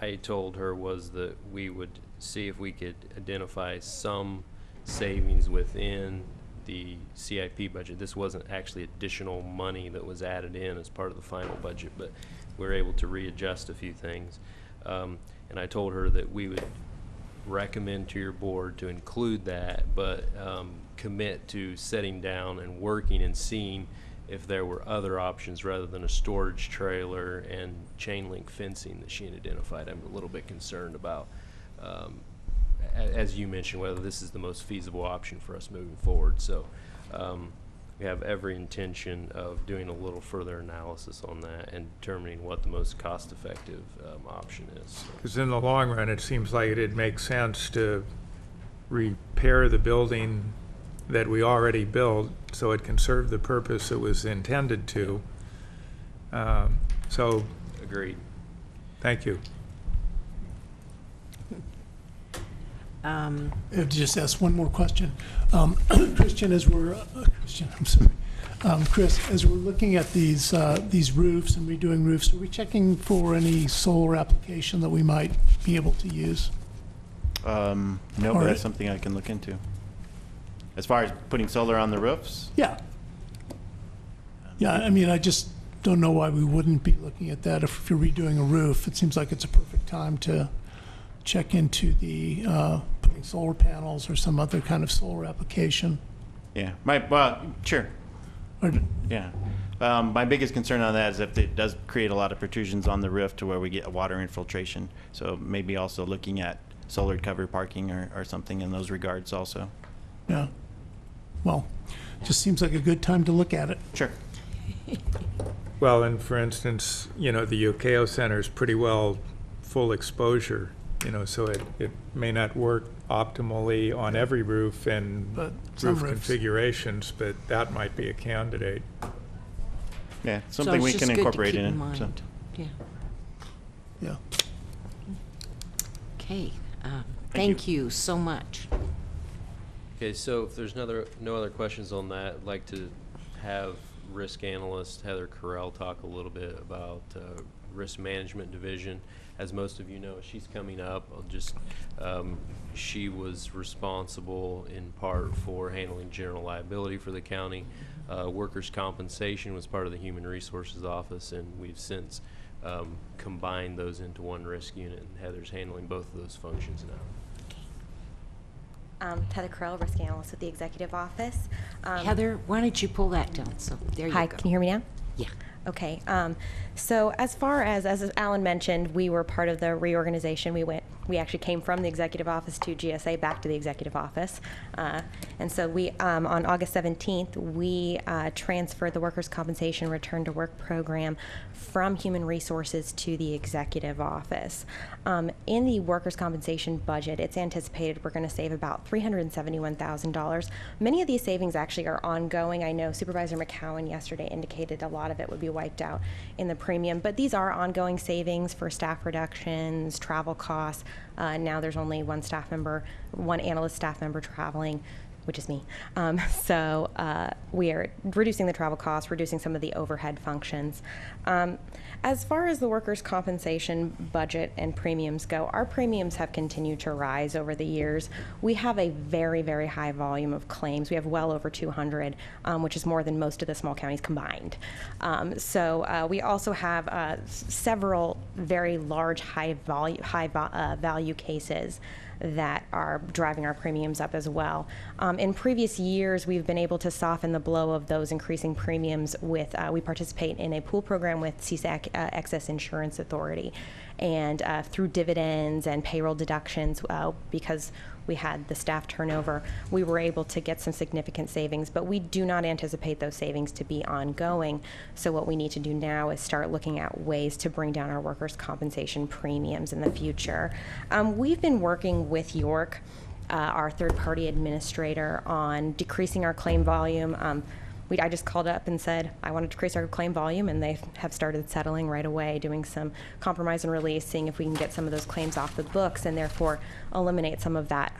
I told her was that we would see if we could identify some savings within the CIP budget. This wasn't actually additional money that was added in as part of the final budget, but we were able to readjust a few things. And I told her that we would recommend to your board to include that, but commit to sitting down and working and seeing if there were other options rather than a storage trailer and chain link fencing that she had identified. I'm a little bit concerned about, as you mentioned, whether this is the most feasible option for us moving forward. So we have every intention of doing a little further analysis on that and determining what the most cost-effective option is. Because in the long run, it seems like it'd make sense to repair the building that we already built so it can serve the purpose it was intended to. So. Agreed. Thank you. I have to just ask one more question. Christian, as we're, Christian, I'm sorry. Chris, as we're looking at these roofs and redoing roofs, are we checking for any solar application that we might be able to use? No, but that's something I can look into. As far as putting solar on the roofs? Yeah. Yeah, I mean, I just don't know why we wouldn't be looking at that if you're redoing a roof. It seems like it's a perfect time to check into the putting solar panels or some other kind of solar application. Yeah, sure. Yeah. My biggest concern on that is if it does create a lot of protrusions on the roof to where we get water infiltration. So maybe also looking at solar covered parking or something in those regards also. Yeah. Well, just seems like a good time to look at it. Sure. Well, and for instance, the Yokeo Center is pretty well full exposure, so it may not work optimally on every roof and roof configurations, but that might be a candidate. Yeah, something we can incorporate in it. So. Yeah. Yeah. Okay. Thank you so much. Okay, so if there's no other questions on that, I'd like to have risk analyst Heather Carell talk a little bit about risk management division. As most of you know, she's coming up. She was responsible in part for handling general liability for the county. Workers' compensation was part of the Human Resources Office, and we've since combined those into one risk unit, and Heather's handling both of those functions now. Heather Carell, Risk Analyst with the Executive Office. Heather, why don't you pull that down? So there you go. Hi, can you hear me now? Yeah. Okay. So as far as Alan mentioned, we were part of the reorganization. We actually came from the Executive Office to GSA back to the Executive Office. And so we, on August 17th, we transferred the Workers' Compensation Return to Work program from Human Resources to the Executive Office. In the Workers' Compensation budget, it's anticipated we're going to save about $371,000. Many of these savings actually are ongoing. I know Supervisor McCowan yesterday indicated a lot of it would be wiped out in the premium, but these are ongoing savings for staff reductions, travel costs. Now there's only one analyst staff member traveling, which is me. So we are reducing the travel costs, reducing some of the overhead functions. As far as the workers' compensation budget and premiums go, our premiums have continued to rise over the years. We have a very, very high volume of claims. We have well over 200, which is more than most of the small counties combined. So we also have several very large, high value cases that are driving our premiums up as well. In previous years, we've been able to soften the blow of those increasing premiums with, we participate in a pool program with CSAC Excess Insurance Authority, and through dividends and payroll deductions, because we had the staff turnover, we were able to get some significant savings, but we do not anticipate those savings to be ongoing. So what we need to do now is start looking at ways to bring down our workers' compensation premiums in the future. We've been working with York, our third-party administrator, on decreasing our claim volume. I just called up and said, I want to decrease our claim volume, and they have started settling right away, doing some compromise and release, seeing if we can get some of those claims off the books and therefore eliminate some of that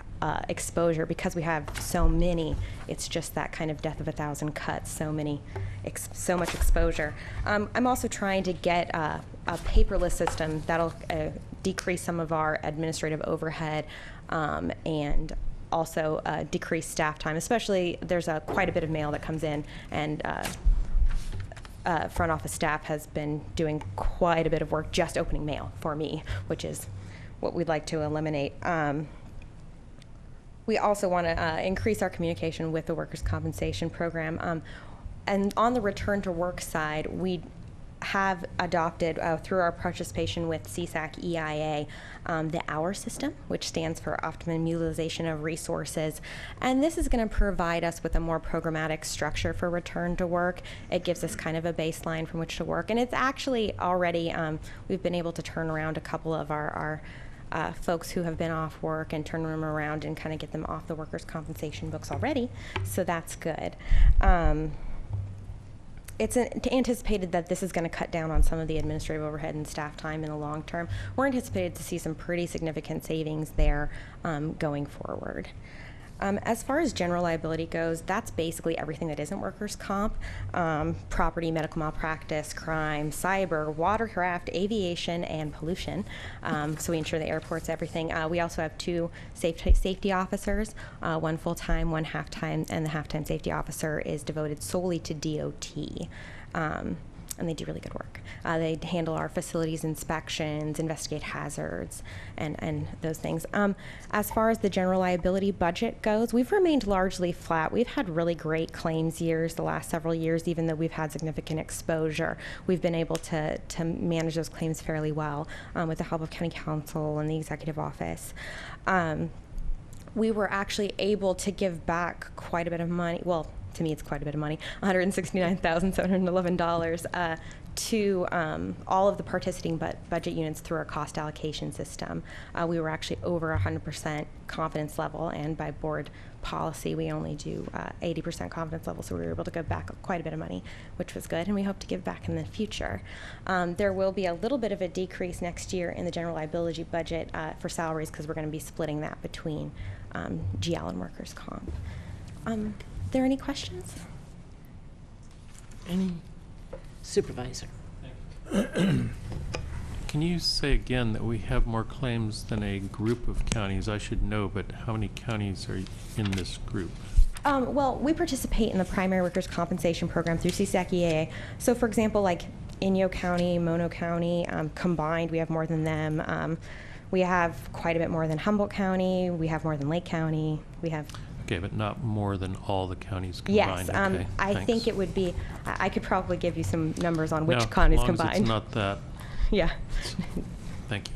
exposure. Because we have so many, it's just that kind of death of a thousand cuts, so much exposure. I'm also trying to get a paperless system that'll decrease some of our administrative overhead and also decrease staff time, especially there's quite a bit of mail that comes in, and front office staff has been doing quite a bit of work just opening mail for me, which is what we'd like to eliminate. We also want to increase our communication with the workers' compensation program. And on the return to work side, we have adopted, through our participation with CSAC EIA, the OUR system, which stands for Optimum Utilization of Resources. And this is going to provide us with a more programmatic structure for return to work. It gives us kind of a baseline from which to work. And it's actually already, we've been able to turn around a couple of our folks who have been off work and turn them around and kind of get them off the workers' compensation books already. So that's good. It's anticipated that this is going to cut down on some of the administrative overhead and staff time in the long term. We're anticipated to see some pretty significant savings there going forward. As far as general liability goes, that's basically everything that isn't workers' comp: property, medical malpractice, crime, cyber, watercraft, aviation, and pollution. So we insure the airports, everything. We also have 2 safety officers, one full-time, one half-time, and the half-time safety officer is devoted solely to DOT. And they do really good work. They handle our facilities inspections, investigate hazards, and those things. As far as the general liability budget goes, we've remained largely flat. We've had really great claims years the last several years, even though we've had significant exposure. We've been able to manage those claims fairly well with the help of County Council and the Executive Office. We were actually able to give back quite a bit of money. Well, to me, it's quite a bit of money, $169,711 to all of the participating budget units through our cost allocation system. We were actually over 100% confidence level, and by board policy, we only do 80% confidence level, so we were able to give back quite a bit of money, which was good, and we hope to give back in the future. There will be a little bit of a decrease next year in the general liability budget for salaries, because we're going to be splitting that between GL and workers' comp. Are there any questions? Any? Supervisor. Can you say again that we have more claims than a group of counties? I should know, but how many counties are in this group? Well, we participate in the primary workers' compensation program through CSAC EAA. So, for example, like Inyo County, Mono County, combined, we have more than them. We have quite a bit more than Humboldt County. We have more than Lake County. We have... Okay, but not more than all the counties combined. Yes, okay, I think it would be, I could probably give you some numbers on which counties combined. As long as it's not that. Yeah. Thank you.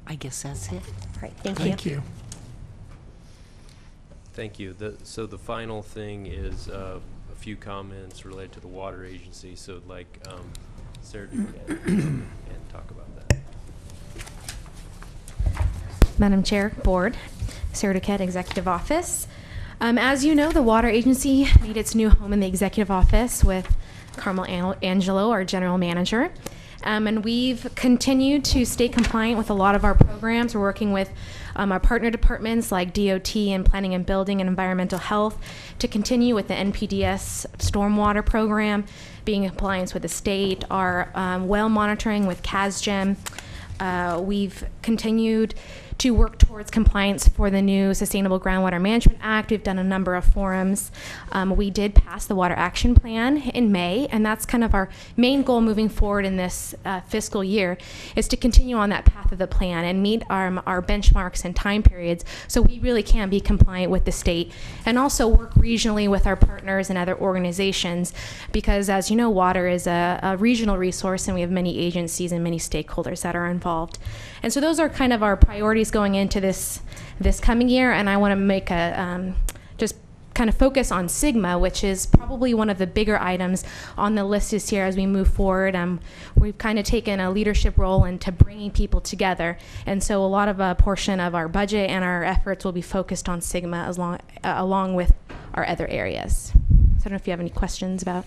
I guess that's it. All right, thank you. Thank you. Thank you. So the final thing is a few comments related to the water agency. So I'd like Sarah to get and talk about that. Madam Chair, Board, Sarah Duquette, Executive Office. As you know, the Water Agency made its new home in the Executive Office with Carmel Angelo, our General Manager. And we've continued to stay compliant with a lot of our programs. We're working with our partner departments like DOT and Planning and Building and Environmental Health to continue with the NPDS stormwater program, being in compliance with the state, our well monitoring with CASGEM. We've continued to work towards compliance for the new Sustainable Groundwater Management Act. We've done a number of forums. We did pass the Water Action Plan in May, and that's kind of our main goal moving forward in this fiscal year, is to continue on that path of the plan and meet our benchmarks and time periods so we really can be compliant with the state, and also work regionally with our partners and other organizations, because as you know, water is a regional resource and we have many agencies and many stakeholders that are involved. And so those are kind of our priorities going into this coming year, and I want to make a just kind of focus on SGMA, which is probably one of the bigger items on the list this year as we move forward. We've kind of taken a leadership role into bringing people together, and so a lot of a portion of our budget and our efforts will be focused on SGMA along with our other areas. So I don't know if you have any questions about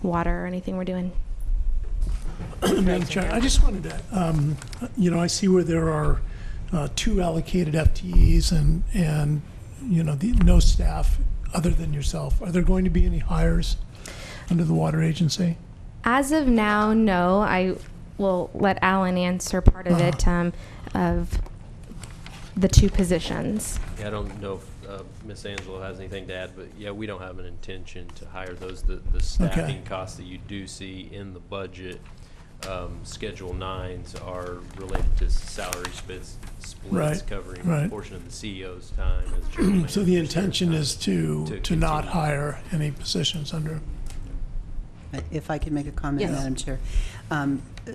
water or anything we're doing. Madam Chair, I just wanted to, I see where there are 2 allocated FTEs and no staff other than yourself. Are there going to be any hires under the water agency? As of now, no. I will let Alan answer part of it, of the 2 positions. Yeah, I don't know if Ms. Angela has anything to add, but yeah, we don't have an intention to hire those. The staffing costs that you do see in the budget, Schedule 9s, are related to salary splits covering a portion of the CEO's time as general manager. So the intention is to not hire any positions under. If I could make a comment, Yes. Madam Chair.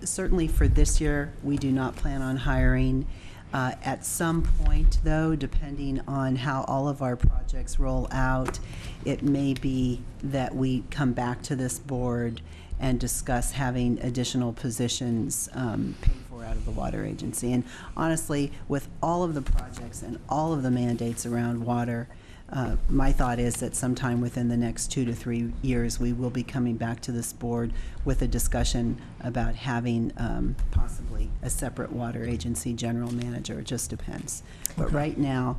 Certainly for this year, we do not plan on hiring. At some point, though, depending on how all of our projects roll out, it may be that we come back to this board and discuss having additional positions paid for out of the water agency. And honestly, with all of the projects and all of the mandates around water, my thought is that sometime within the next 2 to 3 years, we will be coming back to this board with a discussion about having possibly a separate water agency general manager. It just depends. But right now,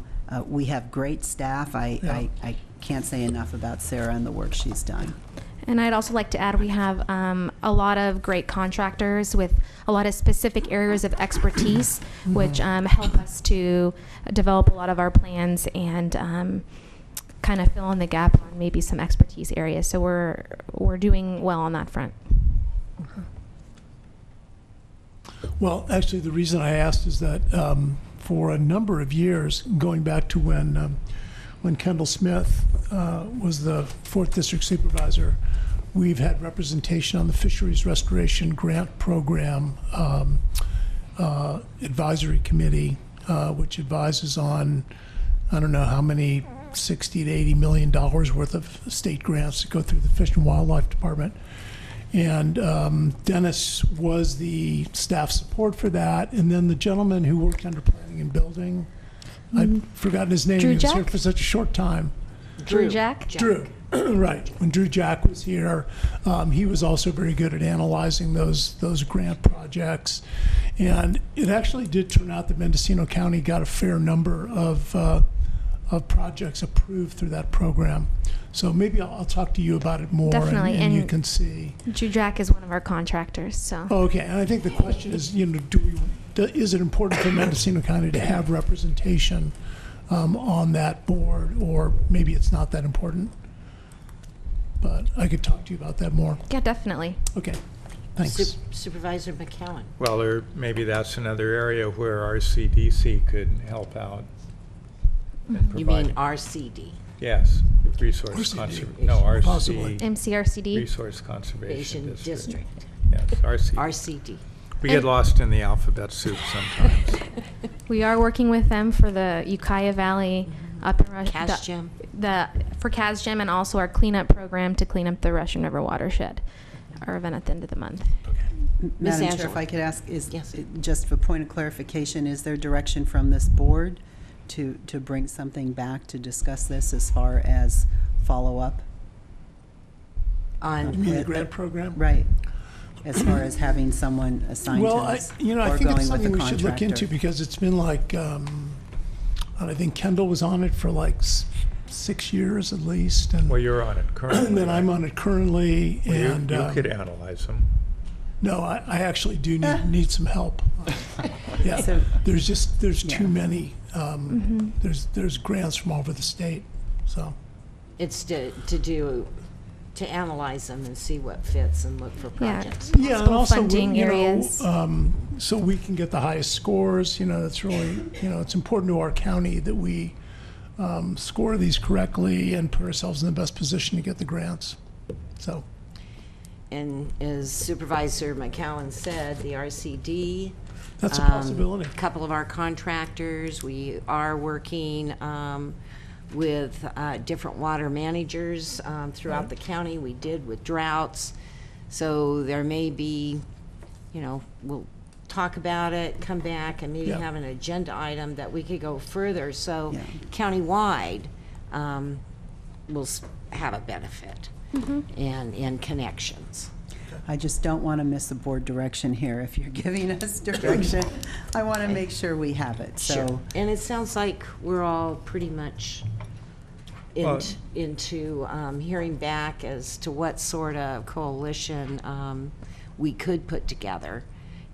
we have great staff. I can't say enough about Sarah and the work she's done. And I'd also like to add, we have a lot of great contractors with a lot of specific areas of expertise, which help us to develop a lot of our plans and kind of fill in the gap on maybe some expertise areas. So we're doing well on that front. Well, actually, the reason I asked is that for a number of years, going back to when Kendall Smith was the 4th District Supervisor, we've had representation on the Fisheries Restoration Grant Program Advisory Committee, which advises on, I don't know how many, $60 to $80 million worth of state grants that go through the Fish and Wildlife Department. And Dennis was the staff support for that. And then the gentleman who worked under planning and building, I've forgotten his name. Drew He was Jack? here for such a short time. Drew Jack? Drew, right. When Drew Jack was here, he was also very good at analyzing those grant projects. And it actually did turn out that Mendocino County got a fair number of projects approved through that program. So maybe I'll talk to you about it more. Definitely, and you and can see. Drew Jack is one of our contractors, so. Okay, and I think the question is, is it important for Mendocino County to have representation on that board, or maybe it's not that important? But I could talk to you about that more. Yeah, definitely. Okay, thanks. Supervisor McCowan. Well, or maybe that's another area where our CDC could help out. You mean RCD? Yes, resource conservation. No, Possibly. MCRCD? Resource Conservation District. Yes, RCD. RCD. We get lost in the alphabet soup sometimes. We are working with them for the Ukiah Valley up in CASGEM. For CASGEM, and also our cleanup program to clean up the Russian River watershed, our event at the end of the month. Ms. Madam Chair, Angela. if I could ask, Yes. just for point of clarification, is there direction from this board to bring something back to discuss this as far as follow-up? You mean the grant program? Right. As far as having someone assigned to this? Well, I think it's something we should look into, because it's been like, I think Kendall was on it for like 6 years at least. And Well, you're on it currently. and then I'm on it currently. Well, and you could analyze them. No, I actually do need some help. Yeah, So- there's Yeah. too many. There's grants from all over the state, so. It's to analyze them and see what fits and look for Yeah. projects. Yeah, and Possible also, funding you know, areas. so we can get the highest scores, you know, that's really, you know, it's important to our county that we score these correctly and put ourselves in the best position to get the grants, so. And as Supervisor McCowan said, the RCD. That's a possibility. A couple of our contractors, we are working with different water managers throughout the county. We did with droughts. So there may be, you know, we'll talk about it, come back, and maybe Yeah. have an agenda item that we could go further. So Yeah. countywide will have a benefit and connections. I just don't want to miss the board direction here. If you're giving us direction, I want to make sure we have it, so. Sure. And it sounds like we're all pretty much into hearing back as to what sort of coalition we could put together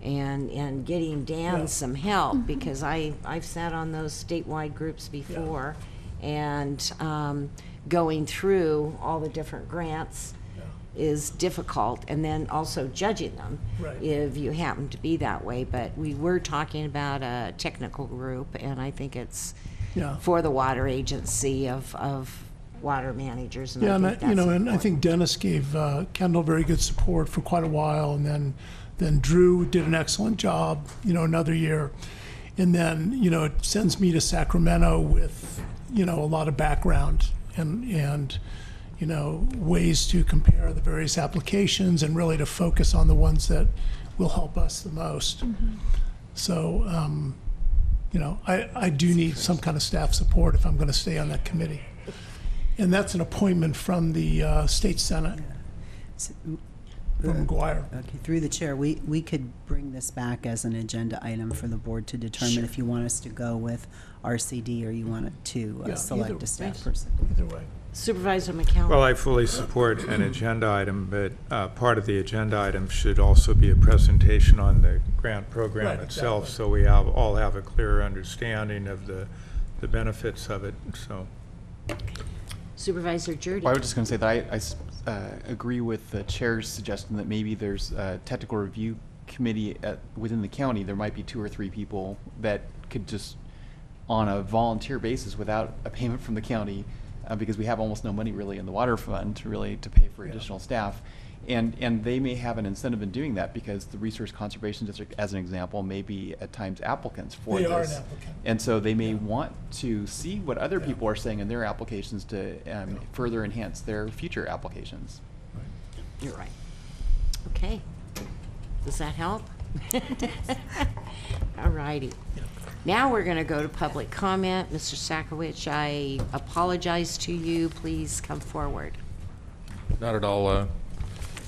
and getting Dan some help, because I've sat on those statewide groups before, and going through all the different grants is difficult, and then also judging them if you happen to be that way. But we were talking about a technical group, and I think it's for the water agency of water managers. And Yeah, I and think you know, that's and I think Dennis gave Kendall very good support for quite a while, and then Drew did an excellent job, you know, another year. And then, you know, it sends me to Sacramento with, you know, a lot of background and you know, ways to compare the various applications and really to focus on the ones that will help us the most. So, you know, I do need some kind of staff support if I'm going to stay on that committee. And that's an appointment from the state senate, from McGuire. Okay, through the chair, we could bring this back as an agenda item for the board to determine if you want us to go with RCD or you want to select a staff person. Either way. Supervisor McCowan. Well, I fully support an agenda item, but part of the agenda item should also be a presentation on the grant program itself, exactly. so we all have a clearer understanding of the benefits of it, so. Supervisor Jurdy. Well, I was just going to say that I agree with the chair's suggestion that maybe there's a technical review committee within the county. There might be 2 or 3 people that could just, on a volunteer basis without a payment from the county, because we have almost no money really in the water fund to pay for additional staff. And they may have an incentive in doing that because the Resource Conservation District, as an example, may be at times applicants for this. They are an applicant. And so they may want to see what other people are saying in their applications to further enhance their future applications. You're right. Okay. Does that help? All righty. Now we're going to go to public comment. Mr. Sakowicz, I apologize to you. Please come forward. Not at all,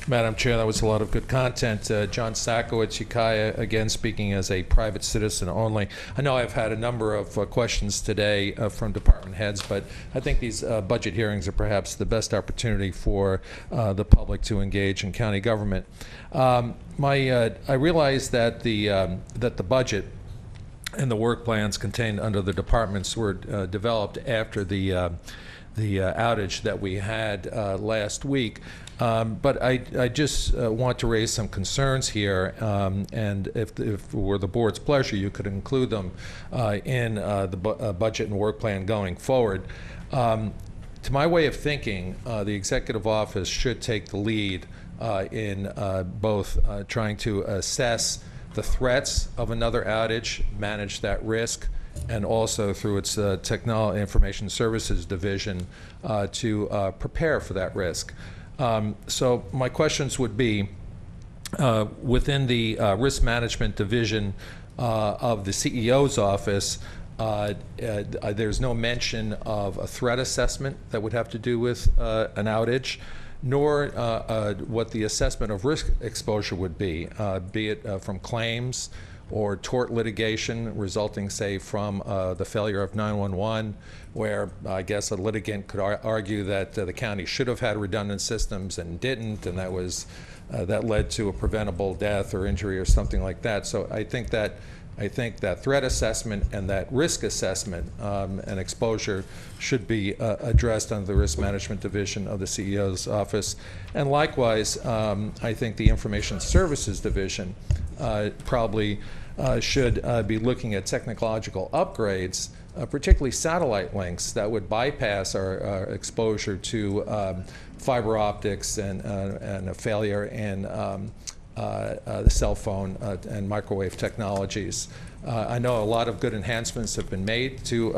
Madam Chair. That was a lot of good content. John Sakowicz, Ukiah, again speaking as a private citizen only. I know I've had a number of questions today from department heads, but I think these budget hearings are perhaps the best opportunity for the public to engage in county government. I realize that the budget and the work plans contained under the departments were developed after the outage that we had last week. But I just want to raise some concerns here, and if it were the board's pleasure, you could include them in the budget and work plan going forward. To my way of thinking, the executive office should take the lead in both trying to assess the threats of another outage, manage that risk, and also through its Technology Information Services division to prepare for that risk. So my questions would be, within the risk management division of the CEO's office, there's no mention of a threat assessment that would have to do with an outage, nor what the assessment of risk exposure would be it from claims or tort litigation resulting, say, from the failure of 911, where I guess a litigant could argue that the county should have had redundant systems and didn't, and that led to a preventable death or injury or something like that. So I think that threat assessment and that risk assessment and exposure should be addressed under the Risk Management Division of the CEO's office. And likewise, I think the Information Services Division probably should be looking at technological upgrades, particularly satellite links that would bypass our exposure to fiber optics and a failure in the cell phone and microwave technologies. I know a lot of good enhancements have been made to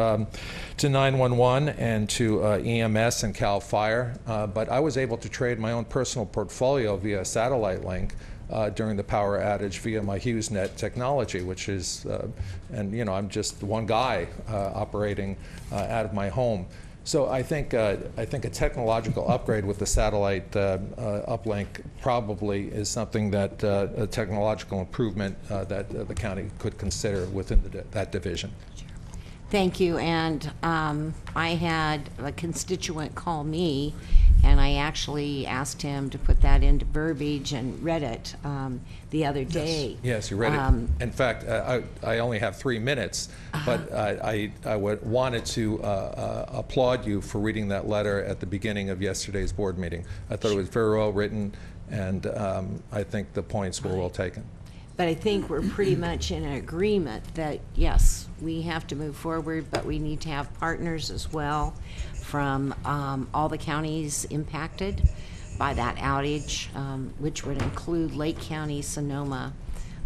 911 and to EMS and CAL FIRE, but I was able to trade my own personal portfolio via satellite link during the power outage via my HughesNet technology, which is, and you know, I'm just one guy operating out of my home. So I think a technological upgrade with the satellite uplink probably is something that a technological improvement that the county could consider within that division. Thank you. And I had a constituent call me, and I actually asked him to put that into verbiage and read it the other day. Yes, you read it. In fact, I only have 3 minutes, but I wanted to applaud you for reading that letter at the beginning of yesterday's board meeting. I thought it was very well written, and I think the points were well taken. But I think we're pretty much in agreement that, yes, we have to move forward, but we need to have partners as well from all the counties impacted by that outage, which would include Lake County, Sonoma,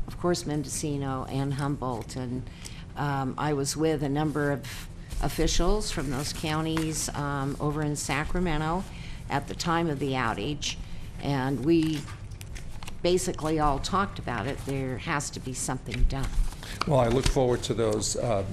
of course, Mendocino, and Humboldt. And I was with a number of officials from those counties over in Sacramento at the time of the outage, and we basically all talked about it. There has to be something done. Well, I look forward to that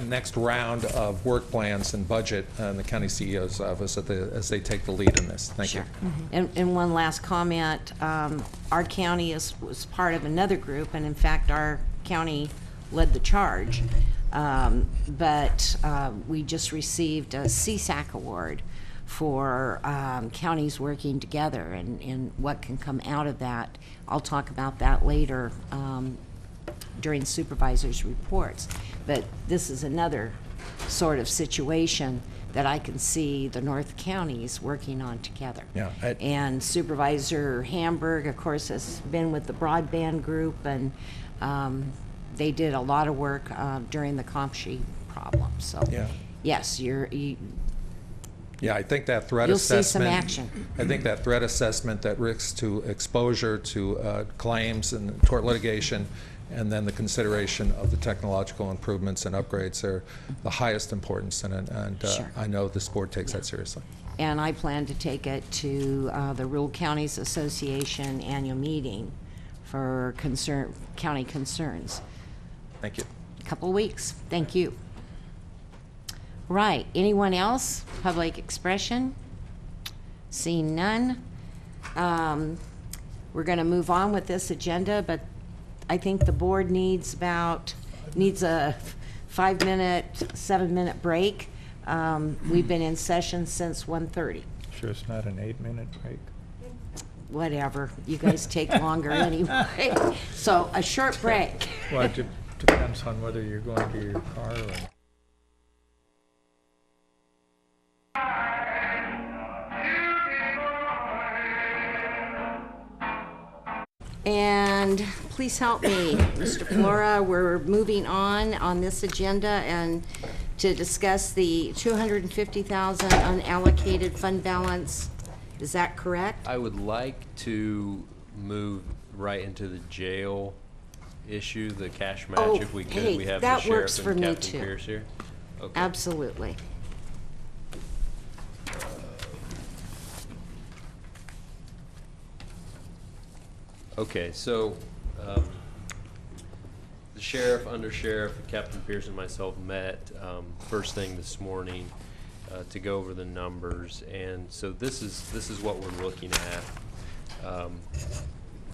next round of work plans and budget in the county CEO's office as they take the lead in this. Thank you. And one last comment, our county was part of another group, and in fact our county led the charge, but we just received a CSAC award for counties working together and what can come out of that. I'll talk about that later during supervisors' reports. But this is another sort of situation that I can see the North counties working on together. Yeah, and Supervisor Hamburg, of course, has been with the broadband group, and they did a lot of work during the CompShe problem. So yeah. Yes, yeah, I think that threat you'll assessment. see some action. I think that threat assessment, that risks to exposure to claims and tort litigation, and then the consideration of the technological improvements and upgrades are the highest importance, and Sure. I know this board takes that seriously. And I plan to take it to the Rural Counties Association annual meeting for county concerns. Thank you. A couple of weeks. Thank you. Right. Anyone else? Public expression? Seeing none. We're going to move on with this agenda, but I think the board needs a 5-minute, 7-minute break. We've been in session since 1:30. Sure it's not an 8-minute break? Whatever. You guys take longer anyway. So a short break. Well, it depends on whether you're going to your car or... And please help me, Mr. Flora. We're moving on this agenda and to discuss the $250,000 unallocated fund balance. Is that correct? I would like to move right into the jail issue, the cash match, if we could. Hey, we have that the works sheriff for and me Captain too. Pierce here. Okay. Absolutely. Okay, so the sheriff, undersheriff, Captain Pierce, and myself met first thing this morning to go over the numbers, and so this is what we're looking at.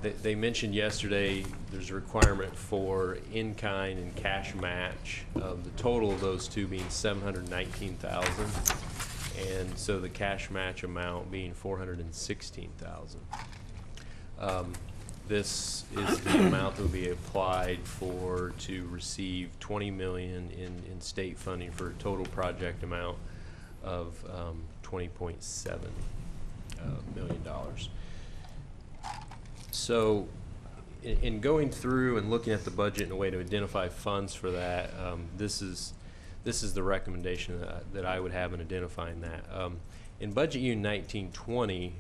They mentioned yesterday there's a requirement for in-kind and cash match. The total of those two being $719,000, and so the cash match amount being $416,000. This is the amount that will be applied for to receive $20 million in state funding for a total project amount of $20.7 million. So in going through and looking at the budget in a way to identify funds for that, this is the recommendation that I would have in identifying that. In Budget Unit 1920,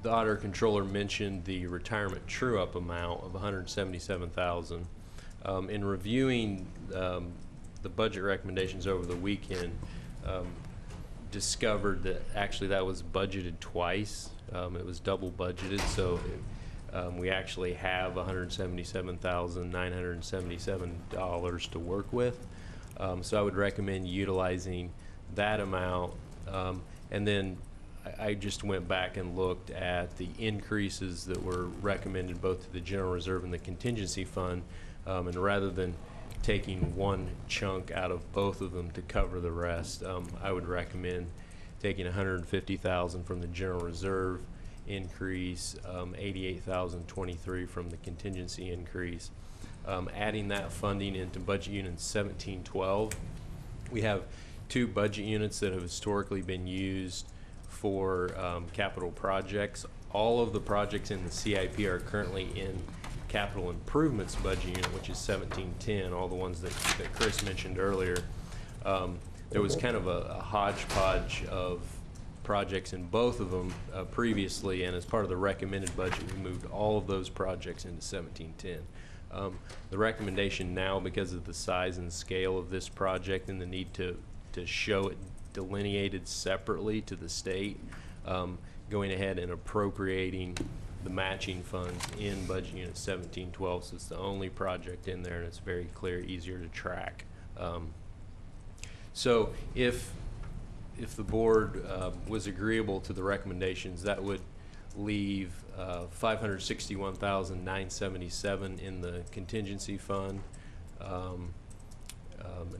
the Auditor Controller mentioned the retirement true-up amount of $177,000. In reviewing the budget recommendations over the weekend, discovered that actually that was budgeted twice. It was double budgeted, so we actually have $177,977 to work with. So I would recommend utilizing that amount. And then I just went back and looked at the increases that were recommended both to the general reserve and the contingency fund, and rather than taking one chunk out of both of them to cover the rest, I would recommend taking $150,000 from the general reserve increase, $88,023 from the contingency increase, adding that funding into Budget Unit 1712. We have two budget units that have historically been used for capital projects. All of the projects in the CIP are currently in capital improvements budget unit, which is 1710, all the ones that Chris mentioned earlier. There was kind of a hodgepodge of projects in both of them previously, and as part of the recommended budget, we moved all of those projects into 1710. The recommendation now, because of the size and scale of this project and the need to show it delineated separately to the state, going ahead and appropriating the matching funds in Budget Unit 1712, so it's the only project in there and it's very clear, easier to track. So if the board was agreeable to the recommendations, that would leave $561,977 in the contingency fund, and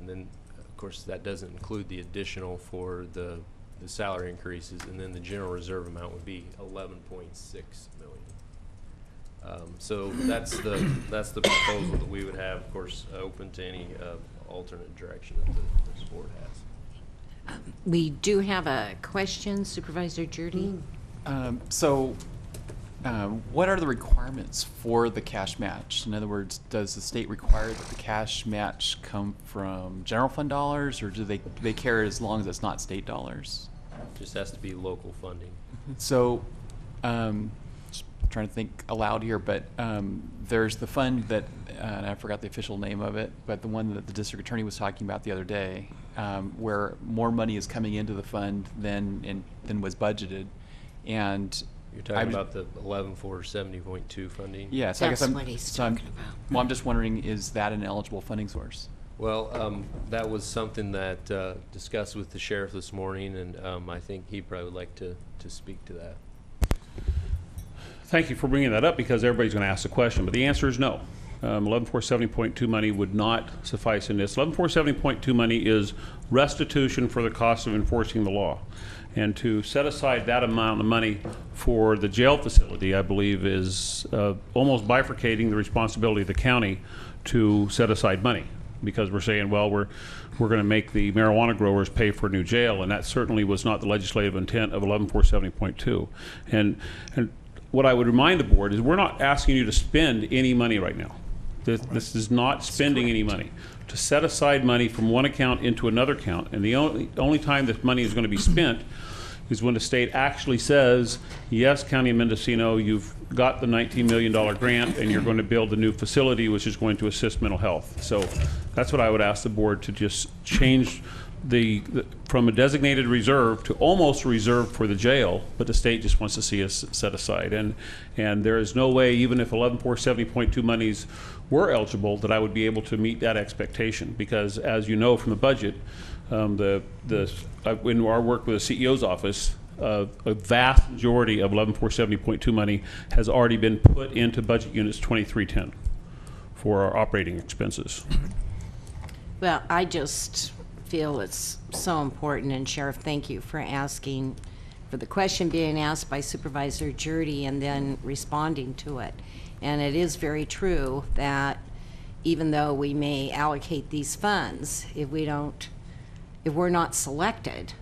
then of course that doesn't include the additional for the salary increases, and then the general reserve amount would be $11.6 million. So that's the proposal that we would have, of course, open to any alternate direction that this board has. We do have a question, Supervisor Judy. What are the requirements for the cash match? In other words, does the state require that the cash match come from general fund dollars, or do they care as long as it's not state dollars? Just has to be local funding. So, just trying to think aloud here, but there's the fund that, and I forgot the official name of it, but the one that the district attorney was talking about the other day, where more money is coming into the fund than was budgeted, and you're talking about the 11,470.2 funding? Yes, I guess what he's talking about. Well, I'm just wondering, is that an eligible funding source? Well, that was something that discussed with the sheriff this morning, and I think he probably would like to speak to that. Thank you for bringing that up, because everybody's going to ask the question, but the answer is no. 11,470.2 money would not suffice in this. 11,470.2 money is restitution for the cost of enforcing the law. And to set aside that amount of money for the jail facility, I believe, is almost bifurcating the responsibility of the county to set aside money, because we're saying, well, we're going to make the marijuana growers pay for a new jail, and that certainly was not the legislative intent of 11,470.2. And what I would remind the board is we're not asking you to spend any money right now. This is not spending any money. To set aside money from one account into another account, and the only time this money is going to be spent is when the state actually says, yes, County of Mendocino, you've got the $19 million grant and you're going to build a new facility which is going to assist mental health. So that's what I would ask the board to just change from a designated reserve to almost reserved for the jail, but the state just wants to see us set aside. And there is no way, even if 11,470.2 monies were eligible, that I would be able to meet that expectation, because as you know from the budget, in our work with the CEO's office, a vast majority of 11470.2 money has already been put into budget units 2310 for our operating expenses. Well, I just feel it's so important, and Sheriff, thank you for asking, for the question being asked by Supervisor Jurdy and then responding to it. And it is very true that even though we may allocate these funds, if we're not selected,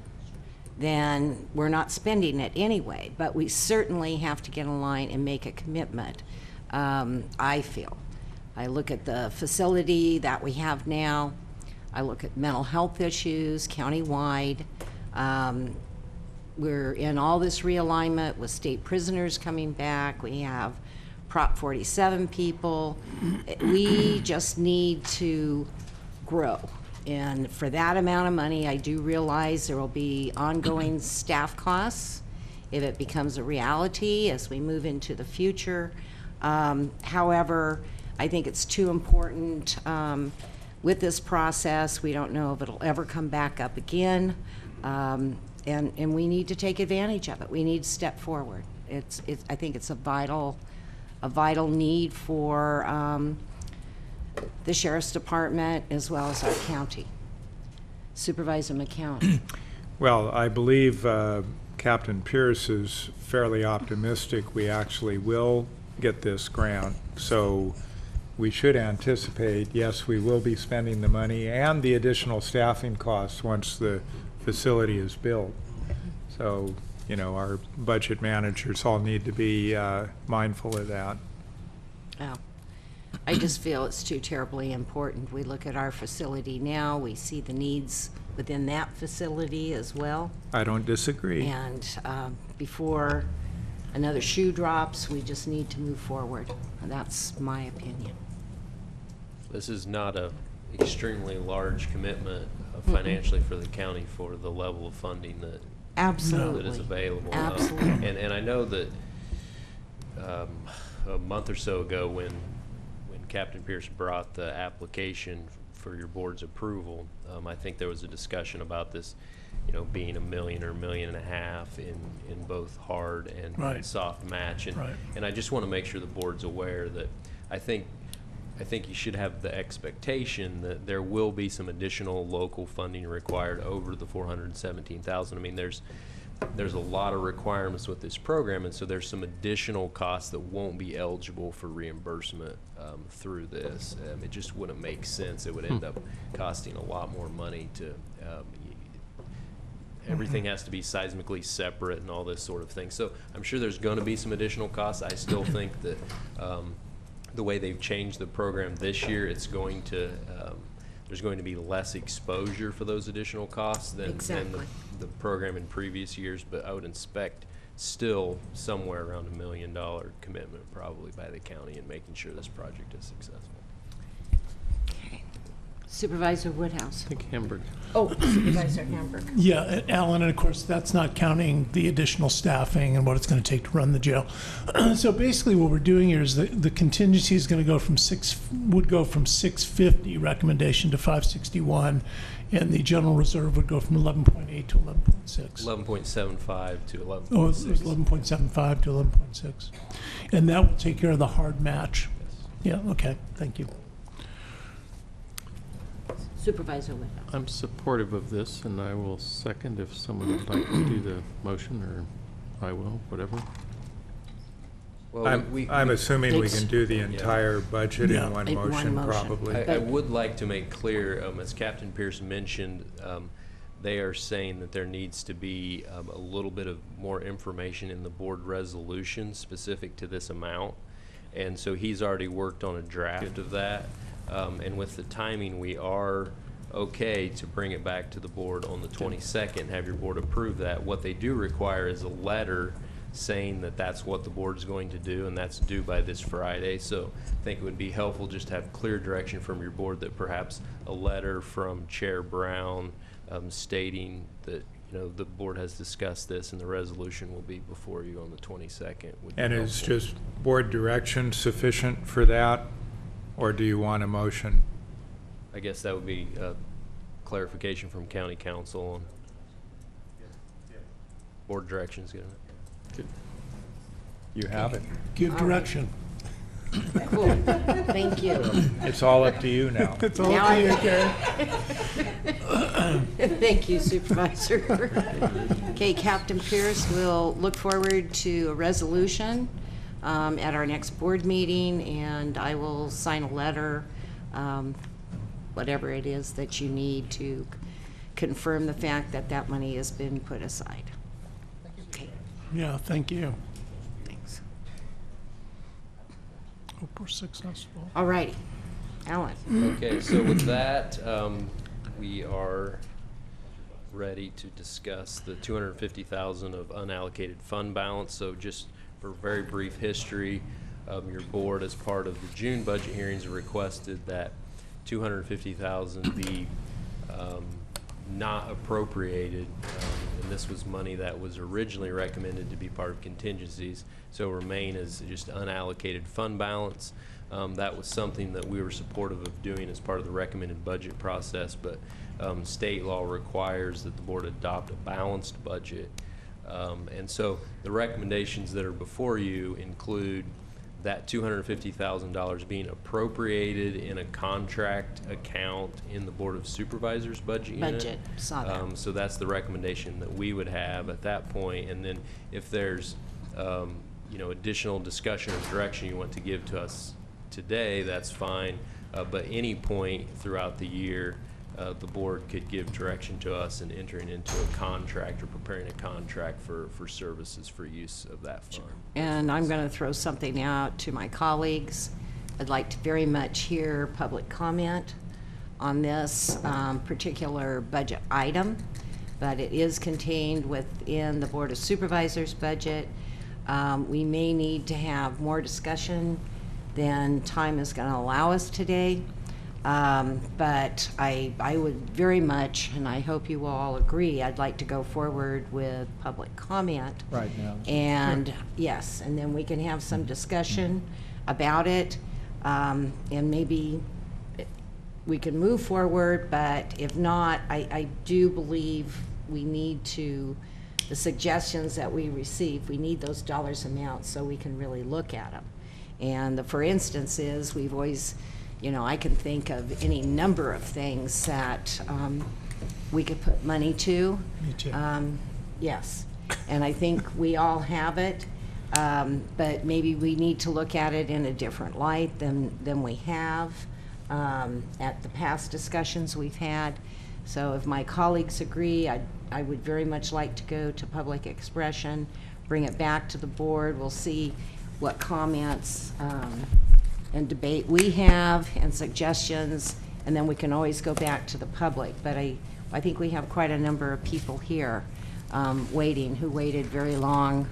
then we're not spending it anyway. But we certainly have to get in line and make a commitment, I feel. I look at the facility that we have now. I look at mental health issues countywide. We're in all this realignment with state prisoners coming back. We have Prop 47 people. We just need to grow. And for that amount of money, I do realize there will be ongoing staff costs if it becomes a reality as we move into the future. However, I think it's too important with this process. We don't know if it'll ever come back up again, and we need to take advantage of it. We need to step forward. I think it's a vital need for the Sheriff's Department as well as our county. Supervisor McCown. Well, I believe Captain Pierce is fairly optimistic we actually will get this grant. So we should anticipate, yes, we will be spending the money and the additional staffing costs once the facility is built. So, you know, our budget managers all need to be mindful of that. Oh, I just feel it's too terribly important. We look at our facility now, we see the needs within that facility as well. I don't disagree. And before another shoe drops, we just need to move forward. And that's my opinion. This is not a extremely large commitment financially for the county for the level of funding that absolutely that is available. Absolutely. And I know that a month or so ago when Captain Pierce brought the application for your board's approval, I think there was a discussion about this, you know, being $1 million or $1.5 million in both hard and soft match. And, and I just want to make sure the board's aware that I think you should have the expectation that there will be some additional local funding required over the $417,000. I mean, there's a lot of requirements with this program, and so there's some additional costs that won't be eligible for reimbursement through this. It just wouldn't make sense. It would end up costing a lot more money to everything has to be seismically separate and all this sort of thing. So I'm sure there's going to be some additional costs. I still think that the way they've changed the program this year, it's going to there's going to be less exposure for those additional costs than the program in previous years, but I would expect still somewhere around $1 million commitment probably by the county in making sure this project is successful. Okay. Supervisor Woodhouse. I think Hamburg. Oh, Supervisor Hamburg. Yeah, Alan, and of course, that's not counting the additional staffing and what it's going to take to run the jail. So basically what we're doing here is the contingency is going to go from 650 recommendation to 561, and the general reserve would go from 11.8 to 11.6. 11.75 to 11.6. Oh, it was 11.75 to 11.6. And that will take care of the hard match. Yes. Yeah, okay, thank you. Supervisor Woodhouse. I'm supportive of this, and I will second if someone would like to do the motion, or I will, whatever. Well, I'm assuming we can do the entire budget in one motion, probably. I would like to make clear, as Captain Pierce mentioned, they are saying that there needs to be a little bit of more information in the board resolution specific to this amount. And so he's already worked on a draft of that. And with the timing, we are okay to bring it back to the board on the 22nd, have your board approve that. What they do require is a letter saying that that's what the board's going to do, and that's due by this Friday. So I think it would be helpful just to have clear direction from your board that perhaps a letter from Chair Brown stating that, you know, the board has discussed this and the resolution will be before you on the 22nd. And is just board direction sufficient for that, or do you want a motion? I guess that would be clarification from County Council. board direction's good. Good. You have it. Give direction. Cool. Thank you. It's all up to you now. It's all Now up to you, I- Karen. Thank you, Supervisor. Okay, Captain Pierce, we'll look forward to a resolution at our next board meeting, and I will sign a letter, whatever it is that you need to confirm the fact that that money has been put aside. Okay, Yeah, thank you. thanks. Hope we're successful. All righty. Alan? Okay, so with that, we are ready to discuss the 250,000 of unallocated fund balance. So just for very brief history, your board, as part of the June budget hearings, requested that 250,000 be not appropriated, and this was money that was originally recommended to be part of contingencies, so remain as just unallocated fund balance. That was something that we were supportive of doing as part of the recommended budget process, but state law requires that the board adopt a balanced budget. And so the recommendations that are before you include that $250,000 being appropriated in a contract account in the Board of Supervisors budget unit. Budget, saw that. So that's the recommendation that we would have at that point. And then if there's additional discussion or direction you want to give to us today, that's fine. But any point throughout the year, the board could give direction to us in entering into a contract or preparing a contract for services for use of that fund. And I'm going to throw something out to my colleagues. I'd like to very much hear public comment on this particular budget item, but it is contained within the Board of Supervisors budget. We may need to have more discussion than time is going to allow us today. But I would very much, and I hope you will all agree, I'd like to go forward with public comment. Right now. And, Sure. yes, and then we can have some discussion about it, and maybe we can move forward, but if not, I do believe we need to, the suggestions that we receive, we need those dollars amounts so we can really look at them. And the, for instance, is we've always, I can think of any number of things that we could put money to. Me too. Yes, and I think we all have it, but maybe we need to look at it in a different light than we have at the past discussions we've had. So if my colleagues agree, I would very much like to go to public expression, bring it back to the board. We'll see what comments and debate we have and suggestions, and then we can always go back to the public. But I think we have quite a number of people here waiting, who waited very long.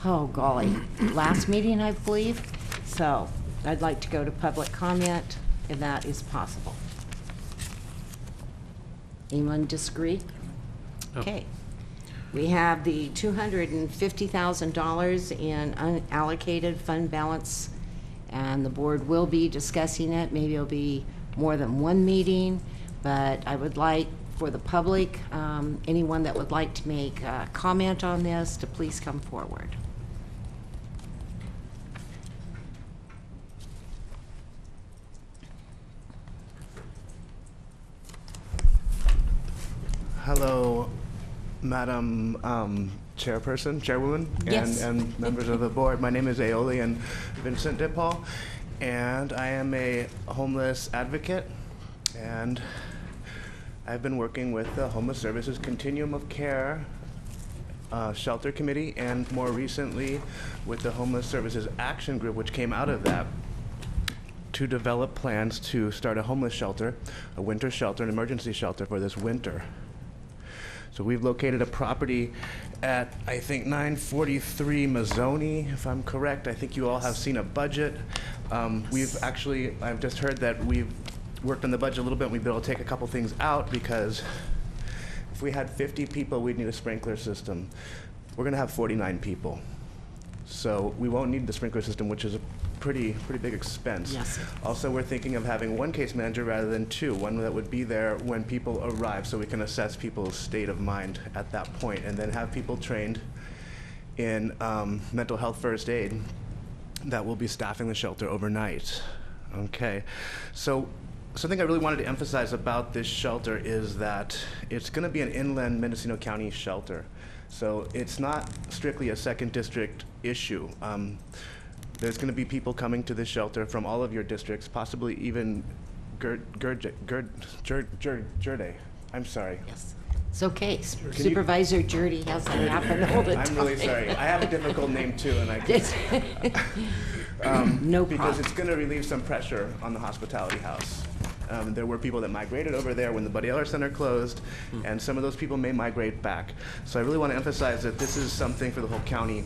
Oh, golly, last meeting, I believe. So I'd like to go to public comment, if that is possible. Anyone disagree? No. Okay. We have the $250,000 in unallocated fund balance, and the board will be discussing it. Maybe it'll be more than one meeting, but I would like for the public, anyone that would like to make a comment on this, to please come forward. Hello, Madam Chairwoman, Yes. and members of the board. My name is Aeolian Vincent DePaul, and I am a homeless advocate, and I've been working with the Homeless Services Continuum of Care Shelter Committee, and more recently with the Homeless Services Action Group, which came out of that, to develop plans to start a homeless shelter, a winter shelter, an emergency shelter for this winter. So we've located a property at, I think, 943 Mazzoni, if I'm correct. I think you all have seen a budget. I've just heard that we've worked on the budget a little bit, and we've been able to take a couple things out, because if we had 50 people, we'd need a sprinkler system. We're gonna have 49 people. So we won't need the sprinkler system, which is pretty big expense. Yes. Also, we're thinking of having one case manager rather than two, one that would be there when people arrive, so we can assess people's state of mind at that point, and then have people trained in mental health first aid that will be staffing the shelter overnight. Okay, so something I really wanted to emphasize about this shelter is that it's going to be an inland Mendocino County shelter. So it's not strictly a second district issue. There's going to be people coming to this shelter from all of your districts, possibly even Gerde. I'm sorry. Yes. It's okay. Supervisor Jurdy has that happen all the time. I'm really sorry. I have a difficult name too, and I no because problem. it's going to relieve some pressure on the hospitality house. There were people that migrated over there when the Buddy Eller Center closed, and some of those people may migrate back. So I really want to emphasize that this is something for the whole county.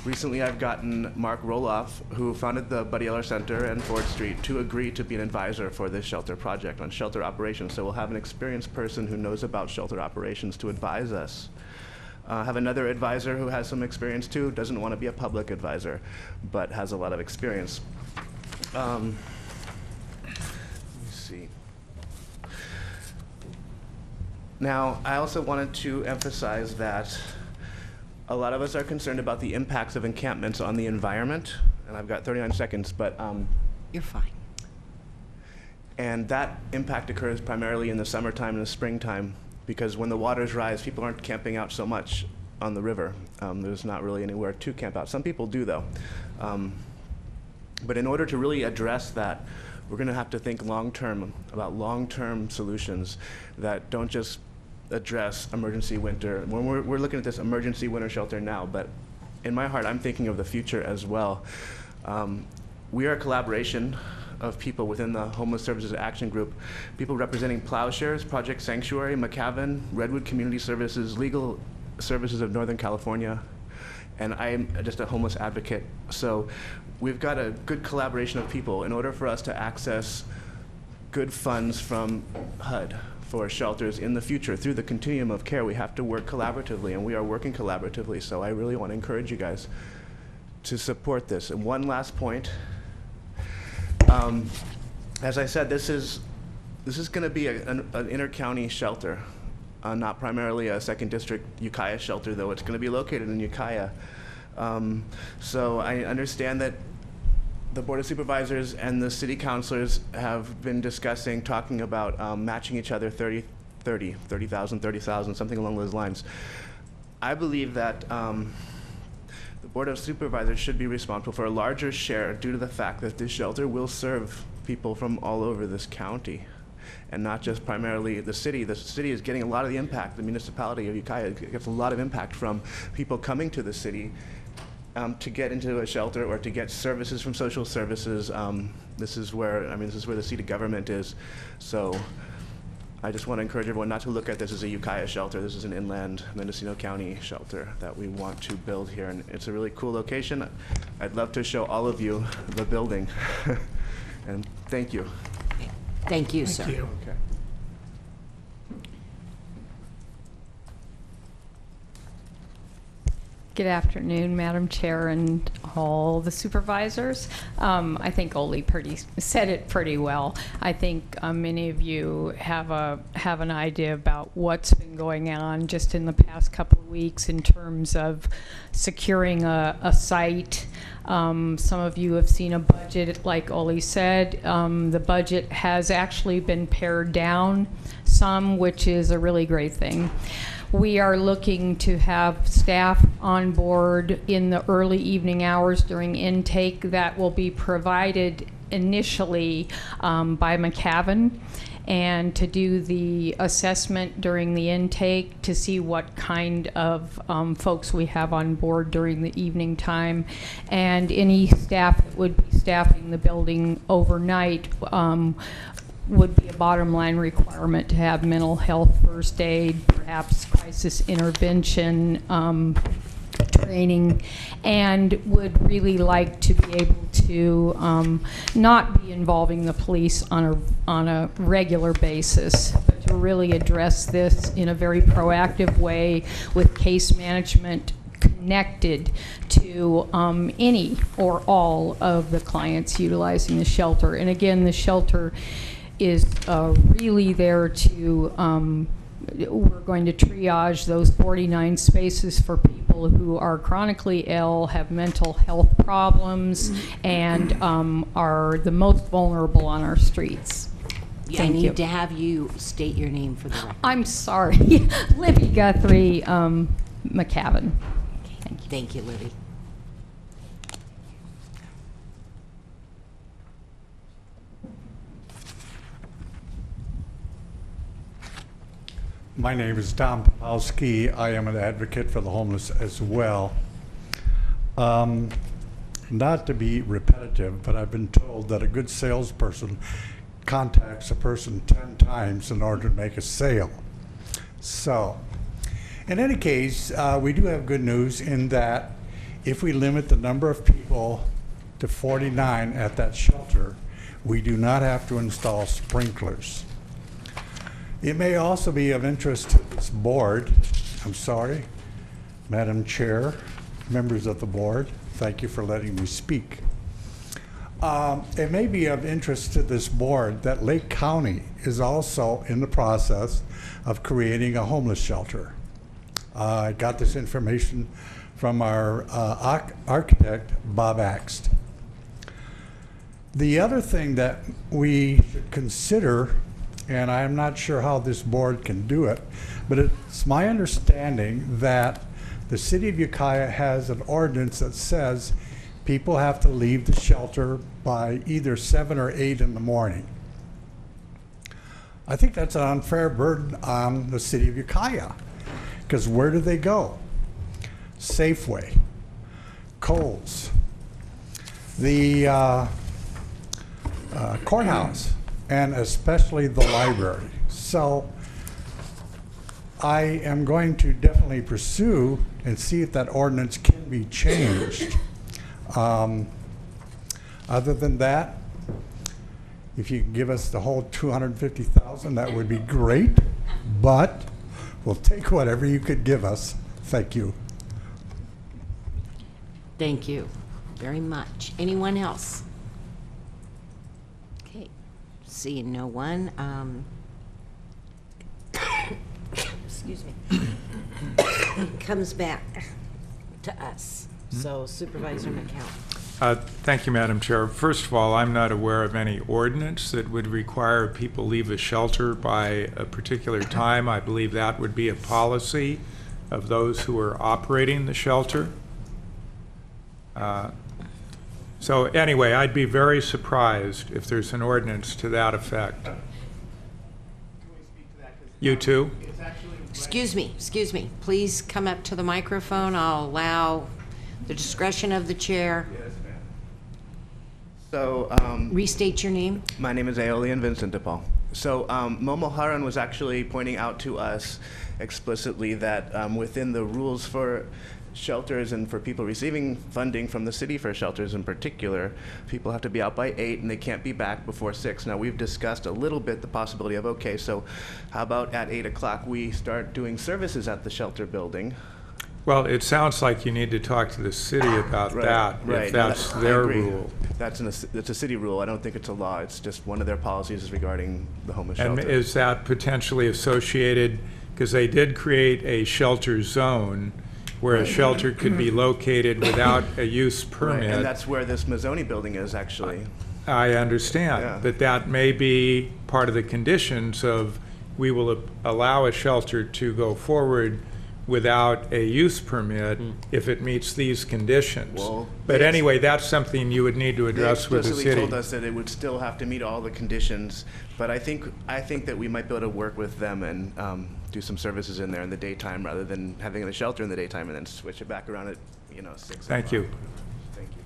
Recently, I've gotten Mark Roloff, who founded the Buddy Eller Center and Ford Street, to agree to be an advisor for this shelter project on shelter operations. So we'll have an experienced person who knows about shelter operations to advise us. Have another advisor who has some experience too, doesn't want to be a public advisor, but has a lot of experience. Let me see. Now, I also wanted to emphasize that a lot of us are concerned about the impacts of encampments on the environment, and I've got 39 seconds, but you're fine. And that impact occurs primarily in the summertime and the springtime, because when the waters rise, people aren't camping out so much on the river. There's not really anywhere to camp out. Some people do, though. But in order to really address that, we're going to have to think long-term about long-term solutions that don't just address emergency winter. When we're looking at this emergency winter shelter now, but in my heart, I'm thinking of the future as well. We are a collaboration of people within the Homeless Services Action Group, people representing Plowshares, Project Sanctuary, McCavan, Redwood Community Services, Legal Services of Northern California, and I'm just a homeless advocate. So we've got a good collaboration of people in order for us to access good funds from HUD for shelters in the future. Through the continuum of care, we have to work collaboratively, and we are working collaboratively. So I really want to encourage you guys to support this. And one last point. As I said, this is going to be an inter-county shelter, not primarily a second district Ukiah shelter, though it's going to be located in Ukiah. So I understand that the Board of Supervisors and the city councilors have been discussing, talking about matching each other 30,000, something along those lines. I believe that the Board of Supervisors should be responsible for a larger share due to the fact that this shelter will serve people from all over this county and not just primarily the city. The city is getting a lot of the impact. The municipality of Ukiah gets a lot of impact from people coming to the city to get into a shelter or to get services from social services. This is where the seat of government is. So I just want to encourage everyone not to look at this as a Ukiah shelter. This is an inland Mendocino County shelter that we want to build here, and it's a really cool location. I'd love to show all of you the building. And thank you. Thank you, sir. Thank you. Okay. Good afternoon, Madam Chair and all the supervisors. I think Oli said it pretty well. I think many of you have an idea about what's been going on just in the past couple of weeks in terms of securing a site. Some of you have seen a budget, like Oli said. The budget has actually been pared down some, which is a really great thing. We are looking to have staff on board in the early evening hours during intake that will be provided initially by McCavan, and to do the assessment during the intake to see what kind of folks we have on board during the evening time, and any staff that would be staffing the building overnight would be a bottom line requirement to have mental health first aid, perhaps crisis intervention training, and would really like to be able to not be involving the police on a regular basis, but to really address this in a very proactive way with case management, connected to any or all of the clients utilizing the shelter. And again, the shelter is really there to, we're going to triage those 49 spaces for people who are chronically ill, have mental health problems, and are the most vulnerable on our streets. I need to have you state your name for the record. I'm sorry. Libby Guthrie McCavan. Thank you, Libby. My name is Don Popowski. I am an advocate for the homeless as well. Not to be repetitive, but I've been told that a good salesperson contacts a person 10 times in order to make a sale. So, in any case, we do have good news in that if we limit the number of people to 49 at that shelter, we do not have to install sprinklers. It may also be of interest to this board, Madam Chair, members of the board, thank you for letting me speak. It may be of interest to this board that Lake County is also in the process of creating a homeless shelter. I got this information from our architect, Bob Axt. The other thing that we should consider, and I'm not sure how this board can do it, but it's my understanding that the city of Ukiah has an ordinance that says people have to leave the shelter by either 7 or 8 in the morning. I think that's an unfair burden on the city of Ukiah, because where do they go? Safeway, Kohl's, the courthouse, and especially the library. So I am going to definitely pursue and see if that ordinance can be changed. Other than that, if you can give us the whole $250,000, that would be great, but we'll take whatever you could give us. Thank you. Thank you very much. Anyone else? Okay, seeing no one. Excuse me. Comes back to us. So Supervisor McCown. Thank you, Madam Chair. First of all, I'm not aware of any ordinance that would require people leave a shelter by a particular time. I believe that would be a policy of those who are operating the shelter. So anyway, I'd be very surprised if there's an ordinance to that effect. You too? Excuse me. Please come up to the microphone. I'll allow the discretion of the chair. Yes, ma'am. So, restate your name. My name is Aeolian Vincent DePaul. So, Momo Haran was actually pointing out to us explicitly that within the rules for shelters and for people receiving funding from the city for shelters in particular, people have to be out by 8 and they can't be back before 6. Now, we've discussed a little bit the possibility of, okay, so how about at 8 o'clock we start doing services at the shelter building? Well, it sounds like you need to talk to the city about that, if that's their rule. It's a city rule. I don't think it's a law. It's just one of their policies is regarding the homeless shelter. And is that potentially associated, because they did create a shelter zone where a shelter could be located without a use permit. Right, and that's where this Mazzoni building is actually. I understand, but that may be part of the conditions of we will allow a shelter to go forward without a use permit if it meets these conditions. Well, but anyway, that's something you would need to address with the city. They explicitly told us that it would still have to meet all the conditions, but I think that we might be able to work with them and do some services in there in the daytime rather than having the shelter in the daytime and then switch it back around at 6 Thank you. Thank you.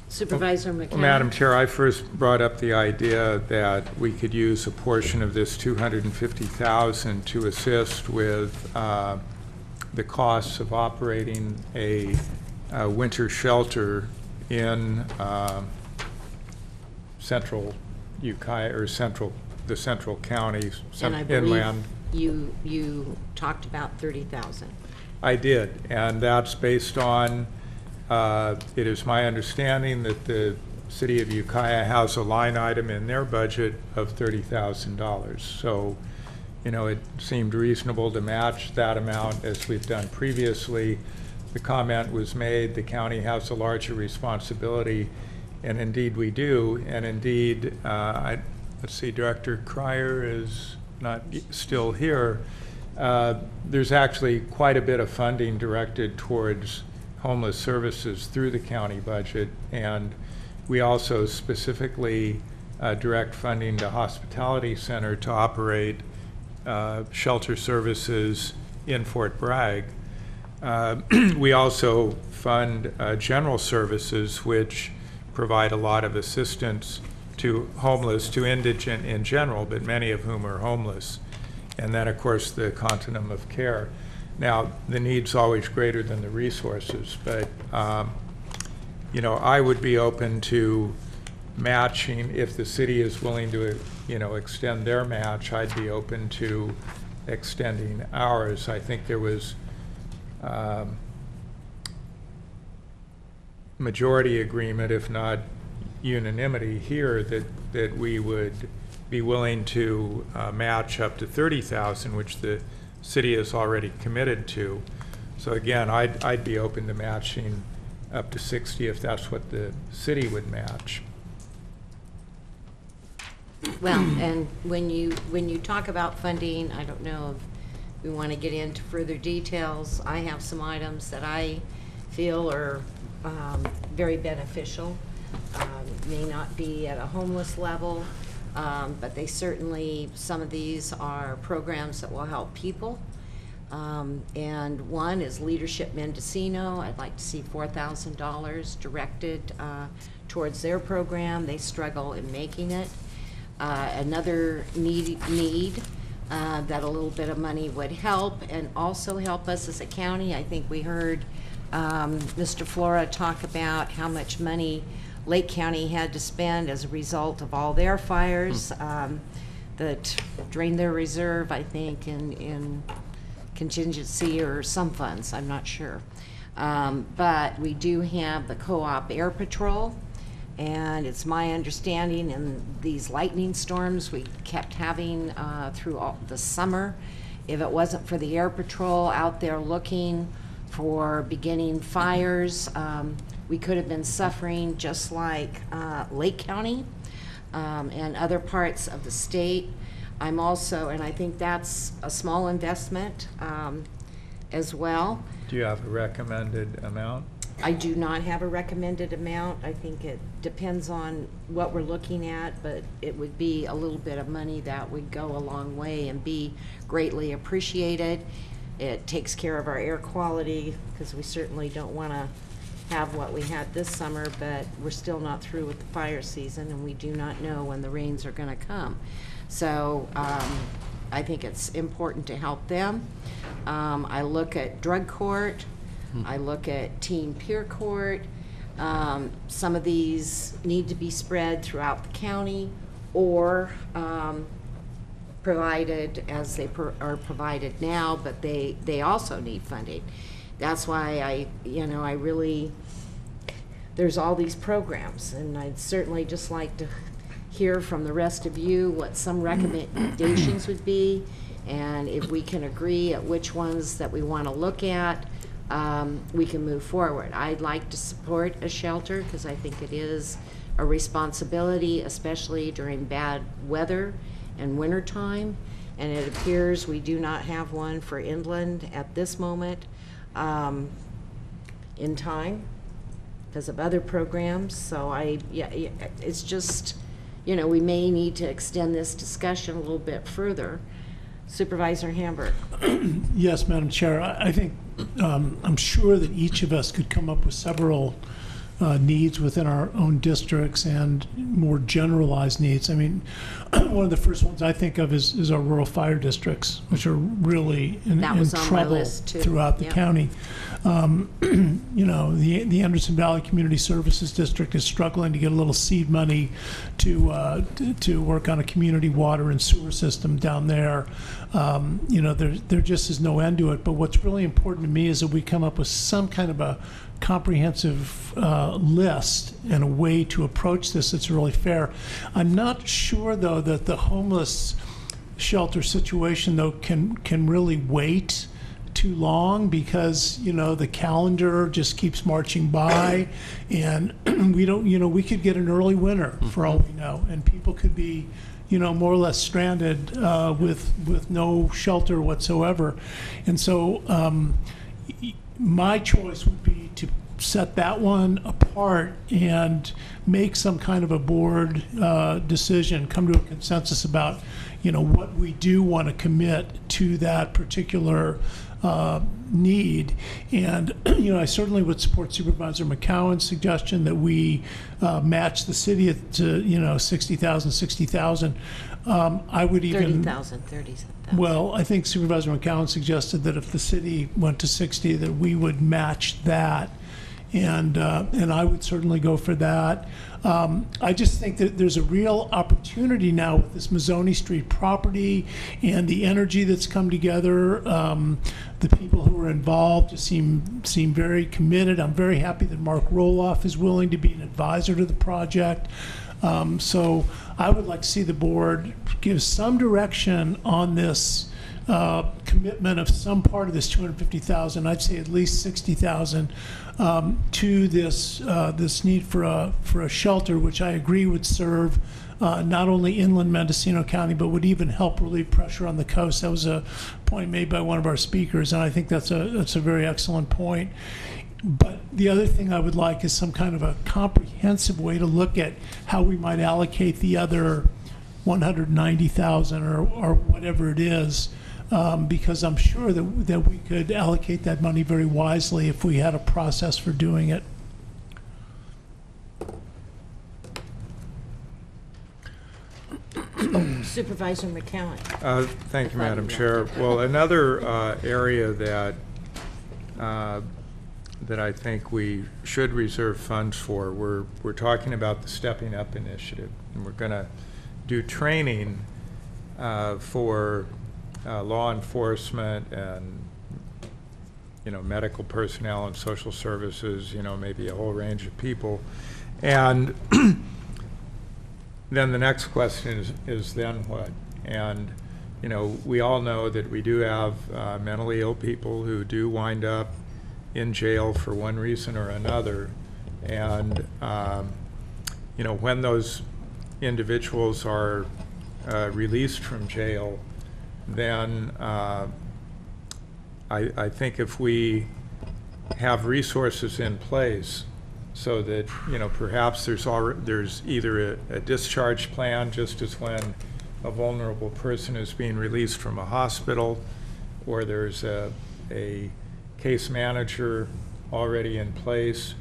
Supervisor McCown. Well, Madam Chair, I first brought up the idea that we could use a portion of this $250,000 to assist with the costs of operating a winter shelter in central Ukiah or the central county, inland you talked about 30,000. I did, and that's based on, it is my understanding that the City of Ukiah has a line item in their budget of $30,000. So, you know, it seemed reasonable to match that amount as we've done previously. The comment was made, the county has a larger responsibility, and indeed we do. And indeed, let's see, Director Cryer is not still here. There's actually quite a bit of funding directed towards homeless services through the county budget, and we also specifically direct funding to Hospitality Center to operate shelter services in Fort Bragg. We also fund general services, which provide a lot of assistance to homeless, to indigent in general, but many of whom are homeless. And then, of course, the continuum of care. Now, the need's always greater than the resources, but you know, I would be open to matching if the city is willing to, you know, extend their match. I'd be open to extending ours. I think there was majority agreement, if not unanimity here, that we would be willing to match up to 30,000, which the city has already committed to. So again, I'd be open to matching up to 60 if that's what the city would match. Well, and when you talk about funding, I don't know if we want to get into further details. I have some items that I feel are very beneficial. May not be at a homeless level, but they certainly, some of these are programs that will help people. And one is Leadership Mendocino. I'd like to see $4,000 directed towards their program. They struggle in making it. Another need that a little bit of money would help, and also help us as a county. I think we heard Mr. Flora talk about how much money Lake County had to spend as a result of all their fires that drained their reserve, I think, in contingency or some funds, I'm not sure. But we do have the Co-op Air Patrol, and it's my understanding in these lightning storms we kept having through all the summer, if it wasn't for the Air Patrol out there looking for beginning fires, we could have been suffering just like Lake County and other parts of the state. I'm also, and I think that's a small investment as well. Do you have a recommended amount? I do not have a recommended amount. I think it depends on what we're looking at, but it would be a little bit of money that would go a long way and be greatly appreciated. It takes care of our air quality, because we certainly don't want to have what we had this summer, but we're still not through with the fire season, and we do not know when the rains are going to come. So I think it's important to help them. I look at drug court. I look at teen peer court. Some of these need to be spread throughout the county, or provided as they are provided now, but they also need funding. That's why I really, there's all these programs, and I'd certainly just like to hear from the rest of you what some recommendations would be, and if we can agree at which ones that we want to look at, we can move forward. I'd like to support a shelter because I think it is a responsibility, especially during bad weather and winter time, and it appears we do not have one for inland at this moment in time because of other programs. So it's just, you know, we may need to extend this discussion a little bit further. Supervisor Hamburg. Yes, Madam Chair. I think I'm sure that each of us could come up with several needs within our own districts and more generalized needs. I mean, one of the first ones I think of is our rural fire districts, which are really in That was on my trouble list, too. throughout the Yep. county. You know, the Anderson Valley Community Services District is struggling to get a little seed money to work on a community water and sewer system down there. You know, there just is no end to it. But what's really important to me is that we come up with some kind of a comprehensive list and a way to approach this that's really fair. I'm not sure, though, that the homeless shelter situation, though, can really wait too long, because, you know, the calendar just keeps marching by, and we don't, you know, we could get an early winter for all we know, and people could be, you know, more or less stranded with no shelter whatsoever. And so my choice would be to set that one apart and make some kind of a board decision, come to a consensus about, you know, what we do want to commit to that particular need. And, you know, I certainly would support Supervisor McCowan's suggestion that we match the city to, you know, 60,000. I would even 30,000. Well, I think Supervisor McCowan suggested that if the city went to 60, that we would match that, and I would certainly go for that. I just think that there's a real opportunity now with this Mazzoni Street property and the energy that's come together. The people who are involved seem very committed. I'm very happy that Mark Roloff is willing to be an advisor to the project. So I would like to see the board give some direction on this commitment of some part of this 250,000. I'd say at least 60,000 to this need for a shelter, which I agree would serve not only inland Mendocino County, but would even help relieve pressure on the coast. That was a point made by one of our speakers, and I think that's a very excellent point. But the other thing I would like is some kind of a comprehensive way to look at how we might allocate the other 190,000 or whatever it is, because I'm sure that we could allocate that money very wisely if we had a process for doing it. Supervisor McCowan. Thank you, Madam Chair. Well, another area that I think we should reserve funds for, we're talking about the Stepping Up initiative, and we're going to do training for law enforcement and, you know, medical personnel and social services, you know, maybe a whole range of people. And then the next question is then what? And, you know, we all know that we do have mentally ill people who do wind up in jail for one reason or another. And, you know, when those individuals are released from jail, then I think if we have resources in place so that, you know, perhaps there's either a discharge plan, just as when a vulnerable person is being released from a hospital, or there's a case manager already in place.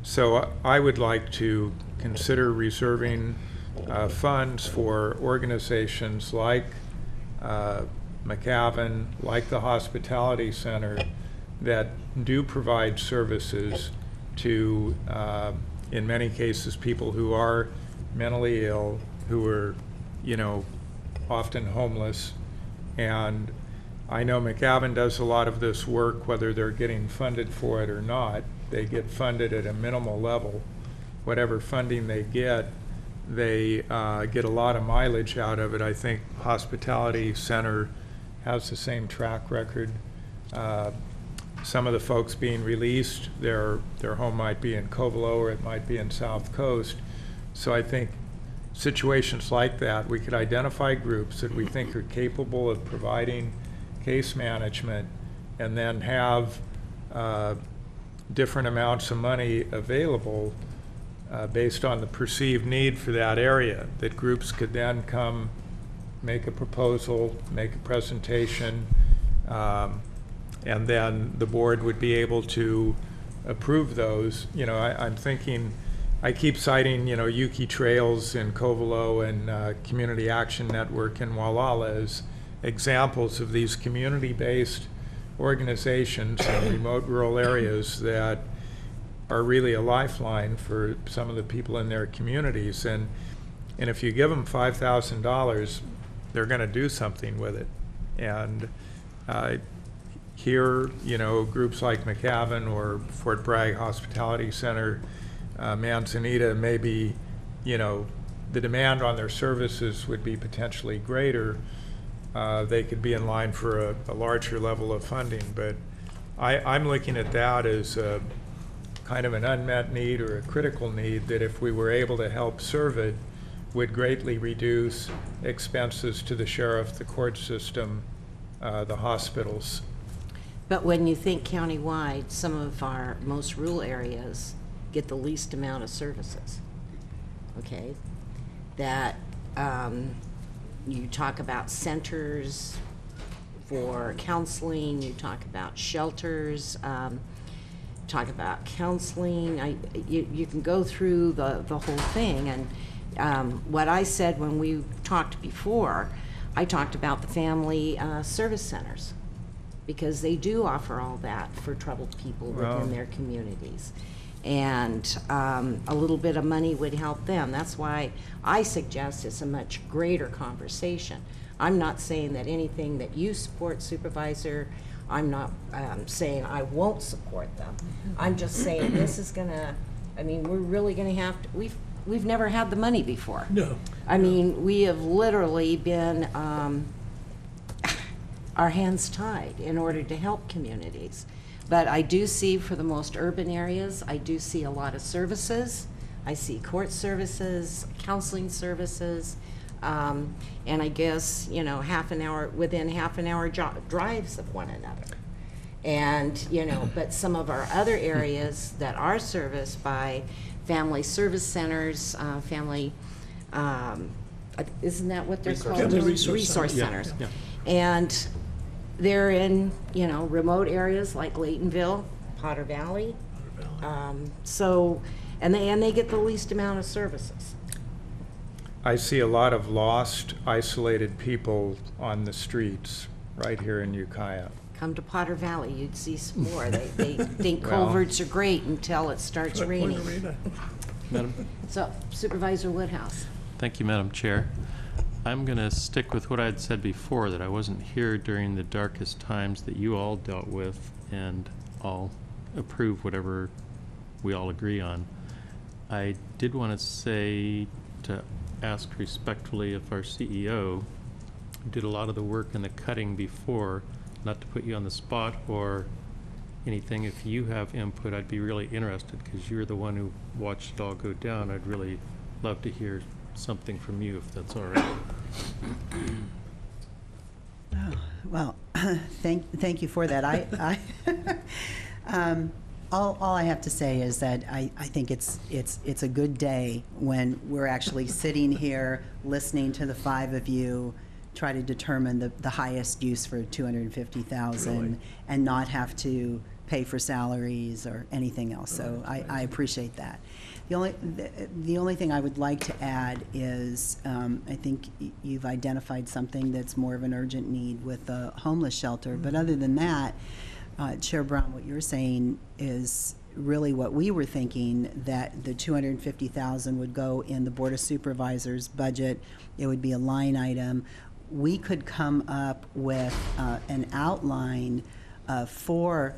So I would like to consider reserving funds for organizations like McAvan, like the Hospitality Center, that do provide services to, in many cases, people who are mentally ill, who are, you know, often homeless. And I know McAvan does a lot of this work, whether they're getting funded for it or not. They get funded at a minimal level. Whatever funding they get a lot of mileage out of it. I think Hospitality Center has the same track record. Some of the folks being released, their home might be in Covelo or it might be in South Coast. So I think situations like that, we could identify groups that we think are capable of providing case management, and then have different amounts of money available based on the perceived need for that area, that groups could then come make a proposal, make a presentation, and then the board would be able to approve those. You know, I'm thinking I keep citing, Yuki Trails in Covelo and Community Action Network in Wallala as examples of these community-based organizations in remote rural areas that are really a lifeline for some of the people in their communities. And if you give them $5,000, they're going to do something with it. And here, groups like McAvan or Fort Bragg Hospitality Center, Manzanita, maybe, the demand on their services would be potentially greater. They could be in line for a larger level of funding. But I'm looking at that as a kind of an unmet need or a critical need that if we were able to help serve it, would greatly reduce expenses to the sheriff, the court system, the hospitals. But when you think countywide, some of our most rural areas get the least amount of services, okay? That you talk about centers for counseling, you talk about shelters, talk about counseling. You can go through the whole thing. And what I said when we talked before, I talked about the family service centers, because they do offer all that for troubled people within their communities. And a little bit of money would help them. That's why I suggest it's a much greater conversation. I'm not saying that anything that you support, Supervisor, I'm not saying I won't support them. I'm just saying this is gonna, we're really gonna have to, we've never had the money before. No. We have literally been our hands tied in order to help communities. But I do see, for the most urban areas, I do see a lot of services. I see court services, counseling services, and I guess, within half an hour drives of one another. And, but some of our other areas that are serviced by family service centers, isn't that what they're called? Family Resource centers. Yeah. And they're in, remote areas like Laytonville, Potter Valley. And they get the least amount of services. I see a lot of lost, isolated people on the streets right here in Ukiah. Come to Potter Valley, you'd see some more. They think culverts are great until it starts raining. Madam? So, Supervisor Woodhouse. Thank you, Madam Chair. I'm going to stick with what I had said before, that I wasn't here during the darkest times that you all dealt with, and I'll approve whatever we all agree on. I did want to ask respectfully if our CEO did a lot of the work in the cutting before, not to put you on the spot or anything. If you have input, I'd be really interested, because you're the one who watched it all go down. I'd really love to hear something from you, if that's all right. Well, thank you for that. All I have to say is that I think it's a good day when we're actually sitting here listening to the five of you try to determine the highest use for $250,000 Really? and not have to pay for salaries or anything else. So I appreciate that. The only thing I would like to add is I think you've identified something that's more of an urgent need with the homeless shelter. But other than that, Chair Brown, what you're saying is really what we were thinking, that the $250,000 would go in the Board of Supervisors budget. It would be a line item. We could come up with an outline for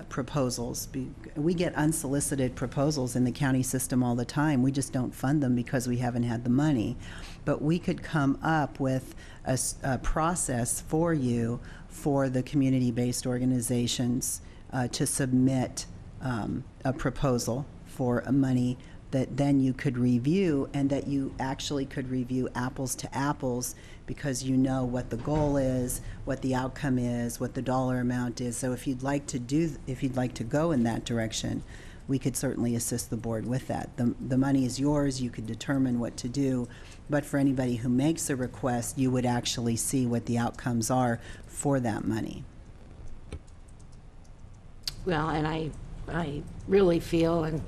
proposals. We get unsolicited proposals in the county system all the time. We just don't fund them because we haven't had the money. But we could come up with a process for you for the community-based organizations to submit a proposal for money that then you could review, and that you actually could review apples to apples, because you know what the goal is, what the outcome is, what the dollar amount is. So if you'd like to go in that direction, we could certainly assist the board with that. The money is yours, you could determine what to do, but for anybody who makes a request, you would actually see what the outcomes are for that money. Well, and I really feel, and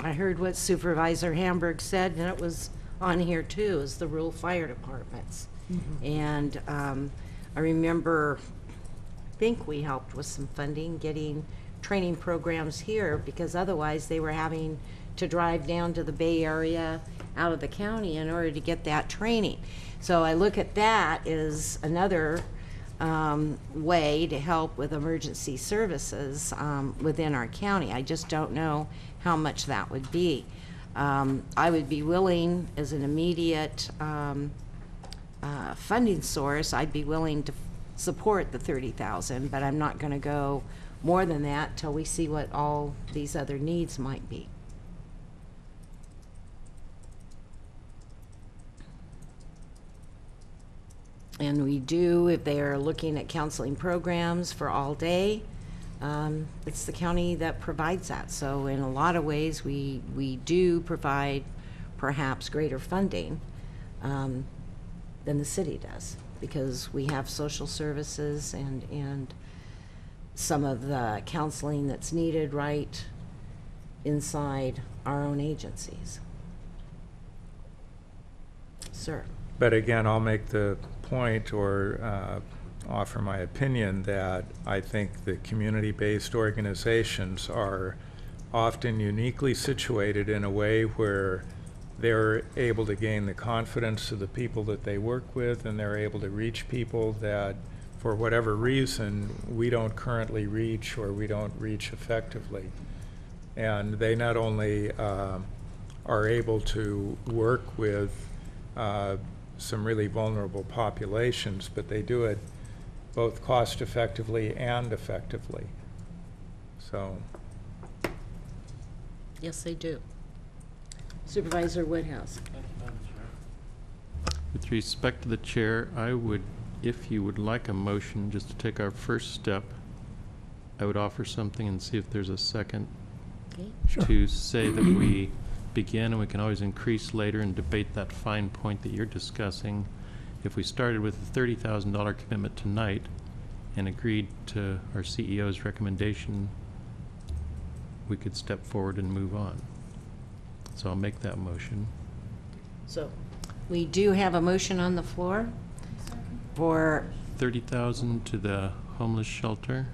I heard what Supervisor Hamburg said, and it was on here too, is the rural fire departments. And I remember, I think we helped with some funding, getting training programs here, because otherwise they were having to drive down to the Bay Area out of the county in order to get that training. So I look at that as another way to help with emergency services within our county. I just don't know how much that would be. I would be willing, as an immediate funding source, I'd be willing to support the $30,000, but I'm not going to go more than that till we see what all these other needs might be. And we do, if they are looking at counseling programs for all day, it's the county that provides that. So in a lot of ways, we do provide perhaps greater funding than the city does, because we have social services and some of the counseling that's needed right inside our own agencies. Sir. But again, I'll make the point or offer my opinion that I think the community-based organizations are often uniquely situated in a way where they're able to gain the confidence of the people that they work with, and they're able to reach people that, for whatever reason, we don't currently reach or we don't reach effectively. And they not only are able to work with some really vulnerable populations, but they do it both cost effectively and effectively. So. Yes, they do. Supervisor Woodhouse. With respect to the chair, I would, if you would like a motion just to take our first step, I would offer something and see if there's a second. Okay. Sure. To say that we begin, and we can always increase later and debate that fine point that you're discussing. If we started with a $30,000 commitment tonight and agreed to our CEO's recommendation, we could step forward and move on. So I'll make that motion. So we do have a motion on the floor for $30,000 to the homeless shelter,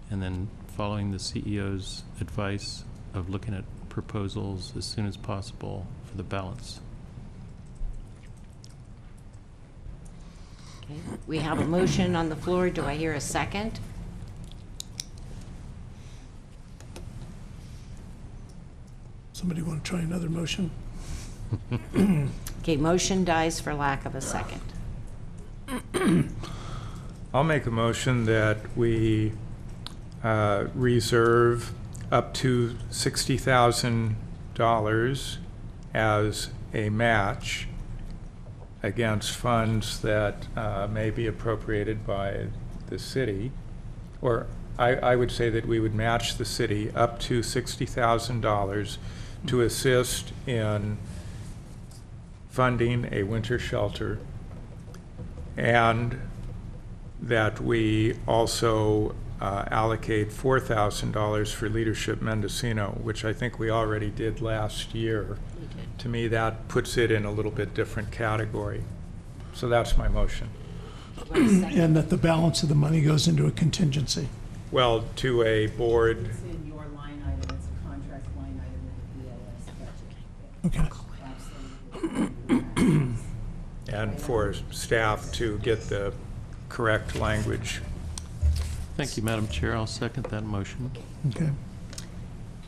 and then following the CEO's advice of looking at proposals as soon as possible for the balance. Okay. We have a motion on the floor. Do I hear a second? Somebody want to try another motion? Okay, motion dies for lack of a second. I'll make a motion that we reserve up to $60,000 as a match against funds that may be appropriated by the city. Or I would say that we would match the city up to $60,000 to assist in funding a winter shelter, and that we also allocate $4,000 for Leadership Mendocino, which I think we already did last year. To me, that puts it in a little bit different category. So that's my motion. And that the balance of the money goes into a contingency. Well, to a board. It's in your line item, it's a contract line item in the BLS budget. Okay. And for staff to get the correct language. Thank you, Madam Chair. I'll second that motion. Okay.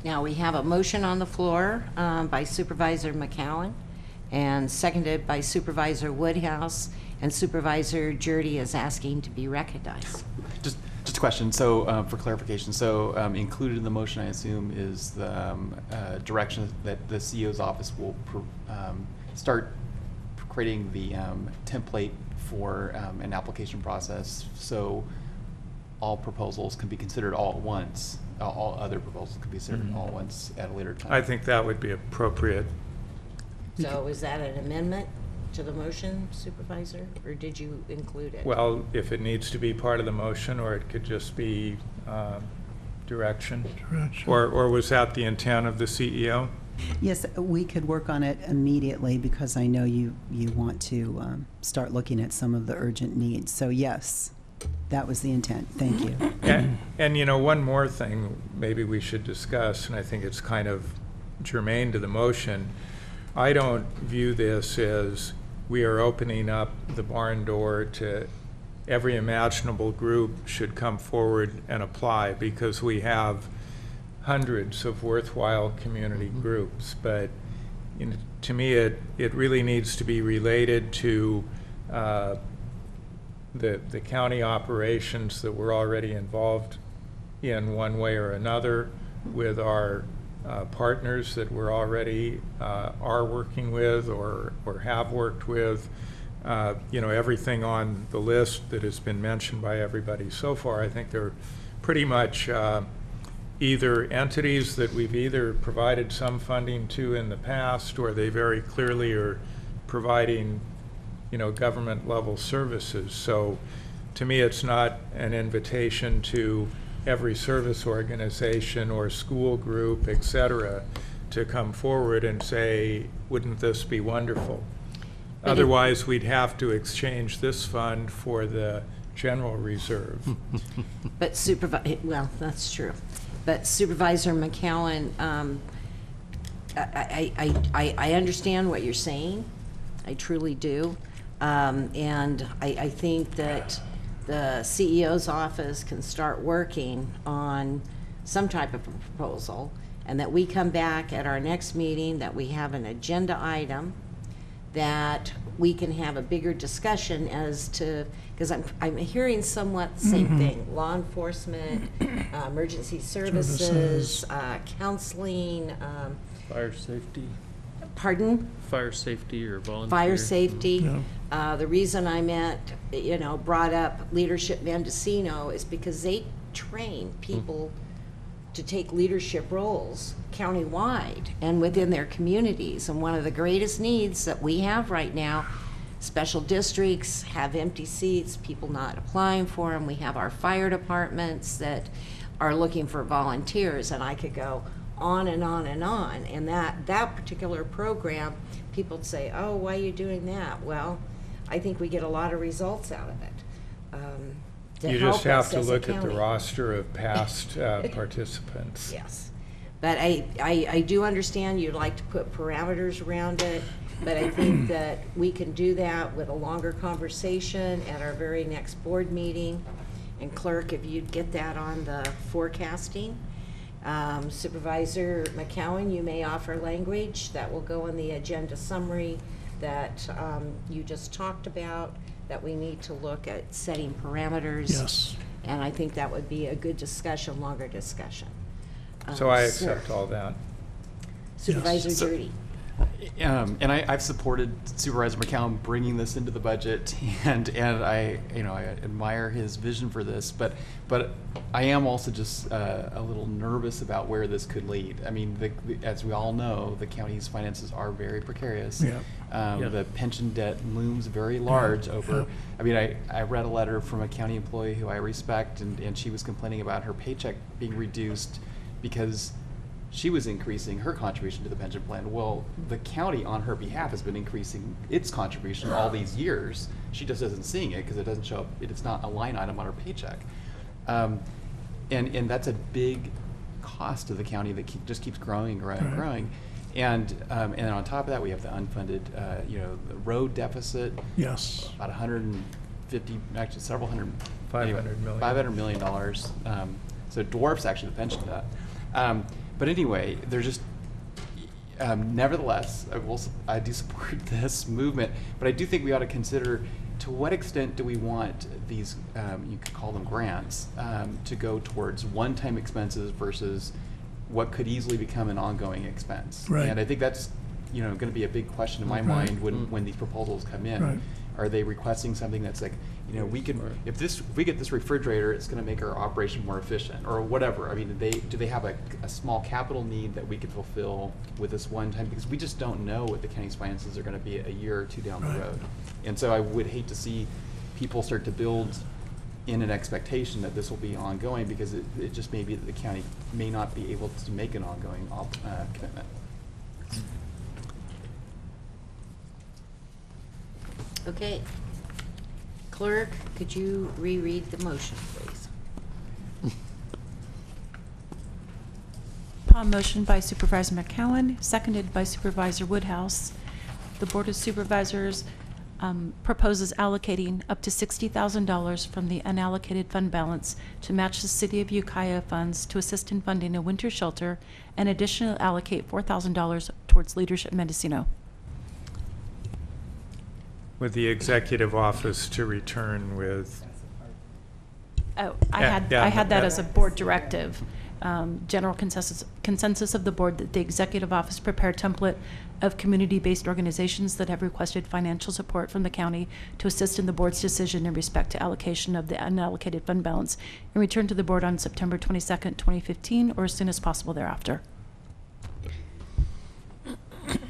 Now, we have a motion on the floor by Supervisor McCowan and seconded by Supervisor Woodhouse, and Supervisor Jurdy is asking to be recognized. Just a question. So for clarification, so included in the motion, I assume, is the direction that the CEO's office will start creating the template for an application process, so all proposals can be considered all at once. All other proposals can be considered all at once at a later time. I think that would be appropriate. So is that an amendment to the motion, Supervisor, or did you include it? Well, if it needs to be part of the motion, or it could just be direction? Or was that the intent of the CEO? Yes, we could work on it immediately because I know you want to start looking at some of the urgent needs. So yes, that was the intent. Thank you. And you know, one more thing maybe we should discuss, and I think it's kind of germane to the motion. I don't view this as we are opening up the barn door to every imaginable group should come forward and apply, because we have hundreds of worthwhile community groups. But you know, to me, it really needs to be related to the county operations that we're already involved in one way or another, with our partners that we're already are working with or have worked with. You know, everything on the list that has been mentioned by everybody so far, I think they're pretty much either entities that we've either provided some funding to in the past, or they very clearly are providing, you know, government level services. So to me, it's not an invitation to every service organization or school group, et cetera, to come forward and say, wouldn't this be wonderful? Otherwise, we'd have to exchange this fund for the general reserve. But well, that's true. But Supervisor McCowan, I understand what you're saying. I truly do. And I think that the CEO's office can start working on some type of proposal, and that we come back at our next meeting, that we have an agenda item, that we can have a bigger discussion as to, because I'm hearing somewhat the same thing: law enforcement, emergency services, counseling, Fire safety. Pardon? Fire safety or volunteer. Fire safety. The reason I brought up Leadership Mendocino is because they train people to take leadership roles countywide and within their communities. And one of the greatest needs that we have right now, special districts have empty seats, people not applying for them. We have our fire departments that are looking for volunteers, and I could go on and on and on. And that particular program, people would say, oh, why are you doing that? Well, I think we get a lot of results out of it. You just have to look at the roster of past participants. Yes. But I do understand you'd like to put parameters around it, but I think that we can do that with a longer conversation at our very next board meeting. And clerk, if you'd get that on the forecasting. Supervisor McCowan, you may offer language that will go in the agenda summary that you just talked about, that we need to look at setting parameters. Yes. And I think that would be a good discussion, longer discussion. So I accept all that. Supervisor Drudy. And I've supported Supervisor McCown bringing this into the budget, and I admire his vision for this, but I am also just a little nervous about where this could lead. I mean, as we all know, the county's finances are very precarious. Yeah. The pension debt looms very large over. I mean, I read a letter from a county employee who I respect, and she was complaining about her paycheck being reduced because she was increasing her contribution to the pension plan. Well, the county on her behalf has been increasing its contribution all these years. She just isn't seeing it because it doesn't show up. It's not a line item on her paycheck. And that's a big cost to the county that just keeps growing, growing. And on top of that, we have the unfunded, the road deficit. Yes. About 150, actually several hundred. $500 million. $500 million. So it dwarfs actually the pension debt. But anyway, they're just, nevertheless, I do support this movement, but I do think we ought to consider to what extent do we want these, you could call them grants, to go towards one-time expenses versus what could easily become an ongoing expense. Right. And I think that's, going to be a big question in my mind when these proposals come in. Right. Are they requesting something that's like, we can, if we get this refrigerator, it's going to make our operation more efficient, or whatever. I mean, do they have a small capital need that we could fulfill with this one time? Because we just don't know what the county's finances are going to be a year or two down the road. And so I would hate to see people start to build in an expectation that this will be ongoing, because it just may be that the county may not be able to make an ongoing commitment. Okay. Clerk, could you reread the motion, please? Upon motion by Supervisor McCowan, seconded by Supervisor Woodhouse, the Board of Supervisors proposes allocating up to $60,000 from the unallocated fund balance to match the City of Ukiah funds to assist in funding a winter shelter, and additionally allocate $4,000 towards Leadership Mendocino. With the executive office to return with. Oh, I had that as a board directive. General consensus of the board that the executive office prepare a template of community-based organizations that have requested financial support from the county to assist in the board's decision in respect to allocation of the unallocated fund balance, and return to the board on September 22nd, 2015, or as soon as possible thereafter.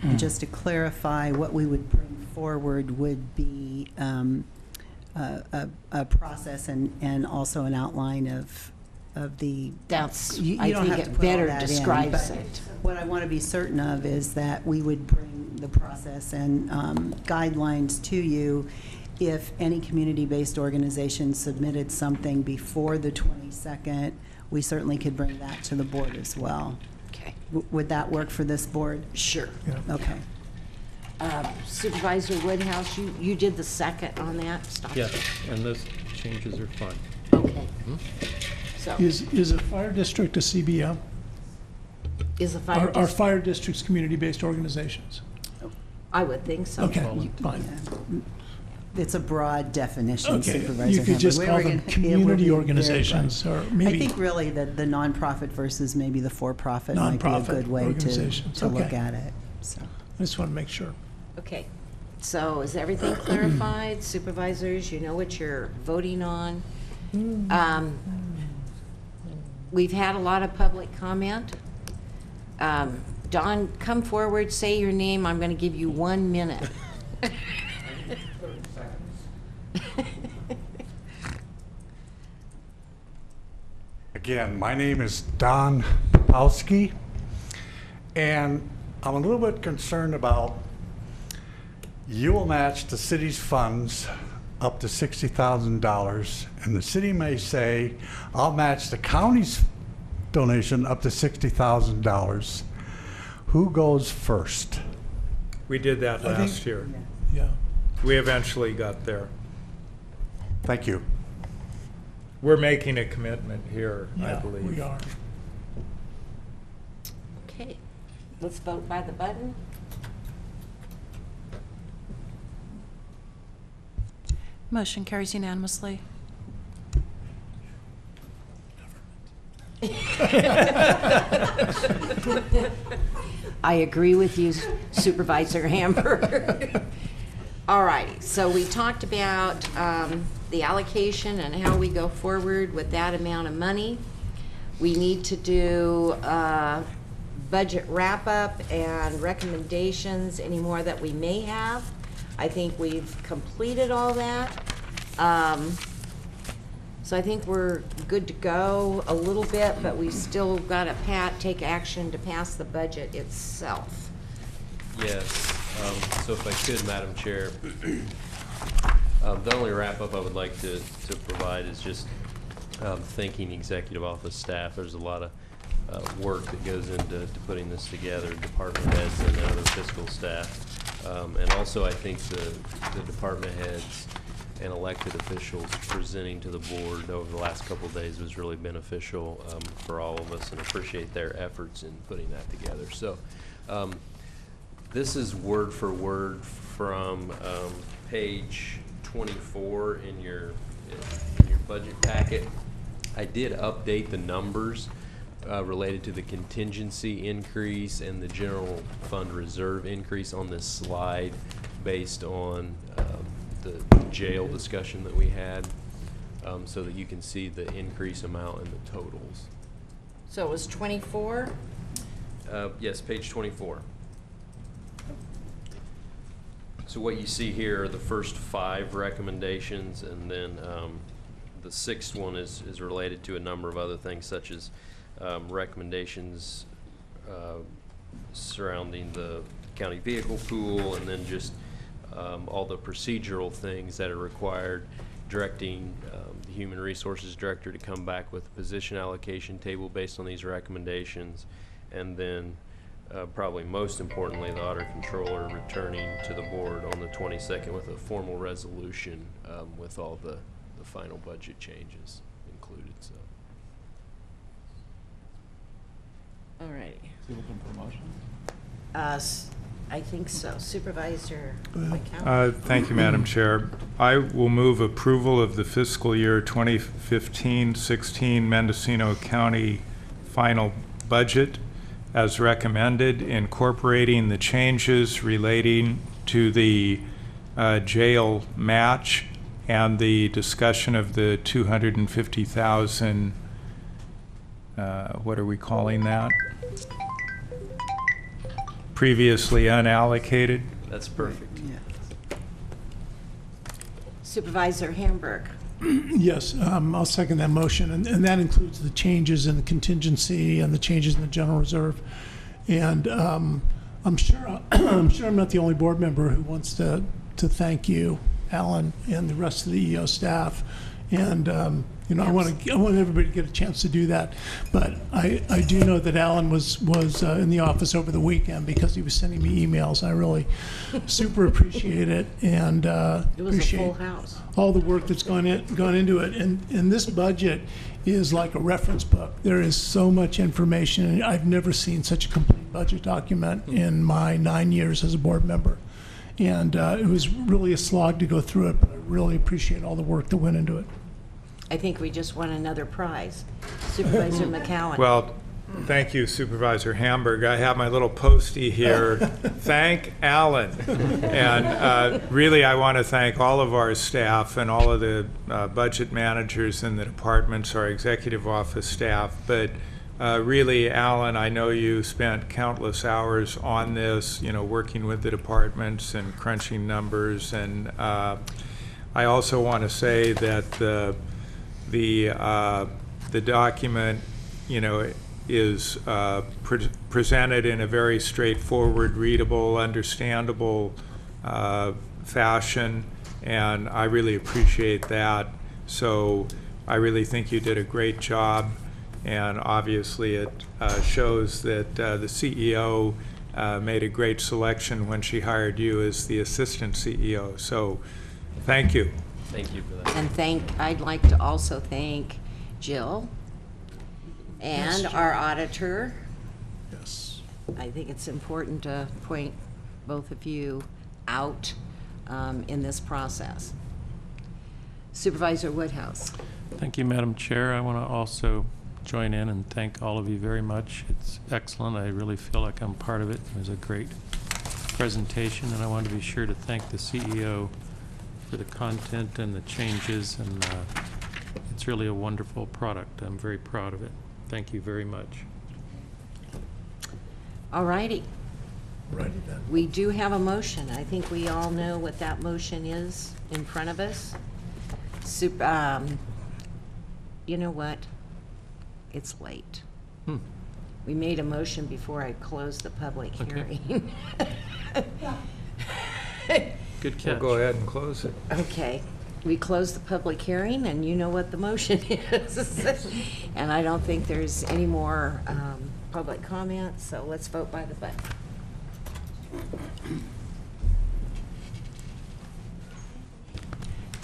And just to clarify, what we would bring forward would be a process and also an outline of the. That's, you I don't think have to it put all better that in, describes but it. What I want to be certain of is that we would bring the process and guidelines to you if any community-based organization submitted something before the 22nd. We certainly could bring that to the board as well. Okay. Would that work for this board? Sure. Yeah. Okay. Supervisor Woodhouse, you did the second on that? Stop. Yes, and those changes are fine. Okay. So, Is a fire district a CBO? is the fire Are fire districts community-based organizations? I would think so. Okay, fine. It's a broad definition, Okay, Supervisor you could Hamburg. just We call were them gonna- yeah, community we're being very organizations, broad. or maybe. I think really that the nonprofit versus maybe the for-profit might be a Nonprofit good way organizations, to look okay. at it, so. I just want to make sure. Okay. So is everything clarified? Supervisors, you know what you're voting on. We've had a lot of public comment. Don, come forward, say your name. I'm going to give you 1 minute. Again, my name is Don Popowski, and I'm a little bit concerned about you will match the city's funds up to $60,000, and the city may say, I'll match the county's donation up to $60,000. Who goes first? We did that I think- last year. Yeah. We eventually got there. Thank you. We're making a commitment here, I Yeah, believe. we are. Okay. Let's vote by the button. Motion carries unanimously. I agree with you, Supervisor Hamburg. All righty, so we talked about the allocation and how we go forward with that amount of money. We need to do budget wrap-up and recommendations, any more that we may have. I think we've completed all that. So I think we're good to go a little bit, but we still got to take action to pass the budget itself. Yes, so if I could, Madam Chair, the only wrap-up I would like to provide is just thanking executive office staff. There's a lot of work that goes into putting this together, department heads and other fiscal staff. And also I think the department heads and elected officials presenting to the board over the last couple of days was really beneficial for all of us, and appreciate their efforts in putting that together. So this is word for word from page 24 in your budget packet. I did update the numbers related to the contingency increase and the general fund reserve increase on this slide based on the jail discussion that we had, so that you can see the increase amount and the totals. So it was 24? Yes, page 24. So what you see here are the first 5 recommendations, and then the sixth one is related to a number of other things, such as recommendations surrounding the county vehicle pool, and then just all the procedural things that are required, directing the Human Resources Director to come back with a position allocation table based on these recommendations, and then probably most importantly, the Auditor Controller returning to the board on the 22nd with a formal resolution with all the final budget changes included. So. All right. Looking for a motion? I think so. Supervisor McCowan. Thank you, Madam Chair. I will move approval of the fiscal year 2015-16 Mendocino County final budget as recommended, incorporating the changes relating to the jail match and the discussion of the 250,000, what are we calling that? Previously unallocated. That's perfect. Yeah. Supervisor Hamburg. Yes, I'll second that motion, and that includes the changes in the contingency and the changes in the general reserve. And I'm sure I'm not the only board member who wants to thank you, Alan, and the rest of the EO staff. And you know, I want everybody to get a chance to do that. But I do know that Alan was in the office over the weekend because he was sending me emails. I really super appreciate it, and It was appreciate a full house. all the work that's gone into it. And this budget is like a reference book. There is so much information. I've never seen such a complete budget document in my 9 years as a board member. And it was really a slog to go through it, but I really appreciate all the work that went into it. I think we just won another prize. Supervisor McCowan. Well, thank you, Supervisor Hamburg. I have my little postie here. Thank Alan. And really, I want to thank all of our staff and all of the budget managers in the departments, our executive office staff. But really, Alan, I know you spent countless hours on this, you know, working with the departments and crunching numbers. And I also want to say that the document, you know, is presented in a very straightforward, readable, understandable fashion, and I really appreciate that. So I really think you did a great job, and obviously it shows that the CEO made a great selection when she hired you as the assistant CEO. So thank you. Thank you for that. And I'd like to also thank Jill and our auditor. Yes. I think it's important to point both of you out in this process. Supervisor Woodhouse. Thank you, Madam Chair. I want to also join in and thank all of you very much. It's excellent. I really feel like I'm part of it. It was a great presentation, and I want to be sure to thank the CEO for the content and the changes, and it's really a wonderful product. I'm very proud of it. Thank you very much. All righty. Righty then. We do have a motion. I think we all know what that motion is in front of us. You know what? It's late. We made a motion before I closed the public hearing. Good catch. We'll go ahead and close it. Okay, we closed the public hearing, and you know what the motion is. And I don't think there's any more public comment, so let's vote by the button.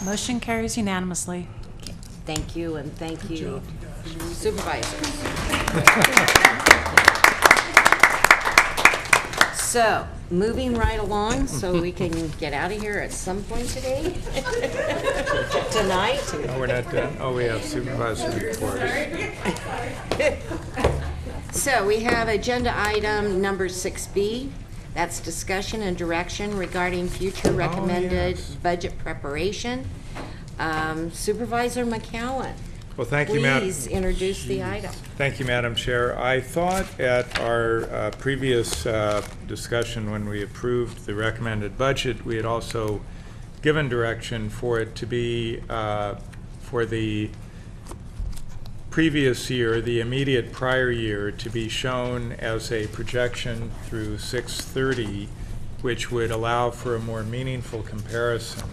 Motion carries unanimously. Okay, thank you, and thank you, supervisors. So, moving right along, so we can get out of here at some point today? Tonight? Oh, we're not done. Oh, we have supervisor reports. So, we have agenda item number 6B. That's discussion and direction regarding future recommended budget preparation. Supervisor McCowan. Well, thank you, Madam. Please introduce the item. Thank you, Madam Chair. I thought at our previous discussion when we approved the recommended budget, we had also given direction for it to be for the previous year, the immediate prior year, to be shown as a projection through 6/30, which would allow for a more meaningful comparison.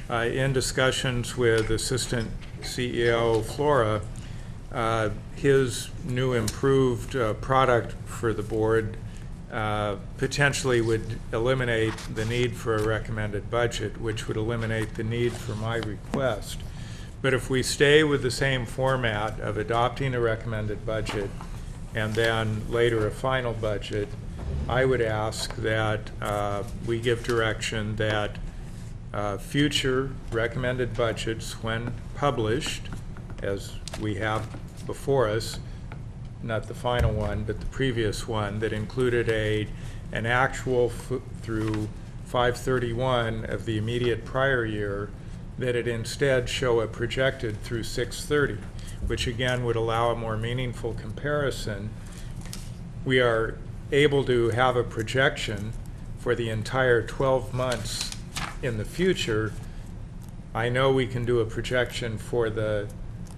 In discussions with Assistant CEO Flora, his new improved product for the board potentially would eliminate the need for a recommended budget, which would eliminate the need for my request. But if we stay with the same format of adopting a recommended budget and then later a final budget, I would ask that we give direction that future recommended budgets, when published, as we have before us, not the final one, but the previous one, that included an actual through 5/31 of the immediate prior year, that it instead show a projected through 6/30, which again would allow a more meaningful comparison. We are able to have a projection for the entire 12 months in the future. I know we can do a projection for the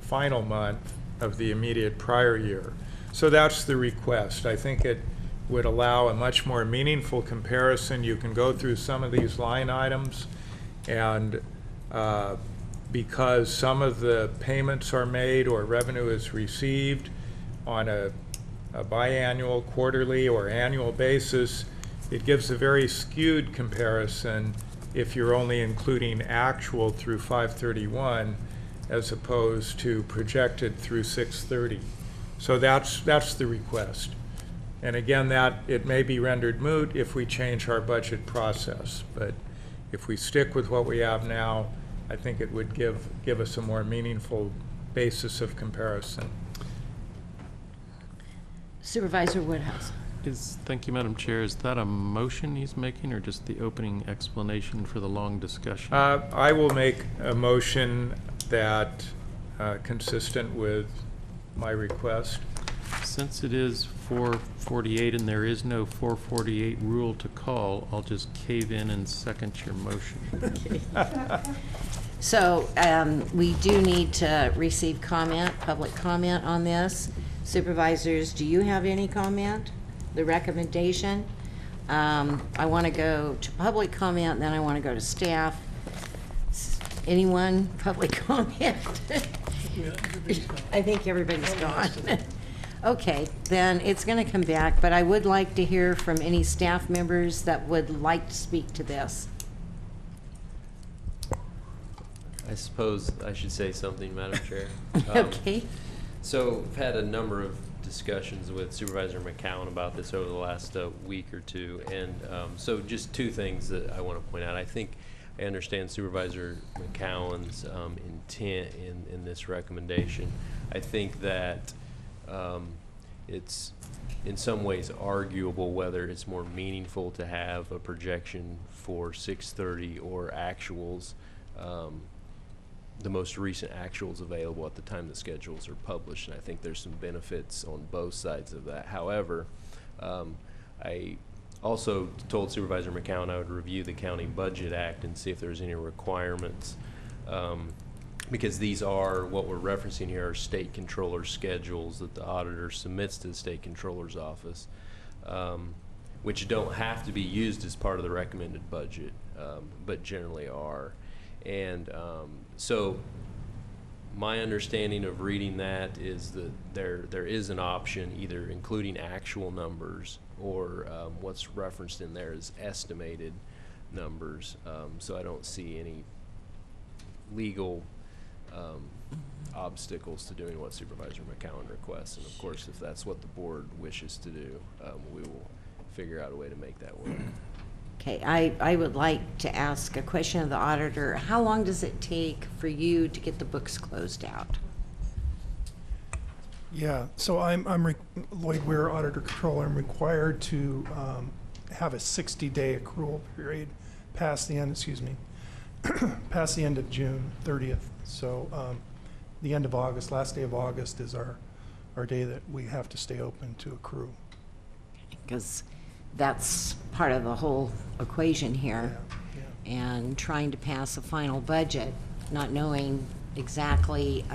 final month of the immediate prior year. So that's the request. I think it would allow a much more meaningful comparison. You can go through some of these line items, and because some of the payments are made or revenue is received on a biannual, quarterly, or annual basis, it gives a very skewed comparison if you're only including actual through 5/31 as opposed to projected through 6/30. So that's the request. And again, that it may be rendered moot if we change our budget process, but if we stick with what we have now, I think it would give us a more meaningful basis of comparison. Supervisor Woodhouse. Thank you, Madam Chair. Is that a motion he's making, or just the opening explanation for the long discussion? I will make a motion that, consistent with my request. Since it is 4:48 and there is no 4:48 rule to call, I'll just cave in and second your motion. Okay. So we do need to receive public comment on this. Supervisors, do you have any comment? The recommendation? I want to go to public comment, and then I want to go to staff. Anyone? Public comment? I think everybody's gone. Okay, then it's going to come back, but I would like to hear from any staff members that would like to speak to this. I suppose I should say something, Madam Chair. Okay. So I've had a number of discussions with Supervisor McCowan about this over the last week or two, and so just two things that I want to point out. I think I understand Supervisor McCowan's intent in this recommendation. I think that it's in some ways arguable whether it's more meaningful to have a projection for 6/30 or actuals, the most recent actuals available at the time the schedules are published, and I think there's some benefits on both sides of that. However, I also told Supervisor McCowan I would review the County Budget Act and see if there's any requirements, because these are, what we're referencing here, are state controller schedules that the auditor submits to the state controller's office, which don't have to be used as part of the recommended budget, but generally are. And so my understanding of reading that is that there is an option, either including actual numbers or what's referenced in there is estimated numbers. So I don't see any legal obstacles to doing what Supervisor McCowan requests. And of course, if that's what the board wishes to do, we will figure out a way to make that work. Okay, I would like to ask a question of the auditor. How long does it take for you to get the books closed out? Yeah, so I'm Lloyd Weir, Auditor Controller. I'm required to have a 60-day accrual period past the end, past the end of June 30th. So the end of August, last day of August is our day that we have to stay open to accrue. Because that's part of the whole equation here. Yeah. And trying to pass a final budget, not knowing exactly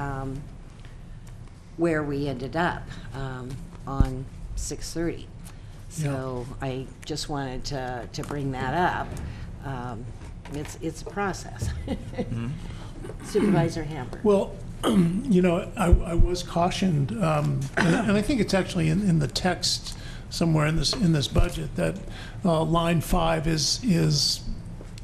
where we ended up on 6/30. So I just wanted to bring that up. It's a process. Supervisor Hamper. Well, you know, I was cautioned, and I think it's actually in the text somewhere in this budget that line 5 is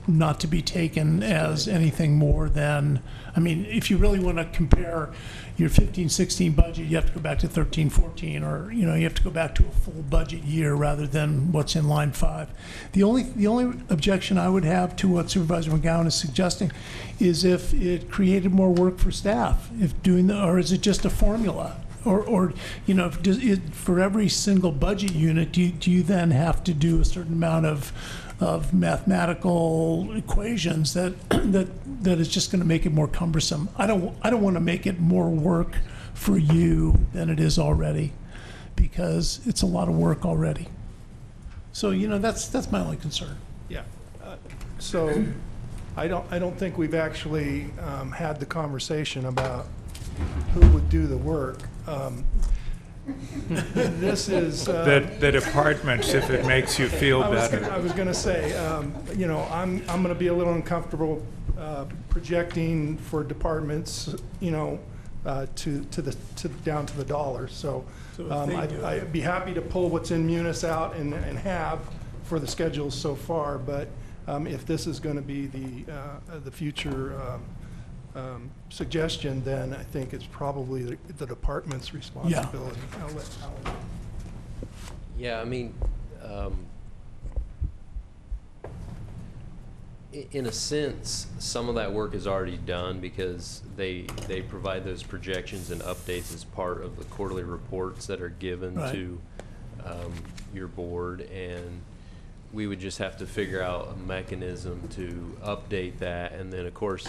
not to be taken as anything more than, I mean, if you really want to compare your 15-16 budget, you have to go back to 13-14, or you know, you have to go back to a full budget year rather than what's in line 5. The only objection I would have to what Supervisor McGowan is suggesting is if it created more work for staff, if doing the, or is it just a formula? Or you know, for every single budget unit, do you then have to do a certain amount of mathematical equations that is just going to make it more cumbersome? I don't want to make it more work for you than it is already, because it's a lot of work already. So you know, that's my only concern. Yeah. So I don't think we've actually had the conversation about who would do the work. This is the departments, if it makes you feel better. I was going to say, you know, I'm going to be a little uncomfortable projecting for departments, you know, down to the dollar. So I'd be happy to pull what's in Munis out and have for the schedules so far. But if this is going to be the future suggestion, then I think it's probably the department's responsibility. Yeah. I'll let Alan. Yeah, I mean, in a sense, some of that work is already done because they provide those projections and updates as part of the quarterly reports that are given to your board, and we would just have to figure out a mechanism to update that, and then of course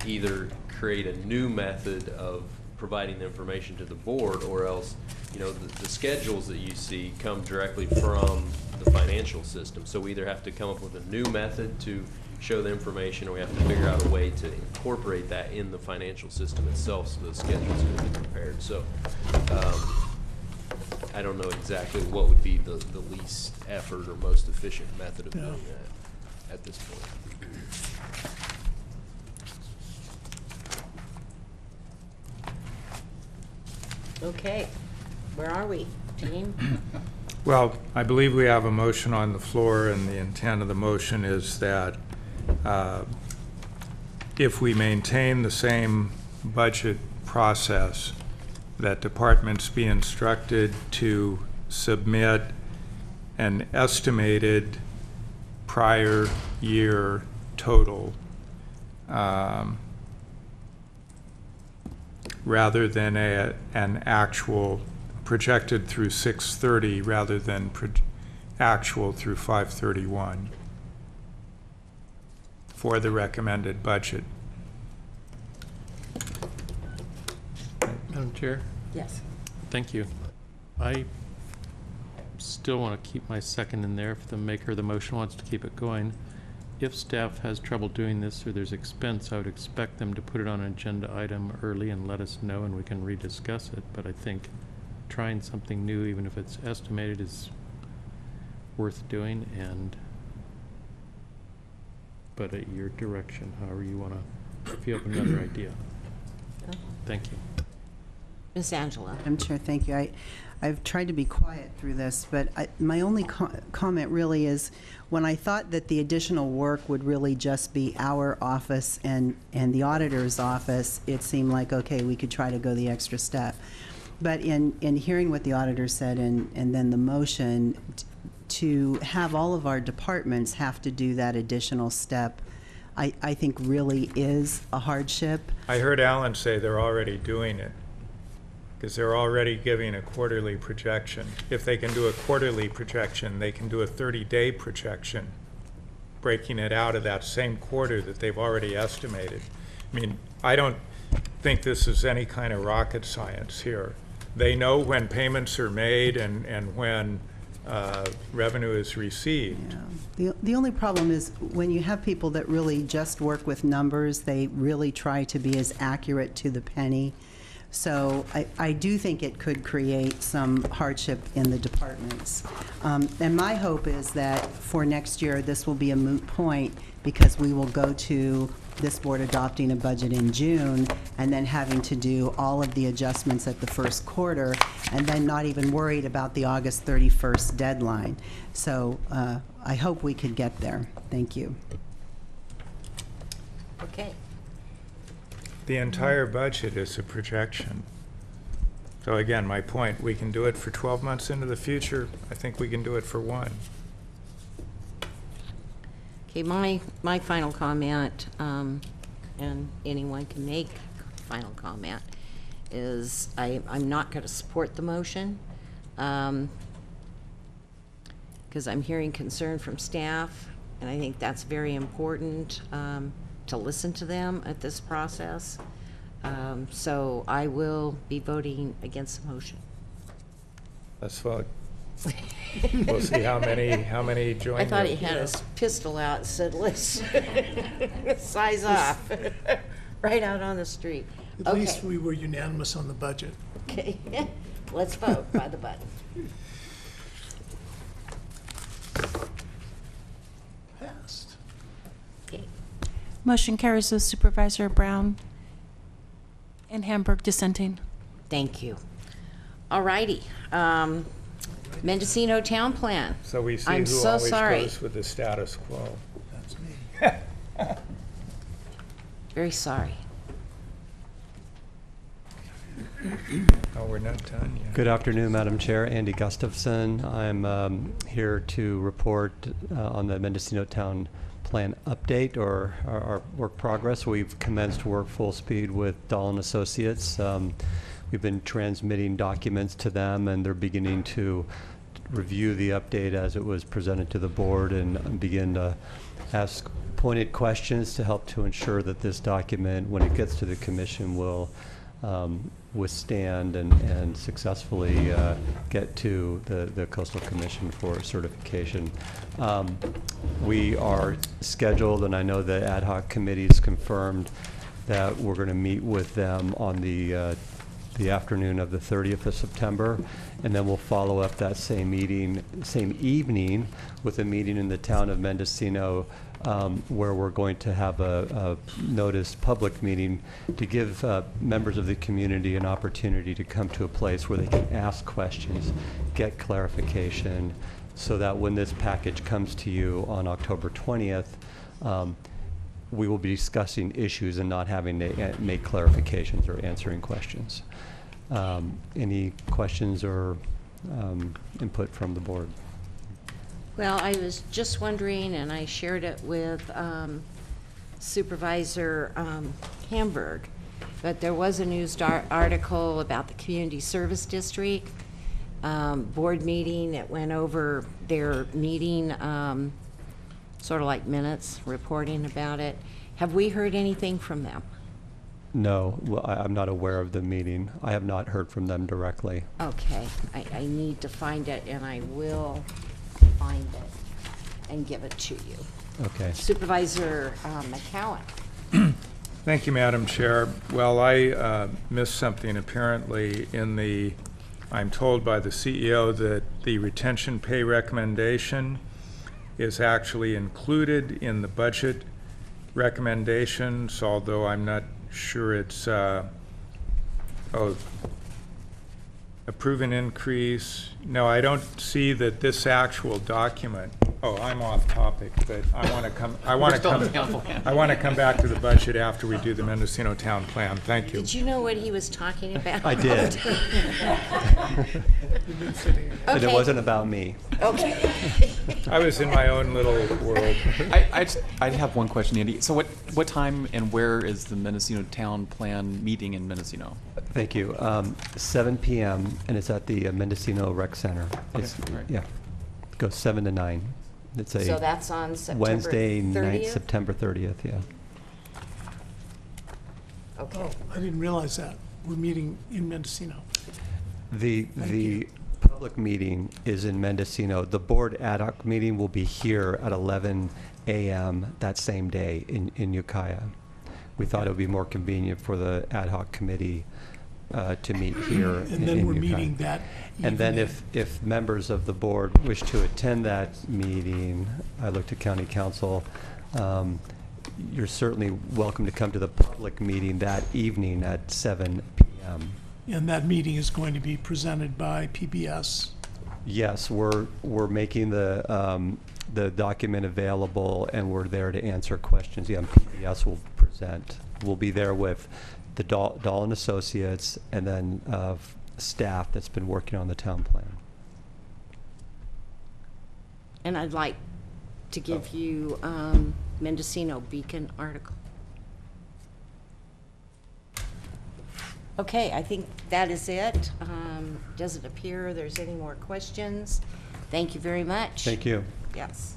either create a new method of providing the information to the board, or else, you know, the schedules that you see come directly from the financial system. So we either have to come up with a new method to show the information, or we have to figure out a way to incorporate that in the financial system itself so those schedules can be prepared. So I don't know exactly what would be the least effort or most efficient method of doing that at this point. Okay, where are we, team? Well, I believe we have a motion on the floor, and the intent of the motion is that if we maintain the same budget process, that departments be instructed to submit an estimated prior year total rather than an actual projected through 6/30 rather than actual through 5/31 for the recommended budget. Madam Chair? Yes. Thank you. I still want to keep my second in there if the maker of the motion wants to keep it going. If staff has trouble doing this or there's expense, I would expect them to put it on an agenda item early and let us know, and we can rediscuss it. But I think trying something new, even if it's estimated, is worth doing, but at your direction, however you want to, if you have another idea. Thank you. Ms. Angela. Madam Chair, thank you. I've tried to be quiet through this, but my only comment really is when I thought that the additional work would really just be our office and the auditor's office, it seemed like, okay, we could try to go the extra step. But in hearing what the auditor said and then the motion to have all of our departments have to do that additional step, I think really is a hardship. I heard Alan say they're already doing it, because they're already giving a quarterly projection. If they can do a quarterly projection, they can do a 30-day projection, breaking it out of that same quarter that they've already estimated. I mean, I don't think this is any kind of rocket science here. They know when payments are made and when revenue is received. Yeah. The only problem is when you have people that really just work with numbers, they really try to be as accurate to the penny. So I do think it could create some hardship in the departments. And my hope is that for next year, this will be a moot point because we will go to this board adopting a budget in June and then having to do all of the adjustments at the first quarter and then not even worried about the August 31st deadline. So I hope we could get there. Thank you. Okay. The entire budget is a projection. So again, my point, we can do it for 12 months into the future. I think we can do it for 1. Okay, my final comment, and anyone can make final comment, is I'm not going to support the motion because I'm hearing concern from staff, and I think that's very important to listen to them at this process. So I will be voting against the motion. Let's vote. We'll see how many join. I thought he you. had his pistol out and said, let's size off. Right out on the street. At least we were unanimous on the budget. Okay, let's vote by the button. Passed. Okay. Motion carries with Supervisor Brown and Hamburg dissenting. Thank you. All righty. Mendocino Town Plan. So we see I'm who so always sorry. goes with the status quo. That's me. Very sorry. Oh, we're not done yet. Good afternoon, Madam Chair. Andy Gustafson. I'm here to report on the Mendocino Town Plan update or our work progress. We've commenced work full speed with Dahl & Associates. We've been transmitting documents to them, and they're beginning to review the update as it was presented to the board and begin to ask pointed questions to help to ensure that this document, when it gets to the commission, will withstand and successfully get to the Coastal Commission for certification. We are scheduled, and I know the ad hoc committee's confirmed that we're going to meet with them on the afternoon of the 30th of September, and then we'll follow up that same evening with a meeting in the town of Mendocino where we're going to have a noticed public meeting to give members of the community an opportunity to come to a place where they can ask questions, get clarification, so that when this package comes to you on October 20th, we will be discussing issues and not having to make clarifications or answering questions. Any questions or input from the board? Well, I was just wondering, and I shared it with Supervisor Hamburg, but there was a news article about the Community Service District board meeting that went over their meeting, sort of like minutes, reporting about it. Have we heard anything from them? No, well, I'm not aware of the meeting. I have not heard from them directly. Okay, I need to find it, and I will find it and give it to you. Okay. Supervisor McCowan. Thank you, Madam Chair. Well, I missed something apparently in the, I'm told by the CEO that the retention pay recommendation is actually included in the budget recommendations, although I'm not sure it's a proven increase. No, I don't see that this actual document. Oh, I'm off topic, but I want to come back to the budget after we do the Mendocino Town Plan. Thank you. Did you know what he was talking about? I did. And it wasn't about me. Okay. I was in my own little world. I have one question, Andy. So what time and where is the Mendocino Town Plan meeting in Mendocino? Thank you. 7 p.m. and it's at the Mendocino Rec Center. Okay, right. Yeah, it goes 7 to 9. It's a So that's on September Wednesday 30th? night, September 30th. Yeah. Okay. Oh, I didn't realize that. We're meeting in Mendocino. The public meeting is in Mendocino. The board ad hoc meeting will be here at 11 a.m. that same day in Ukiah. We thought it would be more convenient for the ad hoc committee to meet here And then in we're Ukiah. meeting that And then evening. if members of the board wish to attend that meeting, I look to county council, you're certainly welcome to come to the public meeting that evening at 7 p.m. And that meeting is going to be presented by PBS. Yes, we're making the document available, and we're there to answer questions. Yeah, PBS will present. We'll be there with the Dahl and Associates, and then staff that's been working on the town plan. And I'd like to give you Mendocino Beacon article. Okay, I think that is it. Doesn't appear there's any more questions. Thank you very much. Thank you. Yes.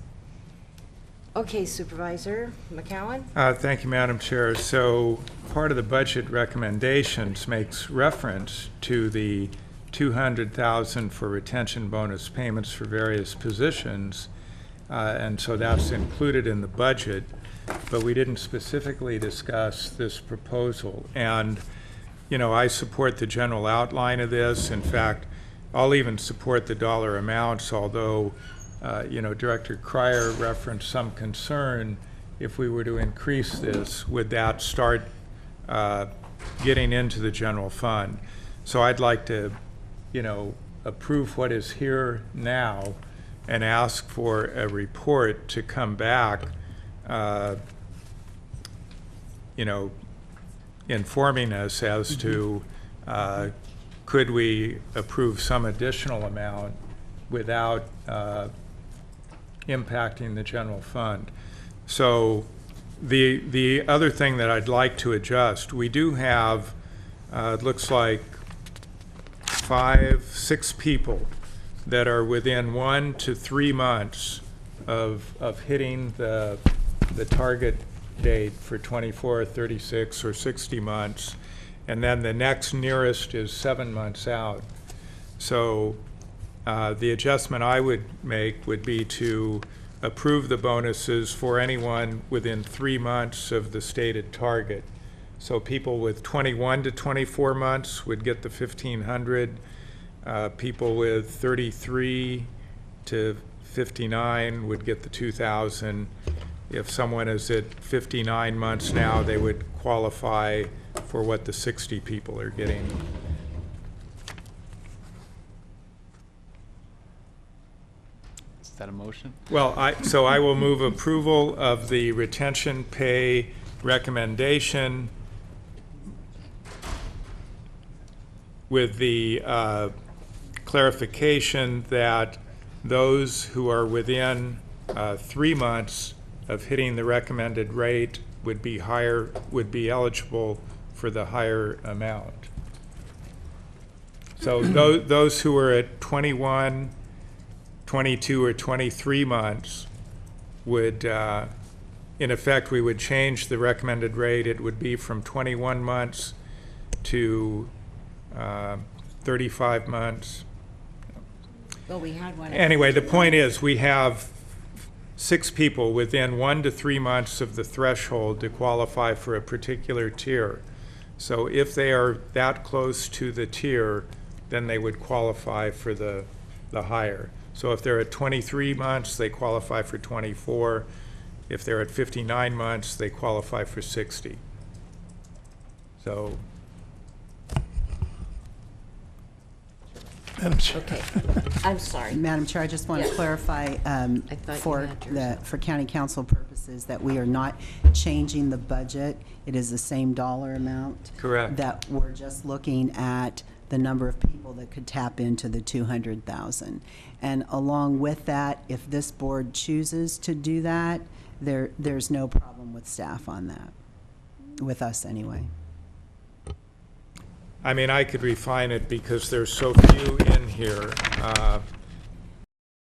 Okay, Supervisor McCowan? Thank you, Madam Chair. So part of the budget recommendations makes reference to the $200,000 for retention bonus payments for various positions, and so that's included in the budget, but we didn't specifically discuss this proposal. And, you know, I support the general outline of this. In fact, I'll even support the dollar amounts, although you know, Director Cryer referenced some concern if we were to increase this, would that start getting into the general fund? So I'd like to, you know, approve what is here now and ask for a report to come back, you know, informing us as to could we approve some additional amount without impacting the general fund. So the other thing that I'd like to adjust, we do have, it looks like 6 people that are within 1 to 3 months of hitting the target date for 24, 36, or 60 months, and then the next nearest is 7 months out. So the adjustment I would make would be to approve the bonuses for anyone within 3 months of the stated target. So people with 21 to 24 months would get the $1,500. People with 33 to 59 would get the $2,000. If someone is at 59 months now, they would qualify for what the 60 people are getting. Is that a motion? Well, so I will move approval of the retention pay recommendation with the clarification that those who are within 3 months of hitting the recommended rate would be eligible for the higher amount. So those who are at 21, 22, or 23 months would, in effect, we would change the recommended rate. It would be from 21 months to 35 months. Well, we had one. Anyway, the point is we have 6 people within 1 to 3 months of the threshold to qualify for a particular tier. So if they are that close to the tier, then they would qualify for the higher. So if they're at 23 months, they qualify for 24. If they're at 59 months, they qualify for 60. So. Madam Chair. Okay, I'm sorry. Madam Chair, I just want to Yes. clarify thought you had yours. for county council purposes that we are not changing the budget. It is the same dollar amount. Correct. That we're just looking at the number of people that could tap into the 200,000. And along with that, if this board chooses to do that, there's no problem with staff on that, with us anyway. I mean, I could refine it because there's so few in here.